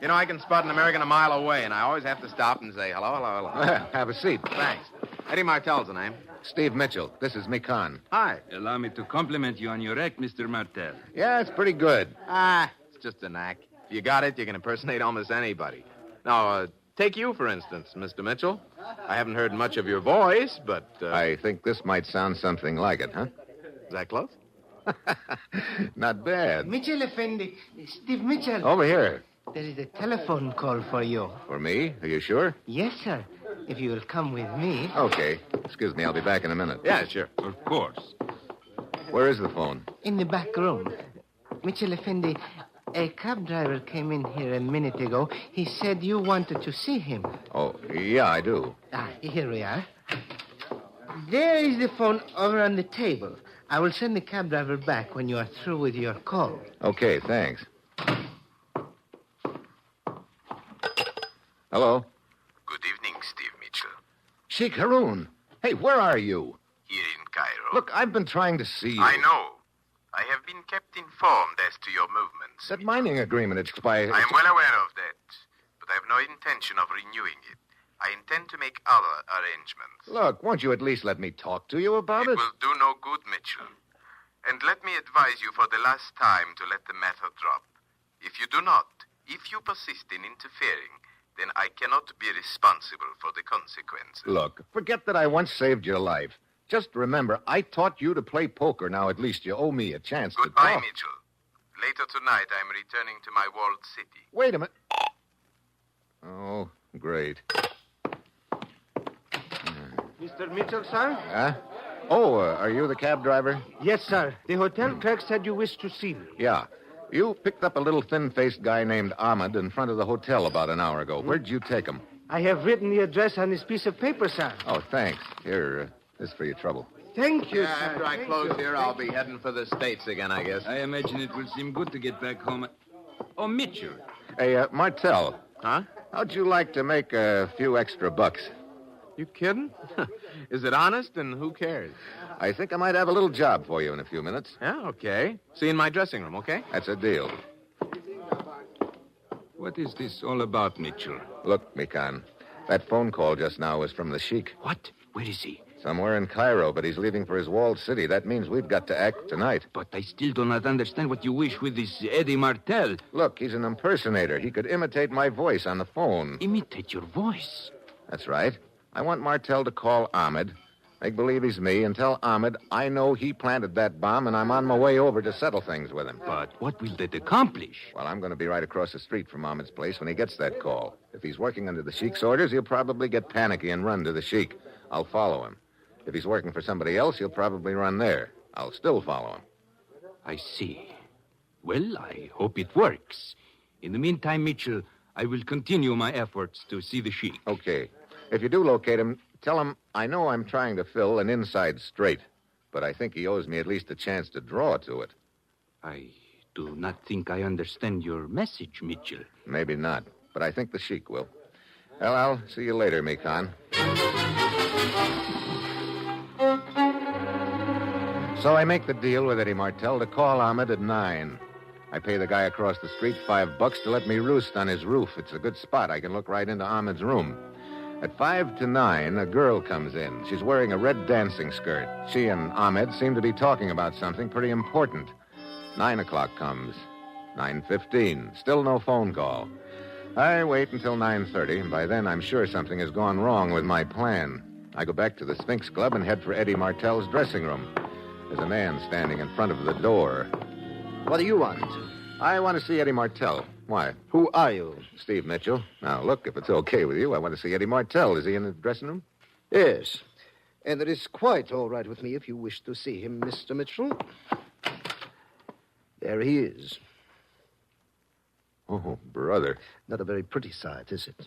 You know, I can spot an American a mile away, and I always have to stop and say hello. Have a seat. Thanks. Eddie Martel's the name. Steve Mitchell. This is Mikan. Hi. Allow me to compliment you on your act, Mr. Martel. Yeah, it's pretty good. It's just an act. If you got it, you can impersonate almost anybody. Now, take you, for instance, Mr. Mitchell. I haven't heard much of your voice, but... I think this might sound something like it, huh? Is that close? Not bad. Mitchell Effendi. Steve Mitchell. Over here. There is a telephone call for you. For me? Are you sure? Yes, sir. If you will come with me. Okay. Excuse me, I'll be back in a minute. Yeah, sure. Of course. Where is the phone? In the back room. Mitchell Effendi, a cab driver came in here a minute ago. He said you wanted to see him. Oh, yeah, I do. Here we are. There is the phone over on the table. I will send the cab driver back when you are through with your call. Okay, thanks. Hello? Good evening, Steve Mitchell. Sheikh Haroun. Hey, where are you? Here in Cairo. Look, I've been trying to see you. I know. I have been kept informed as to your movements. That mining agreement expired. I am well aware of that, but I have no intention of renewing it. I intend to make other arrangements. Look, won't you at least let me talk to you about it? It will do no good, Mitchell. And let me advise you for the last time to let the matter drop. If you do not, if you persist in interfering, then I cannot be responsible for the consequences. Look, forget that I once saved your life. Just remember, I taught you to play poker. Now, at least you owe me a chance Goodbye, to talk. Mitchell. Later tonight, I'm returning to my walled city. Wait a minute. Oh, great. Mr. Mitchell, sir? Huh? Oh, are you the cab driver? Yes, sir. The hotel clerk said you wished to see me. Yeah. You picked up a little thin-faced guy named Ahmed in front of the hotel about an hour ago. Where'd you take him? I have written the address on this piece of paper, sir. Oh, thanks. Here, this is for your trouble. Thank you, Yeah, sir. after I Thank close you. here, I'll be heading for the States again, I guess. I imagine it will seem good to get back home. Oh, Mitchell. Hey, Martell. Huh? How'd you like to make a few extra bucks? You kidding? Is it honest, and who cares? I think I might have a little job for you in a few minutes. Yeah, okay. See you in my dressing room, okay? That's a deal. What is this all about, Mitchell? Look, Mikan, that phone call just now was from the Sheik. What? Where is he? Somewhere in Cairo, but he's leaving for his walled city. That means we've got to act tonight. But I still do not understand what you wish with this Eddie Martel. Look, he's an impersonator. He could imitate my voice on the phone. Imitate your voice? That's right. I want Martel to call Ahmed, make believe he's me, and tell Ahmed I know he planted that bomb and I'm on my way over to settle things with him. But what will that accomplish? Well, I'm going to be right across the street from Ahmed's place when he gets that call. If he's working under the Sheik's orders, he'll probably get panicky and run to the Sheik. I'll follow him. If he's working for somebody else, he'll probably run there. I'll still follow him. I see. Well, I hope it works. In the meantime, Mitchell, I will continue my efforts to see the Sheik. Okay. If you do locate him, tell him I know I'm trying to fill an inside straight, but I think he owes me at least a chance to draw to it. I do not think I understand your message, Mitchell. Maybe not, but I think the Sheik will. Well, I'll see you later, Mikan. So I make the deal with Eddie Martel to call Ahmed at 9. I pay the guy across the street $5 to let me roost on his roof. It's a good spot. I can look right into Ahmed's room. At 5 to 9, a girl comes in. She's wearing a red dancing skirt. She and Ahmed seem to be talking about something pretty important. 9 o'clock comes. 9:15. Still no phone call. I wait until 9:30, and by then I'm sure something has gone wrong with my plan. I go back to the Sphinx Club and head for Eddie Martel's dressing room. There's a man standing in front of the door. What do you want? I want to see Eddie Martel. Why? Who are you? Steve Mitchell. Now, look, if it's okay with you, I want to see Eddie Martel. Is he in the dressing room? Yes. And it is quite all right with me if you wish to see him, Mr. Mitchell. There he is. Oh, brother. Not a very pretty sight, is it?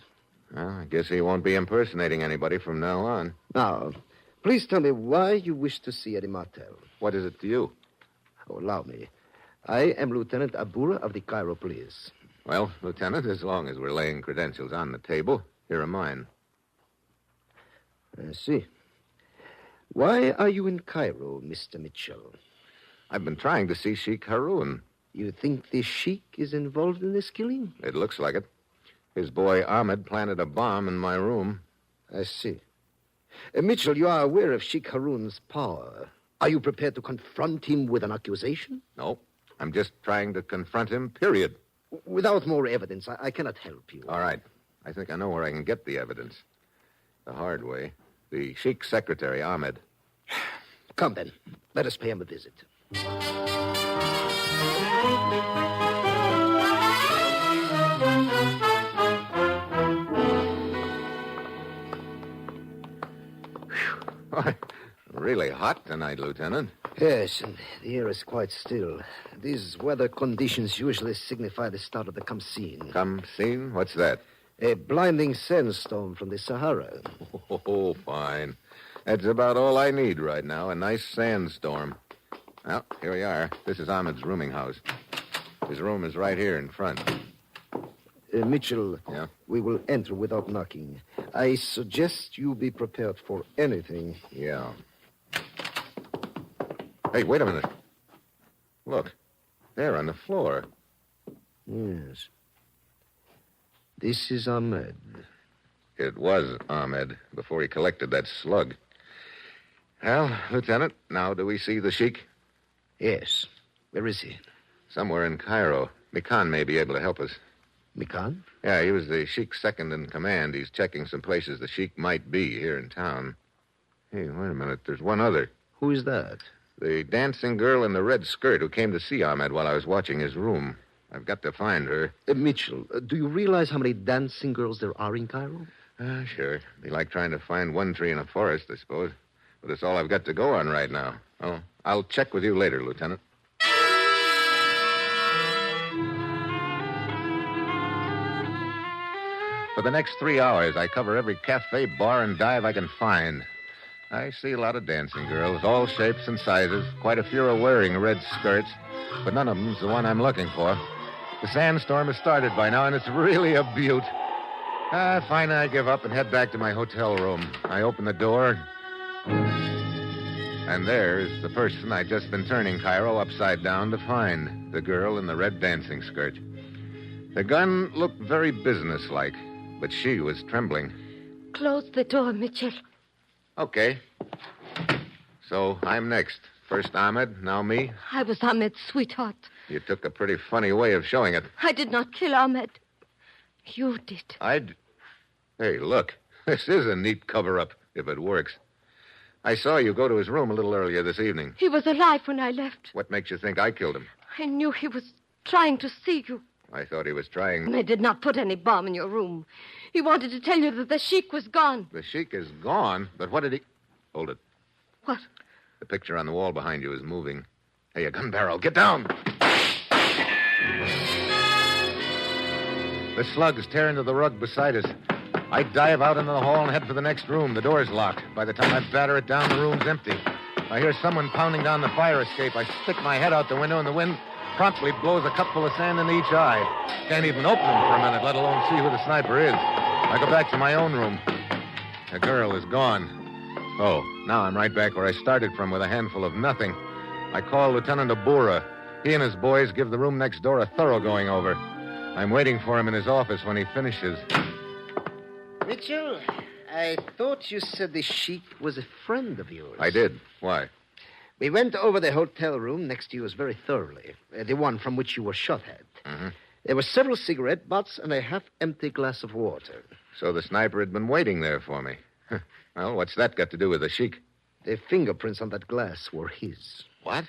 Well, I guess he won't be impersonating anybody from now on. Now, please tell me why you wish to see Eddie Martel. What is it to you? Oh, allow me. I am Lieutenant Abura of the Cairo Police. Well, Lieutenant, as long as we're laying credentials on the table, here are mine. I see. Why are you in Cairo, Mr. Mitchell? I've been trying to see Sheik Haroun. You think the Sheik is involved in this killing? It looks like it. His boy Ahmed planted a bomb in my room. I see. Mitchell, you are aware of Sheik Haroun's power. Are you prepared to confront him with an accusation? No. I'm just trying to confront him, period. Without more evidence, I cannot help you. All right. I think I know where I can get the evidence. The hard way. The Sheik's secretary, Ahmed. Come, then. Let us pay him a visit. Really hot tonight, Lieutenant. Yes, and the air is quite still. These weather conditions usually signify the start of the Kamseen. Kamseen? What's that? A blinding sandstorm from the Sahara. Oh, fine. That's about all I need right now, a nice sandstorm. Well, here we are. This is Ahmed's rooming house. His room is right here in front. Mitchell, yeah? We will enter without knocking. I suggest you be prepared for anything. Yeah. Hey, wait a minute. Look, there on the floor. Yes. This is Ahmed. It was Ahmed before he collected that slug. Well, Lieutenant, now do we see the Sheik? Yes. Where is he? Somewhere in Cairo. Mikan may be able to help us. Mikan? Yeah, he was the Sheik's second in command. He's checking some places the Sheik might be here in town. Hey, wait a minute. There's one other. Who is that? The dancing girl in the red skirt who came to see Ahmed while I was watching his room. I've got to find her. Mitchell, do you realize how many dancing girls there are in Cairo? Sure. Be like trying to find one tree in a forest, I suppose. But it's all I've got to go on right now. Oh, I'll check with you later, Lieutenant. For the next 3 hours, I cover every cafe, bar, and dive I can find. I see a lot of dancing girls, all shapes and sizes. Quite a few are wearing red skirts, but none of them's the one I'm looking for. The sandstorm has started by now, and it's really a beaut. Finally, I give up and head back to my hotel room. I open the door, and there's the person I'd just been turning Cairo upside down to find, the girl in the red dancing skirt. The gun looked very businesslike, but she was trembling. Close the door, Mitchell. Okay. So I'm next. First Ahmed, now me. I was Ahmed's sweetheart. You took a pretty funny way of showing it. I did not kill Ahmed. You did. Hey, look. This is a neat cover-up, if it works. I saw you go to his room a little earlier this evening. He was alive when I left. What makes you think I killed him? I knew he was trying to see you. I thought he was trying... I did not put any bomb in your room. He wanted to tell you that the sheik was gone. The sheik is gone? But what did he... Hold it. What? The picture on the wall behind you is moving. Hey, a gun barrel. Get down! The slugs tear into the rug beside us. I dive out into the hall and head for the next room. The door's locked. By the time I batter it down, the room's empty. I hear someone pounding down the fire escape. I stick my head out the window, and the wind promptly blows a cupful of sand into each eye. Can't even open them for a minute, let alone see who the sniper is. I go back to my own room. The girl is gone. Oh, now I'm right back where I started from with a handful of nothing. I call Lieutenant Abura. He and his boys give the room next door a thorough going over. I'm waiting for him in his office when he finishes. Mitchell, I thought you said the sheik was a friend of yours. I did. Why? We went over the hotel room next to yours very thoroughly. The one from which you were shot at. Mm-hmm. There were several cigarette butts and a half-empty glass of water. So the sniper had been waiting there for me. Well, what's that got to do with the sheik? The fingerprints on that glass were his. What?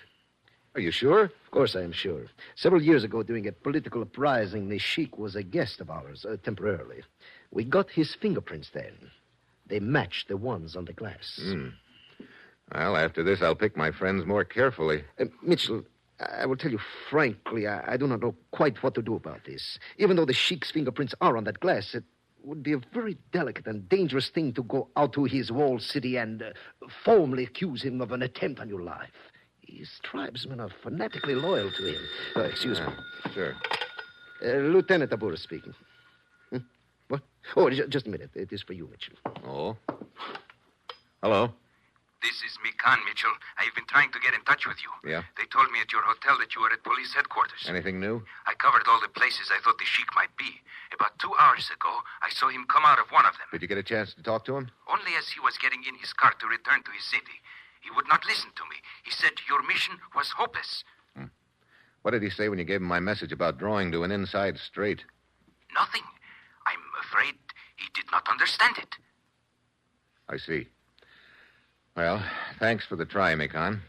Are you sure? Of course I am sure. Several years ago, during a political uprising, the sheik was a guest of ours, temporarily. We got his fingerprints then. They matched the ones on the glass. Well, after this, I'll pick my friends more carefully. Mitchell, I will tell you frankly, I do not know quite what to do about this. Even though the sheik's fingerprints are on that glass, it would be a very delicate and dangerous thing to go out to his walled city and formally accuse him of an attempt on your life. His tribesmen are fanatically loyal to him. Excuse me. Sure. Lieutenant Abura speaking. What? Oh, just a minute. It is for you, Mitchell. Oh. Hello. This is Mikan, Mitchell. I've been trying to get in touch with you. Yeah? They told me at your hotel that you were at police headquarters. Anything new? I covered all the places I thought the sheik might be. About 2 hours ago, I saw him come out of one of them. Did you get a chance to talk to him? Only as he was getting in his car to return to his city. He would not listen to me. He said your mission was hopeless. What did he say when you gave him my message about drawing to an inside straight? Nothing. I'm afraid he did not understand it. I see. Well, thanks for the try, Mikan.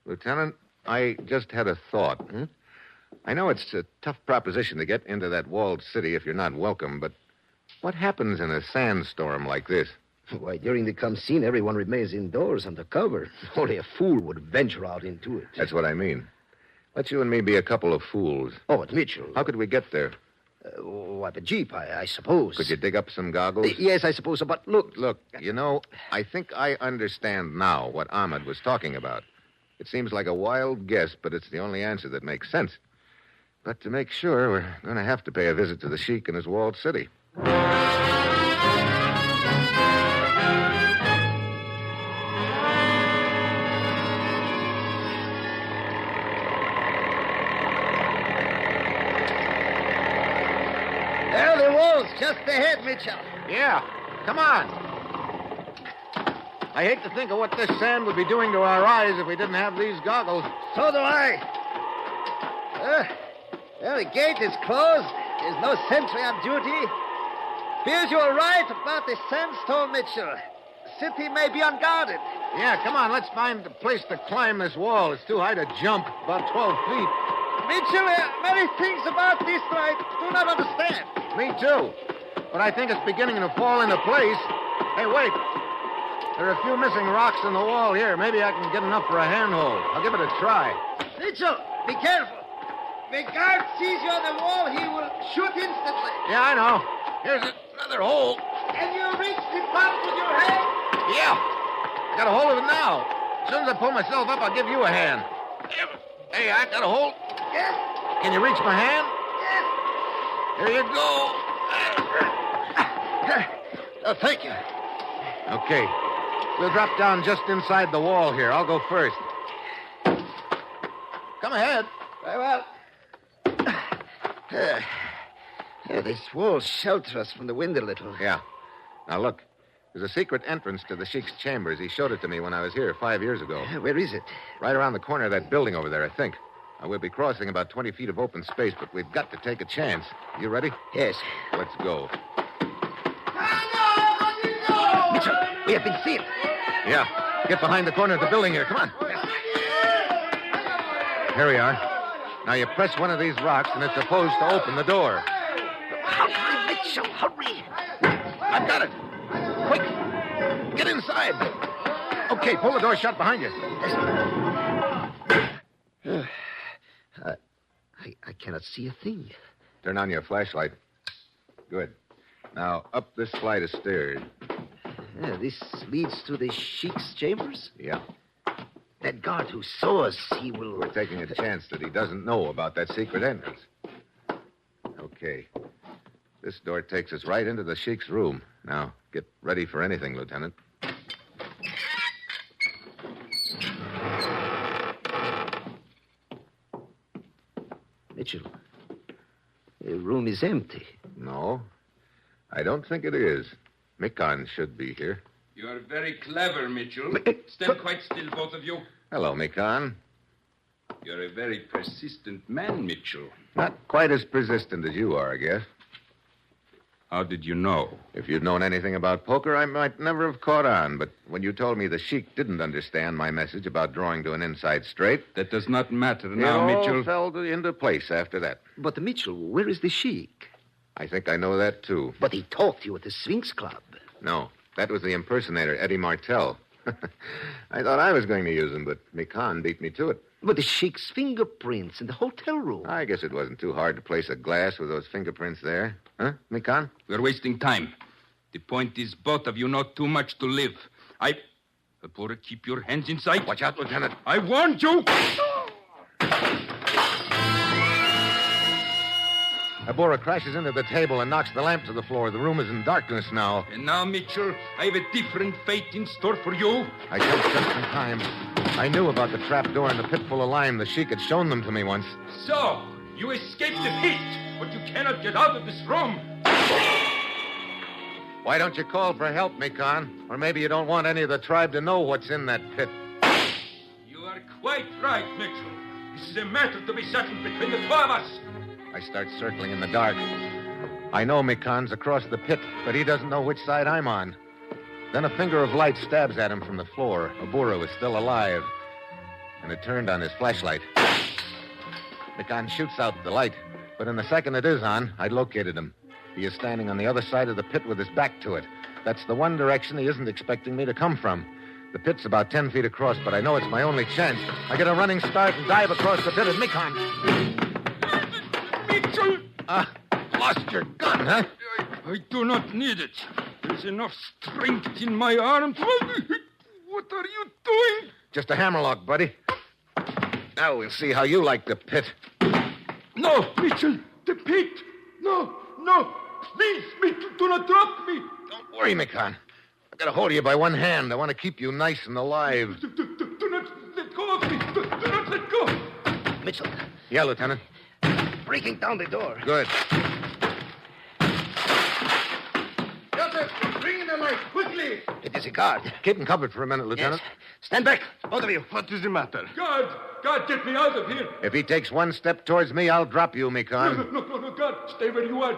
Lieutenant, I just had a thought. I know it's a tough proposition to get into that walled city if you're not welcome, but what happens in a sandstorm like this? Why, during the come scene, everyone remains indoors under cover. Only a fool would venture out into it. That's what I mean. Let you and me be a couple of fools. Oh, but Mitchell... How could we get there? What, a jeep, I suppose. Could you dig up some goggles? Yes, I suppose so, but look... Look, you know, I think I understand now what Ahmed was talking about. It seems like a wild guess, but it's the only answer that makes sense. But to make sure, we're going to have to pay a visit to the sheik in his walled city. There the walls, just ahead, Mitchell. Yeah, come on. I hate to think of what this sand would be doing to our eyes if we didn't have these goggles. So do I. Well, the gate is closed. There's no sentry on duty. Fears you are right about the sandstorm, Mitchell. The city may be unguarded. Yeah, come on, let's find a place to climb this wall. It's too high to jump, about 12 feet. Mitchell, many things about this I do not understand. Me too. But I think it's beginning to fall into place. Hey, wait. There are a few missing rocks in the wall here. Maybe I can get enough for a handhold. I'll give it a try. Mitchell, be careful. The guard sees you on the wall, he will shoot instantly. Yeah, I know. Here's another hole. Can you reach the pot with your hand? Yeah. I got a hold of it now. As soon as I pull myself up, I'll give you a hand. Hey, I got a hold. Yes. Can you reach my hand? Yes. Here you go. Oh, thank you. Okay. We'll drop down just inside the wall here. I'll go first. Come ahead. Very well. This wall shelters us from the wind a little. Yeah. Now, look. There's a secret entrance to the Sheik's chambers. He showed it to me when I was here 5 years ago. Where is it? Right around the corner of that building over there, I think. We'll be crossing about 20 feet of open space, but we've got to take a chance. You ready? Yes. Let's go. Mitchell, we have been seen. Yeah. Get behind the corner of the building here. Come on. Here we are. Now you press one of these rocks, and it's supposed to open the door. Hurry, Mitchell, hurry. I've got it. Quick. Get inside. Okay, pull the door shut behind you. I cannot see a thing. Turn on your flashlight. Good. Now, up this flight of stairs. This leads to the Sheik's chambers? Yeah. That guard who saw us, he will... We're taking a chance that he doesn't know about that secret entrance. Okay. This door takes us right into the Sheik's room. Now, get ready for anything, Lieutenant. Mitchell, the room is empty. No, I don't think it is. Mikon should be here. You are very clever, Mitchell. Stand quite still, both of you. Hello, Mikon. You're a very persistent man, Mitchell. Not quite as persistent as you are, I guess. How did you know? If you'd known anything about poker, I might never have caught on. But when you told me the Sheik didn't understand my message about drawing to an inside straight... That does not matter now, it all Mitchell. fell into place after that. But, Mitchell, where is the Sheik? I think I know that, too. But he talked to you at the Sphinx Club. No, that was the impersonator, Eddie Martell. I thought I was going to use him, but Mikon beat me to it. But the Sheik's fingerprints in the hotel room. I guess it wasn't too hard to place a glass with those fingerprints there. Huh, Mikon? We're wasting time. The point is, both of you know too much to live. Abora, keep your hands inside. Watch out, Lieutenant. I warned you! Abora crashes into the table and knocks the lamp to the floor. The room is in darkness now. And now, Mitchell, I have a different fate in store for you. I jumped just in time. I knew about the trap door and the pit full of lime. The Sheik had shown them to me once. So, you escaped the pit, but you cannot get out of this room. Why don't you call for help, Mikon? Or maybe you don't want any of the tribe to know what's in that pit. You are quite right, Mitchell. This is a matter to be settled between the two of us. I start circling in the dark. I know Mikon's across the pit, but he doesn't know which side I'm on. Then a finger of light stabs at him from the floor. Abura was still alive, and it turned on his flashlight. Mikon shoots out the light, but in the second it is on, I located him. He is standing on the other side of the pit with his back to it. That's the one direction he isn't expecting me to come from. The pit's about 10 feet across, but I know it's my only chance. I get a running start and dive across the pit at Mikon. Mitchell! Lost your gun, huh? I do not need it. There's enough strength in my arms. What are you doing? Just a hammerlock, buddy. Now we'll see how you like the pit. No, Mitchell, the pit. No. Please, Mitchell, do not drop me. Don't worry, Mikon. I've got a hold of you by one hand. I want to keep you nice and alive. Do not let go of me. Do not let go. Mitchell. Yeah, Lieutenant. Breaking down the door. Good. Joseph, bring in the light, quickly. It is a guard. Keep him covered for a minute, Lieutenant. Yes. Stand back, both of you. What is the matter? God, get me out of here. If he takes one step towards me, I'll drop you, Mikon. No, God, stay where you are.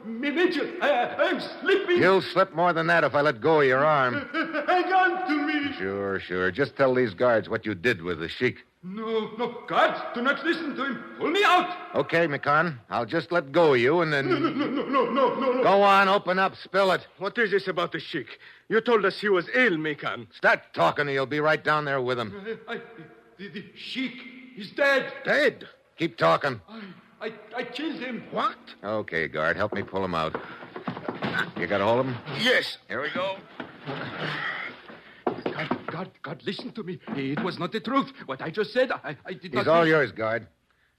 Mitchell, I'm slipping. You'll slip more than that if I let go of your arm. Hang on to me. Sure. Just tell these guards what you did with the Sheik. No, guards, do not listen to him. Pull me out. Okay, Mikon. I'll just let go of you and then... No. Go on, open up, spill it. What is this about the Sheik? You told us he was ill, Mikon. Start talking or you'll be right down there with him. The Sheik is dead. Dead? Keep talking. I killed him. What? Okay, guard, help me pull him out. You got a hold of him? Yes. Here we go. God, listen to me. It was not the truth. What I just said, I did not... He's all yours, guard.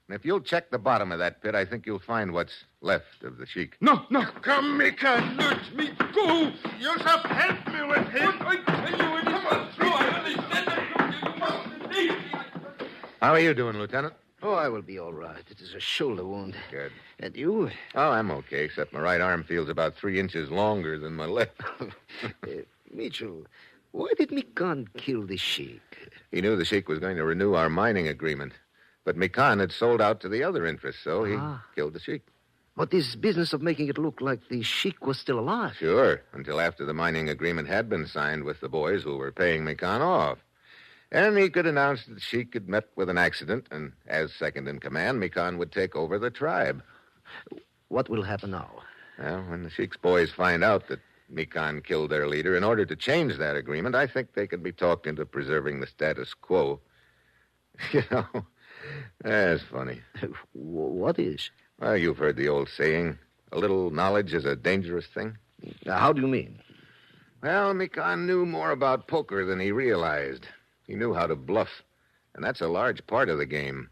And if you'll check the bottom of that pit, I think you'll find what's left of the sheik. No. Come, Mika, let me go. You shall help me with him. I tell you, it is not true. I understand that you must believe me. How are you doing, Lieutenant? Oh, I will be all right. It is a shoulder wound. Good. And you? Oh, I'm okay, except my right arm feels about 3 inches longer than my left. Mitchell, why did Mikan kill the sheik? He knew the sheik was going to renew our mining agreement. But Mikan had sold out to the other interests, so he killed the sheik. But this business of making it look like the sheik was still alive. Sure, until after the mining agreement had been signed with the boys who were paying Mikan off. And he could announce that the sheik had met with an accident, and as second in command, Mikan would take over the tribe. What will happen now? Well, when the sheik's boys find out that Mikan killed their leader, in order to change that agreement, I think they could be talked into preserving the status quo. You know, that's funny. What is? Well, you've heard the old saying, a little knowledge is a dangerous thing. How do you mean? Well, Mikan knew more about poker than he realized. He knew how to bluff, and that's a large part of the game.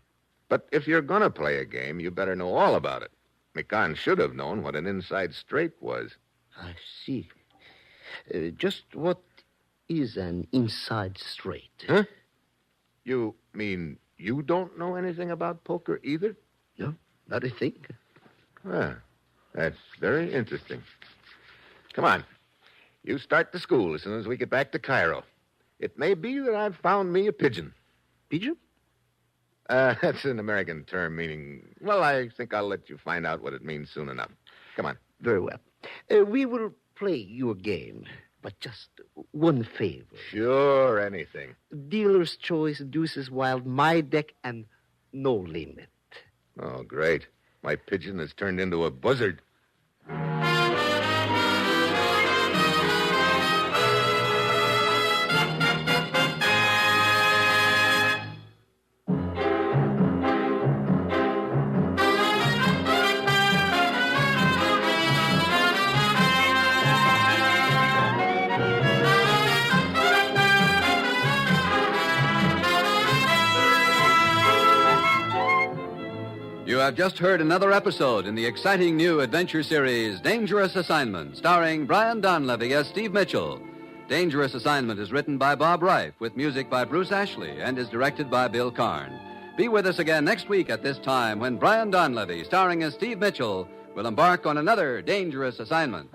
But if you're going to play a game, you better know all about it. Mikan should have known what an inside straight was. I see. Just what is an inside straight? Huh? You mean you don't know anything about poker either? No, not a thing. Ah, that's very interesting. Come on. You start the school as soon as we get back to Cairo. It may be that I've found me a pigeon. Pigeon? That's an American term meaning... Well, I think I'll let you find out what it means soon enough. Come on. Very well. We will play your game, but just one favor. Sure, anything. Dealer's choice, deuces wild, my deck, and no limit. Oh, great. My pigeon has turned into a buzzard. You have just heard another episode in the exciting new adventure series, Dangerous Assignment, starring Brian Donlevy as Steve Mitchell. Dangerous Assignment is written by Bob Reif, with music by Bruce Ashley, and is directed by Bill Karn. Be with us again next week at this time when Brian Donlevy, starring as Steve Mitchell, will embark on another dangerous assignment.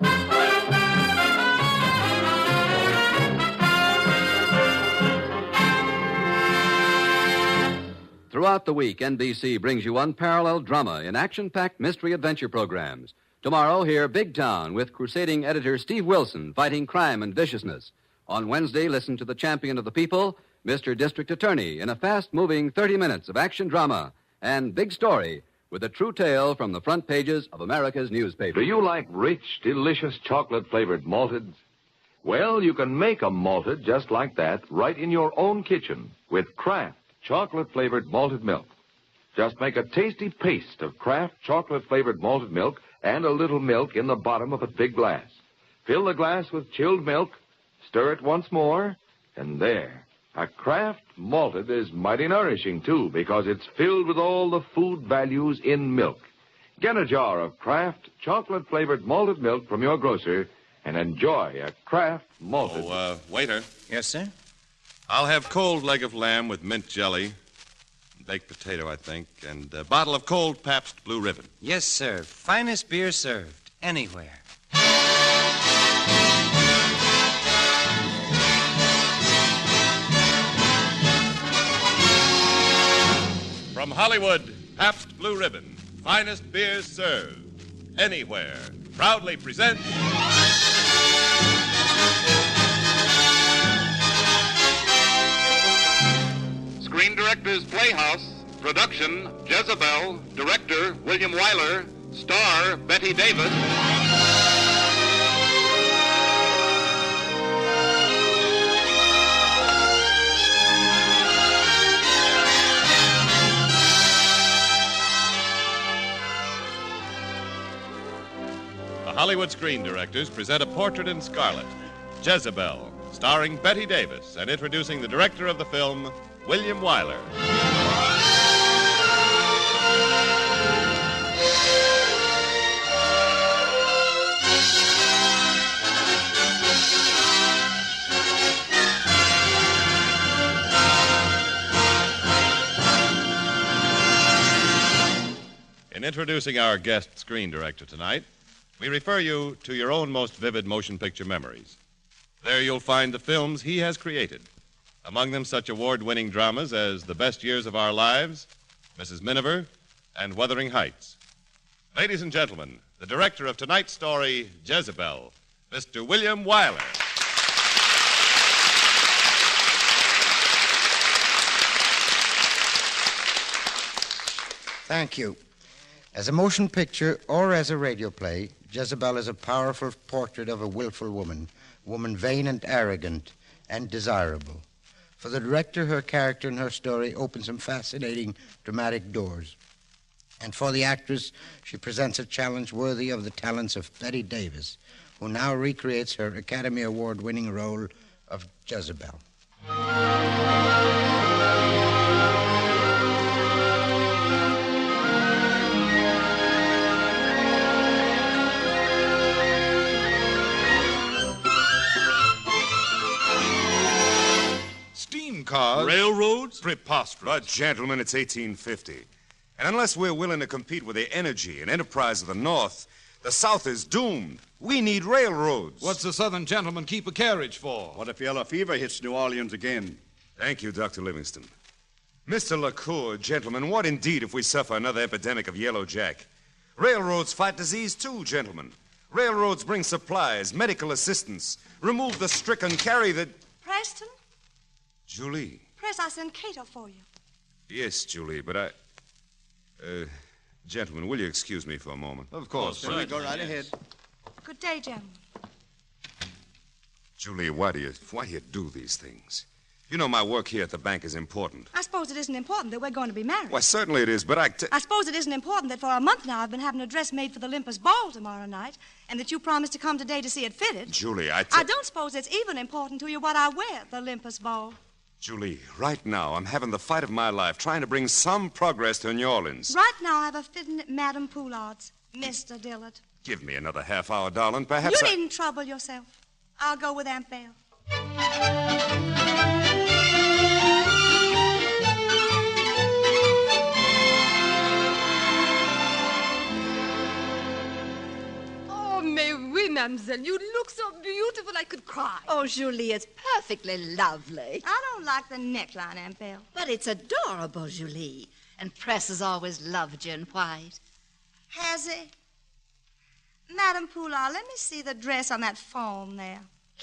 Throughout the week, NBC brings you unparalleled drama in action-packed mystery-adventure programs. Tomorrow, hear Big Town with crusading editor Steve Wilson fighting crime and viciousness. On Wednesday, listen to the champion of the people, Mr. District Attorney, in a fast-moving 30 minutes of action drama. And Big Story, with a true tale from the front pages of America's newspapers. Do you like rich, delicious chocolate-flavored malteds? Well, you can make a malted just like that right in your own kitchen with Kraft chocolate-flavored malted milk. Just make a tasty paste of Kraft chocolate-flavored malted milk and a little milk in the bottom of a big glass. Fill the glass with chilled milk, stir it once more, and there. A Kraft malted is mighty nourishing, too, because it's filled with all the food values in milk. Get a jar of Kraft chocolate-flavored malted milk from your grocer and enjoy a Kraft malted... Waiter. Yes, sir? I'll have cold leg of lamb with mint jelly, baked potato, I think, and a bottle of cold Pabst Blue Ribbon. Yes, sir. Finest beer served anywhere. From Hollywood, Pabst Blue Ribbon, finest beers served anywhere, proudly presents... Screen Directors Playhouse, production Jezebel, director William Wyler, star Betty Davis. The Hollywood Screen Directors present A Portrait in Scarlet, Jezebel, starring Betty Davis, and introducing the director of the film, William Wyler. In introducing our guest screen director tonight, we refer you to your own most vivid motion picture memories. There you'll find the films he has created. Among them, such award-winning dramas as The Best Years of Our Lives, Mrs. Miniver, and Wuthering Heights. Ladies and gentlemen, the director of tonight's story, Jezebel, Mr. William Wyler. Thank you. As a motion picture or as a radio play, Jezebel is a powerful portrait of a willful woman vain and arrogant and desirable. For the director, her character and her story open some fascinating, dramatic doors. And for the actress, she presents a challenge worthy of the talents of Betty Davis, who now recreates her Academy Award-winning role of Jezebel. Cars? Railroads? Preposterous. But, gentlemen, it's 1850. And unless we're willing to compete with the energy and enterprise of the North, the South is doomed. We need railroads. What's the Southern gentleman keep a carriage for? What if yellow fever hits New Orleans again? Thank you, Dr. Livingston. Mr. LaCour, gentlemen, what indeed if we suffer another epidemic of yellow jack? Railroads fight disease too, gentlemen. Railroads bring supplies, medical assistance, remove the stricken, carry the... Preston? Julie. Press, I sent Cato for you. Yes, Julie, but gentlemen, will you excuse me for a moment? Of course. Go right ahead. Good day, gentlemen. Julie, why do you do these things? You know my work here at the bank is important. I suppose it isn't important that we're going to be married. Why, certainly it is, but I suppose it isn't important that for a month now I've been having a dress made for the Olympus Ball tomorrow night, and that you promised to come today to see it fitted. Julie, I don't suppose it's even important to you what I wear at the Olympus Ball. Julie, right now I'm having the fight of my life trying to bring some progress to New Orleans. Right now I have a fitting at Madame Poulard's, Mr. Dillard. Give me another half hour, darling. Perhaps You needn't trouble yourself. I'll go with Aunt Belle. Mais oui, mademoiselle, you look so beautiful I could cry. Oh, Julie, it's perfectly lovely. I don't like the neckline, Aunt Belle. But it's adorable, Julie. And Press has always loved you in white. Has he? Madame Poulard, let me see the dress on that form there.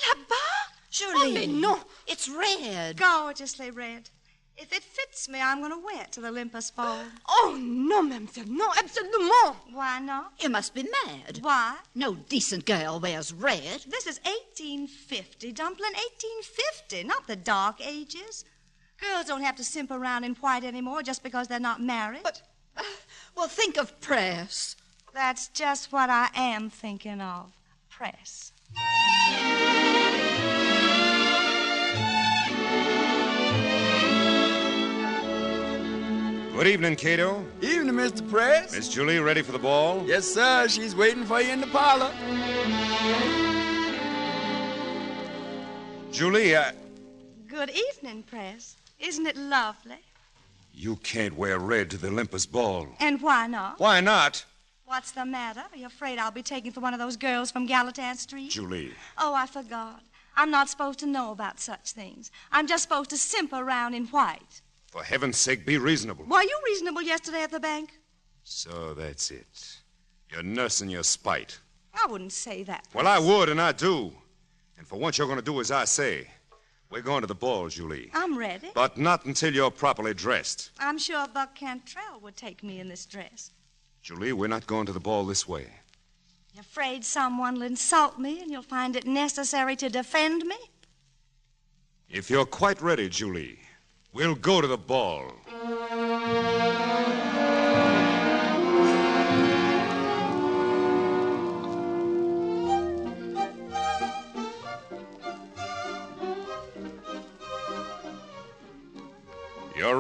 Là-bas? Julie. Oh, mais non. It's red. Gorgeously red. If it fits me, I'm going to wear it to the Olympus Ball. Oh, no, mademoiselle, no, absolument. Why not? You must be mad. Why? No decent girl wears red. This is 1850, Dumpling, 1850, not the Dark Ages. Girls don't have to simp around in white anymore just because they're not married. But, well, think of Press. That's just what I am thinking of, Press. Good evening, Cato. Evening, Mr. Press. Miss Julie, ready for the ball? Yes, sir. She's waiting for you in the parlor. Julie, Good evening, Press. Isn't it lovely? You can't wear red to the Olympus Ball. And why not? Why not? What's the matter? Are you afraid I'll be taken for one of those girls from Gallatin Street? Julie. Oh, I forgot. I'm not supposed to know about such things. I'm just supposed to simp around in white. For heaven's sake, be reasonable. Were you reasonable yesterday at the bank? So that's it. You're nursing your spite. I wouldn't say that. Well, I would, and I do. And for once, you're going to do as I say. We're going to the ball, Julie. I'm ready. But not until you're properly dressed. I'm sure Buck Cantrell would take me in this dress. Julie, we're not going to the ball this way. You're afraid someone will insult me and you'll find it necessary to defend me? If you're quite ready, Julie, we'll go to the ball.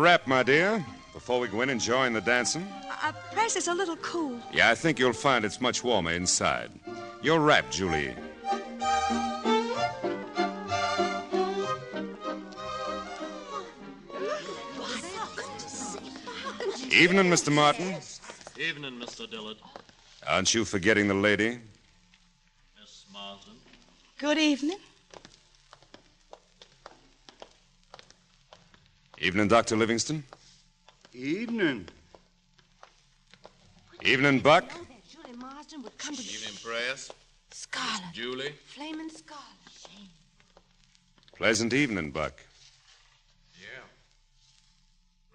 wrap, my dear, before we go in and join the dancing? Press is a little cool. Yeah, I think you'll find it's much warmer inside. Your wrap, Julie. Evening, Mr. Martin. Evening, Mr. Dillard. Aren't you forgetting the lady? Miss Marsden. Good evening. Evening, Dr. Livingston. Evening. Evening, Buck. Julie Marsden would come to Evening, Press. Scarlet. Julie. Flaming scarlet. Shame. Pleasant evening, Buck. Yeah.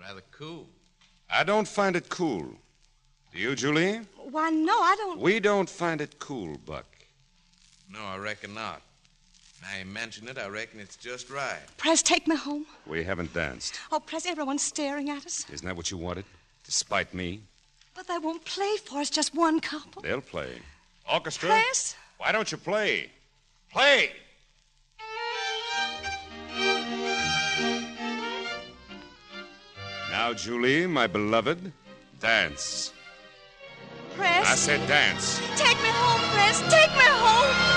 Rather cool. I don't find it cool. Do you, Julie? Why, no, I don't. We don't find it cool, Buck. No, I reckon not. Now you mention it, I reckon it's just right. Press, take me home. We haven't danced. Oh, Press, everyone's staring at us. Isn't that what you wanted? Despite me? But they won't play for us, just one couple. They'll play. Orchestra? Press? Why don't you play? Play! Now, Julie, my beloved, dance. Press? I said dance. Take me home, Press. Take me home.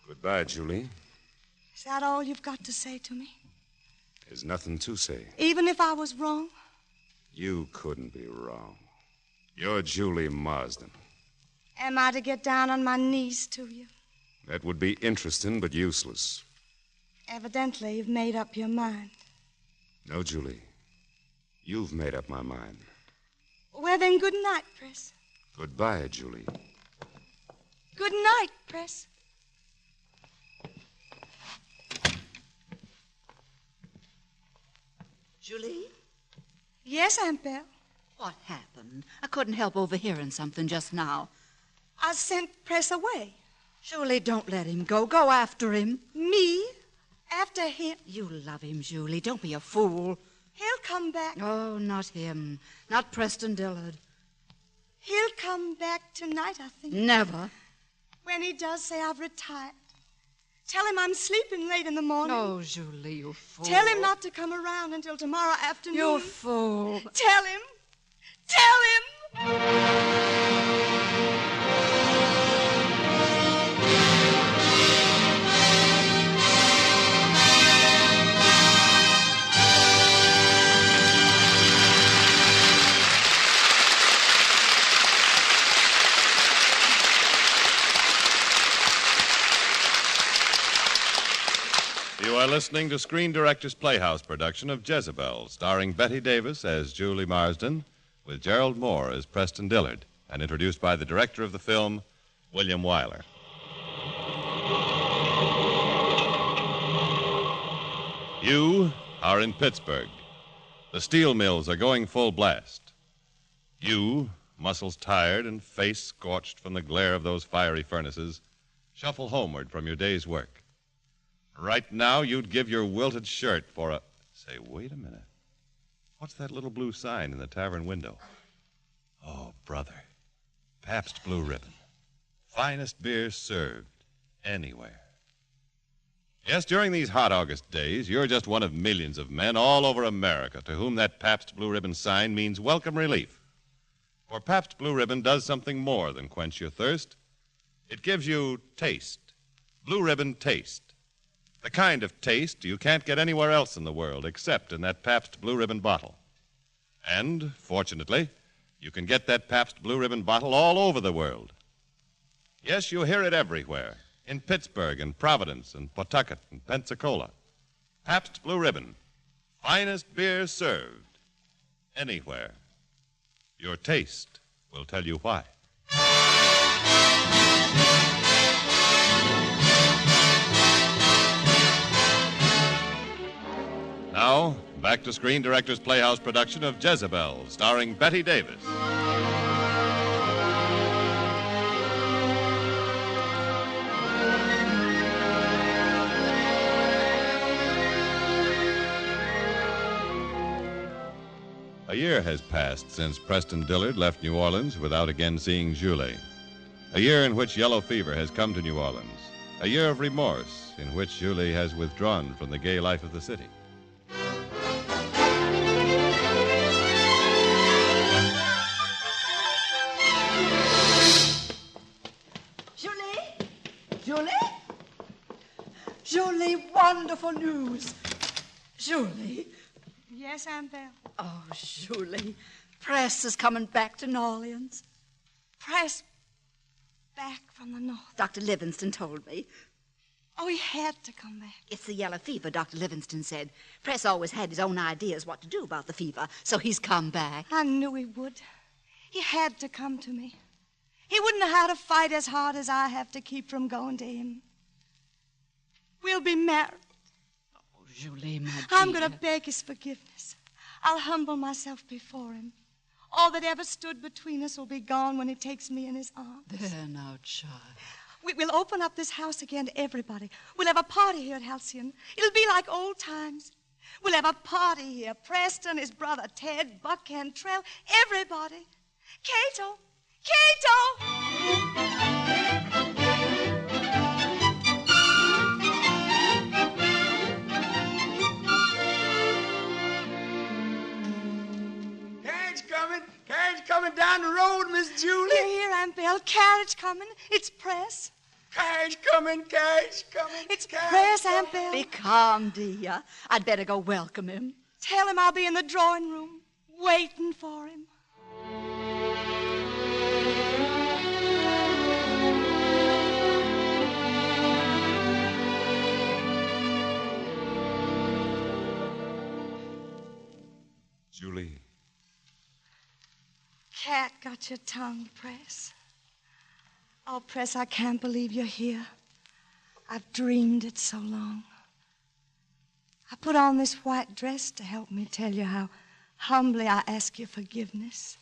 Goodbye, Julie. Is that all you've got to say to me? There's nothing to say. Even if I was wrong? You couldn't be wrong. You're Julie Marsden. Am I to get down on my knees to you? That would be interesting, but useless. Evidently, you've made up your mind. No, Julie. You've made up my mind. Well, then, good night, Press. Goodbye, Julie. Good night, Press. Julie? Yes, Aunt Belle? What happened? I couldn't help overhearing something just now. I sent Press away. Julie, don't let him go. Go after him. Me? After him? You love him, Julie. Don't be a fool. He'll come back. Oh, not him. Not Preston Dillard. He'll come back tonight, I think. Never. When he does, say I've retired. Tell him I'm sleeping late in the morning. Oh, Julie, you fool. Tell him not to come around until tomorrow afternoon. You fool. Tell him. Tell him. You are listening to Screen Director's Playhouse production of Jezebel, starring Betty Davis as Julie Marsden, with Gerald Moore as Preston Dillard, and introduced by the director of the film, William Wyler. You are in Pittsburgh. The steel mills are going full blast. You, muscles tired and face scorched from the glare of those fiery furnaces, shuffle homeward from your day's work. Right now, you'd give your wilted shirt for a... Say, wait a minute. What's that little blue sign in the tavern window? Oh, brother. Pabst Blue Ribbon. Finest beer served anywhere. Yes, during these hot August days, you're just one of millions of men all over America to whom that Pabst Blue Ribbon sign means welcome relief. For Pabst Blue Ribbon does something more than quench your thirst. It gives you taste. Blue Ribbon taste. The kind of taste you can't get anywhere else in the world except in that Pabst Blue Ribbon bottle. And, fortunately, you can get that Pabst Blue Ribbon bottle all over the world. Yes, you hear it everywhere. In Pittsburgh and Providence and Pawtucket and Pensacola. Pabst Blue Ribbon. Finest beer served anywhere. Your taste will tell you why. Now, back to Screen Director's Playhouse production of Jezebel, starring Betty Davis. A A year has passed since Preston Dillard left New Orleans without again seeing Julie. A year in which yellow fever has come to New Orleans. A year of remorse in which Julie has withdrawn from the gay life of the city. Julie, wonderful news. Julie. Yes, Aunt Belle. Oh, Julie, Press is coming back to New Orleans. Press back from the north. Dr. Livingston told me. Oh, he had to come back. It's the yellow fever, Dr. Livingston said. Press always had his own ideas what to do about the fever, so he's come back. I knew he would. He had to come to me. He wouldn't know how to fight as hard as I have to keep from going to him. We'll be married. Oh, Julie, my dear. I'm going to beg his forgiveness. I'll humble myself before him. All that ever stood between us will be gone when he takes me in his arms. There now, child. We'll open up this house again to everybody. We'll have a party here at Halcyon. It'll be like old times. We'll have a party here. Preston, his brother Ted, Buck Cantrell, everybody. Cato! Cato! Carriage coming down the road, Miss Julie. Here, Aunt Belle. Carriage coming. It's Press. Carriage coming. It's Press, Aunt Belle. Be calm, dear. I'd better go welcome him. Tell him I'll be in the drawing room, waiting for him. Julie. Cat got your tongue, Press. Oh, Press, I can't believe you're here. I've dreamed it so long. I put on this white dress to help me tell you how humbly I ask your forgiveness.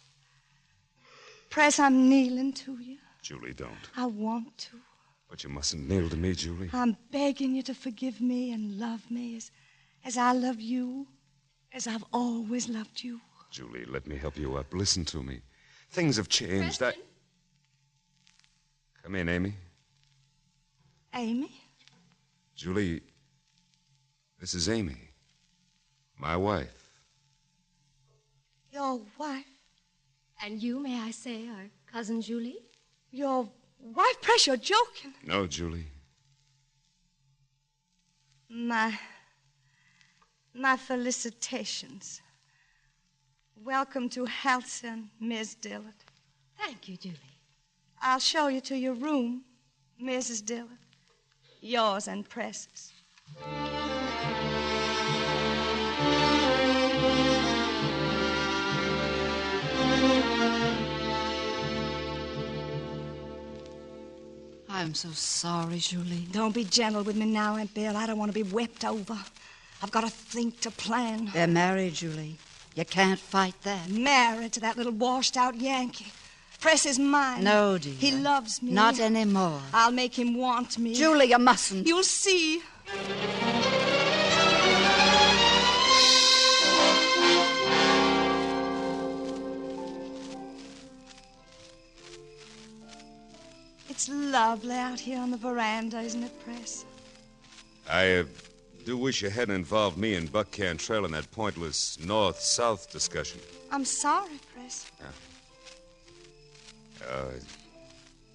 Press, I'm kneeling to you. Julie, don't. I want to. But you mustn't kneel to me, Julie. I'm begging you to forgive me and love me as I love you, as I've always loved you. Julie, let me help you up. Listen to me. Things have changed. Come in, Amy. Amy? Julie, this is Amy, my wife. Your wife? And you, may I say, are Cousin Julie? Your wife? Press, you're joking. No, Julie. My felicitations. Welcome to Halcyon, Miss Dillard. Thank you, Julie. I'll show you to your room, Mrs. Dillard. Yours and Press's. I'm so sorry, Julie. Don't be gentle with me now, Aunt Belle. I don't want to be wept over. I've got to think, to plan. They're married, Julie. You can't fight that. Married to that little washed-out Yankee. Press is mine. No, dear. He loves me. Not anymore. I'll make him want me. Julie, you mustn't. You'll see. It's lovely out here on the veranda, isn't it, Press? I do wish you hadn't involved me and Buck Cantrell in that pointless north-south discussion. I'm sorry, Press.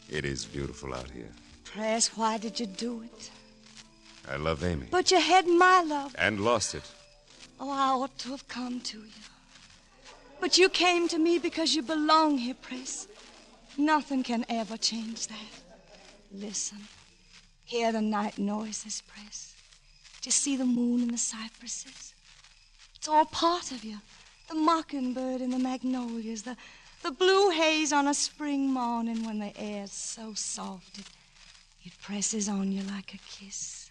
It is beautiful out here. Press, why did you do it? I love Amy. But you had my love. And lost it. Oh, I ought to have come to you. But you came to me because you belong here, Press. Nothing can ever change that. Listen. Hear the night noises, Press. Do you see the moon in the cypresses? It's all part of you. The mockingbird in the magnolias, the blue haze on a spring morning when the air's so soft it presses on you like a kiss.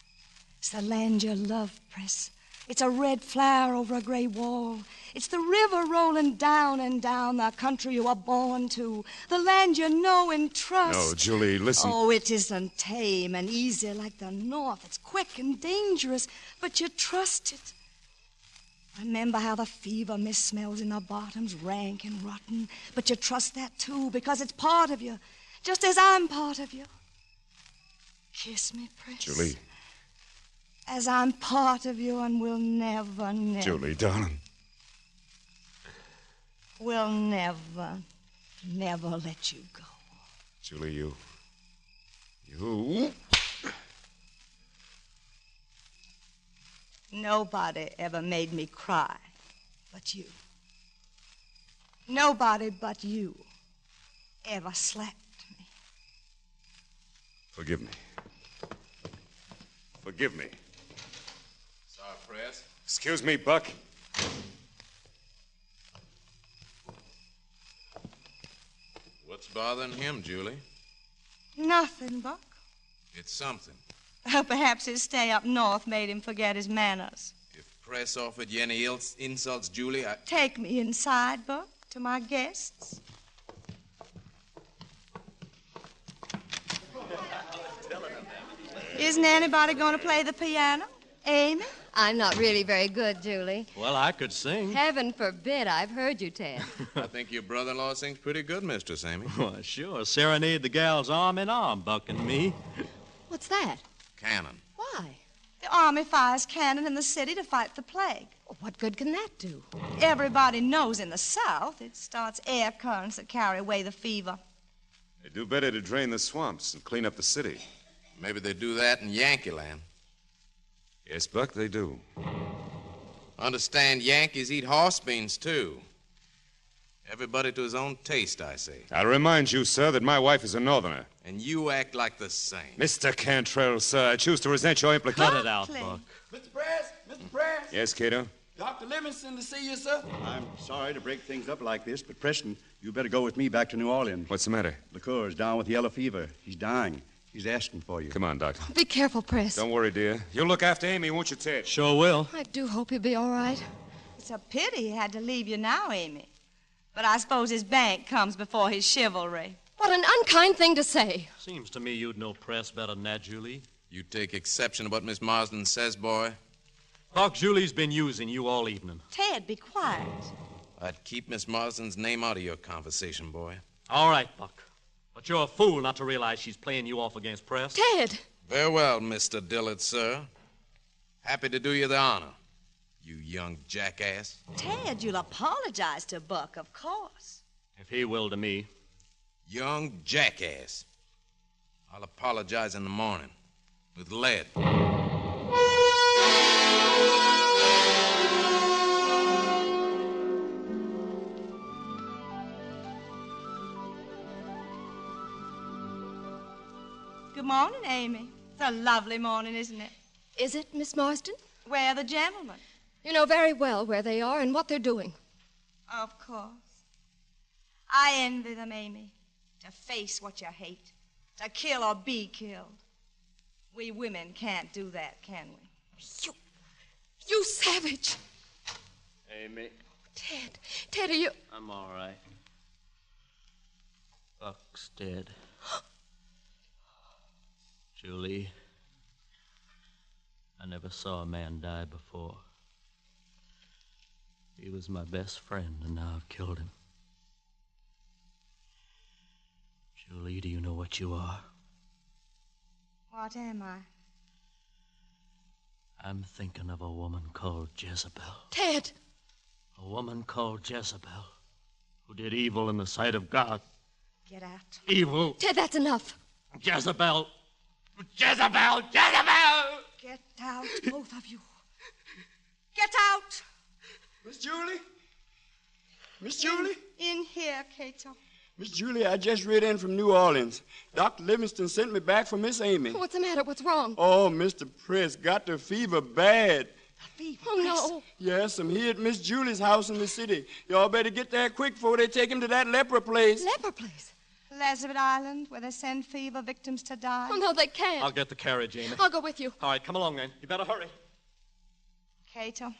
It's the land you love, Press. It's a red flower over a gray wall. It's the river rolling down and down the country you were born to. The land you know and trust. No, Julie, listen. Oh, it isn't tame and easy like the north. It's quick and dangerous, but you trust it. Remember how the fever mist smells in the bottoms, rank and rotten. But you trust that, too, because it's part of you, just as I'm part of you. Kiss me, Prince. Julie. As I'm part of you and will never, never... Julie, darling. Will never, never let you go. Julie, you... Nobody ever made me cry but you. Nobody but you ever slapped me. Forgive me. Forgive me. Sorry, Press. Excuse me, Buck. What's bothering him, Julie? Nothing, Buck. It's something. Perhaps his stay up north made him forget his manners. If Press offered you any insults, Julie, I... Take me inside, Buck, to my guests. Isn't anybody going to play the piano? Amy? I'm not really very good, Julie. Well, I could sing. Heaven forbid. I've heard you, Ted. I think your brother-in-law sings pretty good, Mistress Amy. Well, sure. Serenade the gals arm in arm, Buck and me. What's that? Cannon. Why? The army fires cannon in the city to fight the plague. Well, what good can that do? Everybody knows in the South it starts air currents that carry away the fever. They do better to drain the swamps and clean up the city. Maybe they do that in Yankee Land. Yes, Buck, they do. Understand Yankees eat horse beans, too. Everybody to his own taste, I say. I'll remind you, sir, that my wife is a northerner. And you act like the same. Mr. Cantrell, sir, I choose to resent your implication. Cut it out, Buck. Mr. Press! Mr. Press! Yes, Cato? Dr. Livingston to see you, sir. I'm sorry to break things up like this, but Preston, you better go with me back to New Orleans. What's the matter? LaCour's down with yellow fever. He's dying. He's asking for you. Come on, Doctor. Be careful, Press. Don't worry, dear. You'll look after Amy, won't you, Ted? Sure will. I do hope he'll be all right. It's a pity he had to leave you now, Amy. But I suppose his bank comes before his chivalry. What an unkind thing to say. Seems to me you'd know Press better than that, Julie. You take exception to what Miss Marsden says, boy? Buck, Julie's been using you all evening. Ted, be quiet. I'd keep Miss Marsden's name out of your conversation, boy. All right, Buck. But you're a fool not to realize she's playing you off against Press. Ted! Very well, Mr. Dillard, sir. Happy to do you the honor, you young jackass. Ted, you'll apologize to Buck, of course. If he will to me. Young jackass. I'll apologize in the morning with lead. Good morning, Amy. It's a lovely morning, isn't it? Is it, Miss Marsden? Where are the gentlemen? You know very well where they are and what they're doing. Of course. I envy them, Amy. To face what you hate. To kill or be killed. We women can't do that, can we? You savage! Amy. Ted, are you... I'm all right. Buck's dead. Julie, I never saw a man die before. He was my best friend, and now I've killed him. Julie, do you know what you are? What am I? I'm thinking of a woman called Jezebel. Ted! A woman called Jezebel, who did evil in the sight of God. Get out. Evil. Ted, that's enough. Jezebel. Jezebel! Jezebel! Get out, both of you. Get out! Miss Julie? Miss Julie? In here, Cato. Miss Julie, I just rid in from New Orleans. Dr. Livingston sent me back for Miss Amy. What's the matter? What's wrong? Oh, Mr. Press got the fever bad. Oh, no. Yes, I'm here at Miss Julie's house in the city. Y'all better get there quick before they take him to that leper place. Leper place? Elizabeth Island, where they send fever victims to die. Oh, no, they can't. I'll get the carriage, Amy. I'll go with you. All right, come along then. You better hurry. Cato.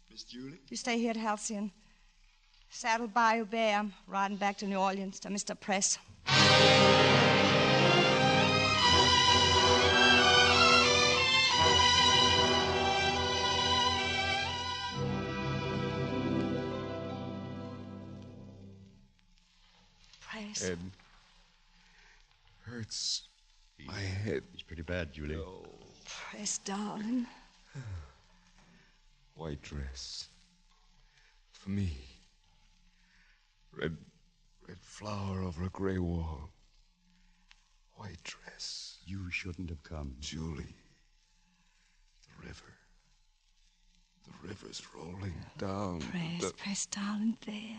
Miss Julie? You stay here at Halcyon. Saddle Bayou Bay. I'm riding back to New Orleans to Mr. Press. Press. Head. Hurts. My head. It's pretty bad, Julie. Press, darling. White dress. For me. Red flower over a gray wall. White dress. You shouldn't have come. Julie. The river. The river's rolling down. Press, darling, there.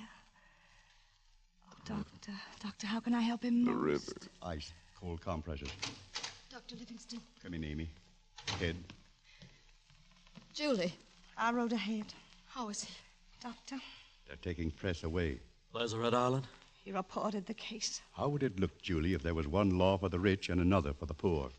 Oh, Doctor, how can I help him The most? river. Ice, cold compresses. Dr. Livingston. Come in, Amy. Head. Julie. I rode ahead. How is he? Doctor, They're taking Press away. Lazaret Island? he reported the case. How would it look, Julie, if there was one law for the rich and another for the poor?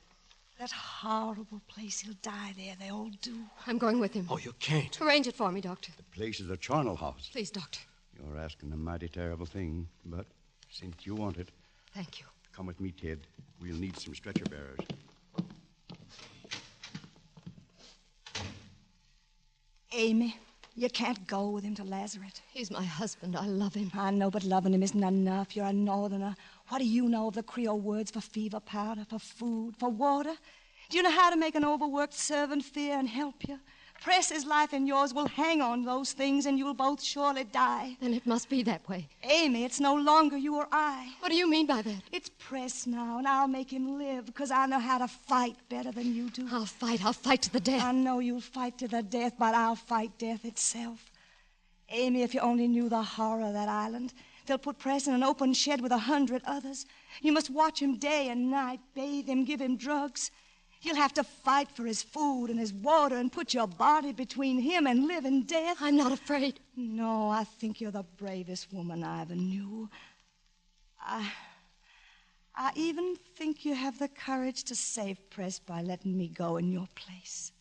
That horrible place. He'll die there. They all do. I'm going with him. Oh, you can't. Arrange it for me, Doctor. The place is a charnel house. Please, Doctor. You're asking a mighty terrible thing, but since you want it, Thank you. come with me, Ted. We'll need some stretcher bearers. Amy, you can't go with him to Lazaret. He's my husband. I love him. I know, but loving him isn't enough. You're a northerner. What do you know of the Creole words for fever powder, for food, for water? Do you know how to make an overworked servant fear and help you? Press's life and yours will hang on those things, and you'll both surely die. Then it must be that way. Amy, it's no longer you or I. What do you mean by that? It's Press now, and I'll make him live, because I know how to fight better than you do. I'll fight to the death. I know you'll fight to the death, but I'll fight death itself. Amy, if you only knew the horror of that island. They'll put Press in an open shed with 100 others. You must watch him day and night, bathe him, give him drugs. You'll have to fight for his food and his water and put your body between him and live and death. I'm not afraid. No, I think you're the bravest woman I ever knew. I even think you have the courage to save Press by letting me go in your place.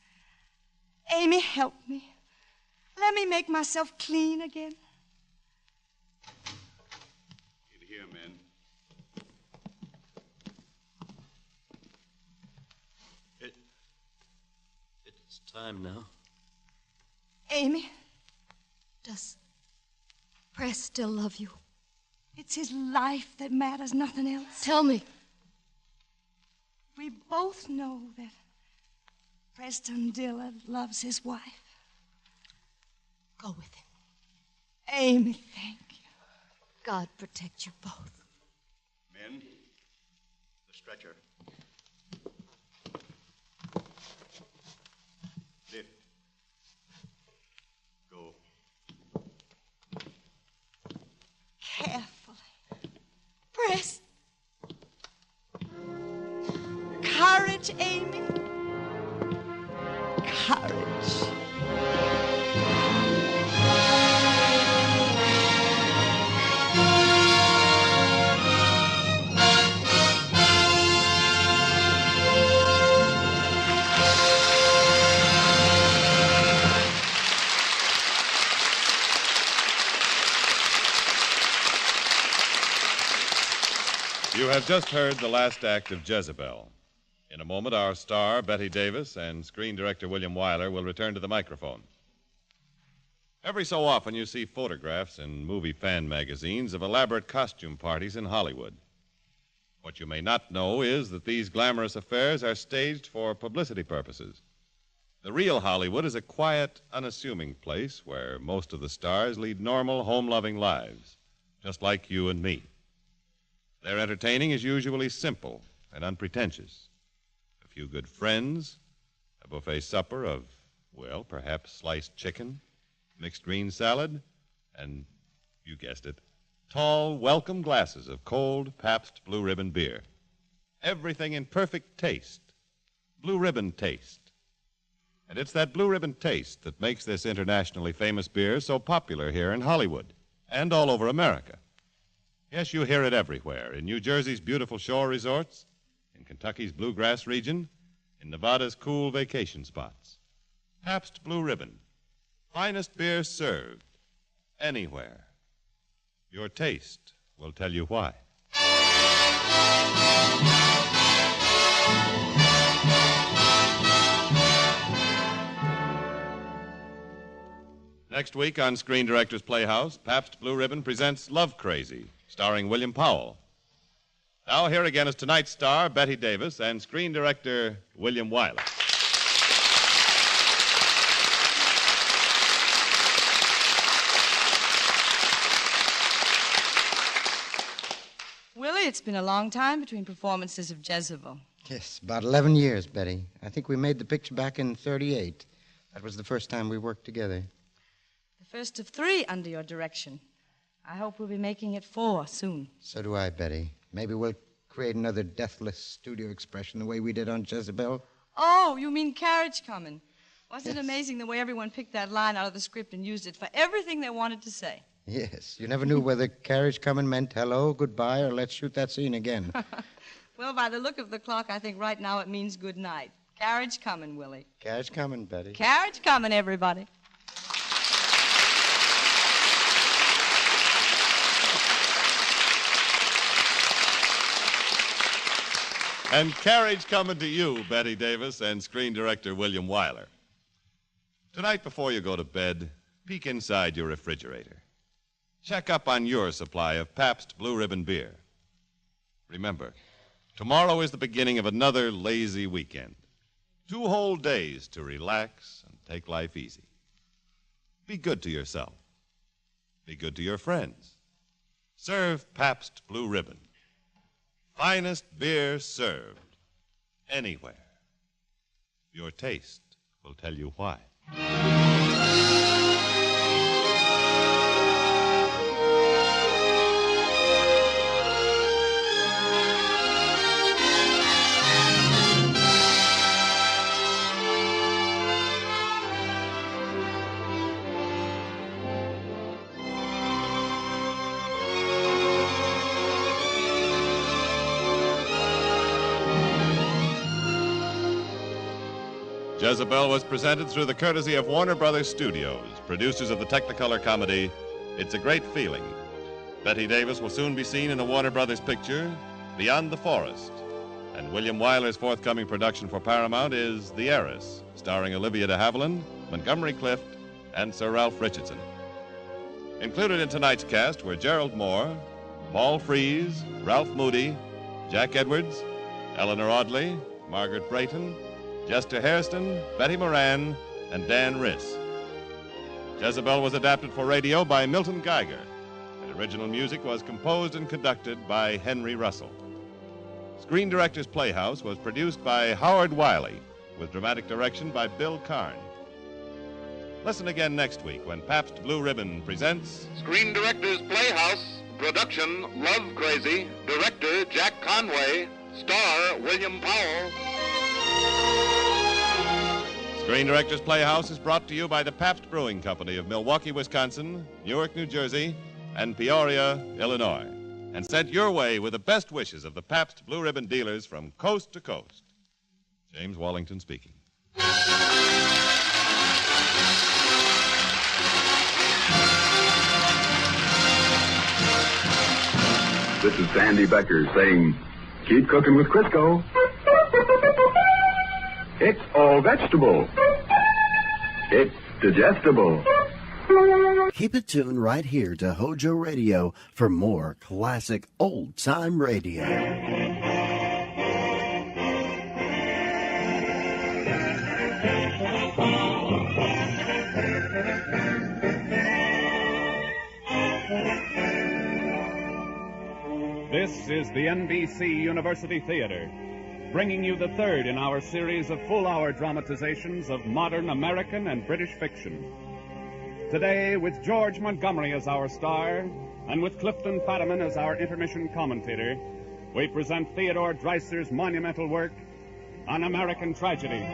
Amy, help me. Let me make myself clean again. In here, men. It's time now. Amy, Does Press still love you? it's his life that matters, nothing else. Tell me. We both know that Preston Dillard loves his wife. Go with him. Amy, thank you. God protect you both. Men, the stretcher. Lift. Go. Carefully. Press. Courage, Amy. Courage. You have just heard the last act of Jezebel. In a moment, our star, Betty Davis, and screen director William Wyler will return to the microphone. Every so often, you see photographs in movie fan magazines of elaborate costume parties in Hollywood. What you may not know is that these glamorous affairs are staged for publicity purposes. The real Hollywood is a quiet, unassuming place where most of the stars lead normal, home-loving lives, just like you and me. Their entertaining is usually simple and unpretentious. A few good friends, a buffet supper of, well, perhaps sliced chicken, mixed green salad, and, you guessed it, tall, welcome glasses of cold Pabst Blue Ribbon beer. Everything in perfect taste. Blue Ribbon taste. And it's that Blue Ribbon taste that makes this internationally famous beer so popular here in Hollywood and all over America. Yes, you hear it everywhere. In New Jersey's beautiful shore resorts, in Kentucky's bluegrass region, in Nevada's cool vacation spots. Pabst Blue Ribbon. Finest beer served anywhere. Your taste will tell you why. Next week on Screen Directors Playhouse, Pabst Blue Ribbon presents Love Crazy, starring William Powell. Now, here again is tonight's star, Betty Davis, and screen director, William Wyler. Willie, it's been a long time between performances of Jezebel. Yes, about 11 years, Betty. I think we made the picture back in 1938. That was the first time we worked together. The first of 3 under your direction. I hope we'll be making it 4 soon. So do I, Betty. Maybe we'll create another deathless studio expression the way we did on Jezebel. Oh, you mean Carriage Coming. Wasn't it amazing the way everyone picked that line out of the script and used it for everything they wanted to say? Yes, you never knew whether carriage coming meant hello, goodbye, or let's shoot that scene again. Well, by the look of the clock, I think right now it means good night. Carriage coming, Willie. Carriage coming, Betty. Carriage coming, everybody. And carriage coming to you, Betty Davis, and screen director William Wyler. Tonight, before you go to bed, peek inside your refrigerator. Check up on your supply of Pabst Blue Ribbon beer. Remember, tomorrow is the beginning of another lazy weekend. 2 whole days to relax and take life easy. Be good to yourself. Be good to your friends. Serve Pabst Blue Ribbon. Finest beer served anywhere. Your taste will tell you why. Jezebel was presented through the courtesy of Warner Brothers Studios, producers of the Technicolor comedy, It's a Great Feeling. Betty Davis will soon be seen in a Warner Brothers picture, Beyond the Forest. And William Wyler's forthcoming production for Paramount is The Heiress, starring Olivia de Havilland, Montgomery Clift, and Sir Ralph Richardson. Included in tonight's cast were Gerald Moore, Paul Frees, Ralph Moody, Jack Edwards, Eleanor Audley, Margaret Brayton, Jester Hairston, Betty Moran, and Dan Riss. Jezebel was adapted for radio by Milton Geiger, and original music was composed and conducted by Henry Russell. Screen Directors Playhouse was produced by Howard Wiley, with dramatic direction by Bill Karn. Listen again next week when Pabst Blue Ribbon presents Screen Directors Playhouse, production Love Crazy, director Jack Conway, star William Powell. Screen Directors Playhouse is brought to you by the Pabst Brewing Company of Milwaukee, Wisconsin, Newark, New Jersey, and Peoria, Illinois, and sent your way with the best wishes of the Pabst Blue Ribbon dealers from coast to coast. James Wallington speaking. This is Sandy Becker saying, keep cooking with Crisco. It's all vegetable. It's digestible. Keep it tuned right here to HOJO Radio for more classic old-time radio. This is the NBC University Theater, bringing you the third in our series of full-hour dramatizations of modern American and British fiction. Today, with George Montgomery as our star, and with Clifton Fadiman as our intermission commentator, we present Theodore Dreiser's monumental work, An American Tragedy.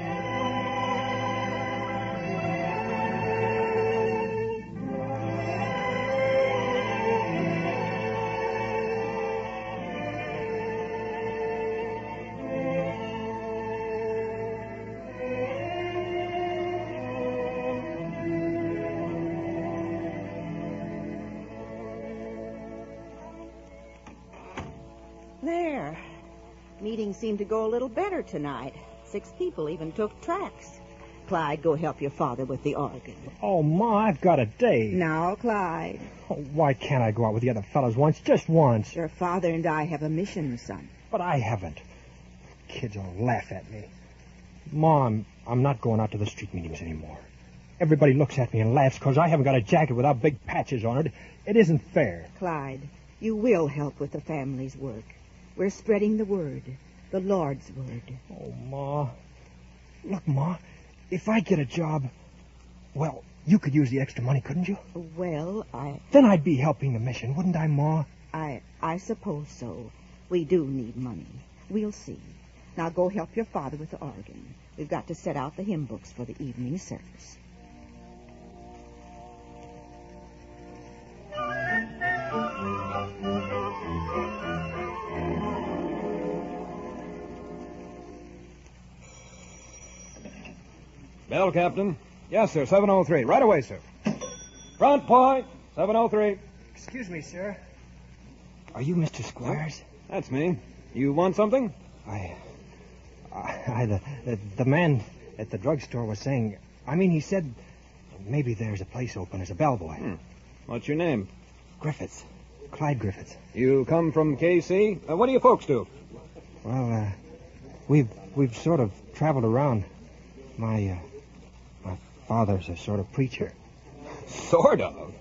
Meeting seemed to go a little better tonight. 6 people even took tracks. Clyde, go help your father with the organ. Oh, Ma, I've got a date. Now, Clyde. Oh, why can't I go out with the other fellas once? Just once. Your father and I have a mission, son. But I haven't. Kids will laugh at me. Ma, I'm not going out to the street meetings anymore. Everybody looks at me and laughs because I haven't got a jacket without big patches on it. It isn't fair. Clyde, you will help with the family's work. We're spreading the word, the Lord's word. Oh, Ma. Look, Ma, if I get a job, well, you could use the extra money, couldn't you? Well, Then I'd be helping the mission, wouldn't I, Ma? I suppose so. We do need money. We'll see. Now go help your father with the organ. We've got to set out the hymn books for the evening service. Bell, Captain. Yes, sir, 703. Right away, sir. Front point, 703. Excuse me, sir. Are you Mr. Squires? That's me. You want something? The man at the drugstore was saying... he said maybe there's a place open as a bellboy. What's your name? Griffiths. Clyde Griffiths. You come from KC? What do you folks do? Well, we've sort of traveled around. My father's a sort of preacher. Sort of?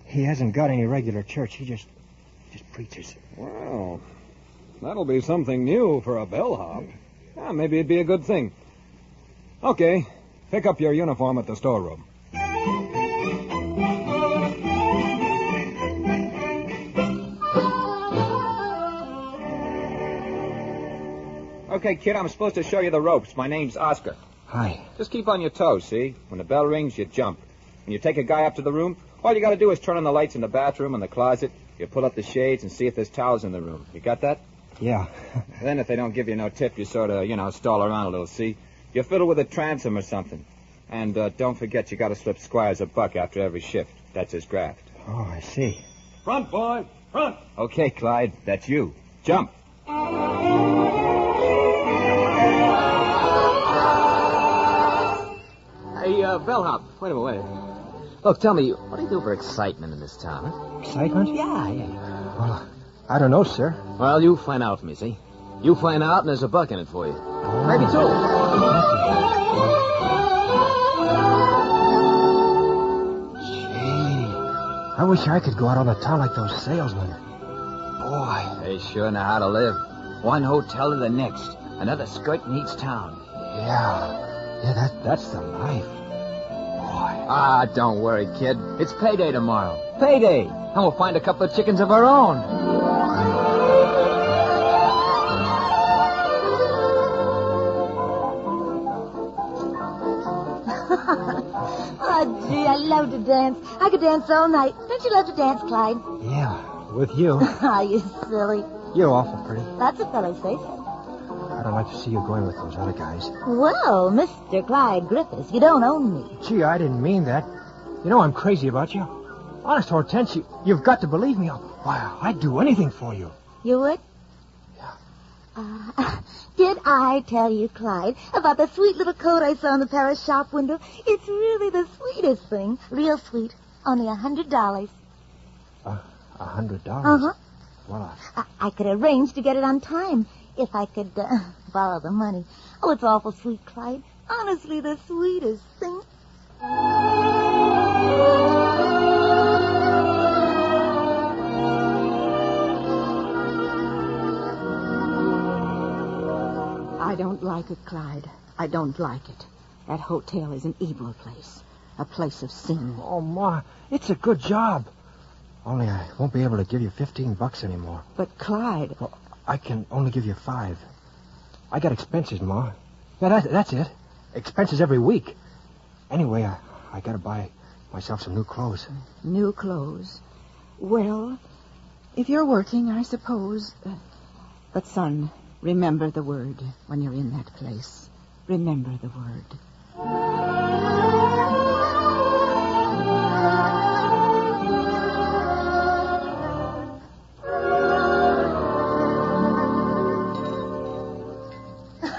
He hasn't got any regular church. He just preaches. Well, that'll be something new for a bellhop. Maybe it'd be a good thing. Okay, pick up your uniform at the storeroom. Okay, kid, I'm supposed to show you the ropes. My name's Oscar. Hi. Just keep on your toes, see? When the bell rings, you jump. When you take a guy up to the room, all you got to do is turn on the lights in the bathroom and the closet. You pull up the shades and see if there's towels in the room. You got that? Yeah. Then if they don't give you no tip, you sort of, stall around a little, see? You fiddle with a transom or something. And don't forget you got to slip Squires a buck after every shift. That's his graft. Oh, I see. Front, boy. Front. Okay, Clyde, that's you. Jump. Hey, bellhop, wait a minute. Look, tell me, what do you do for excitement in this town, huh? Excitement? Yeah. Well, I don't know, sir. Well, you find out for me, see? You find out, and there's a buck in it for you. Maybe two. Gee, I wish I could go out on the town like those salesmen. Boy. They sure know how to live. One hotel to the next. Another skirt in each town. Yeah, that's the life. Ah, don't worry, kid. It's payday tomorrow. Payday! And we'll find a couple of chickens of our own. Oh, gee, I love to dance. I could dance all night. Don't you love to dance, Clyde? Yeah, with you. Ah, you silly. You're awful pretty. That's a fellow say so. I don't like to see you going with those other guys. Well, Mr. Clyde Griffiths, you don't own me. Gee, I didn't mean that. You know I'm crazy about you. Honest, Hortense, you've got to believe me. Why, I'd do anything for you. You would? Yeah. Did I tell you, Clyde, about the sweet little coat I saw in the Paris shop window? It's really the sweetest thing. Real sweet. Only $100. $100? Uh-huh. Well, I could arrange to get it on time if I could borrow the money. Oh, it's awful sweet, Clyde. Honestly, the sweetest thing. I don't like it, Clyde. I don't like it. That hotel is an evil place. A place of sin. Oh, Ma, it's a good job. Only I won't be able to give you $15 anymore. But, Clyde... Well, I can only give you $5. I got expenses, Ma. Yeah, that's it. Expenses every week. Anyway, I got to buy myself some new clothes. New clothes? Well, if you're working, I suppose. But, son, remember the word when you're in that place. Remember the word.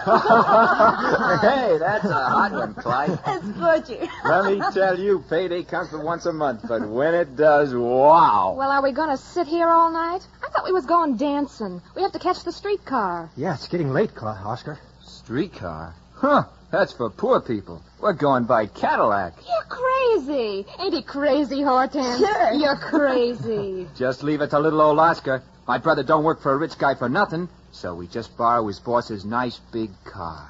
Hey, that's a hot one, Clyde. That's Butcher. Let me tell you, payday comes for once a month, but when it does, wow. Well, are we going to sit here all night? I thought we was going dancing. We have to catch the streetcar. Yeah, it's getting late, Oscar. Streetcar? Huh, that's for poor people. We're going by Cadillac. You're crazy. Ain't he crazy, Hortense? Sure. You're crazy. Just leave it to little old Oscar. My brother don't work for a rich guy for nothing, so we just borrow his boss's nice big car.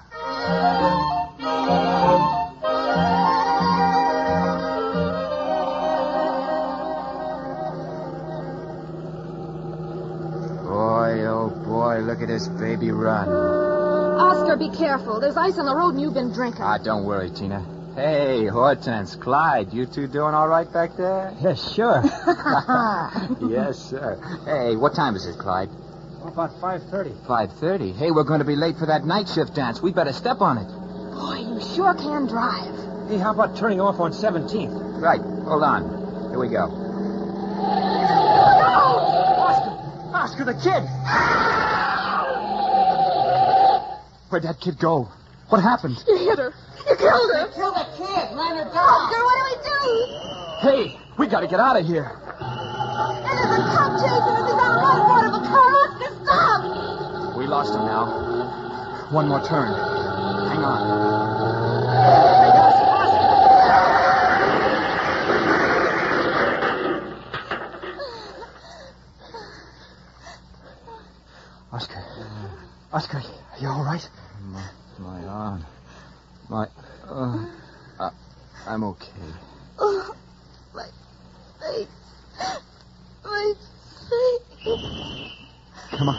Boy, oh boy, look at this baby run. Oscar, be careful. There's ice on the road and you've been drinking. Don't worry, Tina. Hey, Hortense, Clyde, you two doing all right back there? Yes, sure. Yes, sir. Hey, what time is it, Clyde? About 5:30. 5:30? Hey, we're going to be late for that night shift dance. We better step on it. Boy, you sure can drive. Hey, how about turning off on 17th? Right. Hold on. Here we go. Oscar, the kid! Where'd that kid go? What happened? You hit her. You killed her. Kill the kid. Ran her down. Oscar, what do we do? Hey, we got to get out of here. And there's a cop chasing us. He's on one part of a car. Oscar, stop. We lost him now. One more turn. Hang on. Oscar, are you all right? My arm. I'm okay. Oh, my face. My face. Come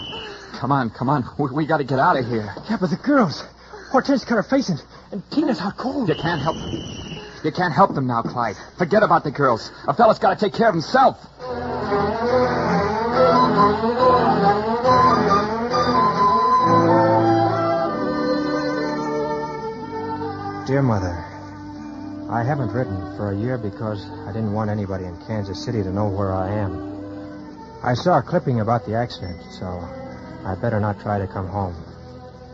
on. We got to get out of here. Yeah, but the girls. Hortense cut her face and Tina's out cold. You can't help them now, Clyde. Forget about the girls. A fella's got to take care of himself. Dear Mother, I haven't written for a year because I didn't want anybody in Kansas City to know where I am. I saw a clipping about the accident, so I better not try to come home.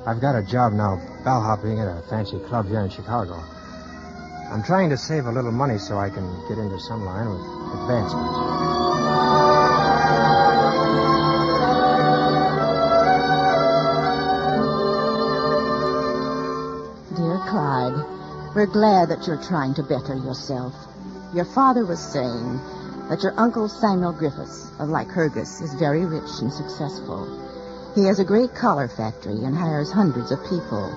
I've got a job now bellhopping at a fancy club here in Chicago. I'm trying to save a little money so I can get into some line with advancement. Dear Clyde, we're glad that you're trying to better yourself. Your father was saying that your uncle Samuel Griffiths of Lycurgus is very rich and successful. He has a great collar factory and hires hundreds of people.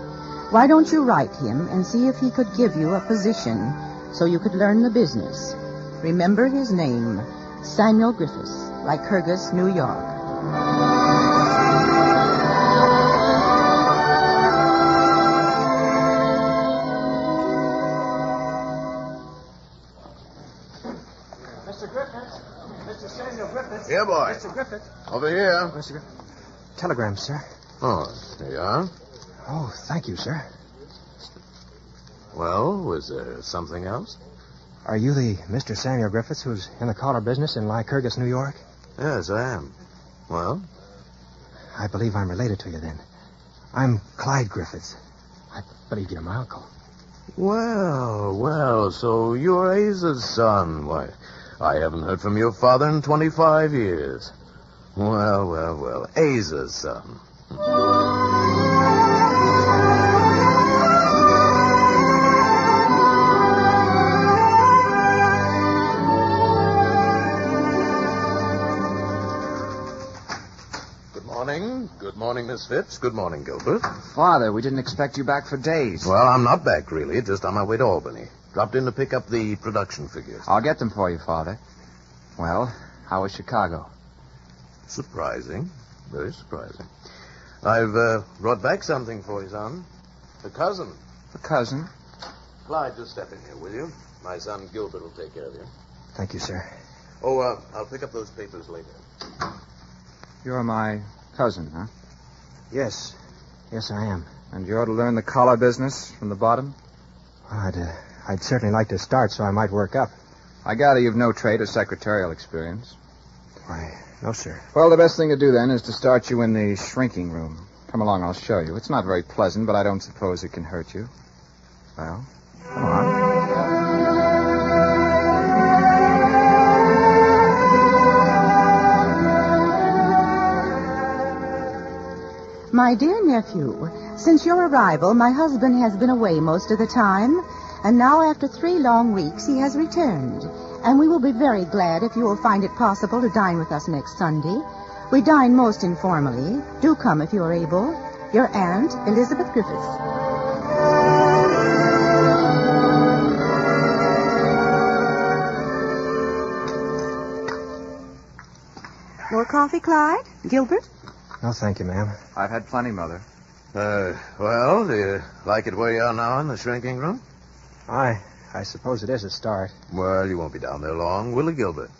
Why don't you write him and see if he could give you a position so you could learn the business? Remember his name, Samuel Griffiths, Lycurgus, New York. Here, boy. Mr. Griffith. Over here. Mr. Griffith. Telegram, sir. Oh, here you are. Oh, thank you, sir. Well, was there something else? Are you the Mr. Samuel Griffiths who's in the collar business in Lycurgus, New York? Yes, I am. Well? I believe I'm related to you then. I'm Clyde Griffiths. I believe you're my uncle. Well, so you're Asa's son. Why, I haven't heard from your father in 25 years. Well, Asa's son. Good morning, Miss Phipps. Good morning, Gilbert. Father, we didn't expect you back for days. Well, I'm not back, really. Just on my way to Albany. Dropped in to pick up the production figures. I'll get them for you, Father. Well, how was Chicago? Surprising. Very surprising. I've brought back something for you, son. A cousin. A cousin? Clyde, just step in here, will you? My son Gilbert will take care of you. Thank you, sir. Oh, I'll pick up those papers later. You're my cousin, huh? Yes, I am. And you're to learn the collar business from the bottom? I'd certainly like to start so I might work up. I gather you've no trade or secretarial experience. Why, no, sir. Well, the best thing to do then is to start you in the shrinking room. Come along, I'll show you. It's not very pleasant, but I don't suppose it can hurt you. Well, come on. My dear nephew, since your arrival, my husband has been away most of the time, and now after 3 long weeks he has returned. And we will be very glad if you will find it possible to dine with us next Sunday. We dine most informally. Do come if you are able. Your aunt, Elizabeth Griffiths. More coffee, Clyde? Gilbert? No, thank you, ma'am. I've had plenty, Mother. Well, do you like it where you are now in the shrinking room? I suppose it is a start. Well, you won't be down there long, will you, Gilbert?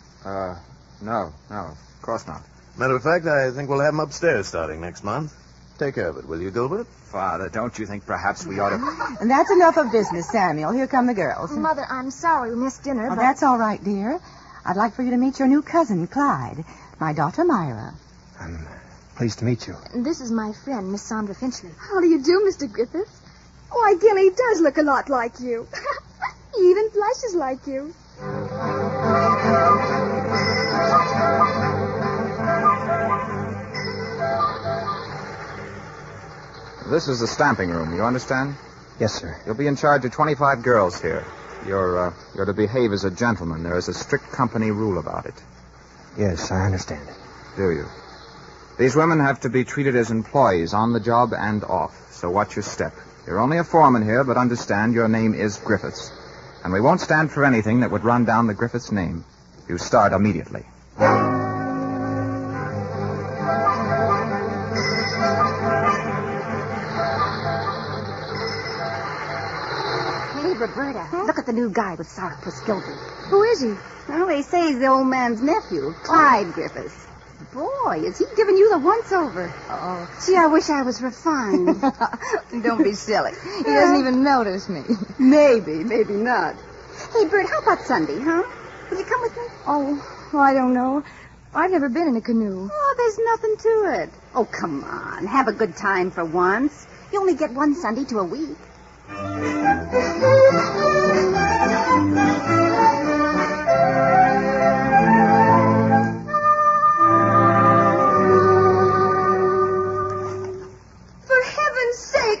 No, of course not. Matter of fact, I think we'll have him upstairs starting next month. Take care of it, will you, Gilbert? Father, don't you think perhaps we ought to... And that's enough of business, Samuel. Here come the girls. Mother, I'm sorry we missed dinner, Oh, but... that's all right, dear. I'd like for you to meet your new cousin, Clyde. My daughter, Myra. I'm pleased to meet you. This is my friend, Miss Sandra Finchley. How do you do, Mr. Griffiths? Why, Gilly does look a lot like you. He even blushes like you. This is the stamping room, you understand? Yes, sir. You'll be in charge of 25 girls here. You're to behave as a gentleman. There is a strict company rule about it. Yes, I understand. Do you? These women have to be treated as employees on the job and off, so watch your step. You're only a foreman here, but understand your name is Griffiths. And we won't stand for anything that would run down the Griffiths name. You start immediately. Hey, Roberta, look at the new guy with Sourpuss Gilbert. Who is he? Well, they say he's the old man's nephew, Clyde Griffiths. Boy, is he giving you the once-over. Oh. Gee, I wish I was refined. Don't be silly. He doesn't even notice me. Maybe not. Hey, Bert, how about Sunday, huh? Will you come with me? Oh, I don't know. I've never been in a canoe. Oh, there's nothing to it. Oh, come on. Have a good time for once. You only get one Sunday to a week.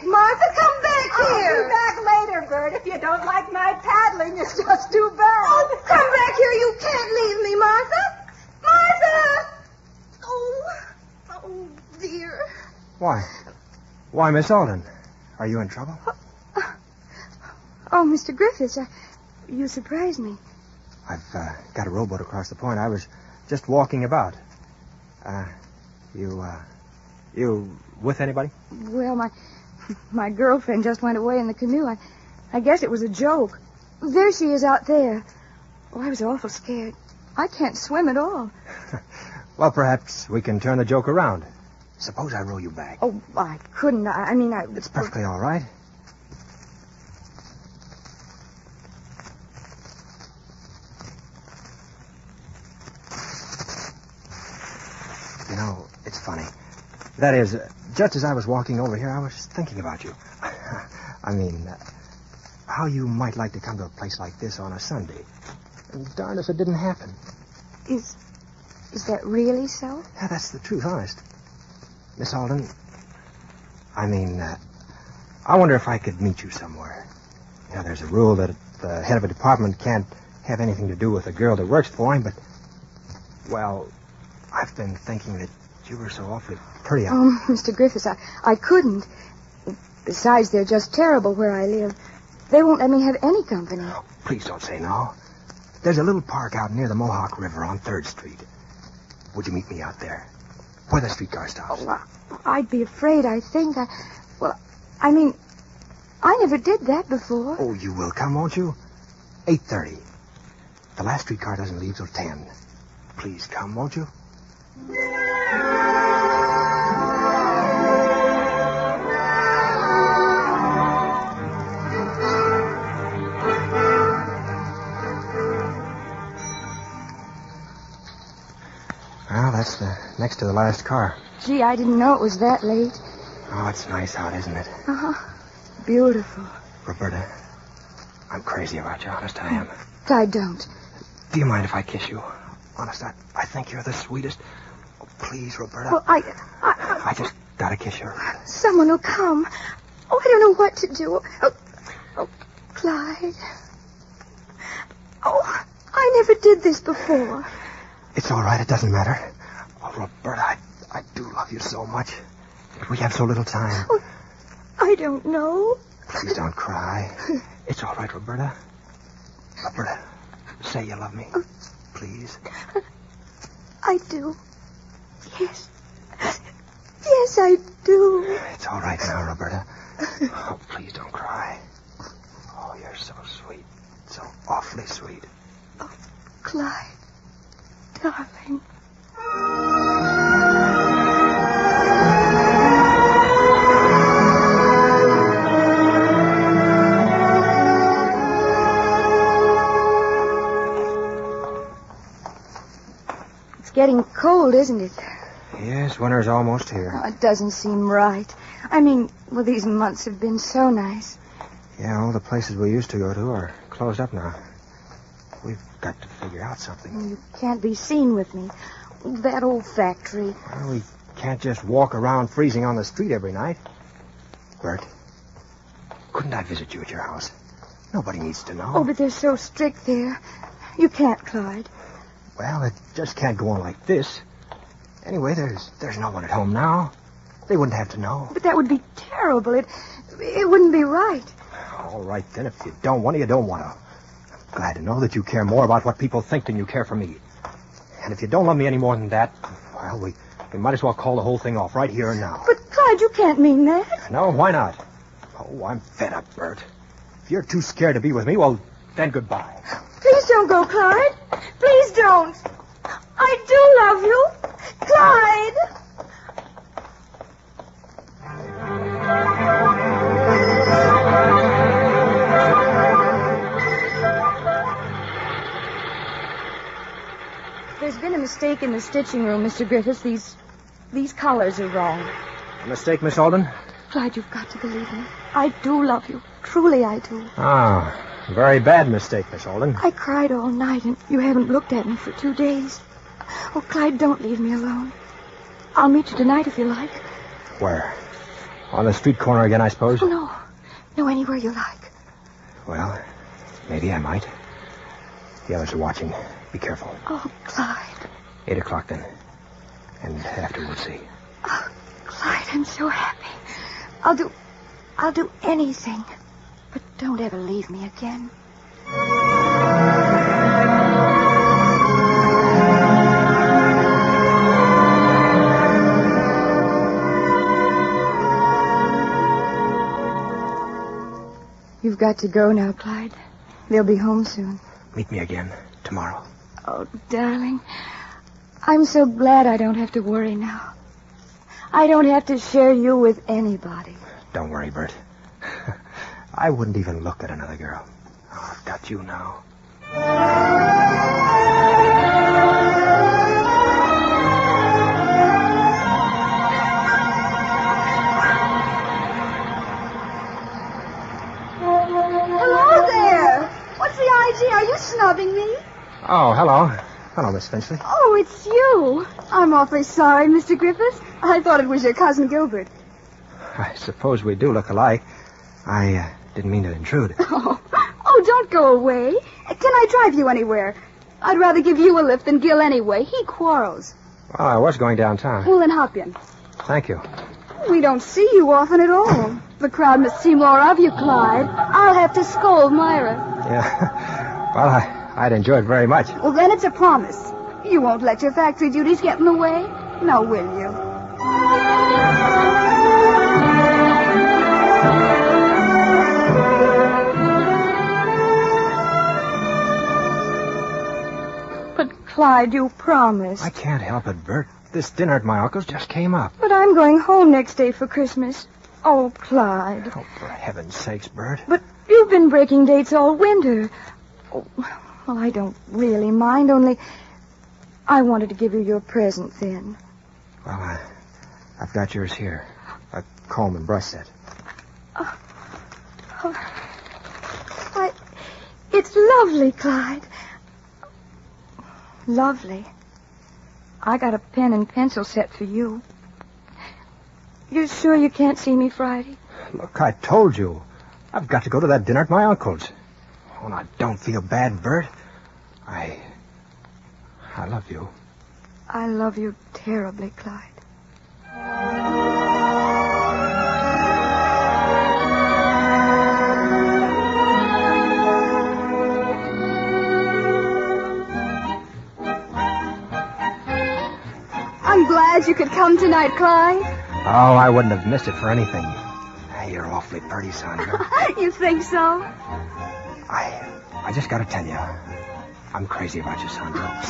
Martha, come back here. I'll be back later, Bert. If you don't like my paddling, it's just too bad. Oh, come back here. You can't leave me, Martha. Martha! Oh, dear. Why, Miss Alden? Are you in trouble? Oh, Mr. Griffiths, you surprised me. I've got a rowboat across the point. I was just walking about. You with anybody? Well, my girlfriend just went away in the canoe. I guess it was a joke. There she is out there. Oh, I was awful scared. I can't swim at all. Well, perhaps we can turn the joke around. Suppose I row you back. Oh, I couldn't. It's perfectly all right. You know, it's funny. That is, just as I was walking over here, I was thinking about you. I mean, how you might like to come to a place like this on a Sunday. And darn if it didn't happen. Is that really so? Yeah, that's the truth, honest. Miss Alden, I wonder if I could meet you somewhere. You know, there's a rule that the head of a department can't have anything to do with a girl that works for him, but, well, I've been thinking that you were so awfully pretty. Oh, Mr. Griffiths, I couldn't. Besides, they're just terrible where I live. They won't let me have any company. Oh, please don't say no. There's a little park out near the Mohawk River on 3rd Street. Would you meet me out there? Where the streetcar stops? Oh, I'd be afraid, I think. I never did that before. Oh, you will come, won't you? 8:30. The last streetcar doesn't leave till 10. Please come, won't you? Well, that's next to the last car. Gee, I didn't know it was that late. Oh, it's nice out, isn't it? Uh-huh. Beautiful. Roberta, I'm crazy about you, honest I am. Clyde, don't. Do you mind if I kiss you? Honest, I think you're the sweetest. Oh, please, Roberta. Well, I just gotta kiss you. Someone will come. Oh, I don't know what to do. Oh, Clyde. Oh, I never did this before. It's all right. It doesn't matter. Oh, Roberta, I do love you so much. But we have so little time. Oh, I don't know. Please don't cry. It's all right, Roberta. Roberta, say you love me. Please. I do. Yes. Yes, I do. It's all right now, Roberta. Oh, please don't cry. Oh, you're so sweet. So awfully sweet. Oh, Clyde, darling. It's getting cold, isn't it? Yes, winter's almost here. Oh, it doesn't seem right. I mean, well, these months have been so nice. Yeah, all the places we used to go to are closed up now. We've got to figure out something. You can't be seen with me. That old factory. Well, we can't just walk around freezing on the street every night. Bert, couldn't I visit you at your house? Nobody needs to know. Oh, but they're so strict there. You can't, Clyde. Well, it just can't go on like this. Anyway, there's no one at home now. They wouldn't have to know. But that would be terrible. It wouldn't be right. All right, then. If you don't want to, you don't want to. I'm glad to know that you care more about what people think than you care for me. And if you don't love me any more than that, well, we might as well call the whole thing off right here and now. But, Clyde, you can't mean that. No, why not? Oh, I'm fed up, Bert. If you're too scared to be with me, well, then goodbye. Please don't go, Clyde. Please don't. I do love you. Clyde! There's been a mistake in the stitching room, Mr. Griffiths. These collars are wrong. A mistake, Miss Alden? Clyde, you've got to believe me. I do love you. Truly, I do. Ah, very bad mistake, Miss Alden. I cried all night, and you haven't looked at me for 2 days. Oh, Clyde, don't leave me alone. I'll meet you tonight if you like. Where? On the street corner again, I suppose? Oh, no. No, anywhere you like. Well, maybe I might. The others are watching. Be careful. Oh, Clyde. 8 o'clock, then. And after we'll see. Oh, Clyde, I'm so happy. I'll do anything. But don't ever leave me again. You've got to go now, Clyde. They'll be home soon. Meet me again tomorrow. Oh, darling. I'm so glad I don't have to worry now. I don't have to share you with anybody. Don't worry, Bert. I wouldn't even look at another girl. Oh, I've got you now. Hello there. What's the idea? Are you snubbing me? Oh, hello. Hello, Miss Finchley. Oh, it's you. I'm awfully sorry, Mr. Griffiths. I thought it was your cousin Gilbert. I suppose we do look alike. I didn't mean to intrude. Oh, don't go away. Can I drive you anywhere? I'd rather give you a lift than Gil anyway. He quarrels. Well, I was going downtown. Well, then hop in. Thank you. We don't see you often at all. The crowd must see more of you, Clyde. I'll have to scold Myra. Yeah. Well, I'd enjoy it very much. Well, then it's a promise. You won't let your factory duties get in the way? Now, will you? But, Clyde, you promised. I can't help it, Bert. This dinner at my uncle's just came up. But I'm going home next day for Christmas. Oh, Clyde. Oh, for heaven's sakes, Bert. But you've been breaking dates all winter. Oh, well, I don't really mind, only I wanted to give you your present then. Well, I've got yours here. comb and brush set. It's lovely, Clyde. Lovely. I got a pen and pencil set for you. You sure you can't see me Friday? Look, I told you. I've got to go to that dinner at my uncle's. Oh, now, don't feel bad, Bert. I love you. I love you terribly, Clyde. I'm glad you could come tonight, Clyde. Oh, I wouldn't have missed it for anything. You're awfully pretty, Sandra. You think so? I just gotta tell you, I'm crazy about you, Sandra.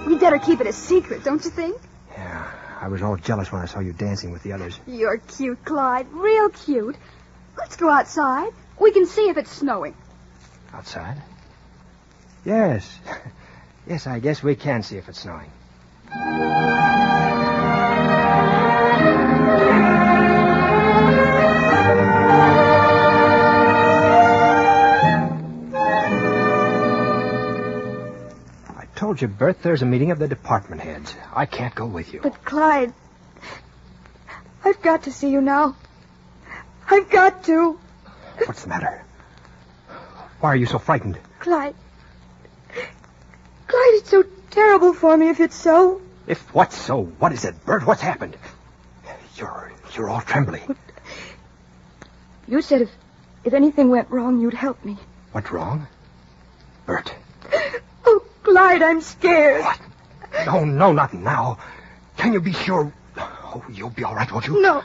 We'd better keep it a secret, don't you think? Yeah, I was all jealous when I saw you dancing with the others. You're cute, Clyde. Real cute. Let's go outside. We can see if it's snowing. Outside? Yes. Yes, I guess we can see if it's snowing. I told you, Bert, there's a meeting of the department heads. I can't go with you. But, Clyde, I've got to see you now. I've got to. What's the matter? Why are you so frightened? Clyde, it's so terrible for me if it's so. If what's so? What is it, Bert? What's happened? You're all trembling. You said if anything went wrong, you'd help me. What's wrong? Bert. Oh, Clyde, I'm scared. What? No, not now. Can you be sure? Oh, you'll be all right, won't you? No,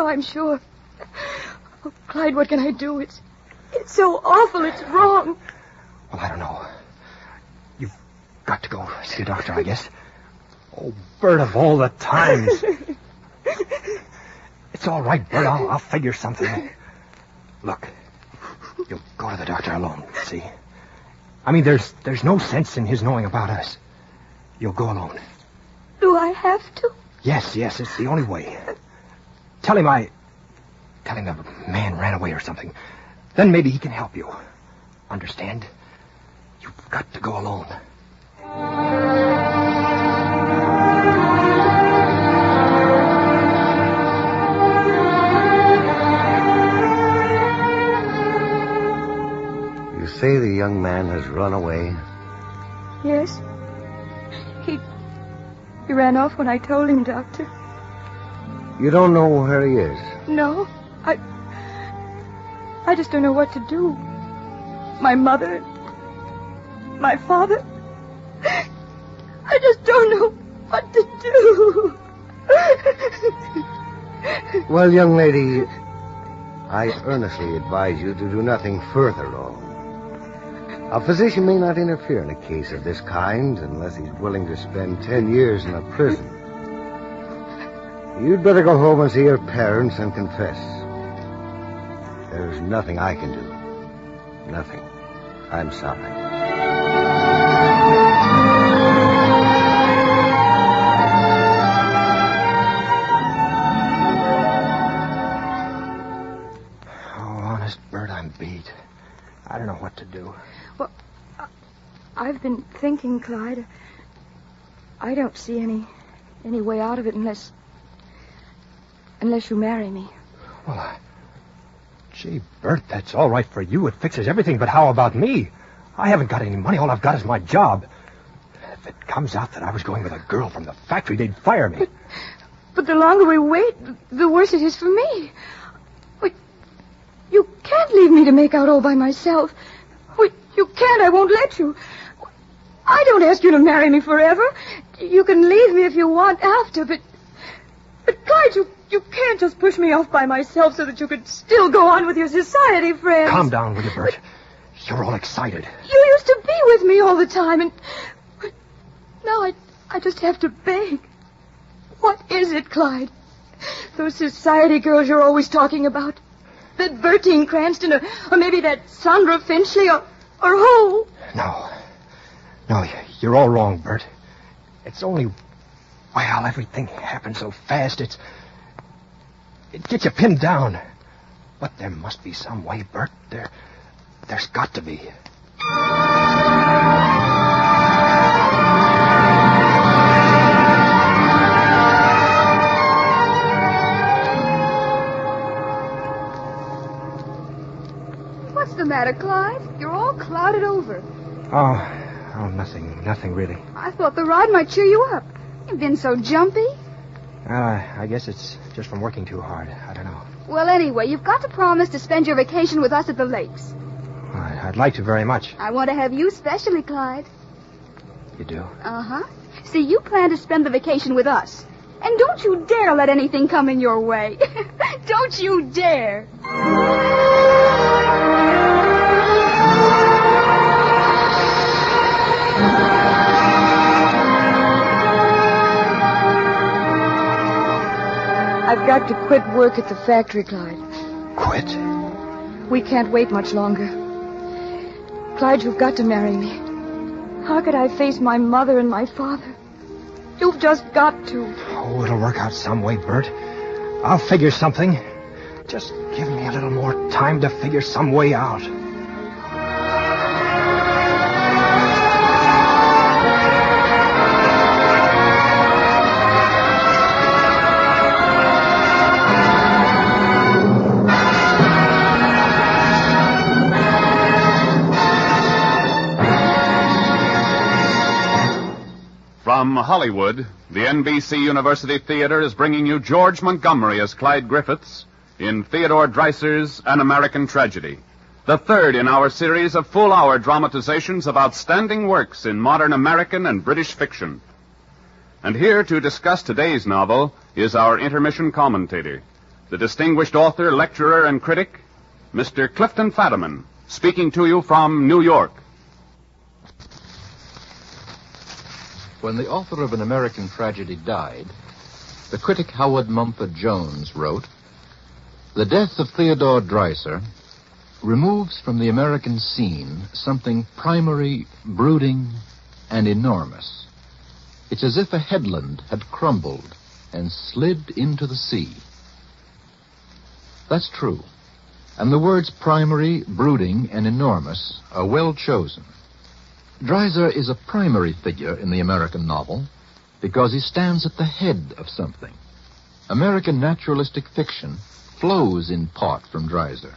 I'm sure. Oh, Clyde, what can I do? It's so awful. It's wrong. Well, I don't know. You've got to go see a doctor, I guess. Oh, Bert, of all the times. It's all right, Bert. I'll figure something. Look, you'll go to the doctor alone, see? I mean, there's no sense in his knowing about us. You'll go alone. Do I have to? Yes, it's the only way. Tell him a man ran away or something. Then maybe he can help you. Understand? You've got to go alone. You say the young man has run away? Yes. He ran off when I told him, Doctor. You don't know where he is? No. I just don't know what to do. My mother, my father, I just don't know what to do. Well, young lady, I earnestly advise you to do nothing further wrong. A physician may not interfere in a case of this kind unless he's willing to spend 10 years in a prison. You'd better go home and see your parents and confess. There's nothing I can do. Nothing. I'm sorry. Oh, honest, Bert, I'm beat. I don't know what to do. Well, I've been thinking, Clyde. I don't see any way out of it unless you marry me. Well, gee, Bert, that's all right for you. It fixes everything, but how about me? I haven't got any money. All I've got is my job. If it comes out that I was going with a girl from the factory, they'd fire me. But the longer we wait, the worse it is for me. Wait, you can't leave me to make out all by myself. Wait, you can't. I won't let you. I don't ask you to marry me forever. You can leave me if you want after, but Clyde, you can't just push me off by myself so that you could still go on with your society friends. Calm down, will you, Bert? You're all excited. You used to be with me all the time, and now I just have to beg. What is it, Clyde? Those society girls you're always talking about? That Bertine Cranston, or maybe that Sandra Finchley, or who? No, you're all wrong, Bert. It's only... Well, everything happened so fast, It gets you pinned down. But there must be some way, Bert. There's got to be. What's the matter, Clyde? You're all clouded over. Oh, nothing really. I thought the ride might cheer you up. You've been so jumpy. I guess it's just from working too hard. I don't know. Well, anyway, you've got to promise to spend your vacation with us at the lakes. I'd like to very much. I want to have you specially, Clyde. You do? Uh-huh. See, you plan to spend the vacation with us. And don't you dare let anything come in your way. Don't you dare. I've got to quit work at the factory, Clyde. Quit? We can't wait much longer. Clyde, you've got to marry me. How could I face my mother and my father? You've just got to. Oh, it'll work out some way, Bert. I'll figure something. Just give me a little more time to figure some way out. From Hollywood, the NBC University Theater is bringing you George Montgomery as Clyde Griffiths in Theodore Dreiser's An American Tragedy, the third in our series of full-hour dramatizations of outstanding works in modern American and British fiction. And here to discuss today's novel is our intermission commentator, the distinguished author, lecturer, and critic, Mr. Clifton Fadiman, speaking to you from New York. When the author of An American Tragedy died, the critic Howard Mumford Jones wrote, "The death of Theodore Dreiser removes from the American scene something primary, brooding, and enormous. It's as if a headland had crumbled and slid into the sea." That's true, and the words primary, brooding, and enormous are well chosen. Dreiser is a primary figure in the American novel because he stands at the head of something. American naturalistic fiction flows in part from Dreiser.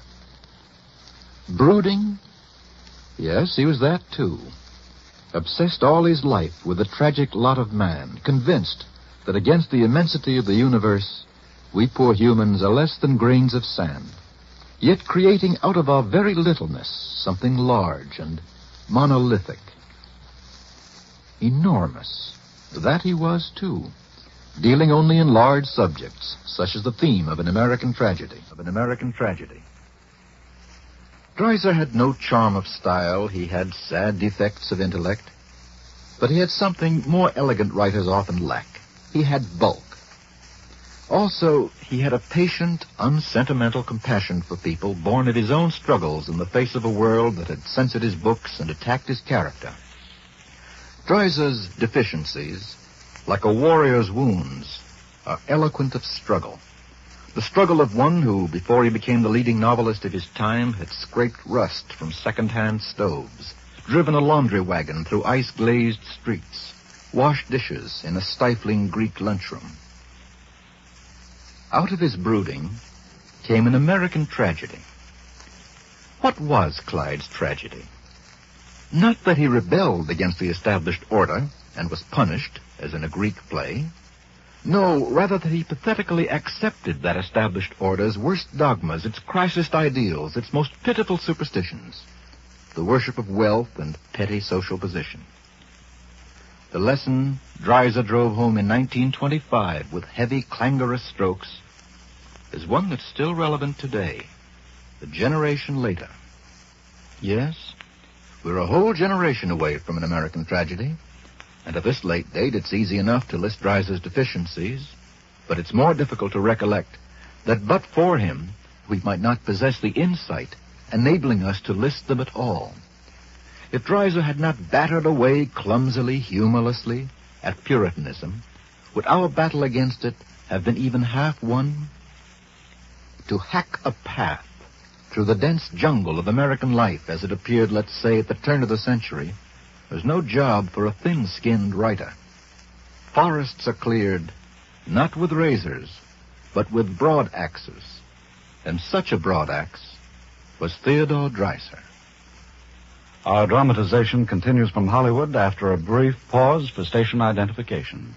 Brooding? Yes, he was that too. Obsessed all his life with the tragic lot of man, convinced that against the immensity of the universe, we poor humans are less than grains of sand, yet creating out of our very littleness something large and monolithic. Enormous. That he was, too, dealing only in large subjects, such as the theme of An American Tragedy. Dreiser had no charm of style. He had sad defects of intellect. But he had something more elegant writers often lack. He had bulk. Also, he had a patient, unsentimental compassion for people born of his own struggles in the face of a world that had censored his books and attacked his character. Dreiser's deficiencies, like a warrior's wounds, are eloquent of struggle. The struggle of one who, before he became the leading novelist of his time, had scraped rust from second-hand stoves, driven a laundry wagon through ice-glazed streets, washed dishes in a stifling Greek lunchroom. Out of his brooding came An American Tragedy. What was Clyde's tragedy? Not that he rebelled against the established order and was punished, as in a Greek play. No, rather that he pathetically accepted that established order's worst dogmas, its crassest ideals, its most pitiful superstitions, the worship of wealth and petty social position. The lesson Dreiser drove home in 1925 with heavy, clangorous strokes is one that's still relevant today, a generation later. Yes, we're a whole generation away from An American Tragedy, and at this late date it's easy enough to list Dreiser's deficiencies, but it's more difficult to recollect that but for him we might not possess the insight enabling us to list them at all. If Dreiser had not battered away clumsily, humorlessly at Puritanism, would our battle against it have been even half won? to hack a path through the dense jungle of American life as it appeared, let's say, at the turn of the century, was no job for a thin-skinned writer. Forests are cleared not with razors, but with broad axes. And such a broad axe was Theodore Dreiser. Our dramatization continues from Hollywood after a brief pause for station identification.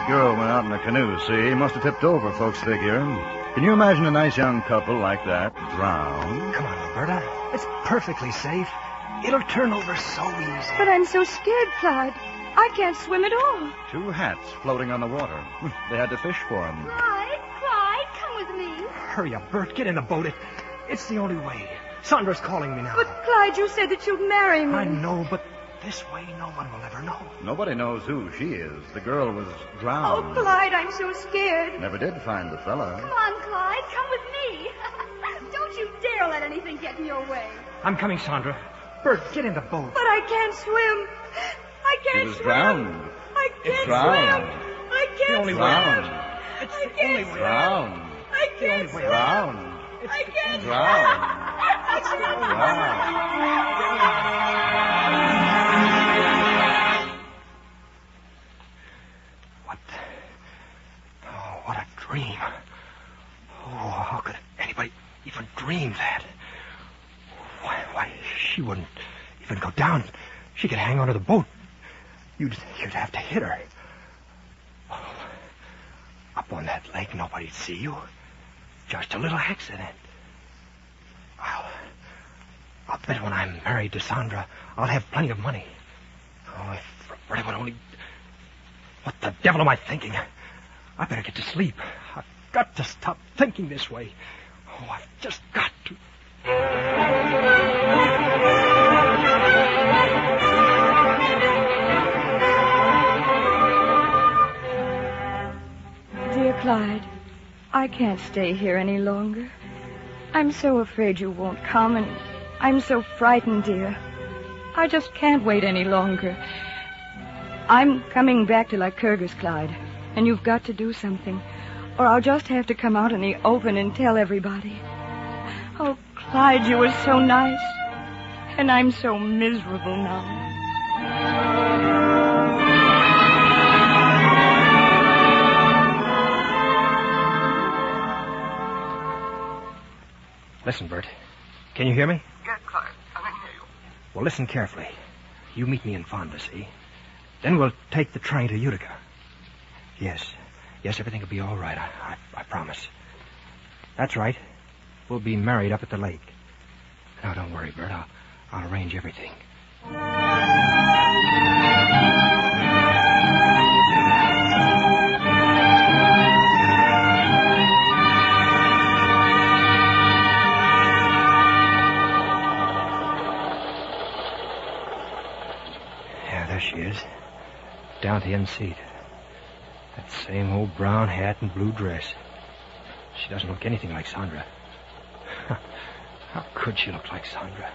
Girl went out in a canoe, see? He must have tipped over, folks figure. Can you imagine a nice young couple like that drown? Come on, Roberta. It's perfectly safe. It'll turn over so easy. But I'm so scared, Clyde. I can't swim at all. 2 hats floating on the water. They had to fish for him. Clyde, come with me. Hurry up, Bert. Get in the boat. It's the only way. Sandra's calling me now. But, Clyde, you said that you'd marry me. I know, but this way no one will ever know. Nobody knows who she is. The girl was drowned. Oh, Clyde, I'm so scared. Never did find the fella. Come on, Clyde. Come with me. Don't you dare let anything get in your way. I'm coming, Sandra. Bert, get in the boat. But I can't swim. I can't It was swim. drowned. I can't drowned. swim. I can't The only swim. way Drowned. It's I the can't only way swim. Drowned. I can't swim. Drowned. I can't Drowned. I can't What a dream. Oh, how could anybody even dream that? Why, she wouldn't even go down. She could hang onto the boat. You'd have to hit her. Oh, up on that lake, nobody'd see you. Just a little accident. I'll bet when I'm married to Sandra, I'll have plenty of money. Oh, if Roberta would only... What the devil am I thinking? I better get to sleep. I've got to stop thinking this way. Oh, I've just got to. Dear Clyde, I can't stay here any longer. I'm so afraid you won't come, and I'm so frightened, dear. I just can't wait any longer. I'm coming back to Lycurgus, Clyde, and you've got to do something, or I'll just have to come out in the open and tell everybody. Oh, Clyde, you were so nice, and I'm so miserable now. Listen, Bert. Can you hear me? Yes, Clyde. I can hear you. Well, listen carefully. You meet me in Fonda, see? Then we'll take the train to Utica. Yes, everything will be all right. I promise. That's right. We'll be married up at the lake. Now, don't worry, Bert. I'll arrange everything. Yeah, there she is. Down at the end seat. That same old brown hat and blue dress. She doesn't look anything like Sandra. How could she look like Sandra?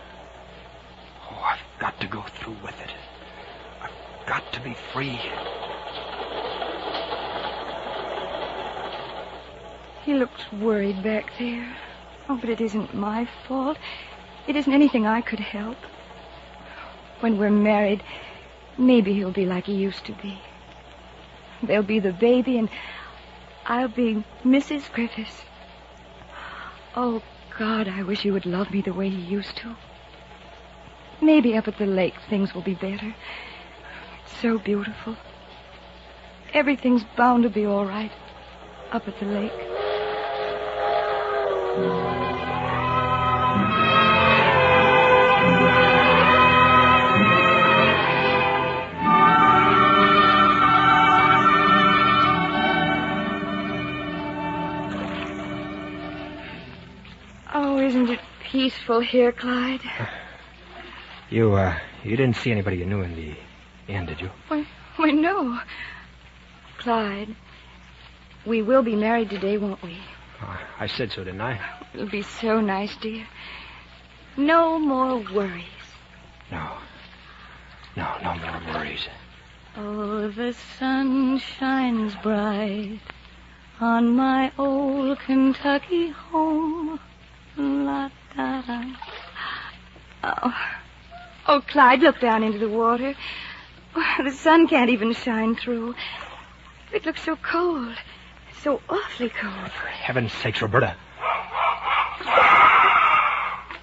Oh, I've got to go through with it. I've got to be free. He looks worried back there. Oh, but it isn't my fault. It isn't anything I could help. When we're married, maybe he'll be like he used to be. There'll be the baby, and I'll be Mrs. Griffiths. Oh, God, I wish he would love me the way he used to. Maybe up at the lake things will be better. It's so beautiful. Everything's bound to be all right up at the lake. Oh, isn't it peaceful here, Clyde? You didn't see anybody you knew in the inn, did you? Why, no. Clyde, we will be married today, won't we? I said so, didn't I? It'll be so nice, dear. No more worries. No more worries. Oh, the sun shines bright on my old Kentucky home. La-da-da. Oh, Clyde, look down into the water. The sun can't even shine through. It looks so cold. So awfully cold. For heaven's sakes, Roberta.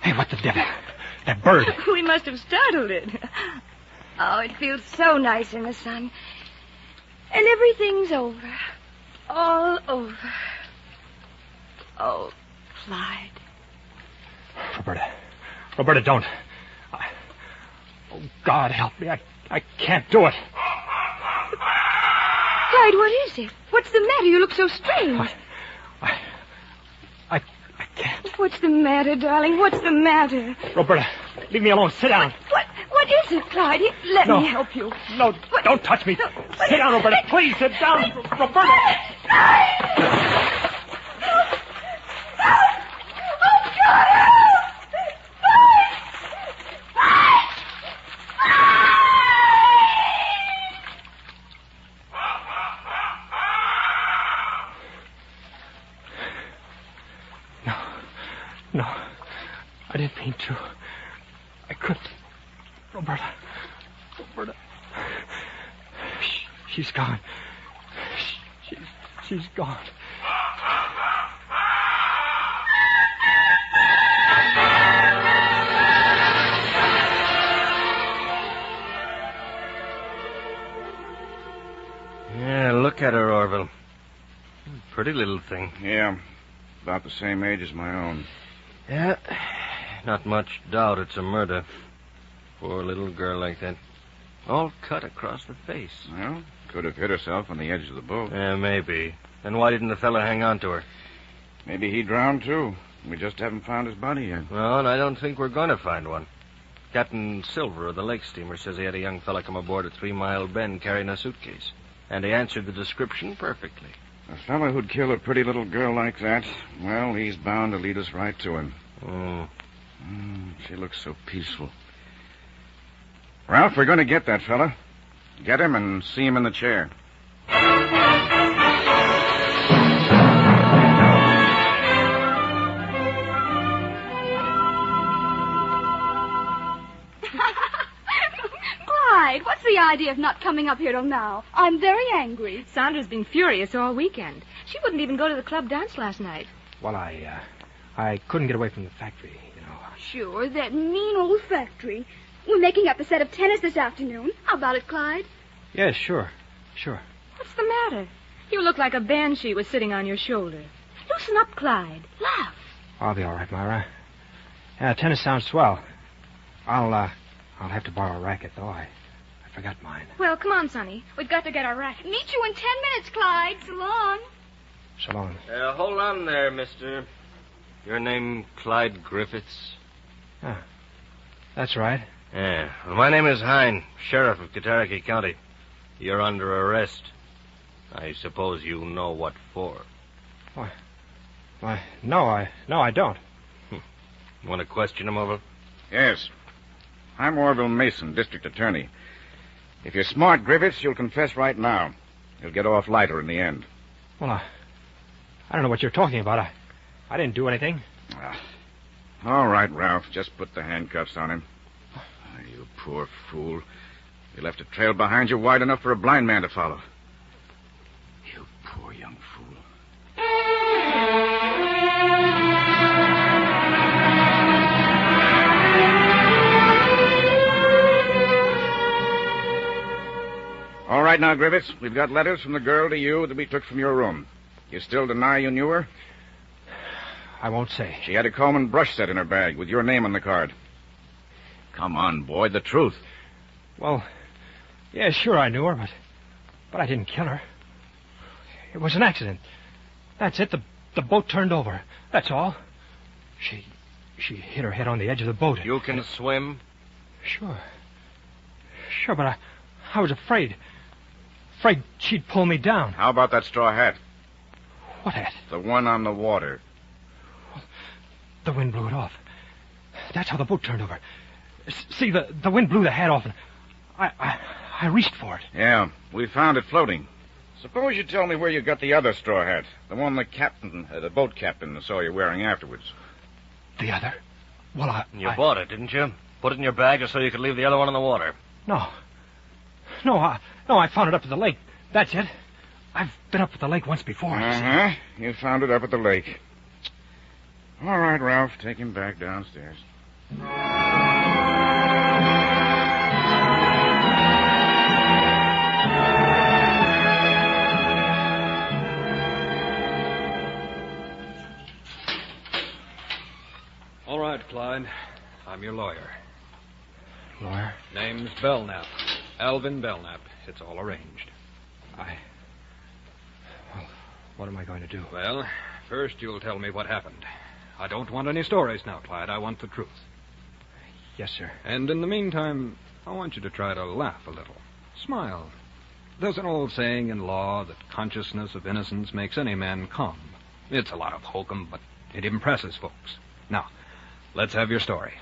Hey, what the devil? That bird. We must have startled it. Oh, it feels so nice in the sun. And everything's over. All over. Oh, Clyde. Roberta, don't. Oh, God, help me. I can't do it. Clyde, what is it? What's the matter? You look so strange. I can't. What's the matter, darling? What's the matter? Roberta, leave me alone. Sit down. What is it, Clyde? Let me help you. No, don't touch me. Sit down, Roberta. Please, sit down. Roberta. Oh, God! No, I didn't mean to. I couldn't. Roberta. She's gone. She's gone. Yeah, look at her, Orville. Pretty little thing. Yeah, about the same age as my own. Yeah, not much doubt it's a murder. Poor little girl like that. All cut across the face. Well, could have hit herself on the edge of the boat. Yeah, maybe. Then why didn't the fella hang on to her? Maybe he drowned, too. We just haven't found his body yet. Well, and I don't think we're going to find one. Captain Silver of the lake steamer says he had a young fella come aboard at 3 Mile Bend carrying a suitcase. And he answered the description perfectly. A fella who'd kill a pretty little girl like that, well, he's bound to lead us right to him. She looks so peaceful. Ralph, we're going to get that fella. Get him and see him in the chair. Clyde, what's the idea of not coming up here till now? I'm very angry. Sandra's been furious all weekend. She wouldn't even go to the club dance last night. Well, I couldn't get away from the factory, you know. Sure, that mean old factory. We're making up a set of tennis this afternoon. How about it, Clyde? Yeah, sure. What's the matter? You look like a banshee was sitting on your shoulder. Loosen up, Clyde. Laugh. I'll be all right, Myra. Yeah, tennis sounds swell. I'll have to borrow a racket, though. I forgot mine. Well, come on, Sonny. We've got to get our racket. Meet you in 10 minutes, Clyde. So long. So long. Hold on there, mister. Your name Clyde Griffiths? Ah, that's right. Yeah. Well, my name is Hine, sheriff of Cataraqui County. You're under arrest. I suppose you know what for. Why, no, I don't. Want to question him, Orville? Yes. I'm Orville Mason, district attorney. If you're smart, Griffiths, you'll confess right now. You'll get off lighter in the end. Well, I don't know what you're talking about. I didn't do anything. All right, Ralph. Just put the handcuffs on him. You poor fool. You left a trail behind you wide enough for a blind man to follow. You poor young fool. All right now, Griffiths. We've got letters from the girl to you that we took from your room. You still deny you knew her? I won't say. She had a comb and brush set in her bag with your name on the card. Come on, boy, the truth. Well, yeah, sure I knew her, but I didn't kill her. It was an accident. That's it. The boat turned over. That's all. She hit her head on the edge of the boat. You can swim? Sure, but I was afraid. Afraid she'd pull me down. How about that straw hat? What hat? The one on the water. The wind blew it off. That's how the boat turned over. See, the wind blew the hat off, and I reached for it. Yeah, we found it floating. Suppose you tell me where you got the other straw hat. The one the boat captain saw you wearing afterwards. The other? Well, You bought it, didn't you? Put it in your bag just so you could leave the other one in the water. No, I found it up at the lake. That's it. I've been up at the lake once before. Uh-huh. You found it up at the lake. All right, Ralph, take him back downstairs. All right, Clyde. I'm your lawyer. Lawyer? Name's Belknap. Alvin Belknap. It's all arranged. Well, what am I going to do? Well, first you'll tell me what happened. I don't want any stories now, Clyde. I want the truth. Yes, sir. And in the meantime, I want you to try to laugh a little. Smile. There's an old saying in law that consciousness of innocence makes any man calm. It's a lot of hokum, but it impresses folks. Now, let's have your story.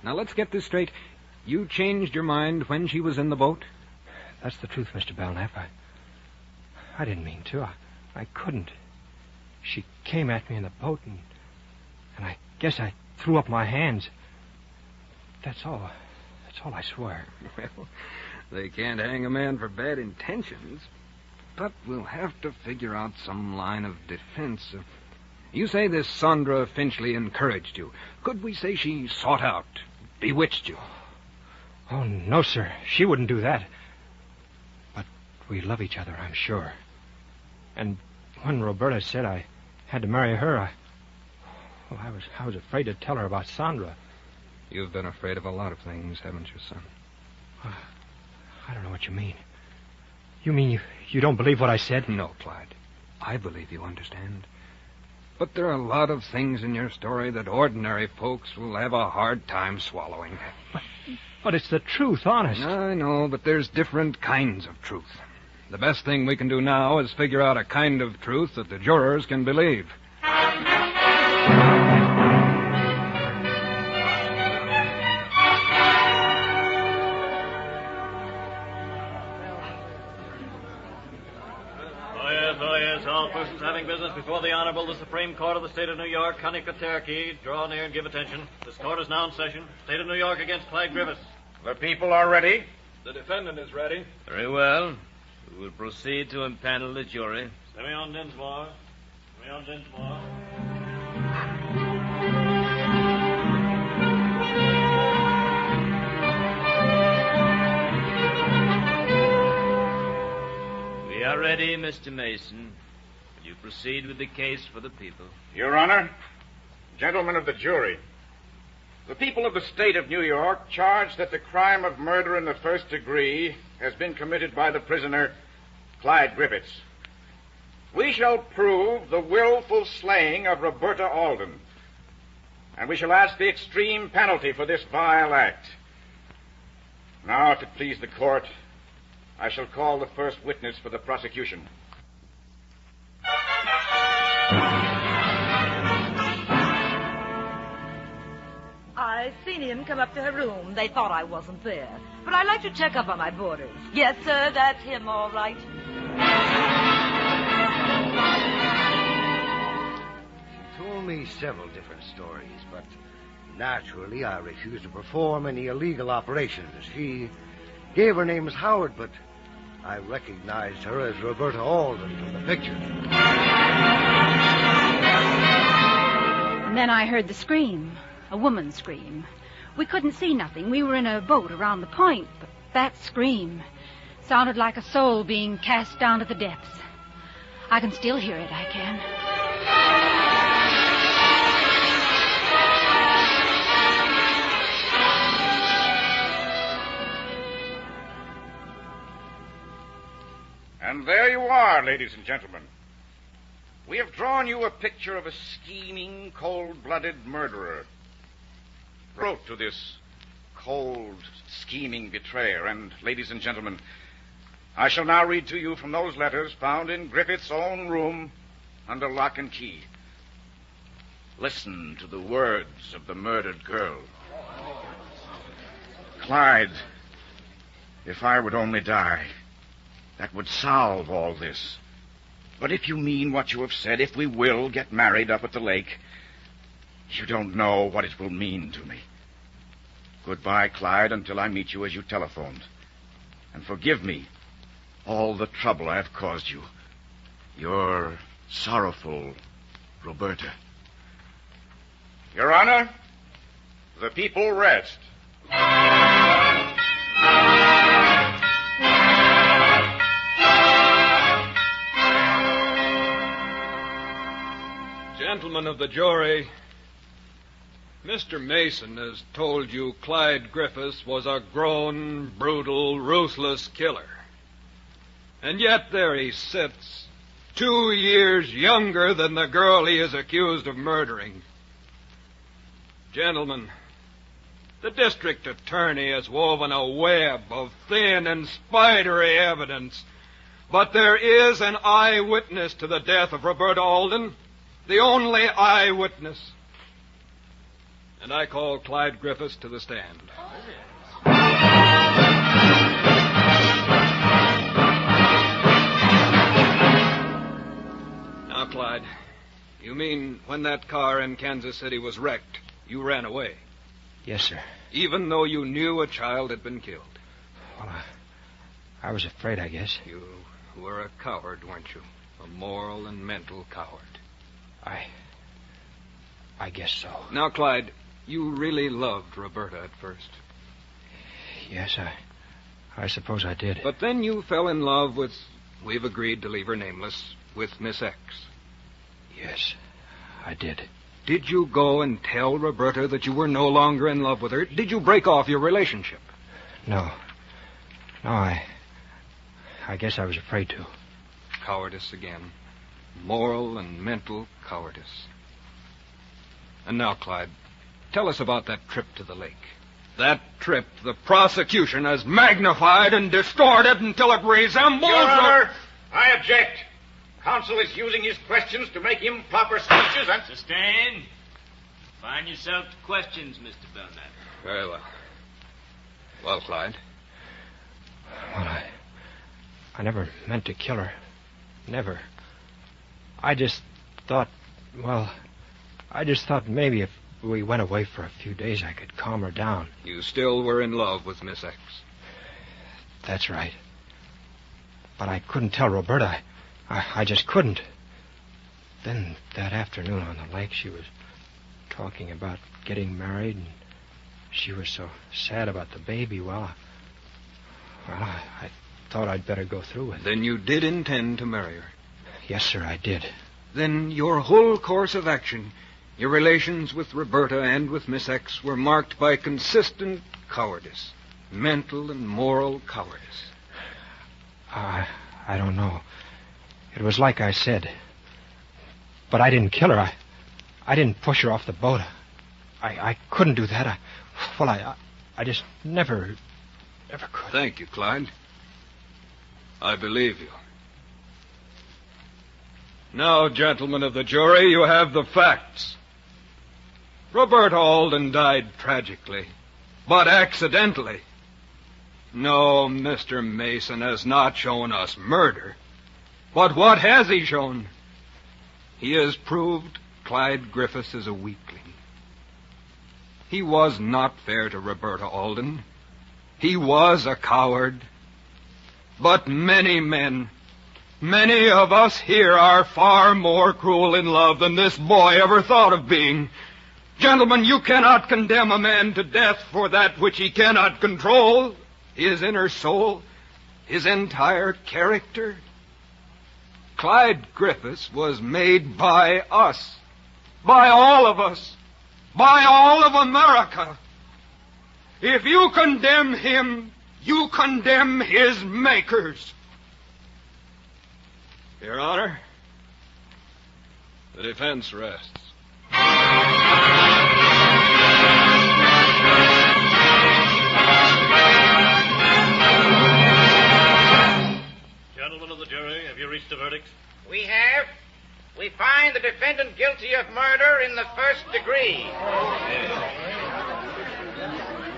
Now, let's get this straight. You changed your mind when she was in the boat? That's the truth, Mr. Belknap. I didn't mean to. I couldn't. She came at me in the boat, and I guess I threw up my hands. That's all. That's all, I swear. Well, they can't hang a man for bad intentions, but we'll have to figure out some line of defense. You say this Sandra Finchley encouraged you. Could we say she sought out, bewitched you? Oh, no, sir. She wouldn't do that. But we love each other, I'm sure. And when Roberta said I had to marry her, I was afraid to tell her about Sandra. You've been afraid of a lot of things, haven't you, son? I don't know what you mean. You mean you don't believe what I said? No, Clyde. I believe you understand. But there are a lot of things in your story that ordinary folks will have a hard time swallowing. But it's the truth, honest. I know, but there's different kinds of truth. The best thing we can do now is figure out a kind of truth that the jurors can believe. All persons having business before the Honorable, the Supreme Court of the State of New York, Honeycutt-Cherokee, draw near and give attention. This court is now in session. State of New York against Clyde Griffiths. The people are ready. The defendant is ready. Very well. We will proceed to impanel the jury. Simeon Dinsmore. Simeon Dinsmore. We are ready, Mr. Mason. Will you proceed with the case for the people? Your Honor, gentlemen of the jury, the people of the state of New York charge that the crime of murder in the first degree has been committed by the prisoner, Clyde Griffiths. We shall prove the willful slaying of Roberta Alden, and we shall ask the extreme penalty for this vile act. Now, if it please the court, I shall call the first witness for the prosecution. I seen him come up to her room. They thought I wasn't there. But I like to check up on my boarders. Yes, sir, that's him, all right. She told me several different stories, but naturally I refused to perform any illegal operations. She gave her name as Howard, but I recognized her as Roberta Alden from the picture. And then I heard the scream. A woman's scream. We couldn't see nothing. We were in a boat around the point, but that scream sounded like a soul being cast down to the depths. I can still hear it, I can. And there you are, ladies and gentlemen. We have drawn you a picture of a scheming, cold-blooded murderer. Wrote to this cold, scheming betrayer. And, ladies and gentlemen, I shall now read to you from those letters found in Griffith's own room under lock and key. Listen to the words of the murdered girl. Clyde, if I would only die, that would solve all this. But if you mean what you have said, if we will get married up at the lake, you don't know what it will mean to me. Goodbye, Clyde, until I meet you as you telephoned. And forgive me all the trouble I have caused you. Your sorrowful Roberta. Your Honor, the people rest. Gentlemen of the jury, Mr. Mason has told you Clyde Griffiths was a grown, brutal, ruthless killer. And yet there he sits, 2 years younger than the girl he is accused of murdering. Gentlemen, the district attorney has woven a web of thin and spidery evidence, but there is an eyewitness to the death of Roberta Alden, the only eyewitness. And I call Clyde Griffiths to the stand. Now, Clyde, you mean when that car in Kansas City was wrecked, you ran away? Yes, sir. Even though you knew a child had been killed? Well, I was afraid, I guess. You were a coward, weren't you? A moral and mental coward. I guess so. Now, Clyde, you really loved Roberta at first. Yes, I suppose I did. But then you fell in love with, we've agreed to leave her nameless, with Miss X. Yes, I did. Did you go and tell Roberta that you were no longer in love with her? Did you break off your relationship? No, I guess I was afraid to. Cowardice again. Moral and mental cowardice. And now, Clyde, tell us about that trip to the lake. That trip the prosecution has magnified and distorted until it resembles... Your Honor, I object. Counsel is using his questions to make improper speeches and... Sustain. Find yourself to questions, Mr. Belknap. Very well. Well, Clyde? Well, I never meant to kill her. Never. I just thought maybe if we went away for a few days, I could calm her down. You still were in love with Miss X? That's right. But I couldn't tell Roberta. I just couldn't. Then that afternoon on the lake, she was talking about getting married, and she was so sad about the baby. Well, I thought I'd better go through with it. Then you did intend to marry her? Yes, sir, I did. Then your whole course of action, your relations with Roberta and with Miss X, were marked by consistent cowardice, mental and moral cowardice. I don't know. It was like I said. But I didn't kill her. I didn't push her off the boat. I couldn't do that. I just never could. Thank you, Clyde. I believe you. Now, gentlemen of the jury, you have the facts. Roberta Alden died tragically, but accidentally. No, Mr. Mason has not shown us murder. But what has he shown? He has proved Clyde Griffiths is a weakling. He was not fair to Roberta Alden. He was a coward. But many men, many of us here are far more cruel in love than this boy ever thought of being. Gentlemen, you cannot condemn a man to death for that which he cannot control. His inner soul, his entire character. Clyde Griffiths was made by us, by all of us, by all of America. If you condemn him, you condemn his makers. Your Honor, the defense rests. Gentlemen of the jury, have you reached a verdict? We have. We find the defendant guilty of murder in the first degree.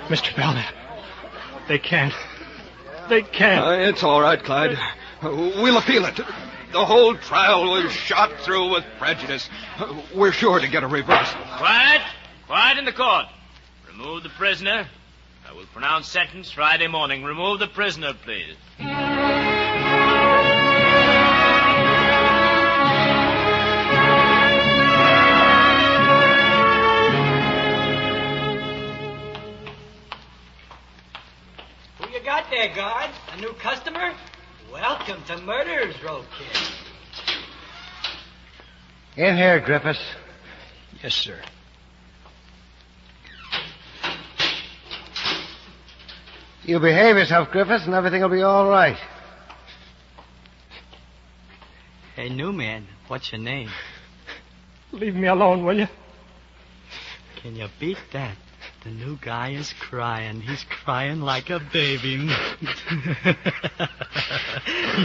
Mr. Belknap, they can't. They can't. It's all right, Clyde. We'll appeal it. The whole trial was shot through with prejudice. We're sure to get a reversal. Quiet! Quiet in the court. Remove the prisoner. I will pronounce sentence Friday morning. Remove the prisoner, please. Who you got there, guard? A new customer? Welcome to Murderer's Row, kid. In here, Griffiths. Yes, sir. You behave yourself, Griffiths, and everything will be all right. Hey, new man, what's your name? Leave me alone, will you? Can you beat that? The new guy is crying. He's crying like a baby.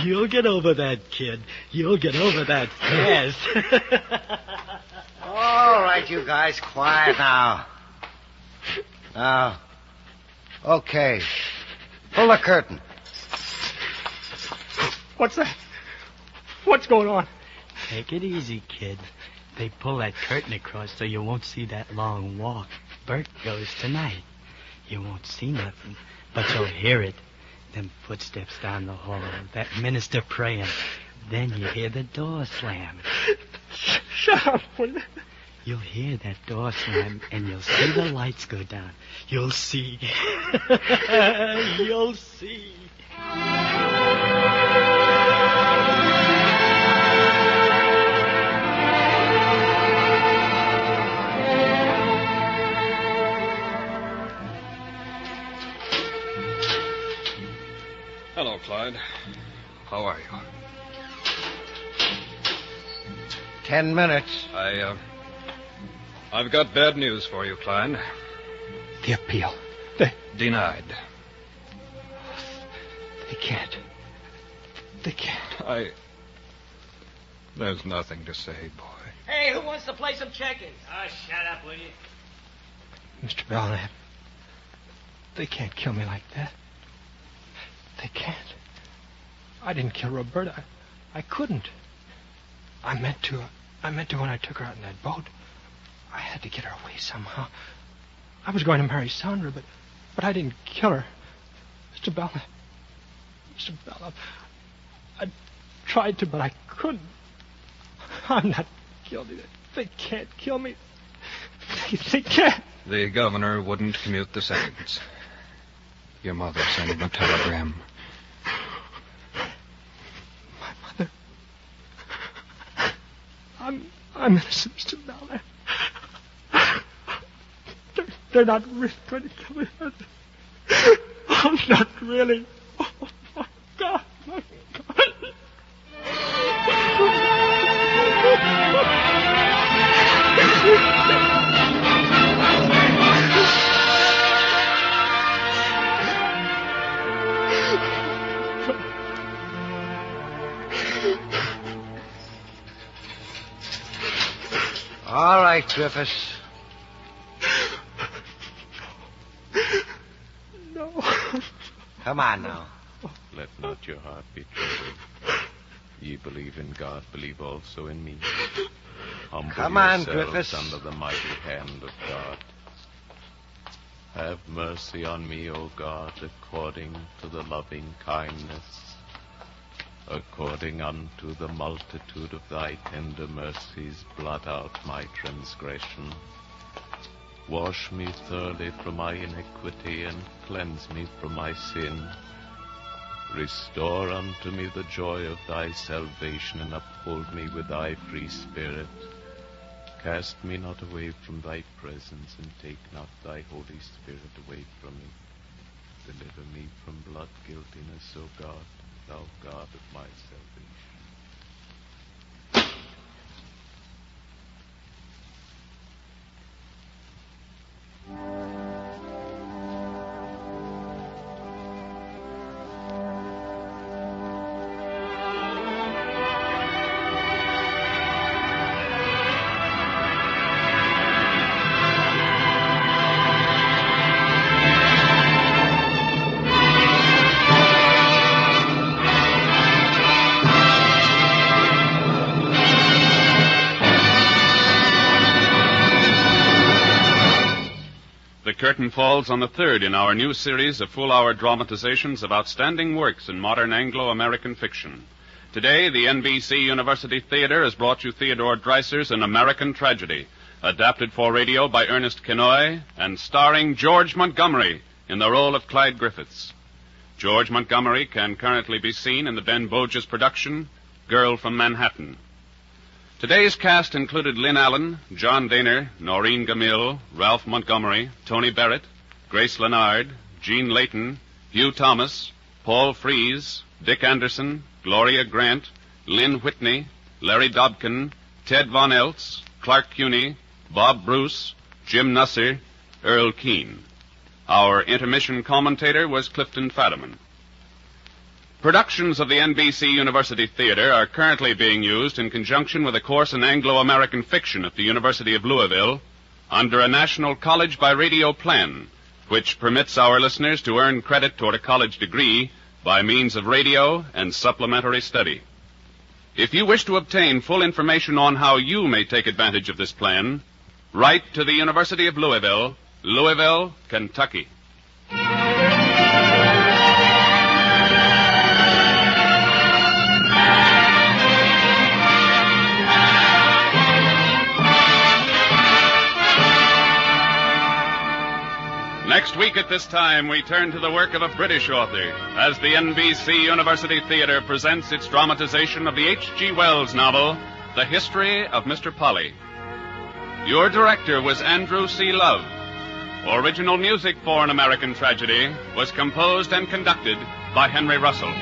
You'll get over that, kid. You'll get over that fast. All right, you guys, quiet now. Now, okay. Pull the curtain. What's that? What's going on? Take it easy, kid. They pull that curtain across so you won't see that long walk. Bert goes tonight. You won't see nothing, but you'll hear it. Them footsteps down the hall, that minister praying. Then you hear the door slam. Shut up, will you? You'll hear that door slam, and you'll see the lights go down. You'll see. You'll see. Hello, Clyde. How are you? 10 minutes. I've got bad news for you, Clyde. The appeal. Denied. They can't. They can't. There's nothing to say, boy. Hey, who wants to play some checkers? Oh, shut up, will you? Mr. Belknap, they can't kill me like that. They can't. I didn't kill Roberta. I couldn't. I meant to when I took her out in that boat. I had to get her away somehow. I was going to marry Sandra, but I didn't kill her. Mr. Belknap. I tried to, but I couldn't. I'm not guilty. They can't kill me. They can't. The governor wouldn't commute the sentence. Your mother sent him a telegram. My mother. I'm innocent, Mr. Belknap. They're not really going to kill me. I'm not really. Oh, my God. My God. All right, Griffiths. No. Come on now. Let not your heart be troubled. Ye believe in God, believe also in me. Humble Come on, yourselves Griffiths. under the mighty hand of God. Have mercy on me, O God, according to the loving kindness, according unto the multitude of thy tender mercies, blot out my transgression. Wash me thoroughly from my iniquity, and cleanse me from my sin. Restore unto me the joy of thy salvation, and uphold me with thy free spirit. Cast me not away from thy presence, and take not thy Holy Spirit away from me. Deliver me from blood guiltiness, O God, thou God of my salvation. curtain falls on the third in our new series of full-hour dramatizations of outstanding works in modern Anglo-American fiction. Today, the NBC University Theater has brought you Theodore Dreiser's An American Tragedy, adapted for radio by Ernest Kenoy and starring George Montgomery in the role of Clyde Griffiths. George Montgomery can currently be seen in the Ben Boges production, Girl from Manhattan. Today's cast included Lynn Allen, John Daner, Noreen Gamil, Ralph Montgomery, Tony Barrett, Grace Lennard, Gene Layton, Hugh Thomas, Paul Fries, Dick Anderson, Gloria Grant, Lynn Whitney, Larry Dobkin, Ted Von Eltz, Clark Cuney, Bob Bruce, Jim Nusser, Earl Keane. Our intermission commentator was Clifton Fadiman. Productions of the NBC University Theater are currently being used in conjunction with a course in Anglo-American fiction at the University of Louisville under a National College by Radio plan, which permits our listeners to earn credit toward a college degree by means of radio and supplementary study. If you wish to obtain full information on how you may take advantage of this plan, write to the University of Louisville, Louisville, Kentucky. Next week at this time, we turn to the work of a British author as the NBC University Theater presents its dramatization of the H.G. Wells novel, The History of Mr. Polly. Your director was Andrew C. Love. Original music for An American Tragedy was composed and conducted by Henry Russell.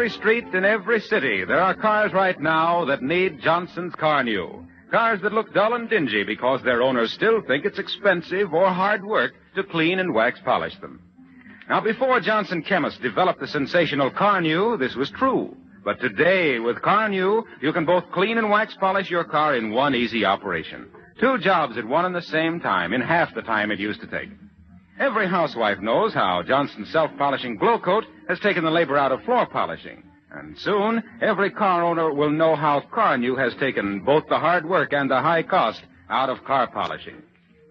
Street in every city, there are cars right now that need Johnson's Car New. Cars that look dull and dingy because their owners still think it's expensive or hard work to clean and wax polish them. Now, before Johnson Chemists developed the sensational Car New, this was true. But today, with Car New, you can both clean and wax polish your car in one easy operation. 2 jobs at one and the same time, in half the time it used to take. Every housewife knows how Johnson's self-polishing Glow Coat has taken the labor out of floor polishing. And soon, every car owner will know how Car New has taken both the hard work and the high cost out of car polishing.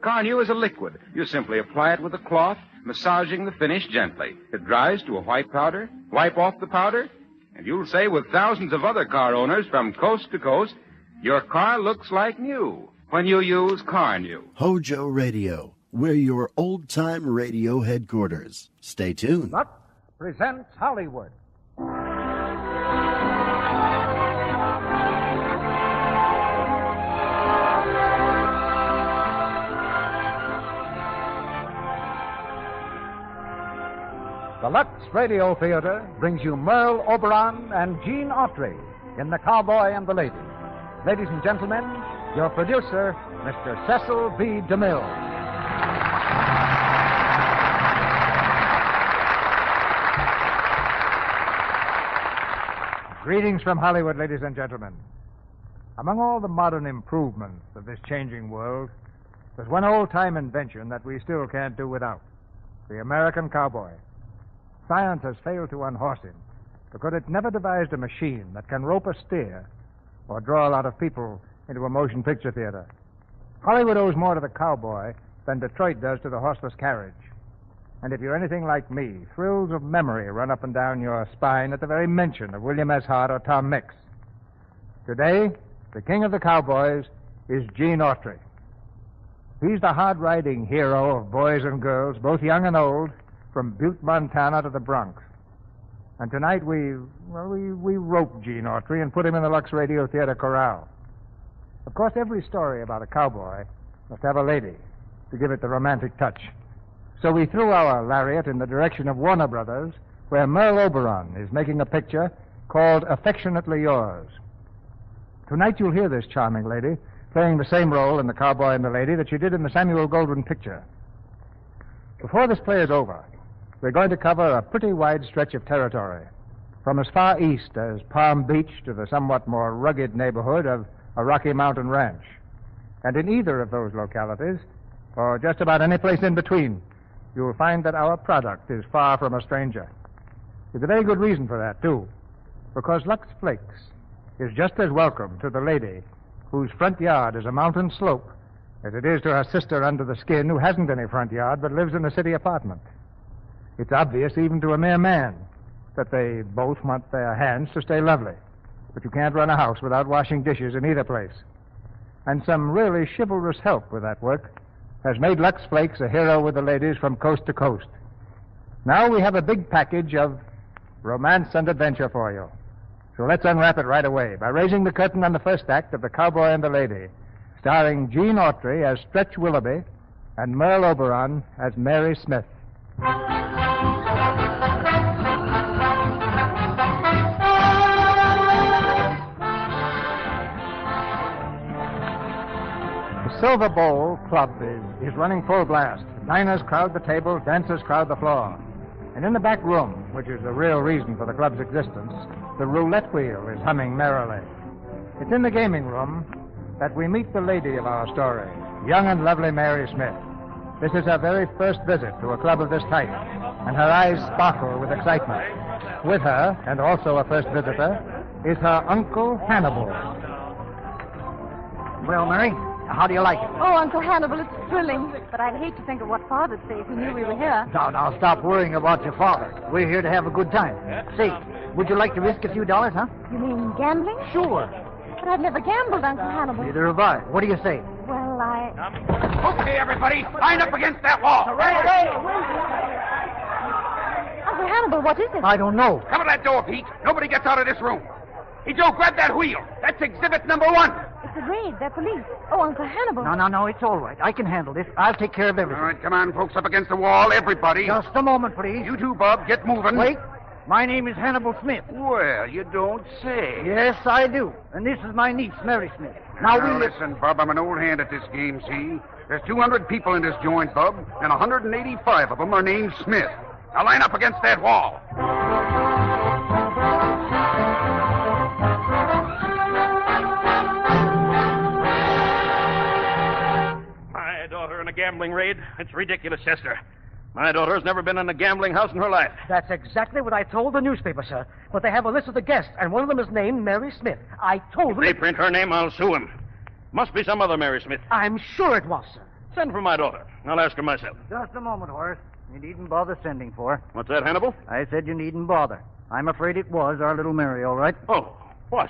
Car New is a liquid. You simply apply it with a cloth, massaging the finish gently. It dries to a white powder, wipe off the powder, and you'll say with thousands of other car owners from coast to coast, your car looks like new when you use Car New. HOJO Radio. We're your old-time radio headquarters. Stay tuned. Lux presents Hollywood. The Lux Radio Theater brings you Merle Oberon and Gene Autry in The Cowboy and the Lady. Ladies and gentlemen, your producer, Mr. Cecil B. DeMille. Greetings from Hollywood, ladies and gentlemen. Among all the modern improvements of this changing world, there's one old-time invention that we still can't do without: the American cowboy. Science has failed to unhorse him because it never devised a machine that can rope a steer or draw a lot of people into a motion picture theater. Hollywood owes more to the cowboy than Detroit does to the horseless carriage. And if you're anything like me, thrills of memory run up and down your spine at the very mention of William S. Hart or Tom Mix. Today, the king of the cowboys is Gene Autry. He's the hard-riding hero of boys and girls, both young and old, from Butte, Montana to the Bronx. And tonight we roped Gene Autry and put him in the Lux Radio Theater corral. Of course, every story about a cowboy must have a lady to give it the romantic touch. So we threw our lariat in the direction of Warner Brothers, where Merle Oberon is making a picture called Affectionately Yours. Tonight you'll hear this charming lady playing the same role in The Cowboy and the Lady that she did in the Samuel Goldwyn picture. Before this play is over, we're going to cover a pretty wide stretch of territory. from as far east as Palm Beach to the somewhat more rugged neighborhood of a Rocky Mountain ranch. And in either of those localities, or just about any place in between, you'll find that our product is far from a stranger. There's a very good reason for that, too, because Lux Flakes is just as welcome to the lady whose front yard is a mountain slope as it is to her sister under the skin who hasn't any front yard but lives in a city apartment. It's obvious even to a mere man that they both want their hands to stay lovely, but you can't run a house without washing dishes in either place. And some really chivalrous help with that work has made Lux Flakes a hero with the ladies from coast to coast. Now we have a big package of romance and adventure for you. So let's unwrap it right away by raising the curtain on the first act of The Cowboy and the Lady, starring Gene Autry as Stretch Willoughby and Merle Oberon as Mary Smith. The Silver Bowl Club is running full blast. Diners crowd the table, dancers crowd the floor. And in the back room, which is the real reason for the club's existence, the roulette wheel is humming merrily. It's in the gaming room that we meet the lady of our story, young and lovely Mary Smith. This is her very first visit to a club of this type, and her eyes sparkle with excitement. With her, and also a first visitor, is her Uncle Hannibal. Well, Mary, how do you like it? Oh, Uncle Hannibal, it's thrilling. But I'd hate to think of what Father'd say if he knew we were here. Now, stop worrying about your father. We're here to have a good time. Say, would you like to risk a few dollars, huh? You mean gambling? Sure. But I've never gambled, Uncle Hannibal. Neither have I. What do you say? Well, Okay, everybody, line up against that wall. Uncle Hannibal, what is it? I don't know. Cover that door, Pete. Nobody gets out of this room. Hey, Joe, grab that wheel. That's exhibit number 1. It's a raid. They're police. Oh, Uncle Hannibal. No, it's all right. I can handle this. I'll take care of everything. All right, come on, folks, up against the wall, everybody. Just a moment, please. You too, Bob. Get moving. Wait. My name is Hannibal Smith. Well, you don't say. Yes, I do. And this is my niece, Mary Smith. Now, listen, Bub, I'm an old hand at this game, see? There's 200 people in this joint, Bub, and 185 of them are named Smith. Now line up against that wall. My daughter in a gambling raid? It's ridiculous, Chester. My daughter has never been in a gambling house in her life. That's exactly what I told the newspaper, sir. But they have a list of the guests, and one of them is named Mary Smith. I told them... If they print her name, I'll sue him. Must be some other Mary Smith. I'm sure it was, sir. Send for my daughter. I'll ask her myself. Just a moment, Horace. You needn't bother sending for her. What's that, Hannibal? I said you needn't bother. I'm afraid it was our little Mary, all right? Oh, was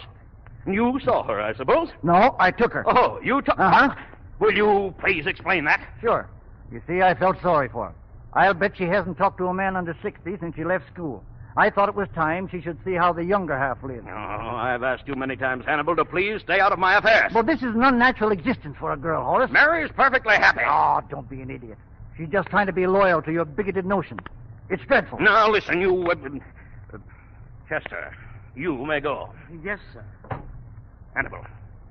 it? You saw her, I suppose? No, I took her. Oh, you took... Uh-huh. Will you please explain that? Sure. You see, I felt sorry for her. I'll bet she hasn't talked to a man under 60 since she left school. I thought it was time she should see how the younger half lives. Oh, I've asked you many times, Hannibal, to please stay out of my affairs. Well, this is an unnatural existence for a girl, Horace. Mary's perfectly happy. Oh, don't be an idiot. She's just trying to be loyal to your bigoted notions. It's dreadful. Now, listen, you... Chester, you may go. Yes, sir. Hannibal,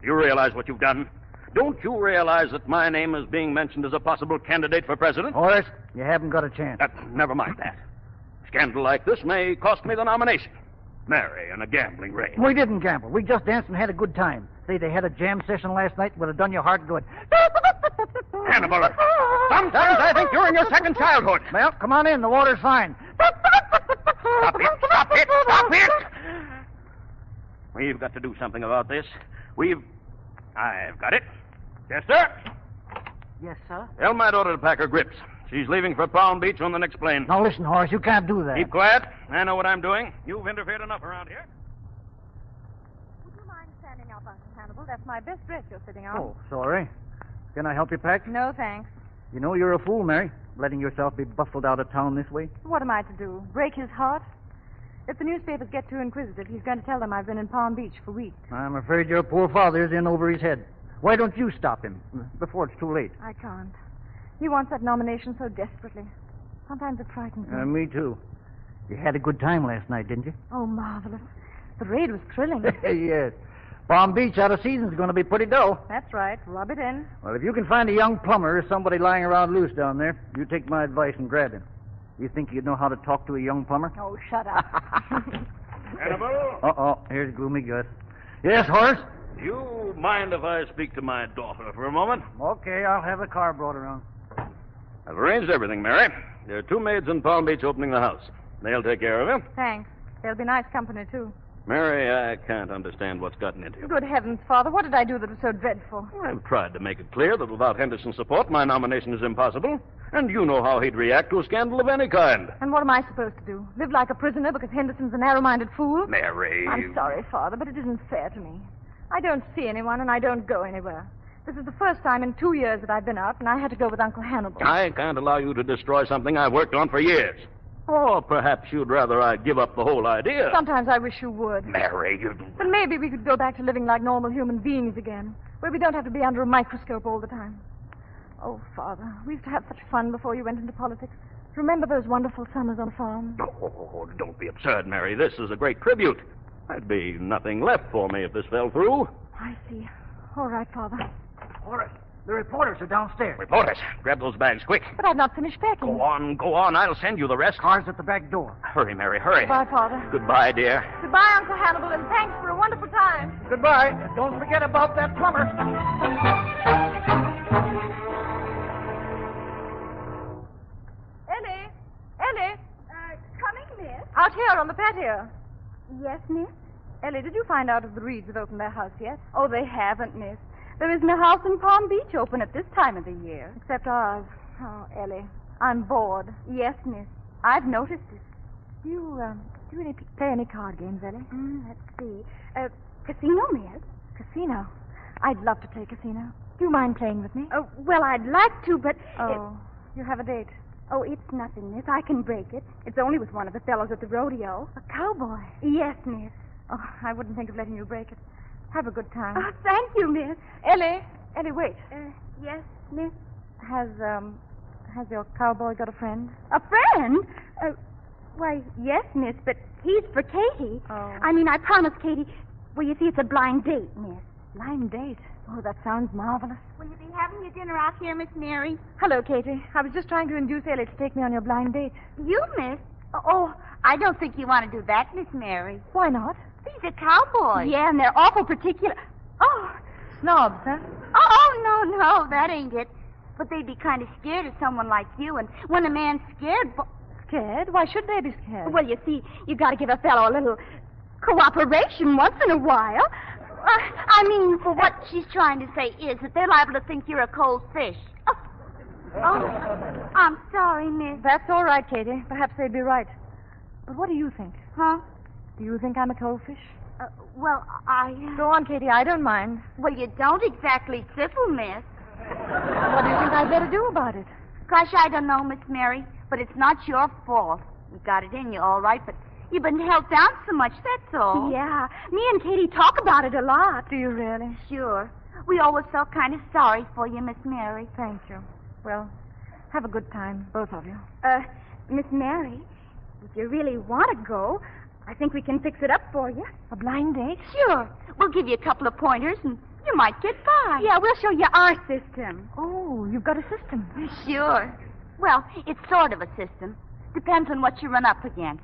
do you realize what you've done? Don't you realize that my name is being mentioned as a possible candidate for president? Horace, you haven't got a chance. Never mind that. Scandal like this may cost me the nomination. Mary in a gambling raid. We didn't gamble. We just danced and had a good time. Say, they had a jam session last night would have done your heart good. Hannibal, sometimes I think you're in your second childhood. Well, come on in. The water's fine. Stop it! Stop it! Stop it! We've got to do something about this. I've got it. Chester? Yes, sir? Tell my daughter to pack her grips. She's leaving for Palm Beach on the next plane. Now, listen, Horace, you can't do that. Keep quiet. I know what I'm doing. You've interfered enough around here. Would you mind standing up, Uncle Hannibal? That's my best dress you're sitting on. Oh, sorry. Can I help you pack? No, thanks. You know you're a fool, Mary, letting yourself be bustled out of town this way. What am I to do? Break his heart? If the newspapers get too inquisitive, he's going to tell them I've been in Palm Beach for weeks. I'm afraid your poor father's in over his head. Why don't you stop him before it's too late? I can't. He wants that nomination so desperately. Sometimes it frightens me. Me too. You had a good time last night, didn't you? Oh, marvelous. The raid was thrilling. Yes. Palm Beach out of season's going to be pretty dull. That's right. Rub it in. Well, if you can find a young plumber or somebody lying around loose down there, you take my advice and grab him. You think you'd know how to talk to a young plumber? Oh, shut up. Hannibal? Uh-oh, here's Gloomy Gus. Yes, Horace? You mind if I speak to my daughter for a moment? Okay, I'll have the car brought around. I've arranged everything, Mary. There are 2 maids in Palm Beach opening the house. They'll take care of you. Thanks. They'll be nice company, too. Mary, I can't understand what's gotten into you. Good heavens, Father, what did I do that was so dreadful? I've tried to make it clear that without Henderson's support, my nomination is impossible. And you know how he'd react to a scandal of any kind. And what am I supposed to do? Live like a prisoner because Henderson's a narrow-minded fool? Mary. I'm sorry, Father, but it isn't fair to me. I don't see anyone, and I don't go anywhere. This is the first time in 2 years that I've been out, and I had to go with Uncle Hannibal. I can't allow you to destroy something I've worked on for years. Or perhaps you'd rather I give up the whole idea. Sometimes I wish you would. Mary, you... But maybe we could go back to living like normal human beings again, where we don't have to be under a microscope all the time. Oh, Father, we used to have such fun before you went into politics. Remember those wonderful summers on the farm? Oh, don't be absurd, Mary. This is a great tribute. There'd be nothing left for me if this fell through. I see. All right, Father. Horace, the reporters are downstairs. Reporters, grab those bags quick. But I've not finished packing. Go on. I'll send you the rest. Car's at the back door. Hurry, Mary, hurry. Goodbye, Father. Goodbye, dear. Goodbye, Uncle Hannibal, and thanks for a wonderful time. Goodbye. Don't forget about that plumber. Ellie. Coming, miss. Out here on the patio. Yes, miss? Ellie, did you find out if the Reeds have opened their house yet? Oh, they haven't, miss. There isn't a house in Palm Beach open at this time of the year. Except ours. Oh, Ellie, I'm bored. Yes, miss. I've noticed it. Do you really play any card games, Ellie? Let's see. Casino, miss. Casino? I'd love to play casino. Do you mind playing with me? Oh, well, I'd like to, but... Oh, you have a date. Oh, it's nothing, miss. I can break it. It's only with one of the fellows at the rodeo. A cowboy? Yes, miss. Oh, I wouldn't think of letting you break it. Have a good time. Oh, thank you, miss. Ellie, wait. Yes, miss? Has your cowboy got a friend? A friend? Why, yes, miss, but he's for Katie. Oh. I promised Katie... Well, you see, it's a blind date, miss. Blind date? Oh, that sounds marvelous. Will you be having your dinner out here, Miss Mary? Hello, Katie. I was just trying to induce Ellie to take me on your blind date. You, miss? Oh, I don't think you want to do that, Miss Mary. Why not? He's a cowboy. Yeah, and they're awful particular. Oh. Snobs, huh? Oh, no, that ain't it. But they'd be kind of scared of someone like you, and when a man's scared... Scared? Why should they be scared? Well, you see, you got to give a fellow a little cooperation once in a while. What she's trying to say is that they're liable to think you're a cold fish. Oh, I'm sorry, miss. That's all right, Katie. Perhaps they'd be right. But what do you think? Huh? Do you think I'm a cold fish? Go on, Katie. I don't mind. Well, you don't exactly sizzle, miss. What do you think I'd better do about it? Gosh, I don't know, Miss Mary, but it's not your fault. You got it in you all right, but you've been held down so much, that's all. Yeah, me and Katie talk about it a lot. Do you really? Sure. We always felt kind of sorry for you, Miss Mary. Thank you. Well, have a good time, both of you. Miss Mary, if you really want to go, I think we can fix it up for you. A blind date? Sure. We'll give you a couple of pointers, and you might get by. Yeah, we'll show you our system. Oh, you've got a system. Sure. Well, it's sort of a system. Depends on what you run up against.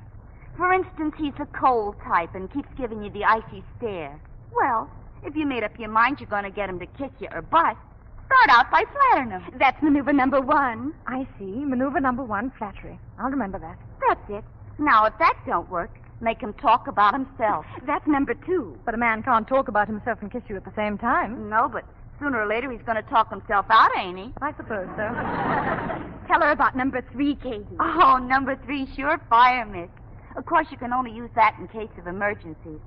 For instance, he's a cold type and keeps giving you the icy stare. Well, if you made up your mind you're going to get him to kiss you or bust, start out by flattering him. That's maneuver number 1. I see. Maneuver number 1, flattery. I'll remember that. That's it. Now, if that don't work, make him talk about himself. That's number 2. But a man can't talk about himself and kiss you at the same time. No, but sooner or later he's going to talk himself out, ain't he? I suppose so. Tell her about number 3, Katie. Oh, number 3, sure fire, miss. Of course, you can only use that in case of emergencies.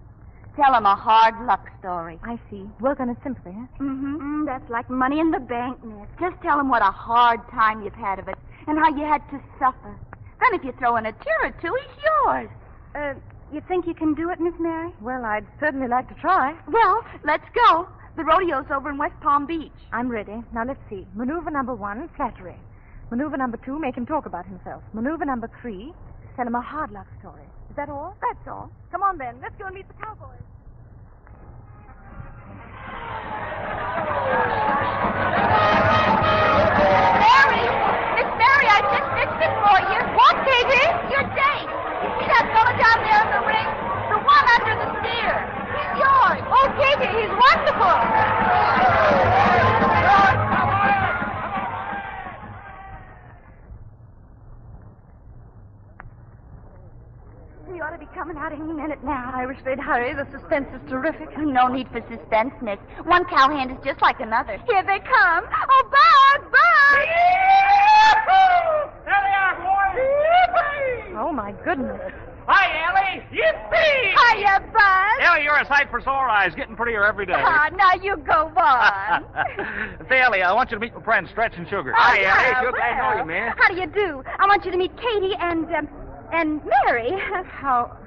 Tell him a hard luck story. I see. Work on his sympathy, huh? Mm-hmm. That's like money in the bank, miss. Just tell him what a hard time you've had of it and how you had to suffer. Then if you throw in a tear or two, he's yours. You think you can do it, Miss Mary? Well, I'd certainly like to try. Well, let's go. The rodeo's over in West Palm Beach. I'm ready. Now, let's see. Maneuver number 1, flattery. Maneuver number 2, make him talk about himself. Maneuver number 3, tell him a hard luck story. Is that all? That's all. Come on, then. Let's go and meet the cowboys. Mary! Miss Mary, I just fixed it for you. What, Katie? Your date. You see that fella down there in the ring? The one be coming out any minute now. I wish they'd hurry. The suspense is terrific. No need for suspense, miss. One cowhand is just like another. Here they come. Oh, Bud! Bud! There they are, boys! Oh, my goodness. Hi, Ellie! Yippee! Hiya, Bud! Ellie, you're a sight for sore eyes, getting prettier every day. Ah, now you go on. Say, Ellie, I want you to meet my friend, Stretch and Sugar. Hi, Ellie. Sure, glad to know you, man. How do you do? I want you to meet Katie and Mary. How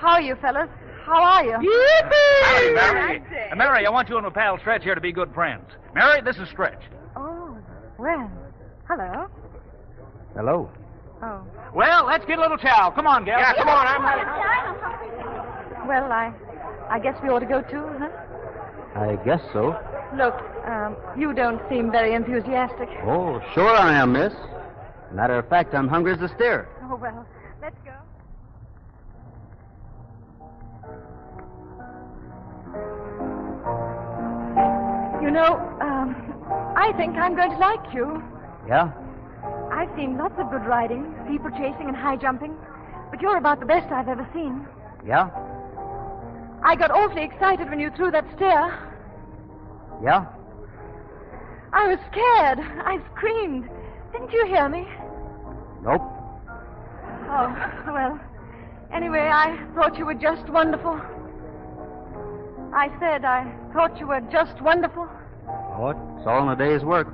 are you, fellas? How are you? Howdy, Mary. Mary, I want you and my pal Stretch here to be good friends. Mary, this is Stretch. Oh, well, hello. Hello. Oh. Well, let's get a little chow. Come on, gal. Yeah, come on, I'm ready. Well, I guess we ought to go too, huh? I guess so. Look, you don't seem very enthusiastic. Oh, sure I am, miss. Matter of fact, I'm hungry as a steer. Oh, well, let's go. You know, I think I'm going to like you. Yeah? I've seen lots of good riding, steeplechasing and high jumping, but you're about the best I've ever seen. Yeah? I got awfully excited when you threw that stair. Yeah? I was scared. I screamed. Didn't you hear me? Nope. Oh, well, anyway, I thought you were just wonderful. I said I thought you were just wonderful. Oh, it's all in a day's work.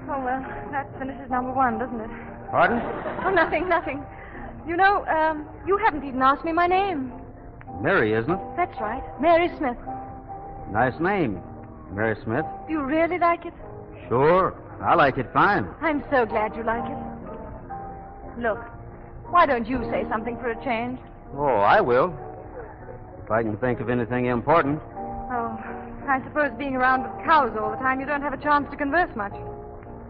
Oh, well, that finishes number one, doesn't it? Pardon? Oh, nothing. You know, you haven't even asked me my name. Mary, isn't it? That's right. Mary Smith. Nice name, Mary Smith. Do you really like it? Sure. I like it fine. I'm so glad you like it. Look, why don't you say something for a change? Oh, I will. If I can think of anything important. Oh, I suppose being around with cows all the time, you don't have a chance to converse much.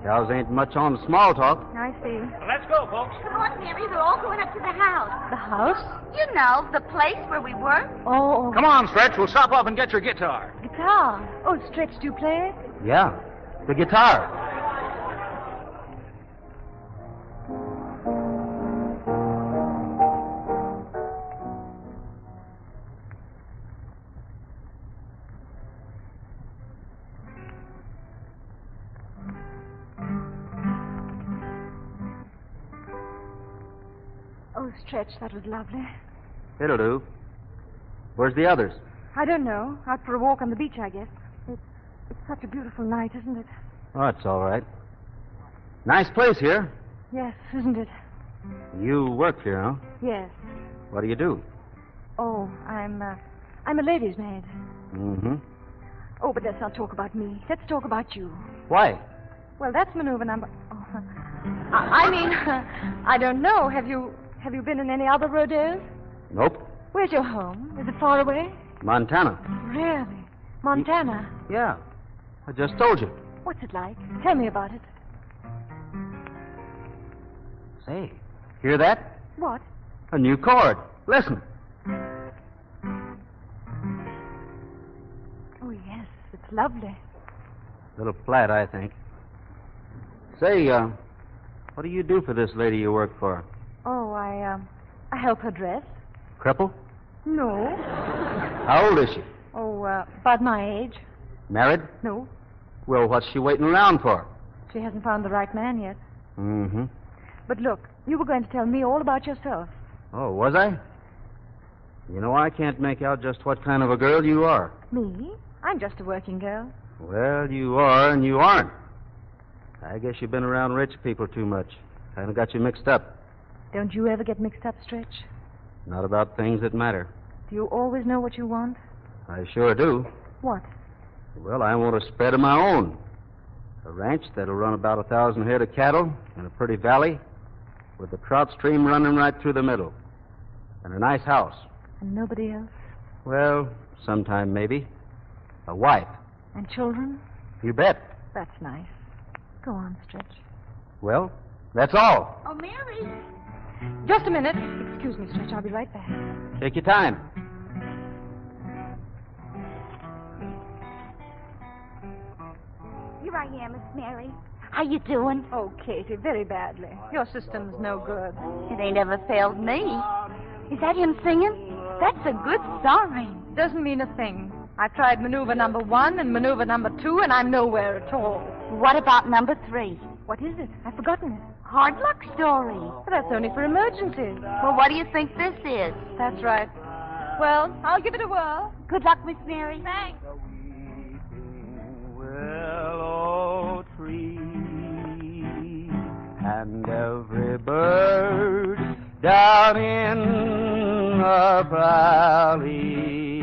Cows ain't much on small talk. I see. Well, let's go, folks. Come on, Mary. We're all going up to the house. The house? You know, the place where we work. Oh. Come on, Stretch. We'll stop off and get your guitar. Guitar? Oh, Stretch, do you play it? Yeah, the guitar. Oh, Stretch, that was lovely. It'll do. Where's the others? I don't know. Out for a walk on the beach, I guess. It's such a beautiful night, isn't it? Oh, it's all right. Nice place here. Yes, isn't it? You work here, huh? Yes. What do you do? Oh, I'm a lady's maid. Mm-hmm. Oh, but let's not talk about me. Let's talk about you. Why? Well, that's maneuver number... Oh, I mean, I don't know. Have you been in any other rodeos? Nope. Where's your home? Is it far away? Montana. Really? Montana? Yeah. I just told you. What's it like? Tell me about it. Say, hear that? What? A new chord. Listen. Oh, yes. It's lovely. A little flat, I think. Say, what do you do for this lady you work for? Oh, I help her dress. Cripple? No. How old is she? Oh, about my age. Married? No. Well, what's she waiting around for? She hasn't found the right man yet. Mm-hmm. But look, you were going to tell me all about yourself. Oh, was I? You know, I can't make out just what kind of a girl you are. Me? I'm just a working girl. Well, you are and you aren't. I guess you've been around rich people too much. Kind of got you mixed up. Don't you ever get mixed up, Stretch? Not about things that matter. Do you always know what you want? I sure do. What? Well, I want a spread of my own. A ranch that'll run about 1,000 head of cattle in a pretty valley with a trout stream running right through the middle. And a nice house. And nobody else? Well, sometime maybe. A wife. And children? You bet. That's nice. Go on, Stretch. Well, that's all. Oh, Mary. Just a minute. Excuse me, Stretch. I'll be right back. Take your time. Here I am, Miss Mary. How you doing? Oh, Katie, very badly. Your system's no good. It ain't ever failed me. Is that him singing? That's a good song, Rain. Doesn't mean a thing. I've tried maneuver number 1 and maneuver number 2, and I'm nowhere at all. What about number 3? What is it? I've forgotten it. Hard luck story. But that's only for emergencies. Well, what do you think this is? That's right. Well, I'll give it a whirl. Good luck, Miss Mary. Thanks. Willow tree and every bird down in the valley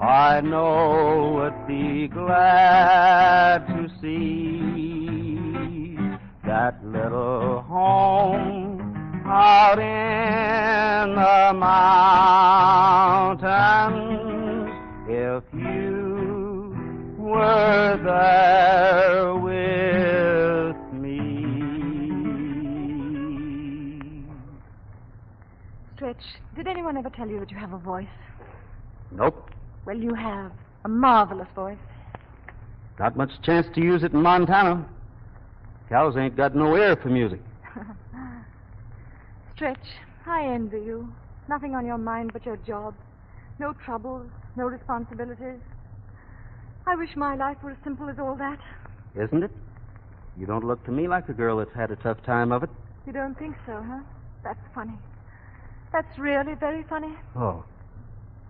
I know would be glad to see that little home out in the mountains if you were there with me. Stretch, did anyone ever tell you that you have a voice? Nope. Well, you have. A marvelous voice. Not much chance to use it in Montana. Cows ain't got no ear for music. Stretch, I envy you. Nothing on your mind but your job. No troubles, no responsibilities. I wish my life were as simple as all that. Isn't it? You don't look to me like a girl that's had a tough time of it. You don't think so, huh? That's funny. That's really very funny. Oh,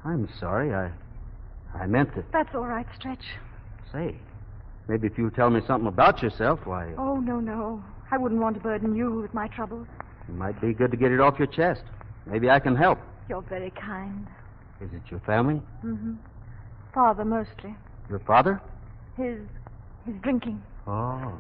I'm sorry. I meant it. That's all right, Stretch. Say, maybe if you tell me something about yourself, why... Oh, no. I wouldn't want to burden you with my troubles. It might be good to get it off your chest. Maybe I can help. You're very kind. Is it your family? Mm-hmm. Father, mostly. Your father? His drinking. Oh.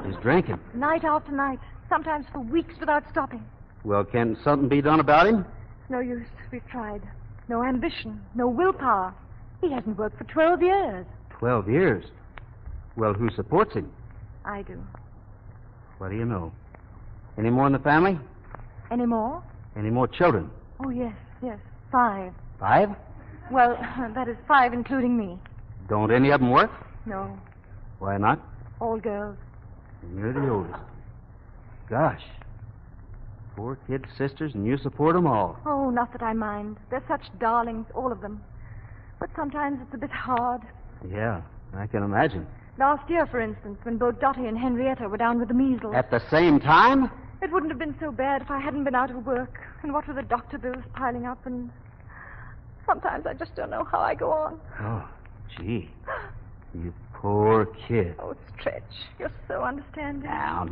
He's drinking. Night after night. Sometimes for weeks without stopping. Well, can something be done about him? No use. We've tried. No ambition. No willpower. He hasn't worked for 12 years. 12 years? Well, who supports him? I do. What do you know? Any more in the family? Any more? Any more children? Oh, yes. 5. 5? Well, that is 5 including me. Don't any of them work? No. Why not? All girls. And you're the oldest. Gosh. 4 kids, sisters, and you support them all. Oh, not that I mind. They're such darlings, all of them. But sometimes it's a bit hard. Yeah, I can imagine. Last year, for instance, when both Dottie and Henrietta were down with the measles. At the same time? It wouldn't have been so bad if I hadn't been out of work. And what with the doctor bills piling up, and sometimes I just don't know how I go on. Oh, gee. You poor kid. Oh, Stretch, you're so understanding. Now.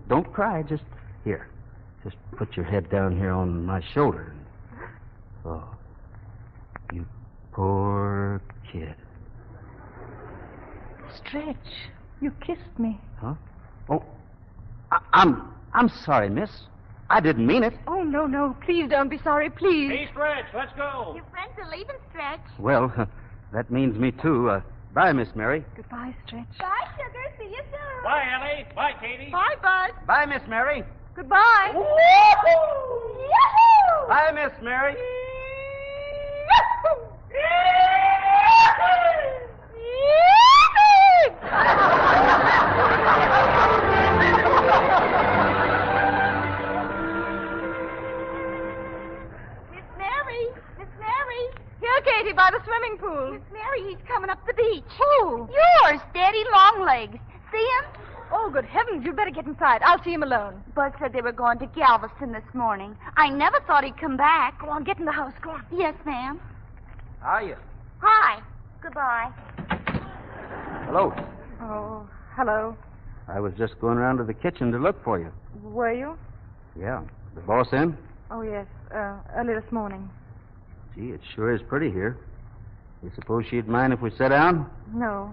Don't cry. Just here. Just put your head down here on my shoulder. Oh, you poor kid. Stretch, you kissed me. Huh? Oh, I'm sorry, miss. I didn't mean it. Oh, no. Please don't be sorry, please. Hey, Stretch, let's go. Your friends are leaving, Stretch. Well, that means me, too. Bye, Miss Mary. Goodbye, Stretch. Bye, Sugar. See you soon. Bye, Ellie. Bye, Katie. Bye, Bud. Bye, Miss Mary. Goodbye. Yahoo! Yahoo! Bye, Miss Mary. Miss Mary. Here, Katie, by the swimming pool. Miss Mary, he's coming up the beach. Who? Yours, Daddy Longlegs. See him? Oh, good heavens, you'd better get inside. I'll see him alone. Bud said they were going to Galveston this morning. I never thought he'd come back. Go on, get in the house. Go on. Yes, ma'am. How are you? Hi. Goodbye. Hello. Oh, hello. I was just going around to the kitchen to look for you. Were you? Yeah. The boss in? Oh, yes. Early this morning. Gee, it sure is pretty here. You suppose she'd mind if we sat down? No.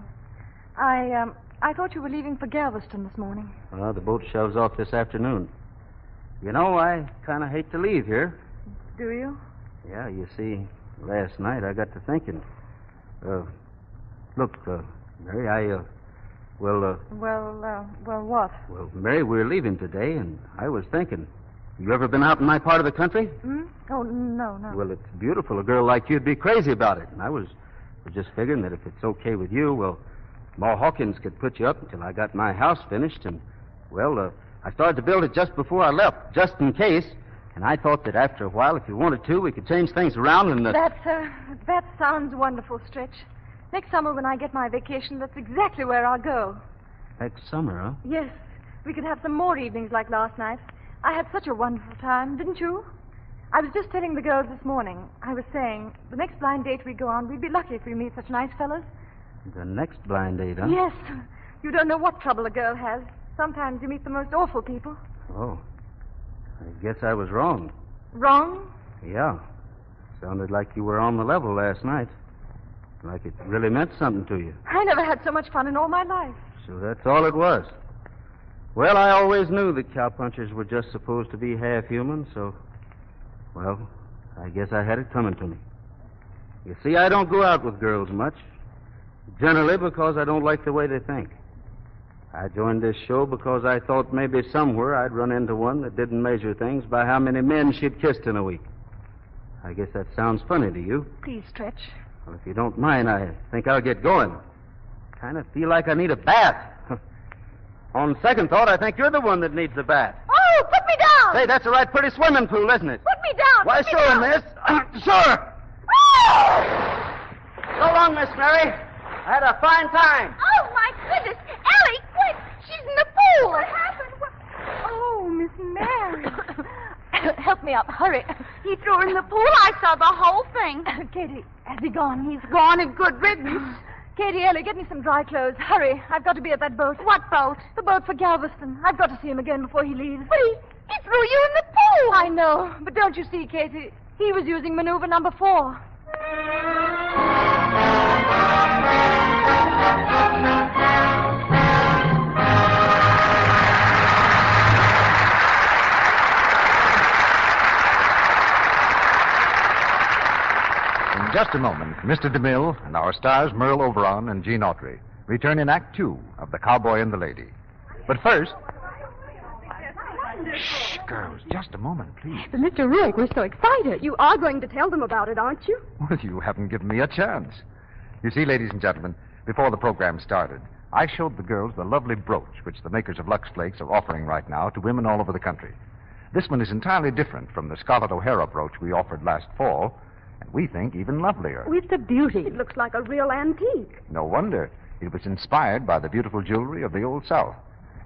I thought you were leaving for Galveston this morning. Well, the boat shoves off this afternoon. You know, I kind of hate to leave here. Do you? Yeah, you see, last night I got to thinking. Look, Mary, Well, what? Well, Mary, we're leaving today, and I was thinking, you ever been out in my part of the country? Oh, no. Well, it's beautiful. A girl like you'd be crazy about it. And I was just figuring that if it's okay with you, well, Ma Hawkins could put you up until I got my house finished. And, well, I started to build it just before I left, just in case. And I thought that after a while, if you wanted to, we could change things around and... That sounds wonderful, Stretch. Next summer when I get my vacation, that's exactly where I'll go. Next summer, huh? Yes. We could have some more evenings like last night. I had such a wonderful time, didn't you? I was just telling the girls this morning. I was saying, the next blind date we go on, we'd be lucky if we meet such nice fellows. The next blind date, huh? Yes. You don't know what trouble a girl has. Sometimes you meet the most awful people. Oh. I guess I was wrong. Wrong? Yeah. Sounded like you were on the level last night. Like it really meant something to you. I never had so much fun in all my life. So that's all it was. Well, I always knew that cowpunchers were just supposed to be half human, so... Well, I guess I had it coming to me. You see, I don't go out with girls much. Generally because I don't like the way they think. I joined this show because I thought maybe somewhere I'd run into one that didn't measure things by how many men she'd kissed in a week. I guess that sounds funny to you. Please, Stretch. Well, if you don't mind, I think I'll get going. Kind of feel like I need a bath. On second thought, I think you're the one that needs a bath. Oh, put me down! Say, that's a right pretty swimming pool, isn't it? Put me down! Why, sure, miss. Sure. So long, Miss Mary. I had a fine time. Oh, my goodness. Ellie, quick. She's in the pool. What happened? Oh, Miss Mary. Help me up. Hurry. He threw her in the pool. I saw the whole thing. Katie, has he gone? He's gone and good riddance. Katie, Ellie, get me some dry clothes. Hurry. I've got to be at that boat. What boat? The boat for Galveston. I've got to see him again before he leaves. But he threw you in the pool. I know. But don't you see, Katie? He was using maneuver number 4. In just a moment, Mr. DeMille and our stars Merle Oberon and Gene Autry return in Act 2 of The Cowboy and the Lady. But first... Shh, girls, just a moment, please. But Mr. Ruick, we're so excited. You are going to tell them about it, aren't you? Well, you haven't given me a chance. You see, ladies and gentlemen, before the program started, I showed the girls the lovely brooch which the makers of Lux Flakes are offering right now to women all over the country. This one is entirely different from the Scarlet O'Hara brooch we offered last fall, and we think even lovelier. Oh, it's a beauty. It looks like a real antique. No wonder. It was inspired by the beautiful jewelry of the Old South.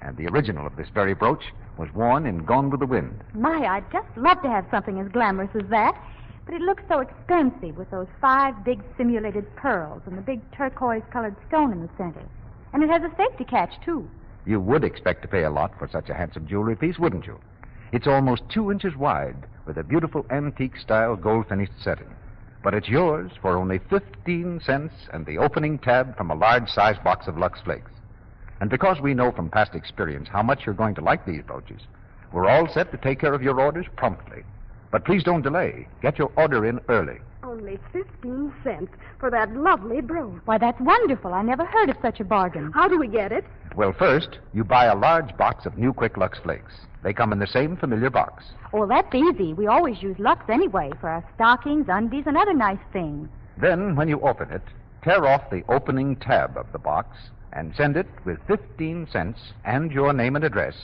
And the original of this very brooch was worn in Gone with the Wind. My, I'd just love to have something as glamorous as that. But it looks so expensive with those 5 big simulated pearls and the big turquoise-colored stone in the center. And it has a safety catch, too. You would expect to pay a lot for such a handsome jewelry piece, wouldn't you? It's almost 2 inches wide with a beautiful antique-style gold-finished setting. But it's yours for only 15 cents and the opening tab from a large-sized box of Lux Flakes. And because we know from past experience how much you're going to like these brooches, we're all set to take care of your orders promptly. But please don't delay. Get your order in early. Only 15 cents for that lovely brooch. Why, that's wonderful. I never heard of such a bargain. How do we get it? Well, first, you buy a large box of new Quick Lux Flakes. They come in the same familiar box. Oh, that's easy. We always use Lux anyway for our stockings, undies, and other nice things. Then, when you open it, tear off the opening tab of the box and send it with 15 cents and your name and address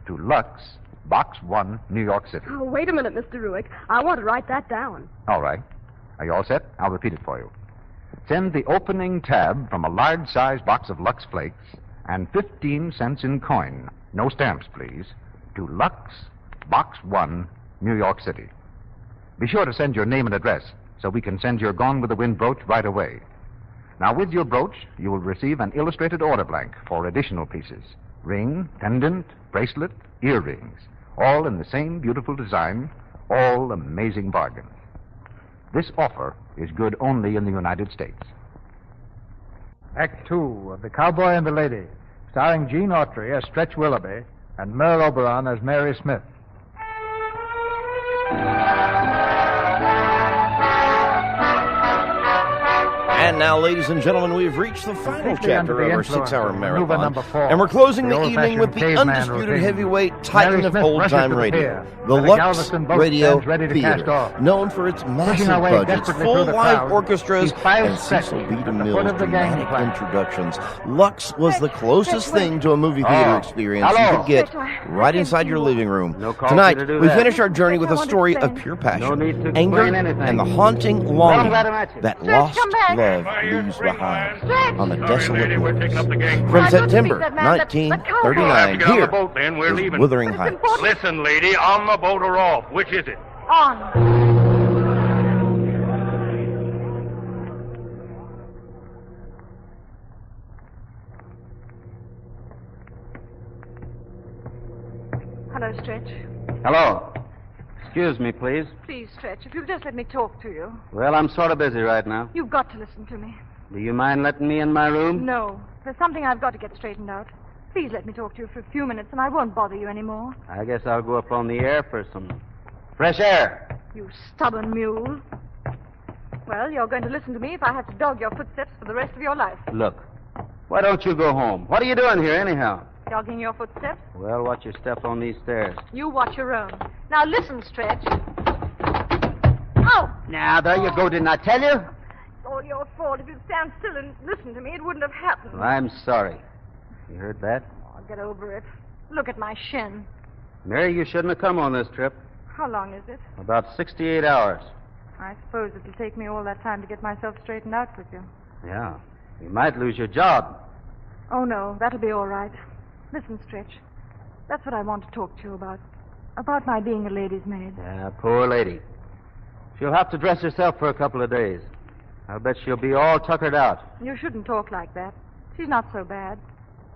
to Lux, Box 1, New York City. Oh, wait a minute, Mr. Ruick. I want to write that down. All right. Are you all set? I'll repeat it for you. Send the opening tab from a large-sized box of Lux Flakes and 15 cents in coin, no stamps, please, to Lux, Box 1, New York City. Be sure to send your name and address so we can send your Gone with the Wind brooch right away. Now, with your brooch, you will receive an illustrated order blank for additional pieces. Ring, pendant, bracelet, earrings, all in the same beautiful design, all amazing bargains. This offer is good only in the United States. Act 2 of The Cowboy and the Lady, starring Gene Autry as Stretch Willoughby and Merle Oberon as Mary Smith. And now, ladies and gentlemen, we've reached the final chapter of our 6-hour marathon. Number 4, and we're closing the old-fashioned evening with the caveman undisputed routine. heavyweight titan Mary of Smith old-time rushes to the radio, pier, the where the Lux Galveston boat Radio stands ready to cast Theater, off. known for its massive our way budgets, desperately full through the live crowd, orchestras, he fires and second Cecil B. at the DeMille's foot of the dramatic gangplank. introductions. Lux was the closest thing to a movie theater Oh. experience you Hello. could get right inside your living room. No call Tonight, for you to do we that. finish our journey with a story of pure passion, No need to anger, explain anything. and the haunting Well, I'm longing glad I met you. that Stretch, lost come back. love leaves behind on the desolate woods. From From September 1939, Get on the here boat, then. We're is leaving. Wuthering Heights. Listen, lady, on the boat or off. Which is it? On. Hello, Stretch. Hello. Excuse me, please. Please, Stretch, if you'll just let me talk to you. Well, I'm sort of busy right now. You've got to listen to me. Do you mind letting me in my room? No. There's something I've got to get straightened out. Please let me talk to you for a few minutes, and I won't bother you anymore. I guess I'll go up on the air for some fresh air. You stubborn mule. Well, you're going to listen to me if I have to dog your footsteps for the rest of your life. Look, why don't you go home? What are you doing here, anyhow? Dogging your footsteps? Well, watch your step on these stairs. You watch your own. Now listen, Stretch. Oh! Now, there you go. Didn't I tell you? It's all your fault. If you'd stand still and listen to me, it wouldn't have happened. I'm sorry. You heard that? I'll get over it. Look at my shin. Mary, you shouldn't have come on this trip. How long is it? About 68 hours. I suppose it'll take me all that time to get myself straightened out with you. Yeah. You might lose your job. Oh, no, that'll be all right. Listen, Stretch. That's what I want to talk to you about. About my being a lady's maid. Yeah, poor lady. She'll have to dress herself for a couple of days. I'll bet she'll be all tuckered out. You shouldn't talk like that. She's not so bad.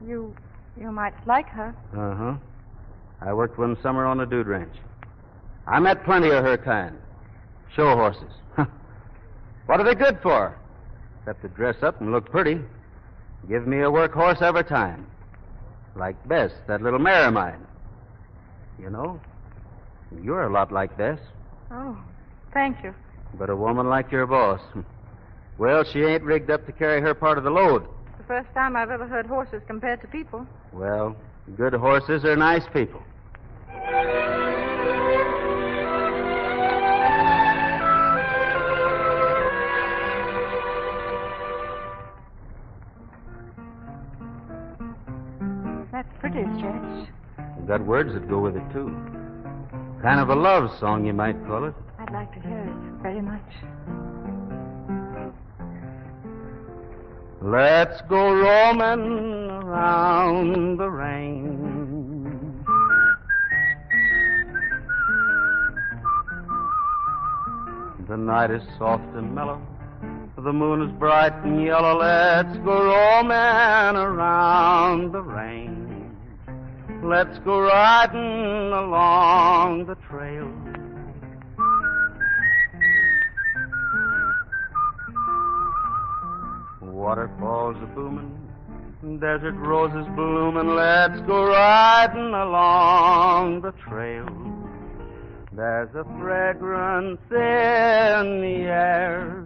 You might like her. Uh-huh. I worked one summer on a dude ranch. I met plenty of her kind. Show horses. What are they good for? Except to dress up and look pretty. Give me a workhorse every time. Like Bess, that little mare of mine. You know, you're a lot like Bess. Oh, thank you. But a woman like your boss. Well, she ain't rigged up to carry her part of the load. It's the first time I've ever heard horses compared to people. Well, good horses are nice people. That's pretty, Stretch. You've got words that go with it, too. Kind of a love song, you might call it. I'd like to hear it very much. Let's go roaming around the rain. The night is soft and mellow. The moon is bright and yellow. Let's go roaming around the rain. Let's go riding along the trail. Waterfalls are booming, desert roses blooming. Let's go riding along the trail. There's a fragrance in the air.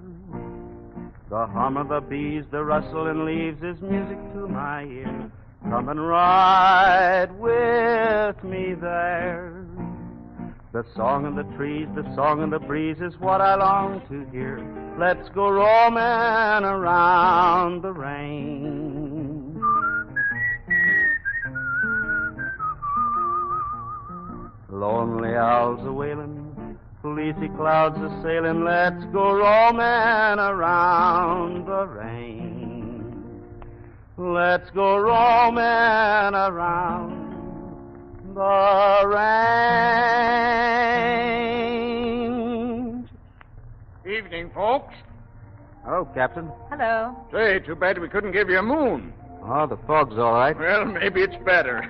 The hum of the bees, the rustling leaves is music to my ear. Come and ride with me there. The song of the trees, the song of the breeze is what I long to hear. Let's go roaming around the rain. Lonely owls a wailing, fleecy clouds a sailing. Let's go roaming around the rain. Let's go roaming around the range. Evening, folks. Hello, Captain. Hello. Say, too bad we couldn't give you a moon. Oh, the fog's all right. Well, maybe it's better.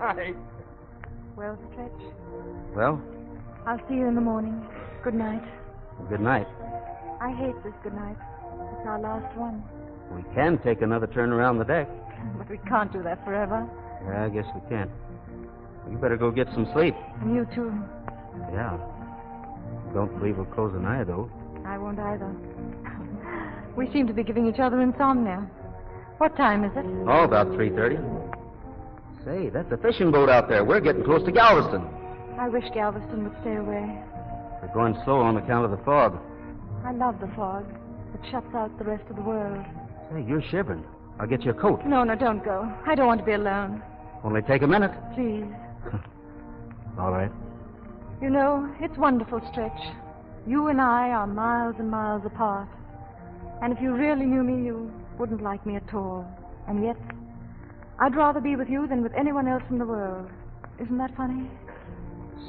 Night. Well, Stretch, Well, I'll see you in the morning. Good night. good night. I hate this good night. It's our last one. We can take another turn around the deck. But we can't do that forever. Yeah, I guess we can't. You better go get some sleep. And you, too. Yeah. Don't believe we'll close an eye, though. I won't either. We seem to be giving each other insomnia. What time is it? Oh, about 3:30. Say, that's a fishing boat out there. We're getting close to Galveston. I wish Galveston would stay away. We're going slow on account of the fog. I love the fog. It shuts out the rest of the world. Say, you're shivering. I'll get you a coat. No, don't go. I don't want to be alone. Only take a minute. Please. All right. You know, it's wonderful, Stretch. You and I are miles and miles apart. And if you really knew me, you wouldn't like me at all. And yet, I'd rather be with you than with anyone else in the world. Isn't that funny?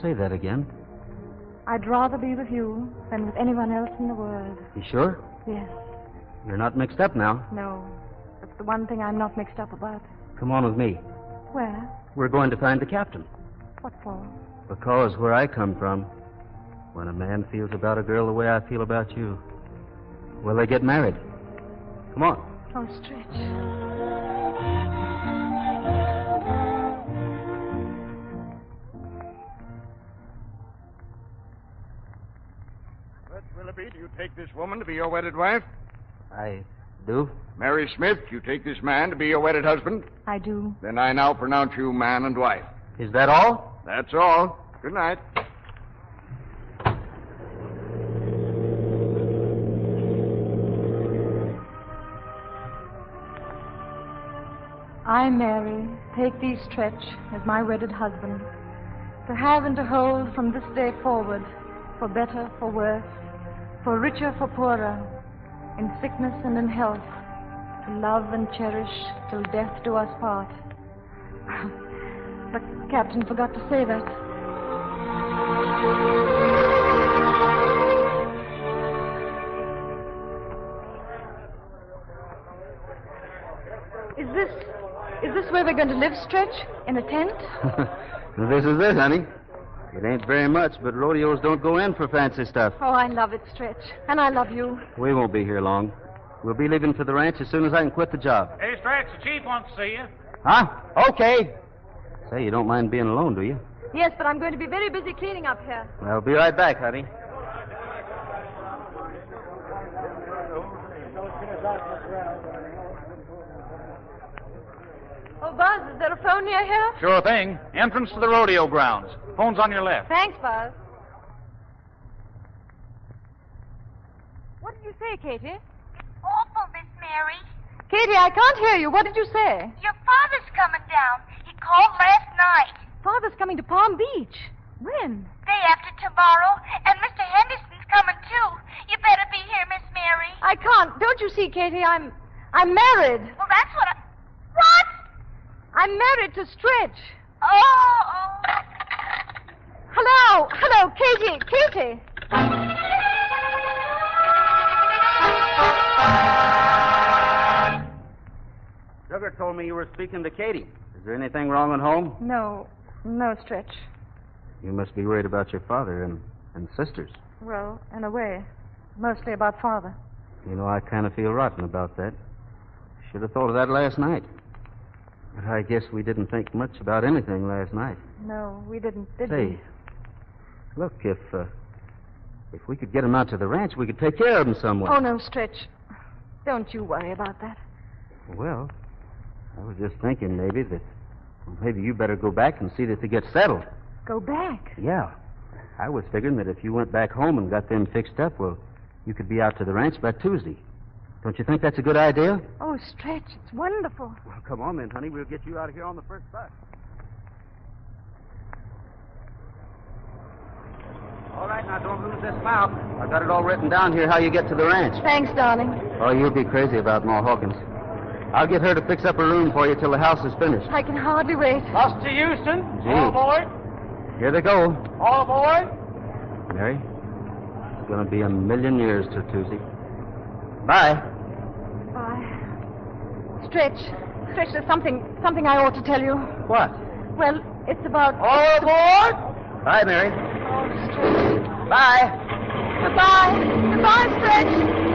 Say that again. I'd rather be with you than with anyone else in the world. You sure? Yes. You're not mixed up now. No. That's the one thing I'm not mixed up about. Come on with me. Where? We're going to find the captain. What for? Because where I come from, when a man feels about a girl the way I feel about you, well, they get married. Come on. Oh, Stretch. Willoughby, do you take this woman to be your wedded wife? I do. Mary Smith, you take this man to be your wedded husband? I do. Then I now pronounce you man and wife. Is that all? That's all. Good night. I, Mary, take thee, Stretch, as my wedded husband, to have and to hold from this day forward, for better, for worse, for richer, for poorer, in sickness and in health, to love and cherish till death do us part. The captain forgot to say that. Is this where we're going to live, Stretch? In a tent? This is it, honey. It ain't very much, but rodeos don't go in for fancy stuff. Oh, I love it, Stretch. And I love you. We won't be here long. We'll be leaving for the ranch as soon as I can quit the job. Hey, Stretch, the chief wants to see you. Huh? Okay. Say, you don't mind being alone, do you? Yes, but I'm going to be very busy cleaning up here. I'll be right back, honey. Oh, Buzz, is there a phone near here? Sure thing. Entrance to the rodeo grounds. Phone's on your left. Thanks, Buzz. What did you say, Katie? Awful, Miss Mary. Katie, I can't hear you. What did you say? Your father's coming down. He called last night. Father's coming to Palm Beach. When? Day after tomorrow. And Mr. Henderson's coming, too. You better be here, Miss Mary. I can't. Don't you see, Katie? I'm married. Well, that's what What? I'm married to Stretch. Oh. Hello, Katie. Sugar told me you were speaking to Katie. Is there anything wrong at home? No, Stretch. You must be worried about your father and sisters. Well, in a way. Mostly about Father. You know, I kind of feel rotten about that. Should have thought of that last night. But I guess we didn't think much about anything last night. No, we didn't, did Say, we? Look, if we could get him out to the ranch, we could take care of him some way. Oh, no, Stretch. Don't you worry about that. Well, I was just thinking maybe you better go back and see that they get settled. Go back? Yeah. I was figuring that if you went back home and got them fixed up, well, you could be out to the ranch by Tuesday. Don't you think that's a good idea? Oh, Stretch, it's wonderful. Well, come on then, honey. We'll get you out of here on the first bus. All right, now don't lose this mouth. I've got it all written down here how you get to the ranch. Thanks, darling. Oh, you'll be crazy about Ma Hawkins. I'll get her to fix up a room for you till the house is finished. I can hardly wait. Bus to Houston. Gee. All aboard. Here they go. All aboard. Mary, it's going to be 1,000,000 years till Tuesday. Bye. Bye. Stretch, there's something I ought to tell you. What? Well, it's about... All aboard. Bye, Mary. Oh, Stretch. Bye. Goodbye, Stretch.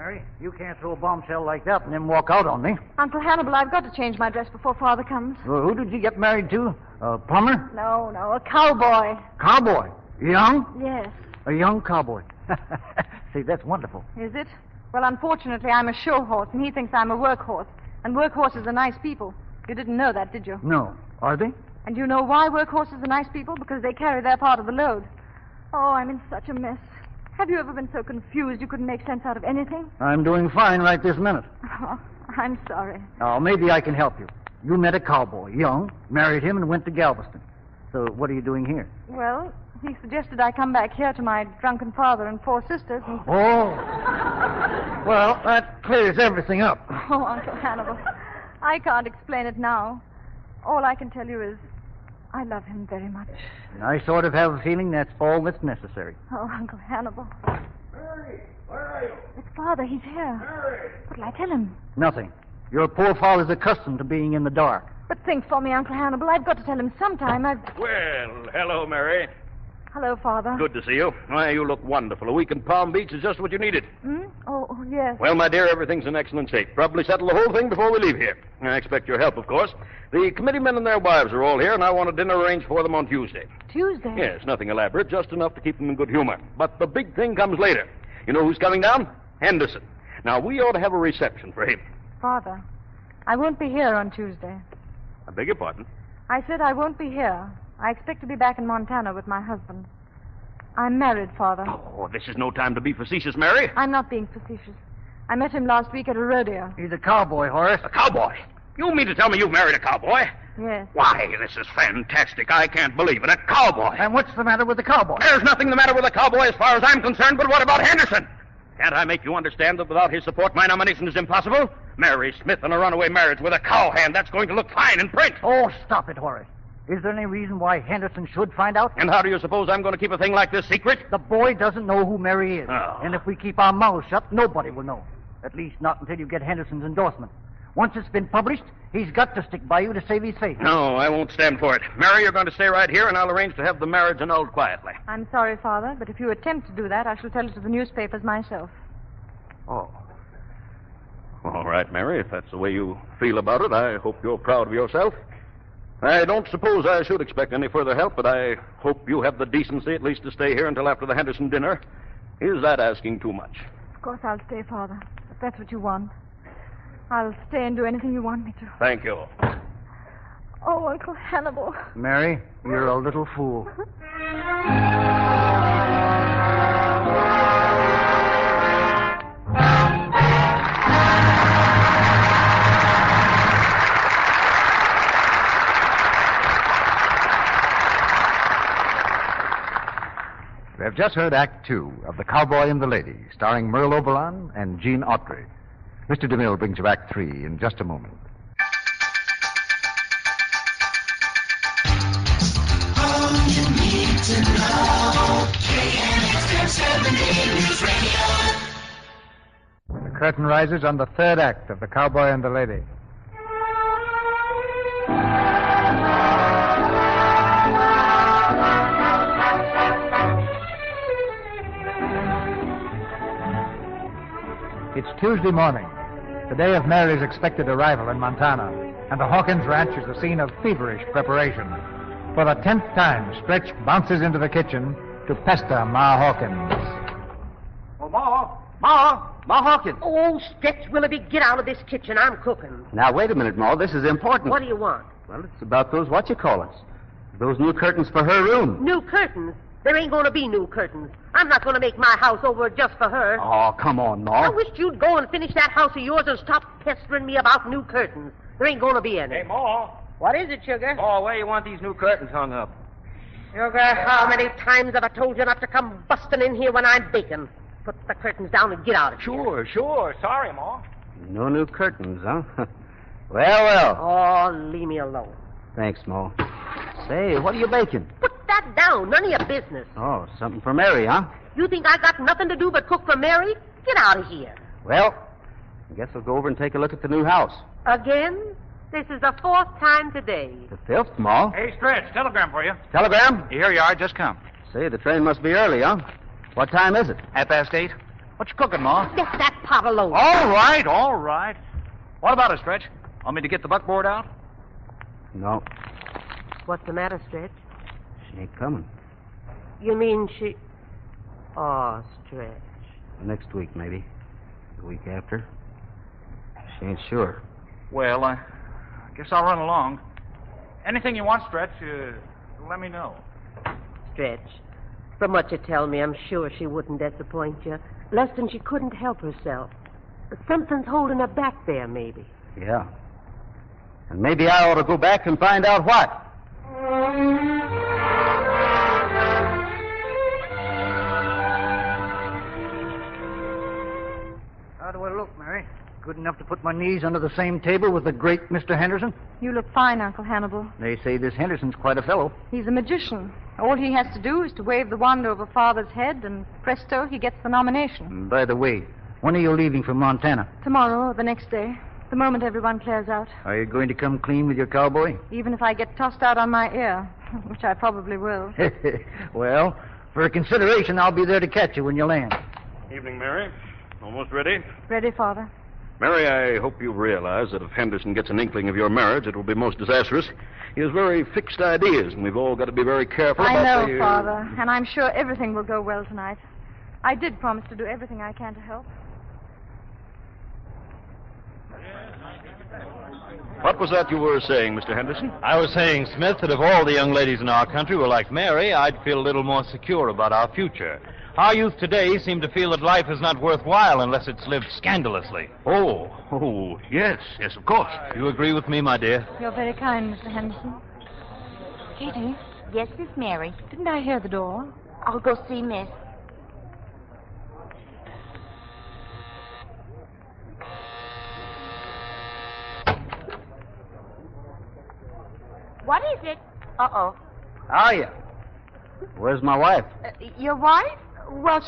Mary. You can't throw a bombshell like that and then walk out on me. Uncle Hannibal, I've got to change my dress before Father comes. Well, who did you get married to? A plumber? No, a cowboy. Cowboy? Young? Yes. A young cowboy. See, that's wonderful. Is it? Well, unfortunately, I'm a show horse, and he thinks I'm a work horse. And work horses are nice people. You didn't know that, did you? No. Are they? And you know why work horses are nice people? Because they carry their part of the load. Oh, I'm in such a mess. Have you ever been so confused you couldn't make sense out of anything? I'm doing fine right this minute. Oh, I'm sorry. Oh, maybe I can help you. You met a cowboy, young, married him, and went to Galveston. So what are you doing here? Well, he suggested I come back here to my drunken father and 4 sisters. And... Oh. Well, that clears everything up. Oh, Uncle Hannibal, I can't explain it now. All I can tell you is I love him very much. I sort of have a feeling that's all that's necessary. Oh, Uncle Hannibal. Mary, where are you? It's Father. He's here. Mary! What'll I tell him? Nothing. Your poor father's accustomed to being in the dark. But think for me, Uncle Hannibal. I've got to tell him sometime. Well, hello, Mary. Hello, Father. Good to see you. Why, you look wonderful. A week in Palm Beach is just what you needed. Oh, yes. Well, my dear, everything's in excellent shape. Probably settle the whole thing before we leave here. I expect your help, of course. The committeemen and their wives are all here, and I want a dinner arranged for them on Tuesday. Tuesday? Yes, nothing elaborate, just enough to keep them in good humor. But the big thing comes later. You know who's coming down? Henderson. Now, we ought to have a reception for him. Father, I won't be here on Tuesday. I beg your pardon? I said I won't be here. I expect to be back in Montana with my husband. I'm married, Father. Oh, this is no time to be facetious, Mary. I'm not being facetious. I met him last week at a rodeo. He's a cowboy, Horace. A cowboy? You mean to tell me you've married a cowboy? Yes. Why, this is fantastic. I can't believe it. A cowboy. And what's the matter with the cowboy? There's nothing the matter with a cowboy as far as I'm concerned, but what about Henderson? Can't I make you understand that without his support, my nomination is impossible? Mary Smith and a runaway marriage with a cowhand, that's going to look fine in print. Oh, stop it, Horace. Is there any reason why Henderson should find out? And how do you suppose I'm going to keep a thing like this secret? The boy doesn't know who Mary is. Oh. And if we keep our mouths shut, nobody will know. At least not until you get Henderson's endorsement. Once it's been published, he's got to stick by you to save his face. No, I won't stand for it. Mary, you're going to stay right here, and I'll arrange to have the marriage annulled quietly. I'm sorry, Father, but if you attempt to do that, I shall tell it to the newspapers myself. Oh. All right, Mary, if that's the way you feel about it, I hope you're proud of yourself. I don't suppose I should expect any further help, but I hope you have the decency at least to stay here until after the Henderson dinner. Is that asking too much? Of course I'll stay, Father, if that's what you want. I'll stay and do anything you want me to. Thank you. Oh, Uncle Hannibal. Mary, you're a little fool. We have just heard Act 2 of The Cowboy and the Lady, starring Merle Oberon and Gene Autry. Mr. DeMille brings you Act 3 in just a moment. All you need to know, KNXM 70 News Radio. The curtain rises on the third act of The Cowboy and the Lady. It's Tuesday morning, the day of Mary's expected arrival in Montana, and the Hawkins Ranch is the scene of feverish preparation. For the 10th time, Stretch bounces into the kitchen to pester Ma Hawkins. Oh, Ma Hawkins. Oh, Stretch Willoughby, get out of this kitchen. I'm cooking. Now, wait a minute, Ma. This is important. What do you want? Well, it's about those what-you-call-us. Those new curtains for her room. New curtains? There ain't going to be new curtains. I'm not going to make my house over just for her. Oh, come on, Ma. I wish you'd go and finish that house of yours and stop pestering me about new curtains. There ain't going to be any. Hey, Ma. What is it, Sugar? Oh, where you want these new curtains hung up? Sugar, how many times have I told you not to come busting in here when I'm baking? Put the curtains down and get out of here. Sure. Sorry, Ma. No new curtains, huh? Well. Oh, leave me alone. Thanks, Ma. Say, what are you baking? Put that down. None of your business. Oh, something for Mary, huh? You think I got nothing to do but cook for Mary? Get out of here. Well, I guess I'll go over and take a look at the new house. Again? This is the 4th time today. The 5th, Ma. Hey, Stretch, telegram for you. Telegram? Here you are, just come. Say, the train must be early, huh? What time is it? 8:30. What you cooking, Ma? Just that pot alone. All right, all right. What about her, Stretch? Want me to get the buckboard out? No, What's the matter, Stretch? she ain't coming. You mean she... Oh, Stretch. Next week, maybe. The week after. She ain't sure. Well, I guess I'll run along. Anything you want, Stretch, let me know. Stretch, from what you tell me, I'm sure she wouldn't disappoint you. Less than she couldn't help herself. Something's holding her back there, maybe. Yeah. And maybe I ought to go back and find out what. How do I look, Mary? Good enough to put my knees under the same table with the great Mr. Henderson? You look fine, Uncle Hannibal. They say this Henderson's quite a fellow. He's a magician. All he has to do is to wave the wand over Father's head, and presto, he gets the nomination. By the way, when are you leaving for Montana? Tomorrow or the next day, the moment everyone clears out. Are you going to come clean with your cowboy? Even if I get tossed out on my ear, which I probably will. Well, for a consideration, I'll be there to catch you when you land. Evening, Mary. Almost ready? Ready, Father. Mary, I hope you realize that if Henderson gets an inkling of your marriage, it will be most disastrous. He has very fixed ideas, and we've all got to be very careful I about know, Father, and I'm sure everything will go well tonight. I did promise to do everything I can to help. What was that you were saying, Mr. Henderson? I was saying, Smith, that if all the young ladies in our country were like Mary, I'd feel a little more secure about our future. Our youth today seem to feel that life is not worthwhile unless it's lived scandalously. Oh, yes, of course. You agree with me, my dear? You're very kind, Mr. Henderson. Katie? Yes, Miss Mary. Didn't I hear the door? I'll go see Miss. What is it? Uh-oh. Are you? Where's my wife? Your wife? Well,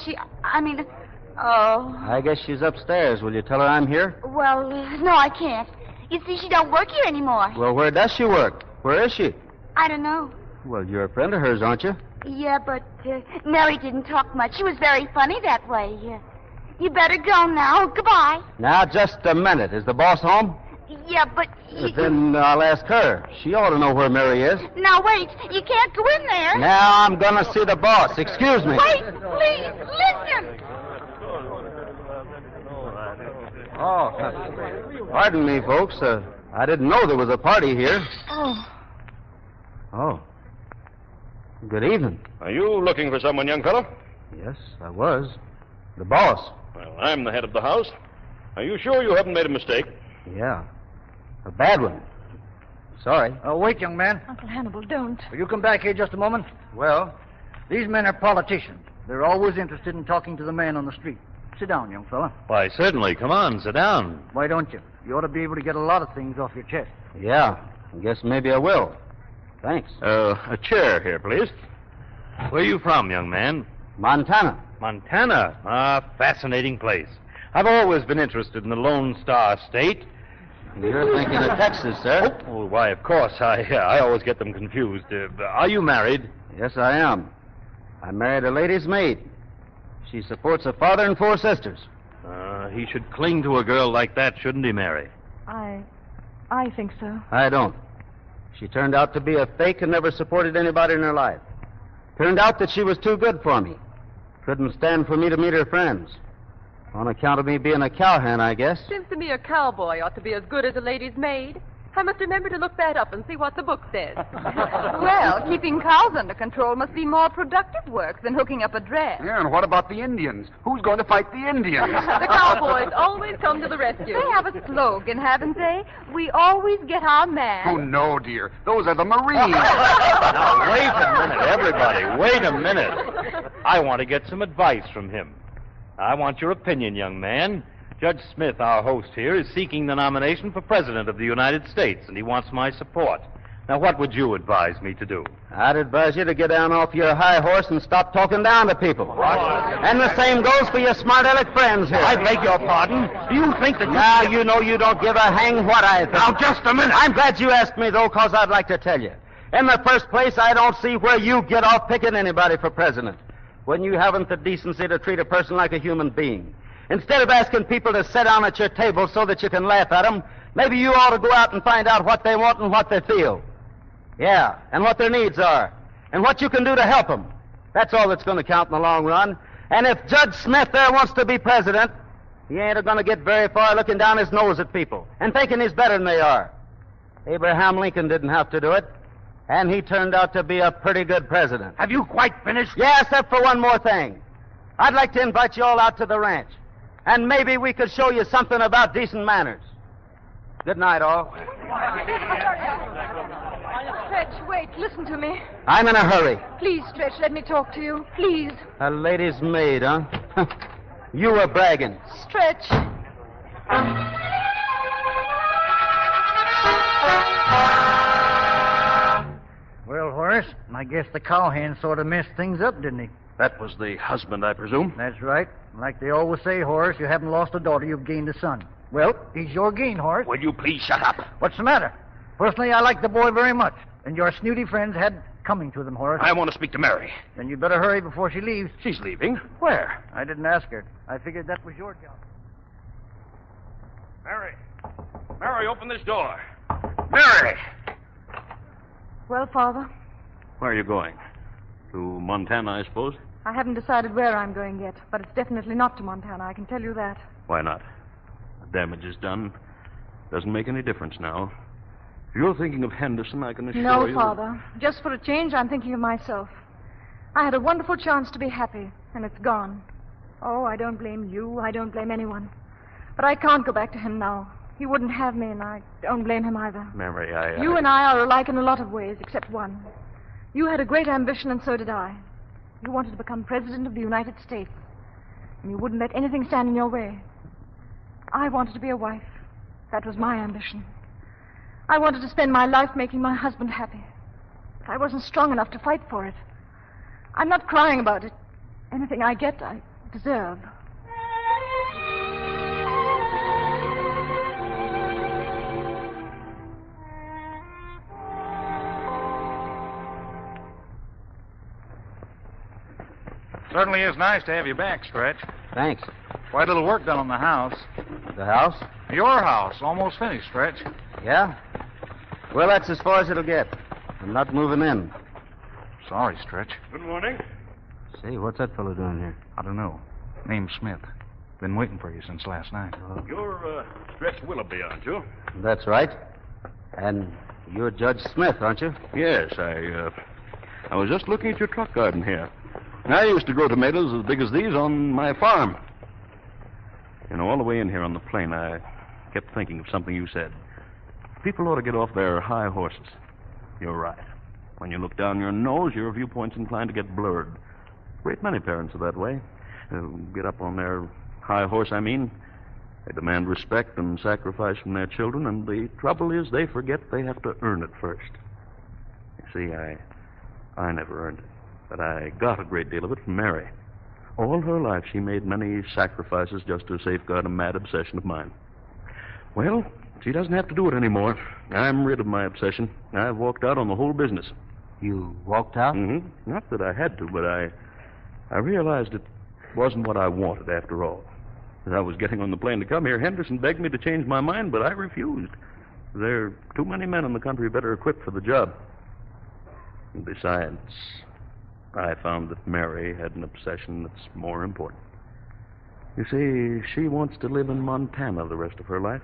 oh. I guess she's upstairs. Will you tell her I'm here? Well, no, I can't. You see, she don't work here anymore. Well, where does she work? Where is she? I don't know. Well, you're a friend of hers, aren't you? Yeah, but Mary didn't talk much. She was very funny that way. You better go now. Goodbye. Now, just a minute. Is the boss home? Yeah, but... Then I'll ask her. She ought to know where Mary is. Now, wait. You can't go in there. Now I'm going to see the boss. Excuse me. Wait, please. Listen. Oh, pardon me, folks. I didn't know there was a party here. Oh. Good evening. Are you looking for someone, young fellow? Yes, I was. The boss. Well, I'm the head of the house. Are you sure you haven't made a mistake? Yeah. A bad one. Sorry. Wait, young man. Uncle Hannibal, don't. Will you come back here just a moment? Well, these men are politicians. They're always interested in talking to the man on the street. Sit down, young fella. Why, certainly. Come on, sit down. Why don't you? You ought to be able to get a lot of things off your chest. Yeah. I guess maybe I will. Thanks. A chair here, please. Where are you from, young man? Montana. Montana? Ah, fascinating place. I've always been interested in the Lone Star State. You're thinking of Texas, sir. Oh, why, of course. I always get them confused. Are you married? Yes, I am. I married a lady's maid. She supports a father and 4 sisters. He should cling to a girl like that, shouldn't he, Mary? I think so. I don't. She turned out to be a fake and never supported anybody in her life. Turned out that she was too good for me. Couldn't stand for me to meet her friends. On account of me being a cowhand, I guess. Seems to me a cowboy ought to be as good as a lady's maid. I must remember to look that up and see what the book says. Well, keeping cows under control must be more productive work than hooking up a dress. Yeah, and what about the Indians? Who's going to fight the Indians? The cowboys always come to the rescue. They have a slogan, haven't they? We always get our man. Oh, no, dear. Those are the Marines. Now, wait a minute, everybody. Wait a minute. I want to get some advice from him. I want your opinion, young man. Judge Smith, our host here, is seeking the nomination for President of the United States, and he wants my support. Now, what would you advise me to do? I'd advise you to get down off your high horse and stop talking down to people. And the same goes for your smart-aleck friends here. I beg your pardon? Do you think that... Now, you know you don't give a hang what I think. Now, just a minute. I'm glad you asked me, though, because I'd like to tell you. In the first place, I don't see where you get off picking anybody for president. when you haven't the decency to treat a person like a human being? Instead of asking people to sit down at your table so that you can laugh at them, maybe you ought to go out and find out what they want and what they feel. Yeah, and what their needs are, and what you can do to help them. That's all that's going to count in the long run. And if Judge Smith there wants to be president, he ain't going to get very far looking down his nose at people and thinking he's better than they are. Abraham Lincoln didn't have to do it, and he turned out to be a pretty good president. Have you quite finished? Yeah, except for one more thing. I'd like to invite you all out to the ranch, and maybe we could show you something about decent manners. Good night, all. Stretch, wait, listen to me. I'm in a hurry. Please, Stretch, let me talk to you. Please. A lady's maid, huh? You were bragging. Stretch. Well, Horace, I guess the cowhand sort of messed things up, didn't he? That was the husband, I presume? That's right. Like they always say, Horace, you haven't lost a daughter, you've gained a son. Well, he's your gain, Horace. Will you please shut up? What's the matter? Personally, I like the boy very much, and your snooty friends had coming to them, Horace. I want to speak to Mary. Then you better hurry before she leaves. She's leaving? Where? I didn't ask her. I figured that was your job. Mary. Mary, open this door. Mary! Well, Father, Where are you going? To Montana, I suppose? I haven't decided where I'm going yet, but it's definitely not to Montana, I can tell you that. Why not? The damage is done. Doesn't make any difference now. If you're thinking of Henderson, I can assure you... No, Father. Just for a change, I'm thinking of myself. I had a wonderful chance to be happy, and it's gone. Oh, I don't blame you. I don't blame anyone. But I can't go back to him now. He wouldn't have me, and I don't blame him either. Mary, You and I are alike in a lot of ways, except one. You had a great ambition, and so did I. You wanted to become President of the United States, and you wouldn't let anything stand in your way. I wanted to be a wife. That was my ambition. I wanted to spend my life making my husband happy. But I wasn't strong enough to fight for it. I'm not crying about it. Anything I get, I deserve. Certainly is nice to have you back, Stretch. Thanks. Quite a little work done on the house. The house? Your house. Almost finished, Stretch. Yeah? Well, that's as far as it'll get. I'm not moving in. Sorry, Stretch. Good morning. Say, what's that fellow doing here? I don't know. Name's Smith. Been waiting for you since last night. You're, Stretch Willoughby, aren't you? That's right. And you're Judge Smith, aren't you? Yes, I was just looking at your truck garden here. I used to grow tomatoes as big as these on my farm. You know, all the way in here on the plain, I kept thinking of something you said. People ought to get off their high horses. You're right. When you look down your nose, your viewpoint's inclined to get blurred. Great many parents are that way. Get up on their high horse, I mean. They demand respect and sacrifice from their children, and the trouble is they forget they have to earn it first. You see, I never earned it. But I got a great deal of it from Mary. All her life, she made many sacrifices just to safeguard a mad obsession of mine. Well, she doesn't have to do it anymore. I'm rid of my obsession. I've walked out on the whole business. You walked out? Mm-hmm. Not that I had to, but I realized it wasn't what I wanted after all. As I was getting on the plane to come here, Henderson begged me to change my mind, but I refused. There are too many men in the country better equipped for the job. And besides, I found that Mary had an obsession that's more important. You see, she wants to live in Montana the rest of her life.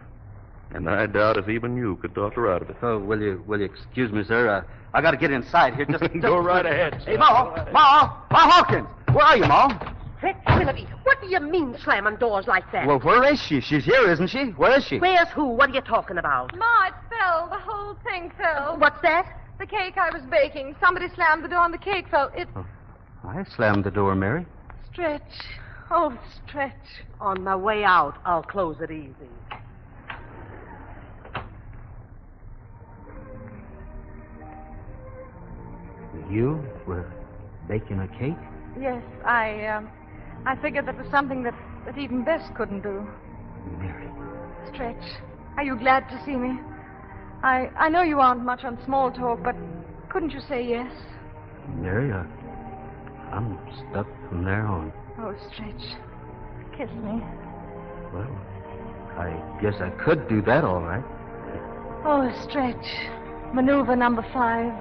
And I doubt if even you could talk her out of it. Oh, will you excuse me, sir? I got to get inside here. Just Go right ahead. Hey, Ma Hawkins! Where are you, Ma? Stretch Willoughby, what do you mean slamming doors like that? Well, where is she? She's here, isn't she? Where is she? Where's who? What are you talking about? Ma, it fell. The whole thing fell. What's that? The cake I was baking. Somebody slammed the door and the cake fell. I slammed the door, Mary. Stretch. Oh, Stretch. On my way out, I'll close it easy. You were baking a cake? Yes, I figured that was something that even Bess couldn't do. Mary. Stretch, are you glad to see me? I know you aren't much on small talk, but couldn't you say yes? Mary, I'm stuck from there on. Oh, Stretch. Kiss me. Well, I guess I could do that all right. Oh, Stretch. Maneuver number 5.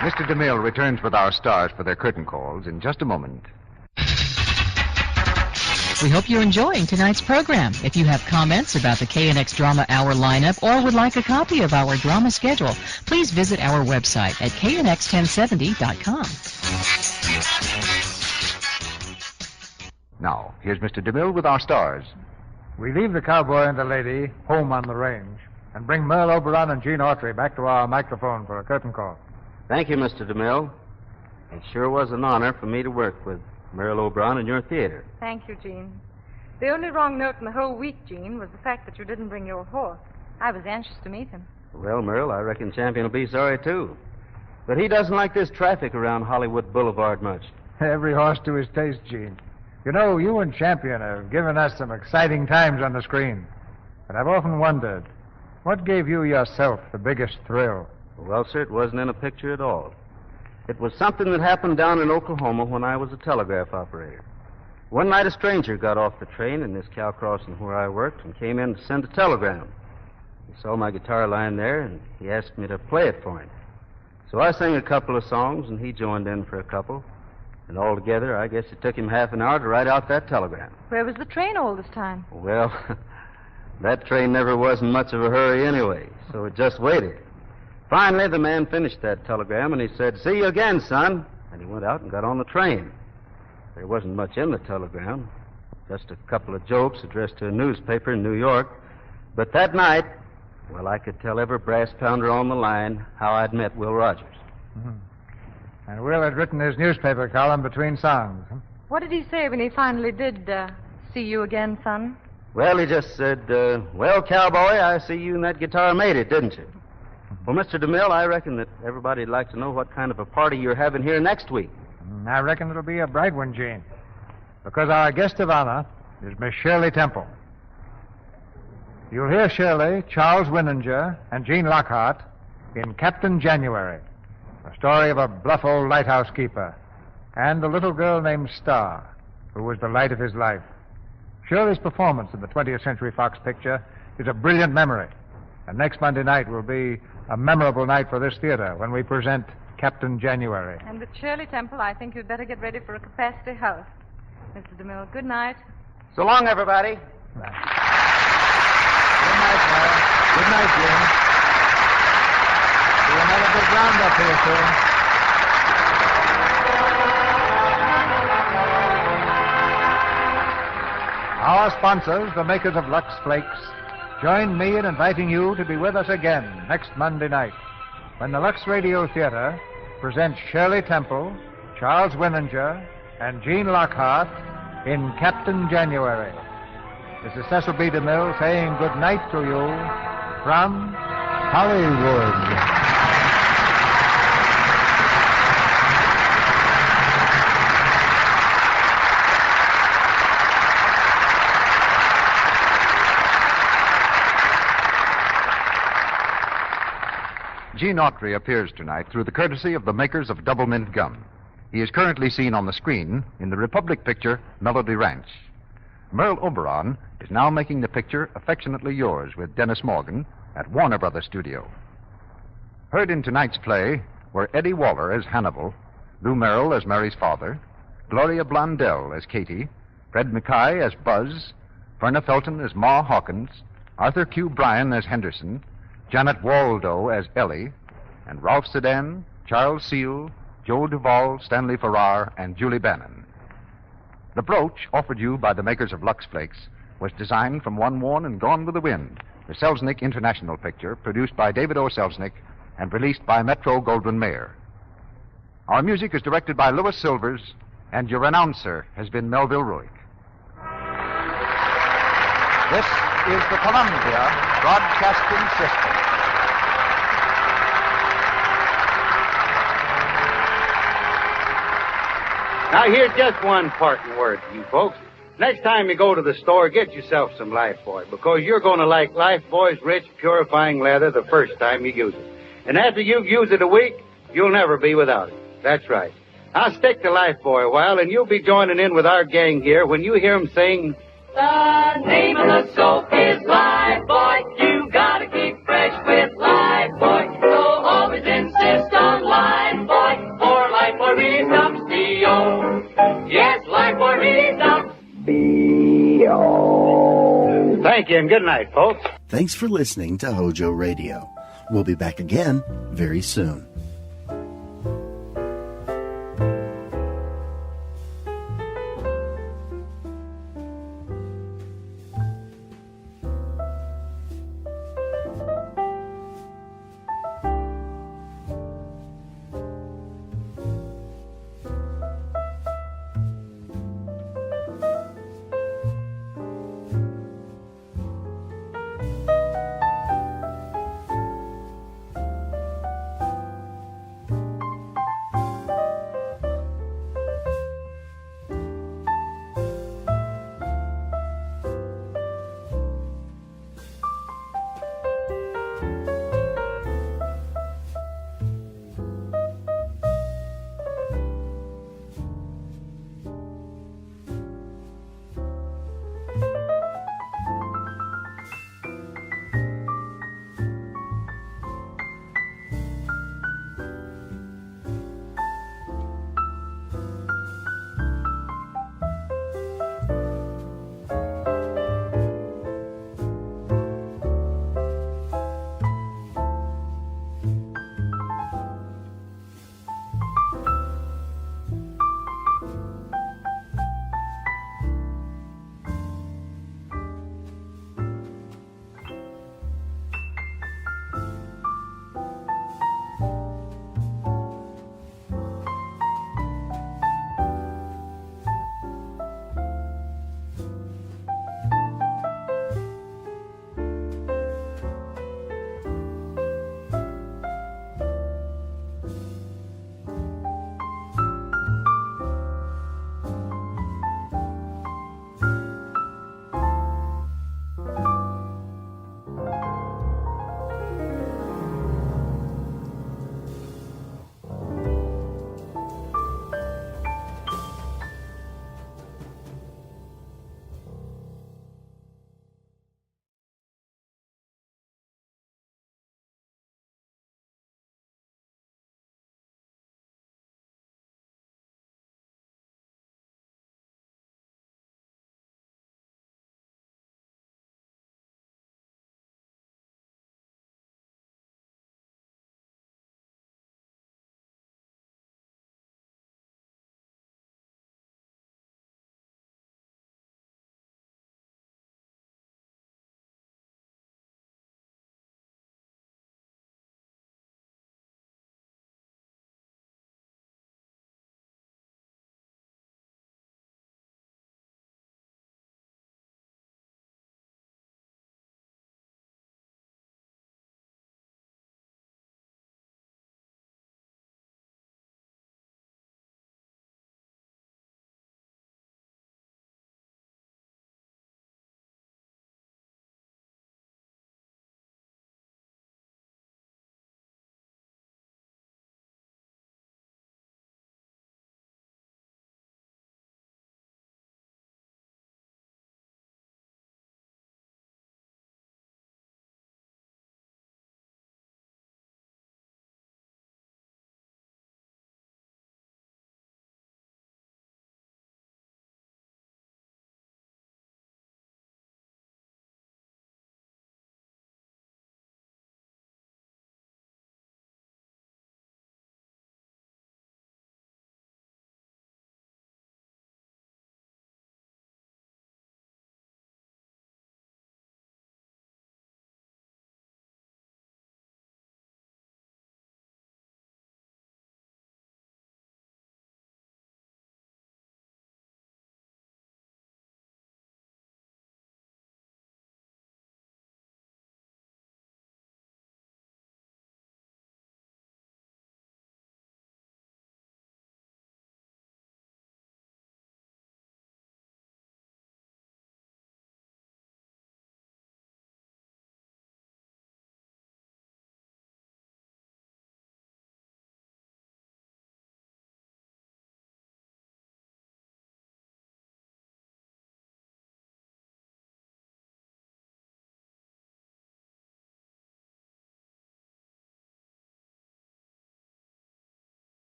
Mr. DeMille returns with our stars for their curtain calls in just a moment. We hope you're enjoying tonight's program. If you have comments about the KNX Drama Hour lineup or would like a copy of our drama schedule, please visit our website at knx1070.com. Now, here's Mr. DeMille with our stars. We leave the cowboy and the lady home on the range and bring Merle Oberon and Gene Autry back to our microphone for a curtain call. Thank you, Mr. DeMille. It sure was an honor for me to work with Merle Oberon in your theater. Thank you, Gene. The only wrong note in the whole week, Gene, was the fact that you didn't bring your horse. I was anxious to meet him. Well, Merle, I reckon Champion will be sorry, too. But he doesn't like this traffic around Hollywood Boulevard much. Every horse to his taste, Gene. You know, you and Champion have given us some exciting times on the screen. And I've often wondered, what gave you yourself the biggest thrill? Well, sir, it wasn't in a picture at all. It was something that happened down in Oklahoma when I was a telegraph operator. One night a stranger got off the train in this cow crossing where I worked and came in to send a telegram. He saw my guitar lying there, and he asked me to play it for him. So I sang a couple of songs, and he joined in for a couple. And altogether, I guess it took him half an hour to write out that telegram. Where was the train all this time? Well, that train never was in much of a hurry anyway, so it just waited. Finally, the man finished that telegram, and he said, "See you again, son." And he went out and got on the train. There wasn't much in the telegram, just a couple of jokes addressed to a newspaper in New York. But that night, well, I could tell every brass pounder on the line how I'd met Will Rogers. Mm-hmm. And Will had written his newspaper column between songs. Huh? What did he say when he finally did see you again, son? Well, he just said, "Well, cowboy, I see you and that guitar made it, didn't you?" Well, Mr. DeMille, I reckon that everybody'd like to know what kind of a party you're having here next week. I reckon it'll be a bright one, Gene, because our guest of honor is Miss Shirley Temple. You'll hear Shirley, Charles Winninger, and Gene Lockhart in Captain January, a story of a bluff old lighthouse keeper and a little girl named Star, who was the light of his life. Shirley's performance in the 20th Century Fox picture is a brilliant memory, and next Monday night will be a memorable night for this theater when we present Captain January. And with Shirley Temple, I think you'd better get ready for a capacity house. Mr. DeMille, good night. So long, everybody. Good night, Mel. Good night, Jim. See another big roundup here soon. Our sponsors, the makers of Lux Flakes, join me in inviting you to be with us again next Monday night when the Lux Radio Theater presents Shirley Temple, Charles Winninger, and Gene Lockhart in Captain January. This is Cecil B. DeMille saying good night to you from Hollywood. Gene Autry appears tonight through the courtesy of the makers of Double Mint Gum. He is currently seen on the screen in the Republic picture Melody Ranch. Merle Oberon is now making the picture Affectionately Yours with Dennis Morgan at Warner Brothers Studio. Heard in tonight's play were Eddie Waller as Hannibal, Lou Merrill as Mary's father, Gloria Blondell as Katie, Fred Mackay as Buzz, Verna Felton as Ma Hawkins, Arthur Q. Bryan as Henderson, Janet Waldo as Ellie, and Ralph Sedan, Charles Seal, Joe Duvall, Stanley Farrar, and Julie Bannon. The brooch offered you by the makers of Lux Flakes was designed from one worn and gone with the wind, the Selznick International picture produced by David O. Selznick and released by Metro-Goldwyn-Mayer. Our music is directed by Louis Silvers, and your announcer has been Melville Ruick. This is the Columbia Broadcasting System. Now, here's just one parting word to you folks. Next time you go to the store, get yourself some Lifebuoy, because you're going to like Lifebuoy's rich, purifying leather the first time you use it. And after you've used it a week, you'll never be without it. That's right. Now stick to Lifebuoy a while, and you'll be joining in with our gang here when you hear them sing... The name of the soap is Lifebuoy. You gotta keep fresh with Lifebuoy. So always insist on Lifebuoy, for Lifebuoy redumps B.O. Yes, Lifebuoy redumps B.O. Thank you, and good night, folks. Thanks for listening to HOJO Radio. We'll be back again very soon.